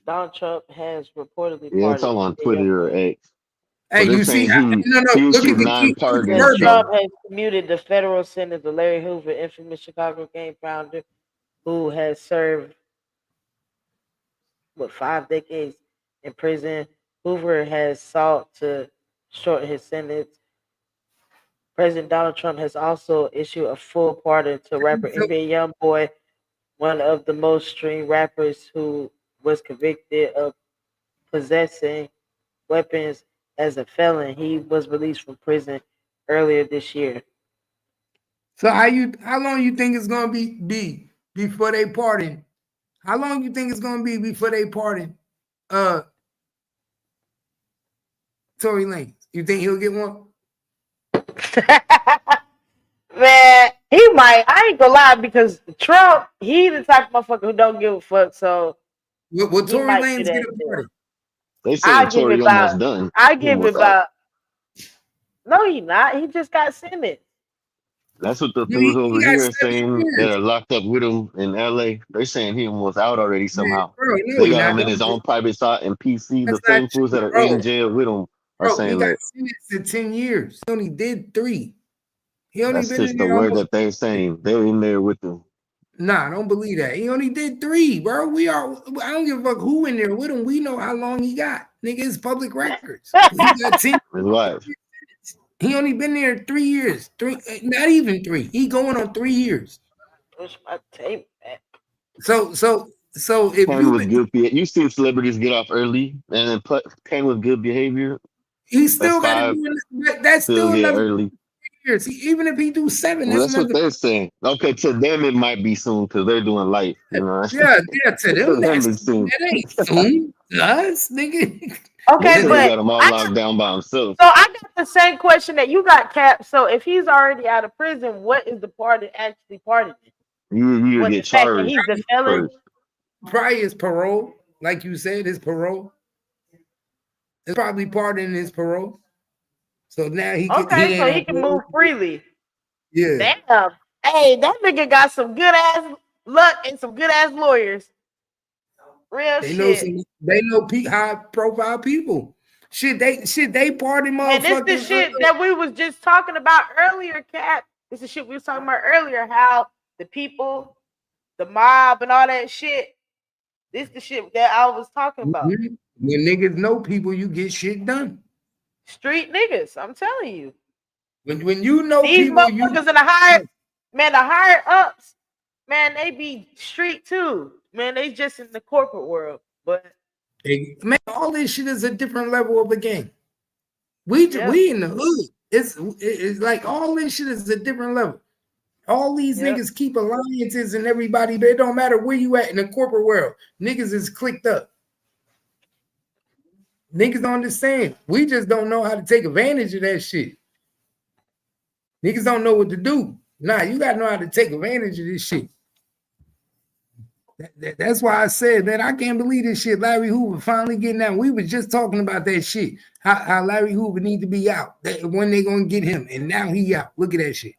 Donald Trump has reportedly yeah, it's all on Twitter or X. Hey, you see, he issued 9 pardons. Trump has commuted the federal sentence of Larry Hoover, infamous Chicago gang founder, who has served 5 decades in prison. Hoover has sought to shorten his sentence. President Donald Trump has also issued a full pardon to rapper NBA YoungBoy, one of the most streamed rappers who was convicted of possessing weapons as a felon. He was released from prison earlier this year. So how long you think it's gonna be before they pardon? How long you think it's gonna be before they pardon Tory Lanez? You think he'll get one? Man, he might. I ain't gonna lie, because Trump, he the type of motherfucker who don't give a fuck. So will Tory Lanez get a pardon? They say Tory almost done. I give it about. No, he not. He just got sentenced. That's what the fools over here are saying that are locked up with him in LA. They're saying he was out already somehow. Bro, they got him in his own private site in PC. The same fools that are in jail with him are saying he got sentenced to 10 years. He only did 3. He only that's been just in the there word that they're saying. They're in there with him. Nah, I don't believe that. He only did 3, bro. I don't give a fuck who in there with him. We know how long he got. Nigga, it's public records. He got 10. His wife. He only been there 3 years. 3, not even 3. He going on 3 years. Where's my tape at? So if Kane with good behavior, you see celebrities get off early, and then Kane with good behavior. He still got to do it. That's still early. years. Even if he do 7, Well, that's that's what another. they're saying. Okay, to them it might be soon because they're doing life. You know, Yeah, to to them them it's soon. that ain't soon. Us, nigga. They Okay, said he but got them all I locked down by himself. so I got the same question that you got, Cap. So if he's already out of prison, what is the part that actually parted it? You What get the fact that charged he's the felon? first. Probably his parole, like you said, his parole. It's probably pardoning his parole. So now he Okay, so ain't he on can parole. move freely. Yeah. Damn. Hey, that nigga got some good ass luck and some good ass lawyers. Real They know shit. high profile people. They party And this the motherfucking shit that we was just talking about earlier, Cap. This is shit we was talking about earlier, how the people, the mob and all that shit. This the shit that I was talking about. when niggas know people, you get shit done. Street niggas, I'm telling you. When you know These people, motherfuckers in the higher ups, man, they be street too. Man, they just in the corporate world. But man, all this shit is a different level of the game. We in the hood. It's like all this shit is a different level. All these niggas keep alliances and everybody, but it don't matter where you at in the corporate world. Niggas is clicked up. Niggas don't understand. We just don't know how to take advantage of that shit. Niggas don't know what to do. Nah, you gotta know how to take advantage of this shit. That's why I said, man, I can't believe this shit. Larry Hoover finally getting out. We were just talking about that shit. How Larry Hoover need to be out. When they gonna get him, and now he out. Look at that shit.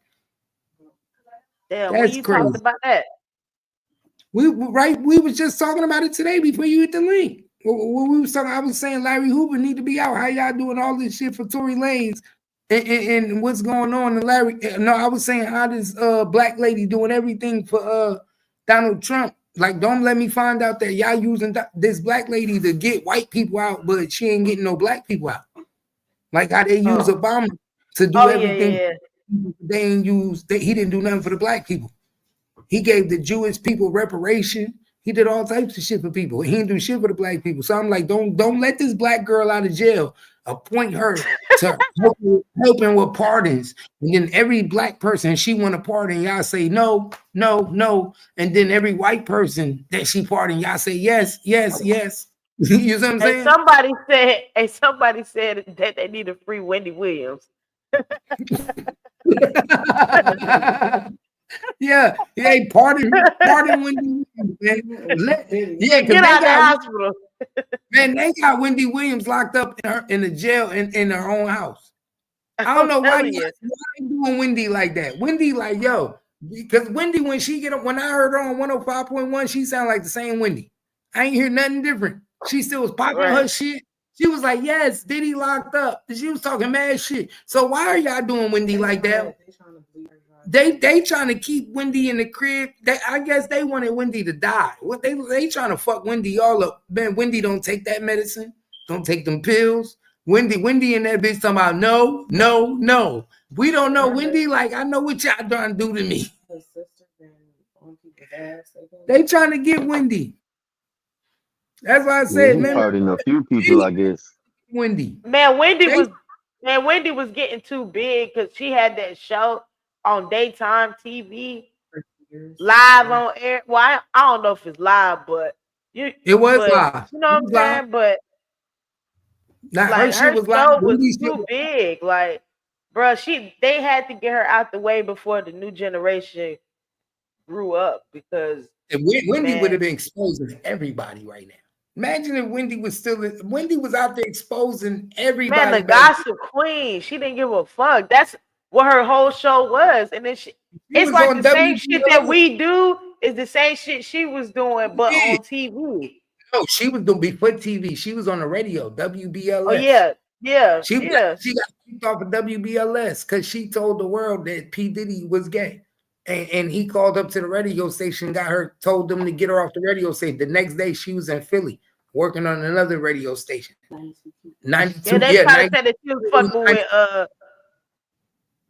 Damn, That's when you crazy. talked about that. We was just talking about it today before you hit the link. When we was talking, I was saying Larry Hoover need to be out. How y'all doing all this shit for Tory Lanez and what's going on? And Larry, no, I was saying how this black lady doing everything for Donald Trump. Like, don't let me find out that y'all using this black lady to get white people out, but she ain't getting no black people out. Like how they use Obama to do everything. Yeah. They ain't use. He didn't do nothing for the black people. He gave the Jewish people reparation. He did all types of shit for people. He didn't do shit for the black people. So I'm like, don't let this black girl out of jail. Appoint her to helping with pardons. And then every black person she want to pardon, y'all say no, no, no. And then every white person that she pardon, y'all say yes, yes, yes. You know what I'm saying? Somebody said that they need a free Wendy Williams. Yeah, pardon Wendy Williams, man. Get out of the hospital. Man, they got Wendy Williams locked up in the jail in her own house. I don't know why they doing Wendy like that. Wendy like, yo, because Wendy, when I heard her on 105.1, she sounded like the same Wendy. I ain't hear nothing different. She still was popping her shit. She was like, yes, Diddy locked up. She was talking mad shit. So why are y'all doing Wendy like that? They trying to keep Wendy in the crib. I guess they wanted Wendy to die. What they trying to fuck Wendy all up. Man, Wendy don't take that medicine. Don't take them pills. Wendy and that bitch talking about no, no, no. We don't know Wendy. Like, I know what y'all trying to do to me. They trying to get Wendy. That's why I said, man. Pardon a few people, I guess. Wendy. Man, Wendy was getting too big because she had that show on daytime TV, live on air. Well, I don't know if it's live, but it was live. You know what I'm saying? But now, like, her shit was live. Was too big. Like, bro, they had to get her out the way before the new generation grew up, because Wendy would have been exposing everybody right now. Imagine if Wendy was out there exposing everybody. Man, the gossip queen. She didn't give a fuck. That's what her whole show was. And then it's like the same shit that we do is the same shit she was doing, but on TV. No, she was doing before TV. She was on the radio, WBLS. Oh yeah. She got kicked off of WBLS because she told the world that P. Diddy was gay. And he called up to the radio station, told them to get her off the radio station. The next day, she was in Philly working on another radio station. 92. Yeah, they kind of said that she was fucking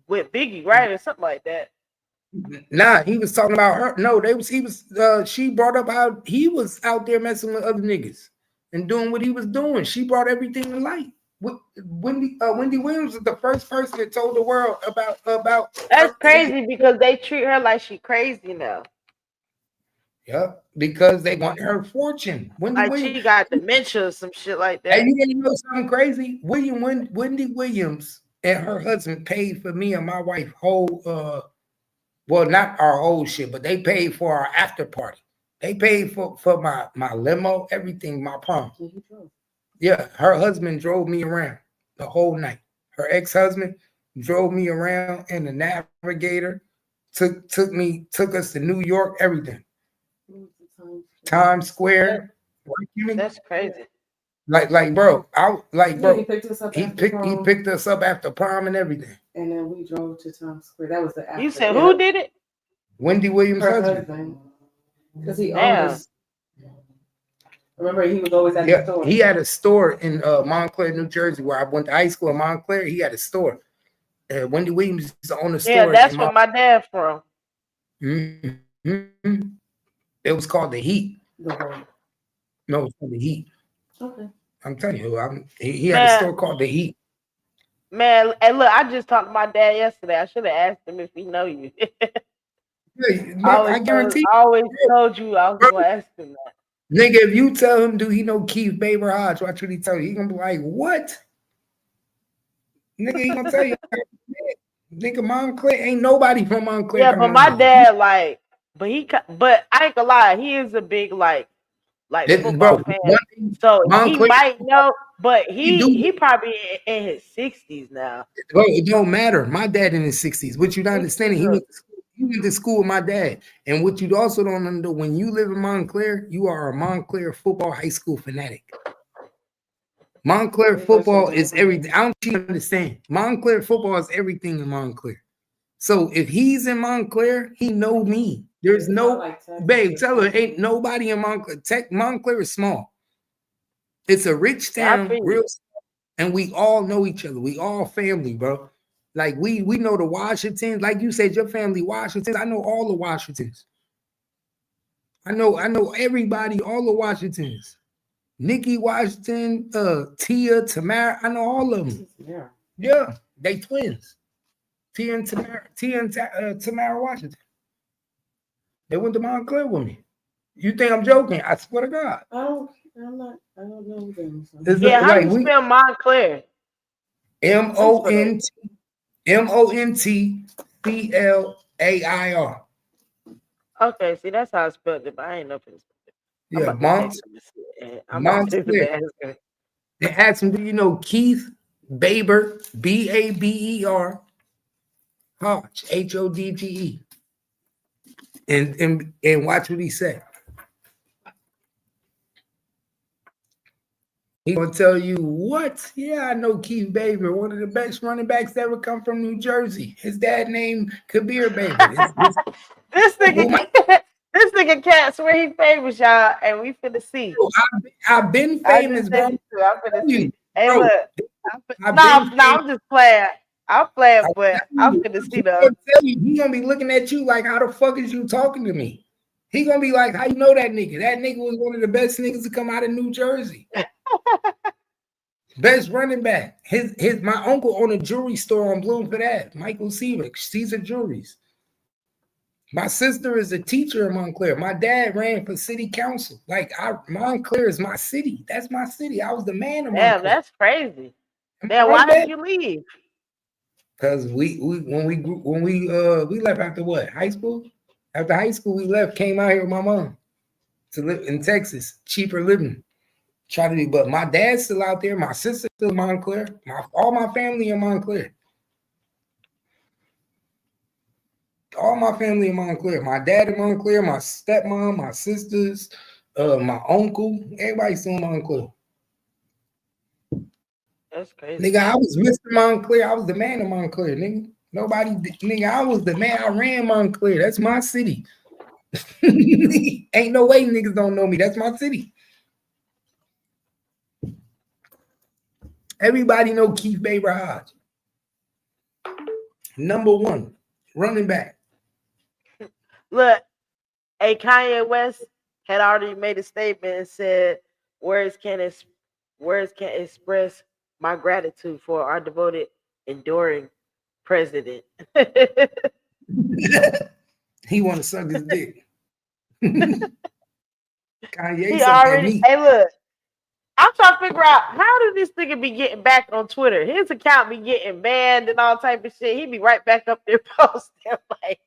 with Biggie, right, or something like that. Nah, he was talking about her. No, she brought up how he was out there messing with other niggas and doing what he was doing. She brought everything to light. Wendy Williams is the first person that told the world about. That's crazy because they treat her like she crazy now. Yeah, because they want her fortune. Wendy Like Williams, she got dementia or some shit like that. and you didn't know something crazy? Wendy Williams and her husband paid for me and my wife whole well, not our whole shit, but they paid for our after party. They paid for my limo, everything, my prom. Yeah, her husband drove me around the whole night. Her ex-husband drove me around in the Navigator, took us to New York, everything. Times Square. That's crazy. Like bro, He picked us up. He picked us up after prom and everything. And then we drove to Times Square. That was the after. You said who did it? Wendy Williams' Her husband. Because he always. Remember, he was always at the store. He had a store in Montclair, New Jersey, where I went to high school in Montclair. He had a store. Wendy Williams used to own a store. Yeah, that's where my dad's from. Mm-hmm. It was called The Heat. No, it was called The Heat. Okay. I'm telling you, he had a store called The Heat. Man, and look, I just talked to my dad yesterday. I should have asked him if he know you. I always told you I was going to ask him that. Nigga, if you tell him, do he know Keith Baber Hodge? Watch what he tell you. He gonna be like, what? Nigga, he gonna tell you. Nigga, Montclair ain't nobody from Montclair. Yeah, but my dad, like, but I ain't gonna lie, he is a big like football fan. So Montclair, he might know, but he probably in his 60s now. Bro, it don't matter. My dad in his 60s. What you not understanding? He went to school with my dad. And what you also don't know, when you live in Montclair, you are a Montclair football high school fanatic. Montclair football is everything. I don't you understand. Montclair football is everything in Montclair. So if he's in Montclair, he know me. There's no babe. Tell her ain't nobody in Montclair. Montclair is small. It's a rich town, real, and we all know each other. We all family, bro. Like we know the Washingtons. Like you said, your family Washingtons. I know all the Washingtons. I know everybody, all the Washingtons. Nikki Washington, Tia, Tamara. I know all of them. Yeah, they twins. Tia and Tamara Washington. They went to Montclair with me. You think I'm joking? I swear to God. I don't know them. So. Yeah, how do you spell Montclair? Montclair. Okay, see, that's how I spelled it, but I ain't know if it's. Yeah, Montclair. They asked him, do you know Keith Baber, Baber, Hodge, Hodge? And watch what he said. He gonna tell you what? Yeah, I know Keith Baber, one of the best running backs that ever come from New Jersey. His dad named Kabir Baber. This nigga Cat swear he famous, y'all, and we finna see. I've been famous, bro. I'm finna see. Hey, look. I'm just playing. I'm playing, but I'm finna see though. He gonna be looking at you like, how the fuck is you talking to me? He gonna be like, how you know that nigga? That nigga was one of the best niggas to come out of New Jersey. Best running back. My uncle owned a jewelry store on Bloomfield Ave, Michael Seavick, Caesar Jewelries. My sister is a teacher in Montclair. My dad ran for city council. Montclair is my city. That's my city. I was the man of Montclair. Damn, that's crazy. Damn, why did you leave? Because we left after what? High school? After high school, we left, came out here with my mom to live in Texas, cheaper living. But my dad's still out there. My sister's still in Montclair. All my family in Montclair. All my family in Montclair. My dad in Montclair, my stepmom, my sisters, my uncle, everybody's still in Montclair. That's crazy. Nigga, I was Mr. Montclair. I was the man of Montclair, nigga. I was the man. I ran Montclair. That's my city. Ain't no way niggas don't know me. That's my city. Everybody know Keith Baber Hodge. Number one, running back. Look, Kanye West had already made a statement and said, words can't express my gratitude for our devoted, enduring president. He want to suck his dick. Kanye He sucked that already. meat. Hey, look. I'm trying to figure out how did this nigga be getting back on Twitter? His account be getting banned and all type of shit. He be right back up there posting like.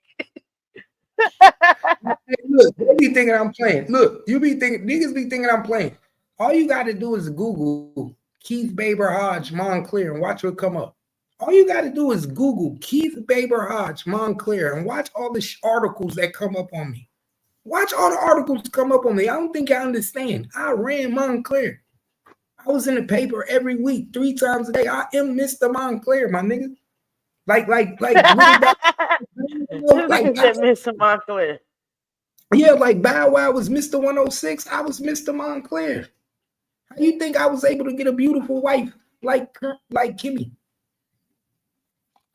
Look, they be thinking I'm playing. Look, you be thinking niggas be thinking I'm playing. All you got to do is Google Keith Baber Hodge Montclair and watch what come up. All you got to do is Google Keith Baber Hodge Montclair and watch all the articles that come up on me. Watch all the articles come up on me. I don't think I understand. I ran Montclair. I was in the paper every week, 3 times a day. I am Mr. Montclair, my nigga. Like Mr. Montclair. Yeah, like Bow Wow was Mr. 106. I was Mr. Montclair. How you think I was able to get a beautiful wife like Kimmy,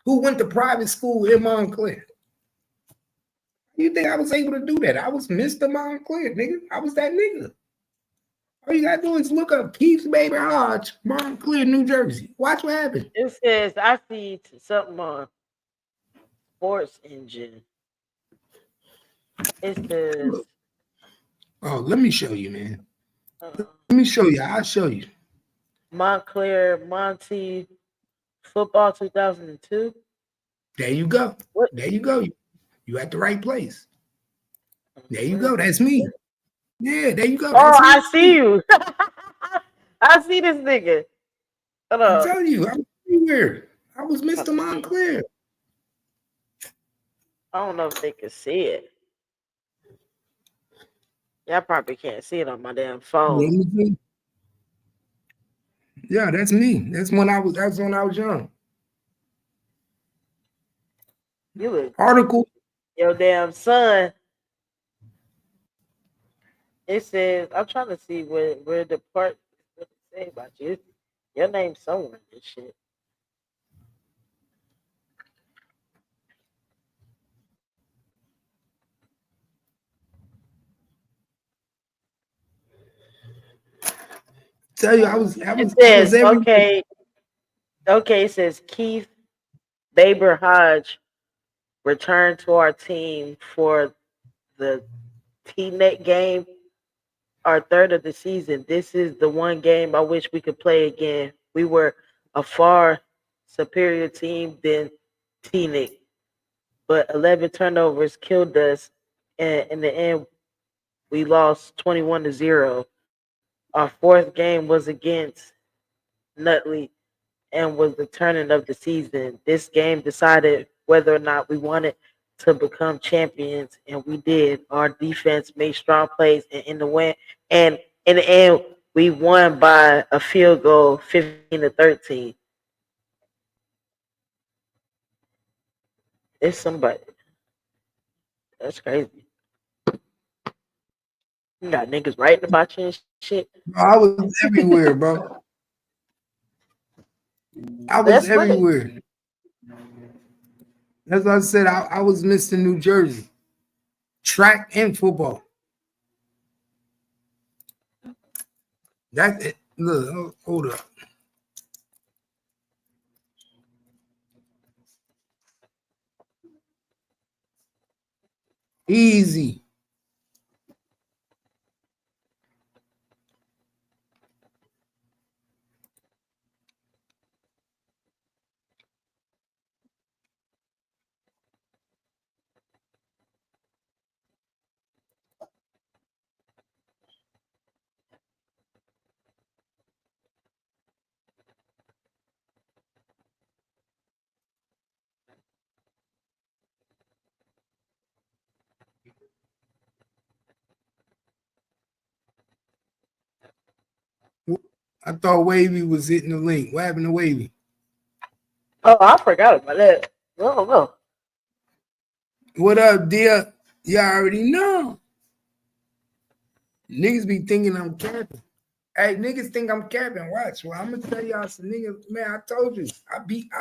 who went to private school in Montclair? How you think I was able to do that? I was Mr. Montclair, nigga. I was that nigga. All you gotta do is look up Keith Baber Hodge, Montclair, New Jersey. Watch what happens. It says I see something on Sports Engine. It says. Oh, let me show you, man. Let me show you. I'll show you. Montclair, Monty, football 2002. There you go. What? There you go. You at the right place. There you go. That's me. Yeah, there you go. Oh, I see you. I see this nigga. Hold on. I'm telling you, I'm everywhere. I was Mr. Montclair. I don't know if they can see it. Y'all probably can't see it on my damn phone. Yeah, that's me. That's when I was young. You look article. Your damn son. It says, I'm trying to see where the part what it say about you. Your name's somewhere in this shit. Tell you, I was okay. Okay, it says Keith Baber Hodge returned to our team for the T-Net game, our third of the season. This is the one game I wish we could play again. We were a far superior team than T-Net, but 11 turnovers killed us, and in the end, we lost 21-0. Our fourth game was against Nutley and was the turning of the season. This game decided whether or not we wanted to become champions, and we did. Our defense made strong plays, and in the end, we won by a field goal, 15-13. It's somebody. That's crazy. You got niggas writing about you and shit. I was everywhere, bro. I was everywhere. As I said, I was Mr. New Jersey. Track and football. That's it. Look, hold up. Easy. I thought Wavy was hitting the link. What happened to Wavy? Oh, I forgot about that. I don't know. What up, dear? You already know. Niggas be thinking I'm capping. Hey, niggas think I'm capping. Watch. Well, I'm gonna tell y'all some niggas. Man, I told you. I beat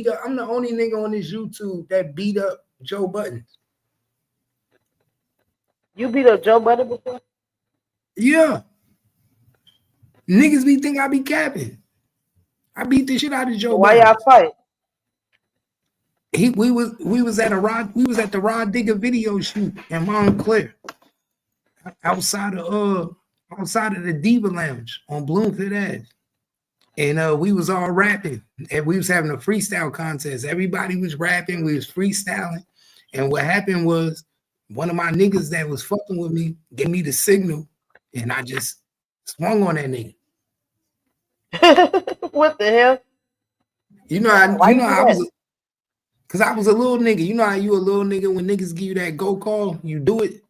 up. I'm the only nigga on this YouTube that beat up Joe Budden. You beat up Joe Budden before? Yeah. Niggas be think I be capping. I beat the shit out of Joe Why Budden. y'all fight? We was at the Rod Digger video shoot in Montclair, outside of the Diva Lounge on Bloomfield Ave. And we was all rapping, and we was having a freestyle contest. Everybody was rapping, we was freestyling. And what happened was one of my niggas that was fucking with me gave me the signal, and I just swung on that nigga. What the hell? I was, because I was a little nigga. You know how you a little nigga when niggas give you that go call, you do it.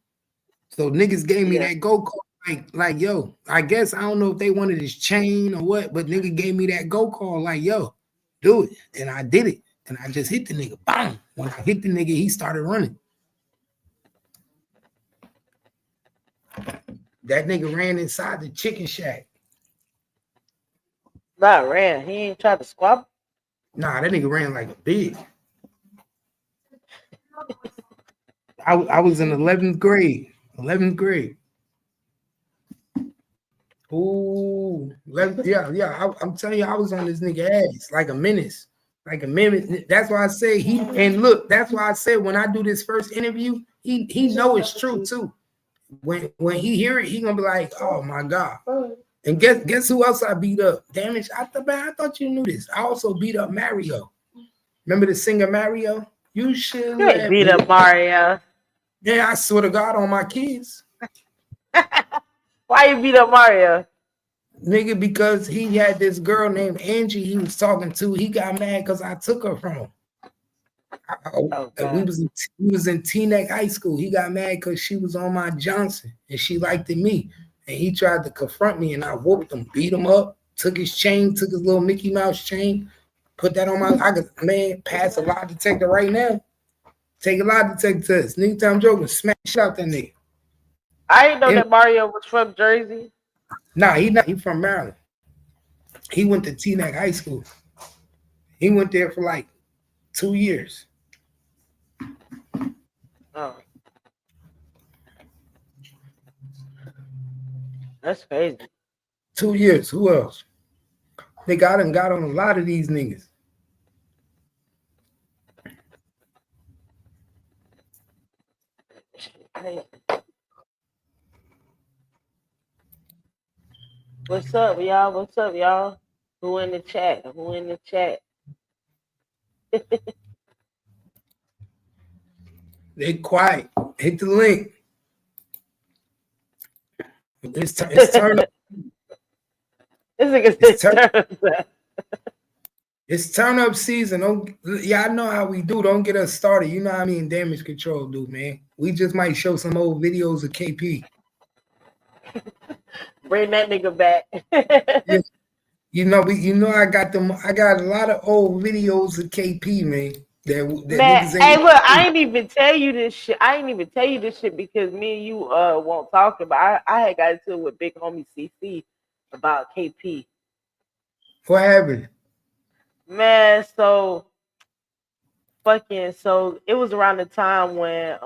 So niggas gave me that go call. Like, yo, I guess I don't know if they wanted his chain or what, but nigga gave me that go call, like, yo, do it. And I did it. And I just hit the nigga. Bang. When I hit the nigga, he started running. That nigga ran inside the chicken shack. Not ran. He ain't tried to squab. Nah, that nigga ran like a bitch. I was in 11th grade. 11th grade. Ooh, I'm telling you, I was on this nigga ass like a menace. That's why I say that's why I said when I do this first interview, he know it's true too. When he hear it, he gonna be like, oh my God. And guess who else I beat up? Damage. I thought you knew this. I also beat up Mario. Remember the singer Mario? You should beat up Mario. Yeah, I swear to God on my kids. Why you beat up Mario? Nigga, because he had this girl named Angie he was talking to. He got mad because I took her from him. We was in Teaneck High School. He got mad because she was on my Johnson and she liked me. And he tried to confront me and I whooped him, beat him up, took his chain, took his little Mickey Mouse chain, put that on pass a lie detector right now. Take a lie detector test. Nigga, time joking, smash out that nigga. I didn't know that Mario was from Jersey. Nah, he from Maryland. He went to Teaneck High School. He went there for like 2 years. Oh. That's crazy. 2 years. Who else? They got on a lot of these niggas. What's up, y'all? What's up, y'all? Who in the chat? Who in the chat? They quiet. Hit the link. It's turn up. It's turn up season. Y'all know how we do. Don't get us started. You know how Damage Control do, man. We just might show some old videos of KP. Bring that nigga back. Yeah. I got a lot of old videos of KP, man. Man, hey, look, I ain't even tell you this shit. Because me and you won't talk about. I had got into it with big homie CC about KP. What happened? Man, so it was around the time when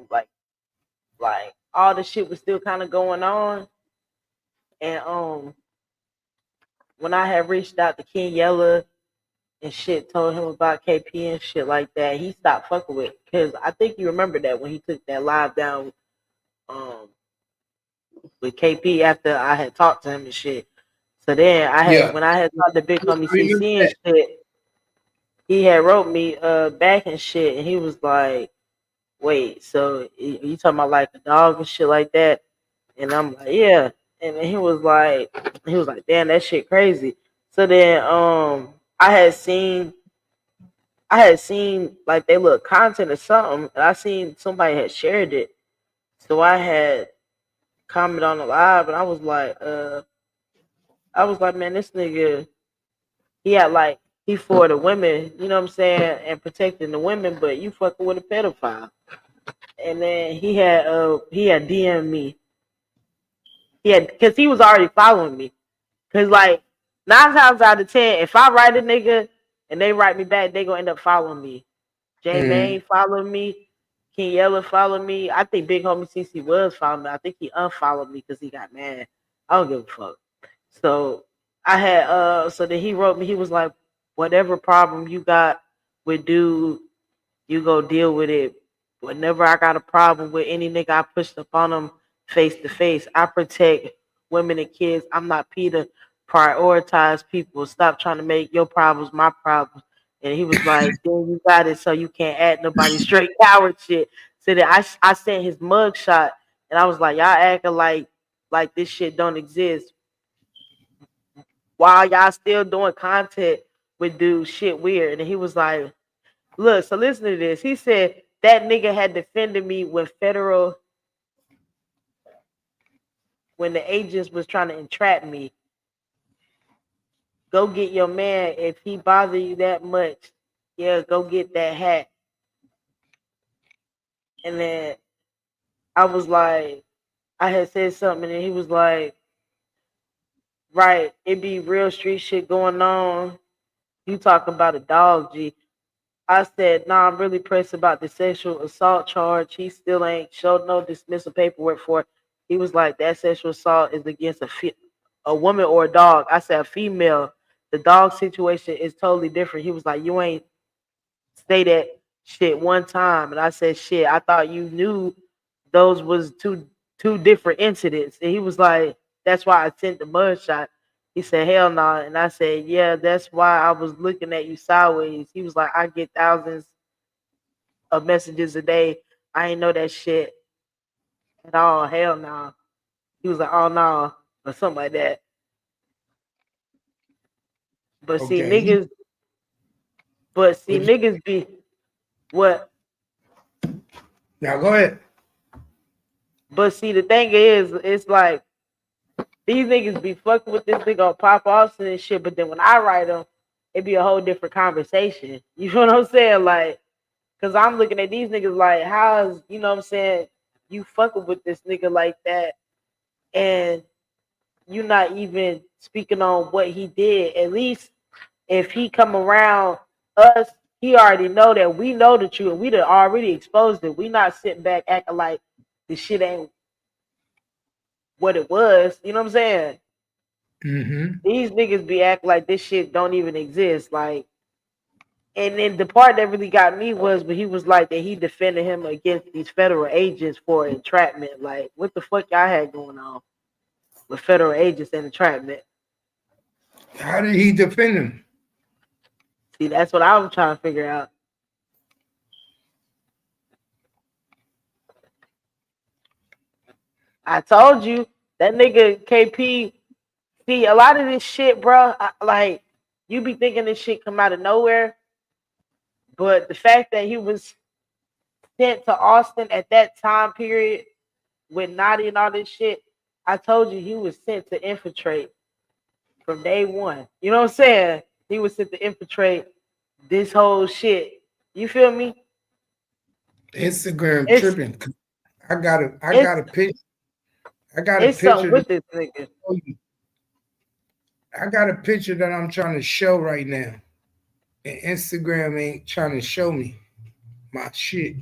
like all the shit was still kind of going on, and when I had reached out to King Yella and shit, told him about KP and shit like that, he stopped fucking with it. Because I think you remember that when he took that live down with KP after I had talked to him and shit. So then when I had talked to Big Homie CC and shit, he had wrote me back and shit, and he was like, wait, so you talking about like a dog and shit like that? And I'm like, yeah. And then he was like, damn, that shit crazy. So then I had seen like they look content or something, and I seen somebody had shared it. So I had commented on the live, and I was like, man, this nigga, he for the women, you know what I'm saying, and protecting the women, but you fucking with a pedophile. And then he had DM'd me. Because he was already following me. Because like 9 times out of 10, if I write a nigga and they write me back, they gonna end up following me. J Main followed me. King Yella followed me. I think Big Homie CC was following me. I think he unfollowed me because he got mad. I don't give a fuck. So I had so then he wrote me, he was like, whatever problem you got with dude, you go deal with it. Whenever I got a problem with any nigga, I pushed up on them face to face. I protect women and kids. I'm not Peter. Prioritize people. Stop trying to make your problems my problems. And he was like, then you got it, so you can't add nobody straight coward shit. So then I sent his mug shot, and I was like, y'all acting like this shit don't exist while y'all still doing content with dude shit weird. And he was like, look, so listen to this. He said that nigga had defended me when the agents was trying to entrap me. Go get your man if he bother you that much. Yeah, go get that hat. And then I was like, I had said something, and he was like, right, it be real street shit going on. You talking about a dog, G. I said, nah, I'm really pressed about the sexual assault charge. He still ain't showed no dismissal paperwork for it. He was like, that sexual assault is against a woman or a dog. I said, a female. The dog situation is totally different. He was like, you ain't say that shit one time. And I said, shit, I thought you knew those was two different incidents. And he was like, that's why I sent the mud shot. He said, hell no. Nah. And I said, yeah, that's why I was looking at you sideways. He was like, I get thousands of messages a day. I ain't know that shit at all. Hell no. Nah. He was like, oh no, nah, or something like that. But see, niggas be what? Now go ahead. But see, the thing is, it's like these niggas be fucking with this nigga on Pop Austin and shit. But then when I write them, it be a whole different conversation. You know what I'm saying? Like, cause I'm looking at these niggas like, how's, you know what I'm saying, you fucking with this nigga like that, and you not even speaking on what he did. At least if he come around us, he already know that we know the truth. We done already exposed it. We not sitting back acting like the shit ain't what it was. You know what I'm saying? Mm-hmm. These niggas be acting like this shit don't even exist. Like, and then the part that really got me was when he was like that he defended him against these federal agents for entrapment. Like, what the fuck y'all had going on with federal agents and entrapment? How did he defend him? See, that's what I was trying to figure out. I told you that nigga KP. See, a lot of this shit, bro. Like, you be thinking this shit come out of nowhere, but the fact that he was sent to Austin at that time period with Naughty and all this shit, I told you he was sent to infiltrate from day one. You know what I'm saying? He was sent to infiltrate this whole shit. You feel me? Instagram tripping. I got a picture. I got a picture. Something with this nigga. I got a picture that I'm trying to show right now. And Instagram ain't trying to show me my shit.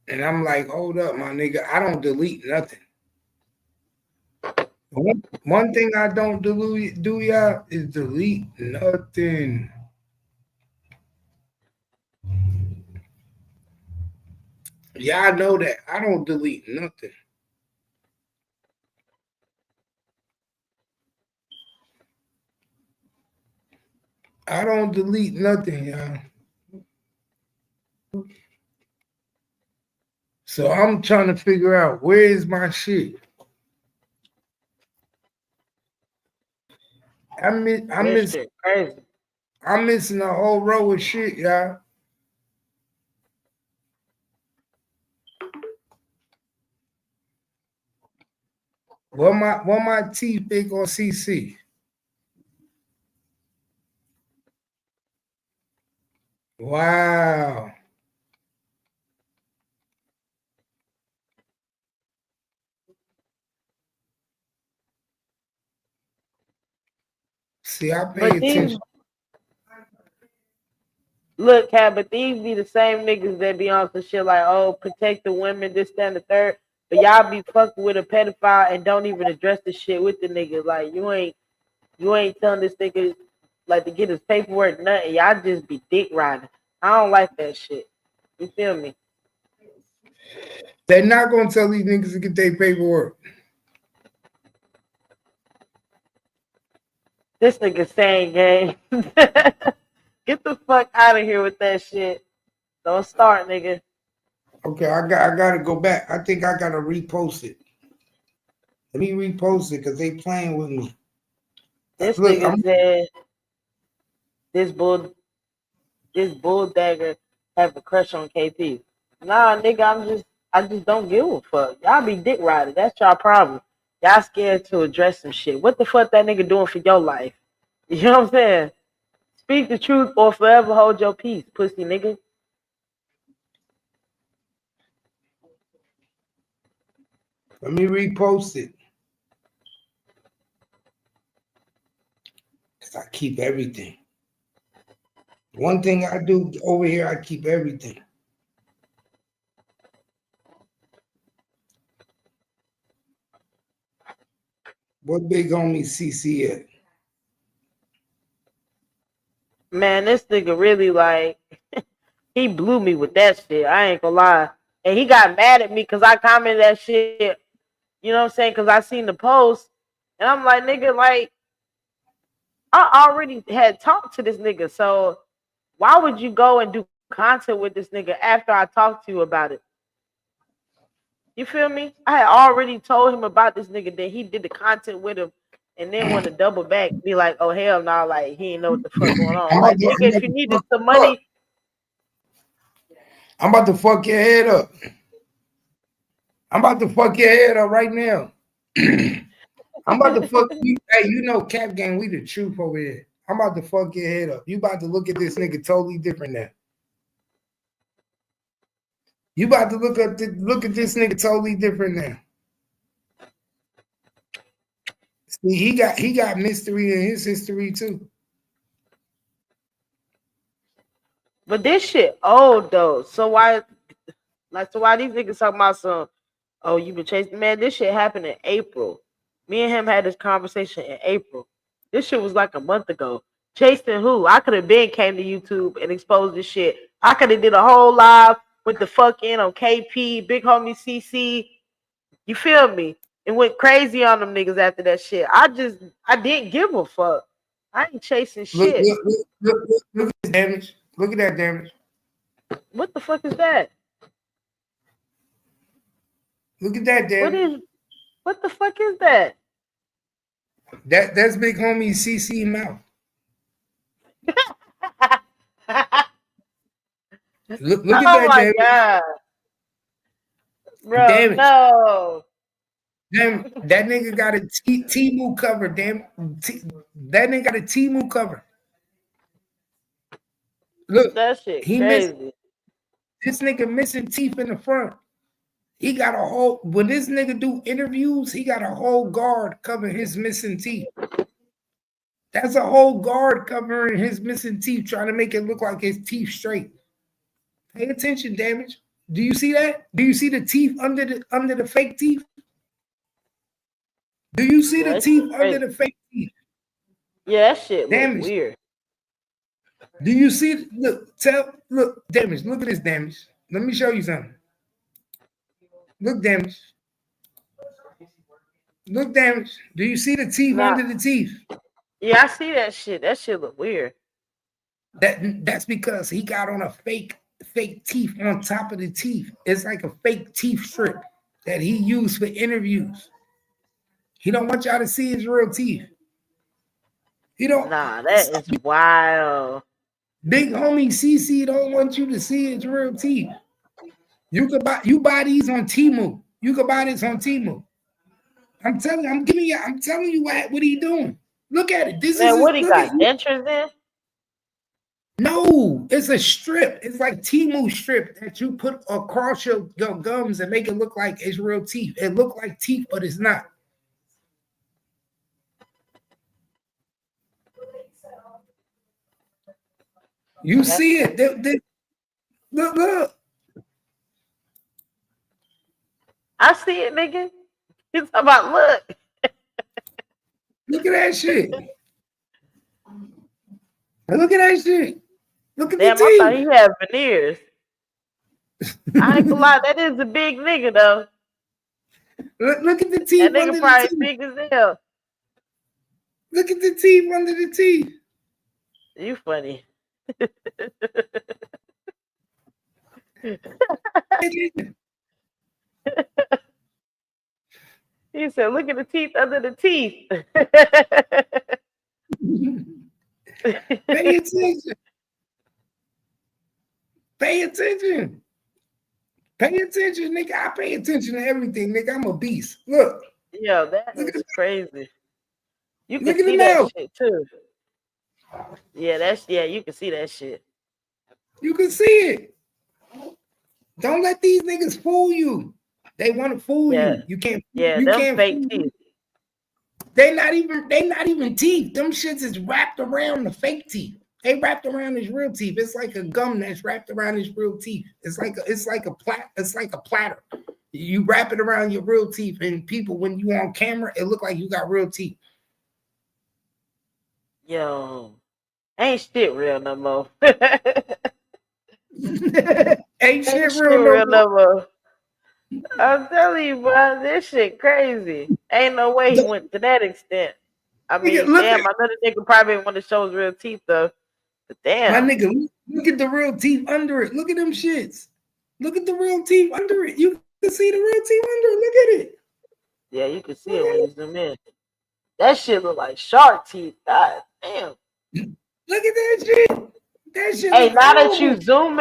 And I'm like, hold up, my nigga. I don't delete nothing. One thing I don't do, y'all, is delete nothing. Y'all know that. I don't delete nothing. I don't delete nothing, y'all. So I'm trying to figure out where is my shit. I'm missing a whole row of shit, y'all. What my teeth they gonna CC? Wow. See, I pay attention. Look, Cat, but these be the same niggas that be on some shit like, oh, protect the women, this, that, and the third. but y'all be fucking with a pedophile and don't even address the shit with the nigga. Like you ain't telling this nigga like to get his paperwork, nothing. Y'all just be dick riding. I don't like that shit. You feel me? They're not gonna tell these niggas to get their paperwork. This nigga saying gang. Get the fuck out of here with that shit. Don't start, nigga. Okay, I gotta go back. I think I gotta repost it. Let me repost it because they playing with me. This nigga said this bull dagger have a crush on KP. Nah, nigga, I just don't give a fuck. Y'all be dick riding. That's y'all problem. Y'all scared to address some shit. What the fuck that nigga doing for your life? You know what I'm saying? Speak the truth or forever hold your peace, pussy nigga. Let me repost it. Because I keep everything. One thing I do over here, I keep everything. What big homie CC at? Man, this nigga really like he blew me with that shit. I ain't gonna lie. And he got mad at me because I commented that shit. You know what I'm saying? Because I seen the post. And I'm like, nigga, like, I already had talked to this nigga. So why would you go and do content with this nigga after I talked to you about it? You feel me? I had already told him about this nigga that he did the content with him and then want to double back, be like, oh, hell no, like, he ain't know what the fuck going on. Like, nigga, if you needed some money. I'm about to fuck your head up. I'm about to fuck your head up right now. I'm about to fuck you. Hey, you know, Cap Gang, we the truth over here. I'm about to fuck your head up. You about to look at this nigga totally different now. You about to look at this nigga totally different now. See, he got mystery in his history too. But this shit old though. So why these niggas talking about some, oh, you been chasing, man, this shit happened in April. Me and him had this conversation in April. This shit was like a month ago. Chasing who? I could have been came to YouTube and exposed this shit. I could have did a whole live with the fuck in on KP, big homie CC. You feel me? And went crazy on them niggas after that shit. I didn't give a fuck. I ain't chasing shit. Look at this damage. Look at that damage. What the fuck is that? Look at that damage. What the fuck is that? That's big homie CC mouth. Look at that damage. God. Bro, damage. No. Damn, that nigga got a Temu cover, damn. That nigga got a Temu cover. Look, that shit crazy. This nigga missing teeth in the front. He got a whole, when this nigga do interviews, he got a whole guard covering his missing teeth. That's a whole guard covering his missing teeth, trying to make it look like his teeth straight. Pay attention, damage. Do you see that? Do you see the teeth under the fake teeth? Do you see the teeth under the fake teeth? Yeah, that shit looks weird. Do you see? Look, damage. Look at this damage. Let me show you something. Look, damage. Look, damage. Do you see the teeth under the teeth? Yeah, I see that shit. That shit look weird. That's because he got on a fake teeth on top of the teeth. It's like a fake teeth strip that he used for interviews. He don't want y'all to see his real teeth. He don't. Nah, that is wild. Big homie CC don't want you to see his real teeth. You buy these on Temu. You can buy this on Temu. I'm telling you what he doing. Look at it. This is what he got dentures in? No, it's a strip. It's like Temu strip that you put across your gums and make it look like it's real teeth. It look like teeth, but it's not. You see it. Look. I see it, nigga. He's talking about look. Look at that shit. Look at that shit. Look at Damn, the I teeth. thought he had veneers. I ain't gonna lie, that is a big nigga though. Look at the teeth That under nigga probably the teeth. big as hell. Look at the teeth under the teeth. You funny. He said, look at the teeth under the teeth. Pay attention. Pay attention. Pay attention, nigga. I pay attention to everything, nigga. I'm a beast. Look. Yo, that is crazy. You can Look at see the that mouth. shit too. Yeah, you can see that shit. You can see it. Don't let these niggas fool you. They want to fool you. You can't. Yeah, you them can't fake teeth. They not even teeth. Them shits is wrapped around the fake teeth. They wrapped around his real teeth. It's like a gum that's wrapped around his real teeth. It's like a platter. You wrap it around your real teeth, and people, when you on camera, it look like you got real teeth. Yo, ain't shit real no more. Ain't shit real no more. I'm telling you, bro, this shit crazy. Ain't no way he went to that extent. I mean, damn, another nigga probably want to show his real teeth though. But damn, my nigga, look at the real teeth under it. Look at them shits. Look at the real teeth under it. You can see the real teeth under it. Look at it. Yeah, you can see it when you zoom in. That shit look like shark teeth. God damn. Look at that shit. That shit. Hey, now that you zoom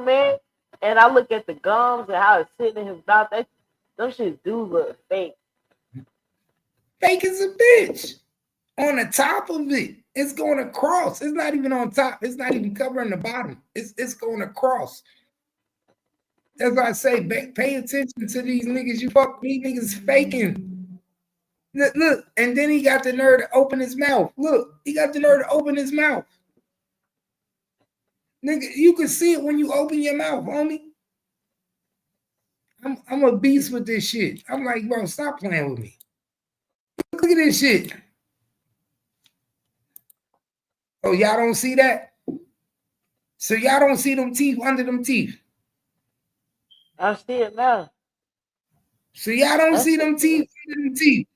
in, and I look at the gums and how it's sitting in his mouth, those shit do look fake. Fake as a bitch. On the top of it, it's going across. It's not even on top. It's not even covering the bottom. It's going across. That's why I say, pay attention to these niggas. You fuck these niggas faking. Look, and then he got the nerve to open his mouth. Look, he got the nerve to open his mouth. Nigga, you can see it when you open your mouth, homie. I'm a beast with this shit. I'm like, bro, stop playing with me. Look at this shit. Oh, y'all don't see that? So y'all don't see them teeth under them teeth? I see it now. So y'all don't see them teeth under them teeth?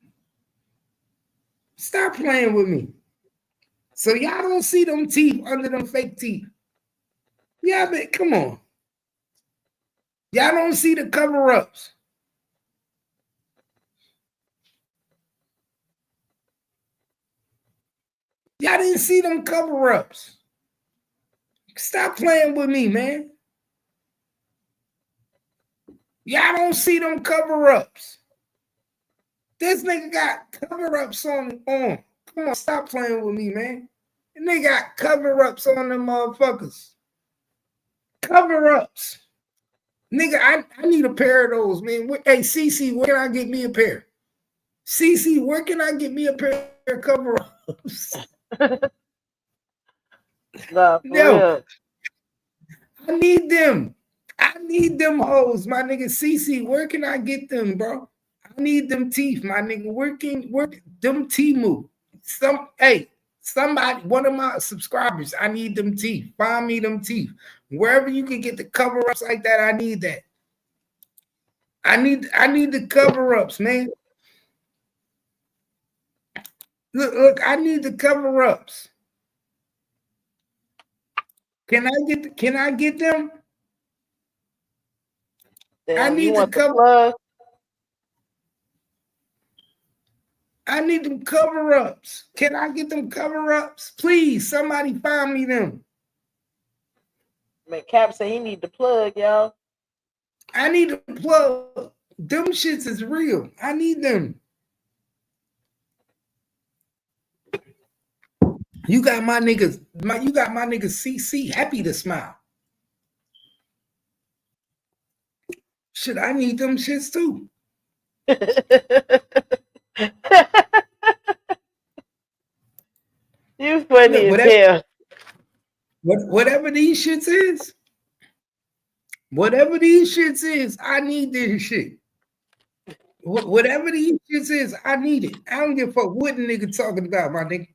Stop playing with me. So y'all don't see them teeth under them fake teeth? Yeah, but come on. Y'all don't see the cover-ups. Y'all didn't see them cover-ups. Stop playing with me, man. Y'all don't see them cover-ups. This nigga got cover-ups on. Come on, stop playing with me, man. And they got cover-ups on them motherfuckers. Cover-ups. Nigga, I need a pair of those, man. Hey, CC, where can I get me a pair? CC, where can I get me a pair of cover-ups? No, Yo, I need them. I need them hoes, my nigga. CC, where can I get them, bro? I need them teeth, my nigga. Work them Temu. Somebody, one of my subscribers, I need them teeth. Find me them teeth. Wherever you can get the cover-ups like that, I need that. I need the cover-ups, man. Look, I need the cover-ups. Can I get them? Damn, I need the cover. I need them cover-ups. Can I get them cover-ups? Please, somebody find me them. Man, Cap said he need the plug, y'all. I need the plug. Them shits is real. I need them. You got my niggas, CC happy to smile. Shit, I need them shits too. You funny as hell. Whatever these shits is, Whatever these shits is, I need this shit. Whatever these shits is, I need it. I don't give a fuck what the nigga talking about, my nigga.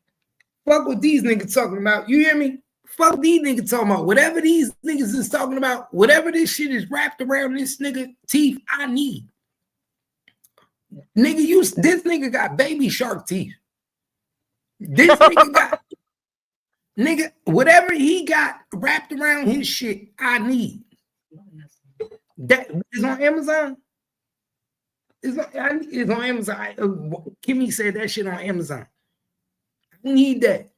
Fuck what these niggas talking about. You hear me? Fuck these niggas talking about. Whatever these niggas is talking about, whatever this shit is wrapped around this nigga teeth, I need. Nigga, this nigga got baby shark teeth. This nigga got, nigga, whatever he got wrapped around his shit, I need. That is on Amazon. It's on Amazon. Kimmy said that shit on Amazon. I need that.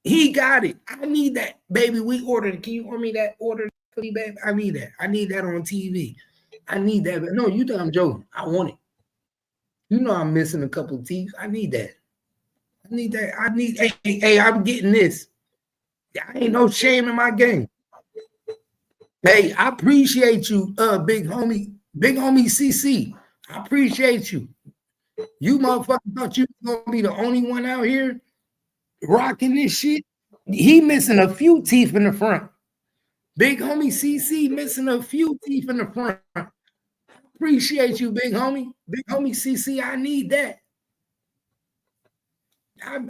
He got it. I need that, baby. We ordered. Can you order me that? Order, baby. I need that. I need that on TV. I need that. No, you think I'm joking? I want it. You know I'm missing a couple of teeth. I need that. I need that. I need. Hey, I'm getting this. I ain't no shame in my game. Hey, I appreciate you, big homie CC. I appreciate you. You motherfuckers thought you was gonna be the only one out here rocking this shit. He missing a few teeth in the front. Big homie CC missing a few teeth in the front. Appreciate you, big homie. Big homie CC, I need that.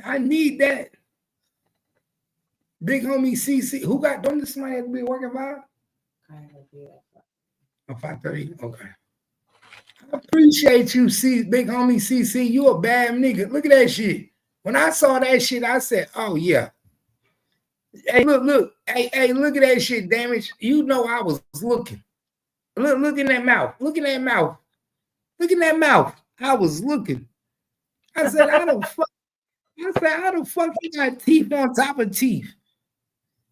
I need that. Big homie CC. Who got, don't this somebody have to be working 5? Oh, 5:30? Okay. I appreciate you, big homie CC. You a bad nigga. Look at that shit. When I saw that shit, I said, oh, yeah. Hey, look. Hey, look at that shit, Damage. You know I was looking. Look in that mouth. Look in that mouth. Look in that mouth. I was looking. I said, how the fuck you got teeth on top of teeth?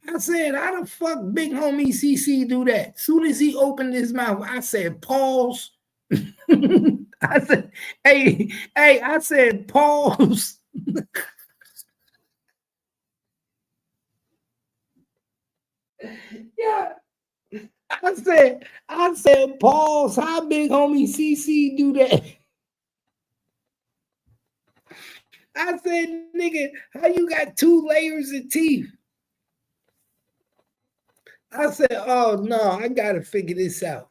I said, how the fuck big homie CC do that? Soon as he opened his mouth, I said, pause. I said, hey, I said, pause. Yeah. I said, pause. How big homie CC do that? I said, nigga, how you got 2 layers of teeth? I said, oh no, I gotta figure this out.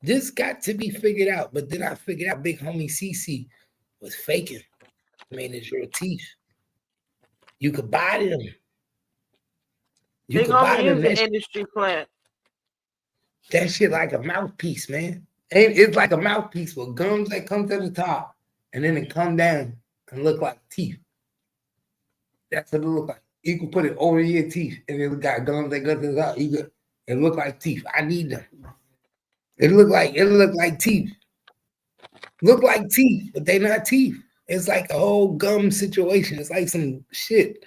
This got to be figured out. But then I figured out big homie CC was faking. Made his real teeth. You could buy them. Big homie is an industry plant. That shit like a mouthpiece, man. It's like a mouthpiece with gums that come to the top and then it come down and look like teeth. That's what it look like. You can put it over your teeth and it got gums that go to the top. It look like teeth. I need them. It look like teeth. Look like teeth, but they not teeth. It's like a whole gum situation. It's like some shit.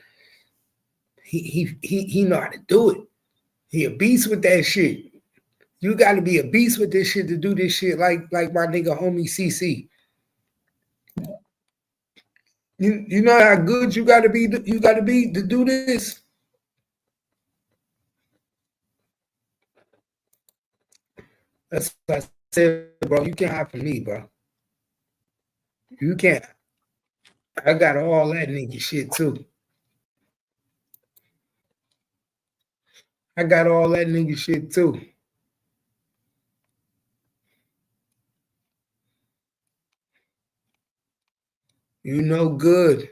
He know how to do it. He a beast with that shit. You got to be a beast with this shit to do this shit like my nigga homie CC. You know how good you got to be to do this. That's what I said, bro. You can't hide from me, bro. You can't. I got all that nigga shit too. I got all that nigga shit too. You know good.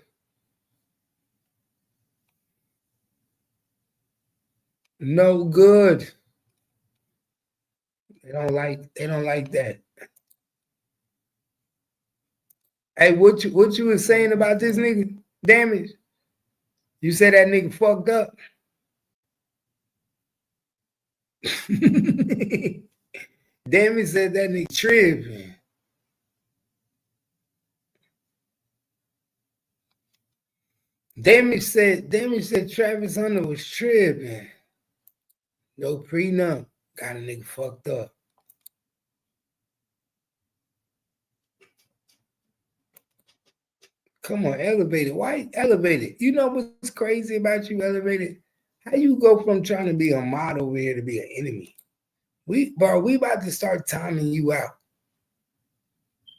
No good. They don't like that. Hey, what you was saying about this nigga? Damage. You said that nigga fucked up. Damage said that nigga tripping. Damage said Travis Hunter was tripping. No prenup. Got a nigga fucked up. Come on, Elevated. Why Elevated? You know what's crazy about you, Elevated? How you go from trying to be a model over here to be an enemy? We about to start timing you out.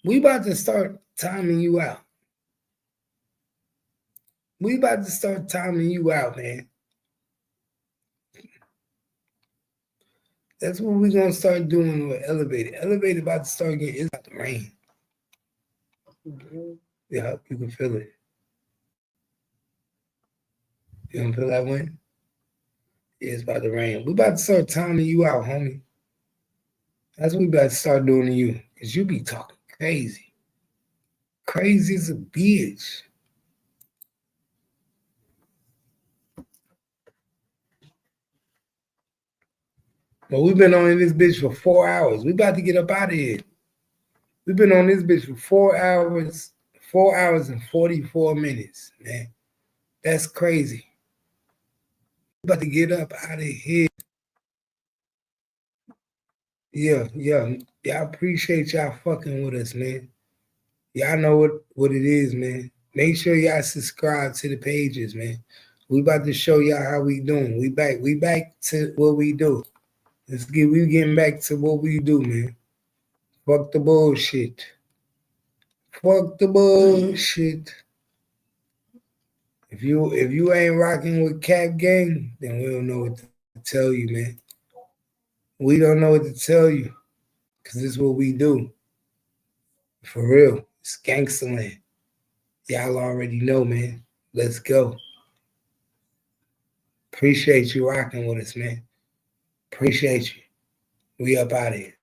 We about to start timing you out. We about to start timing you out, man. That's what we're gonna start doing with Elevated. Elevated about to start getting. It's about to rain. Yeah, you can feel it. You don't feel that wind? Yeah, it's about to rain. We about to start timing you out, homie. That's what we about to start doing to you. Because you be talking crazy. Crazy as a bitch. But we've been on this bitch for 4 hours. We about to get up out of here. We've been on this bitch for 4 hours, 4 hours and 44 minutes, man. That's crazy. We about to get up out of here. Yeah. Y'all appreciate y'all fucking with us, man. Y'all know what it is, man. Make sure y'all subscribe to the pages, man. We about to show y'all how we doing. We back to what we do. We getting back to what we do, man. Fuck the bullshit. Fuck the bullshit. If you ain't rocking with Cap Gang, then we don't know what to tell you, man. We don't know what to tell you. Cause this is what we do. For real. It's gangster land. Y'all already know, man. Let's go. Appreciate you rocking with us, man. Appreciate you. We up out of here.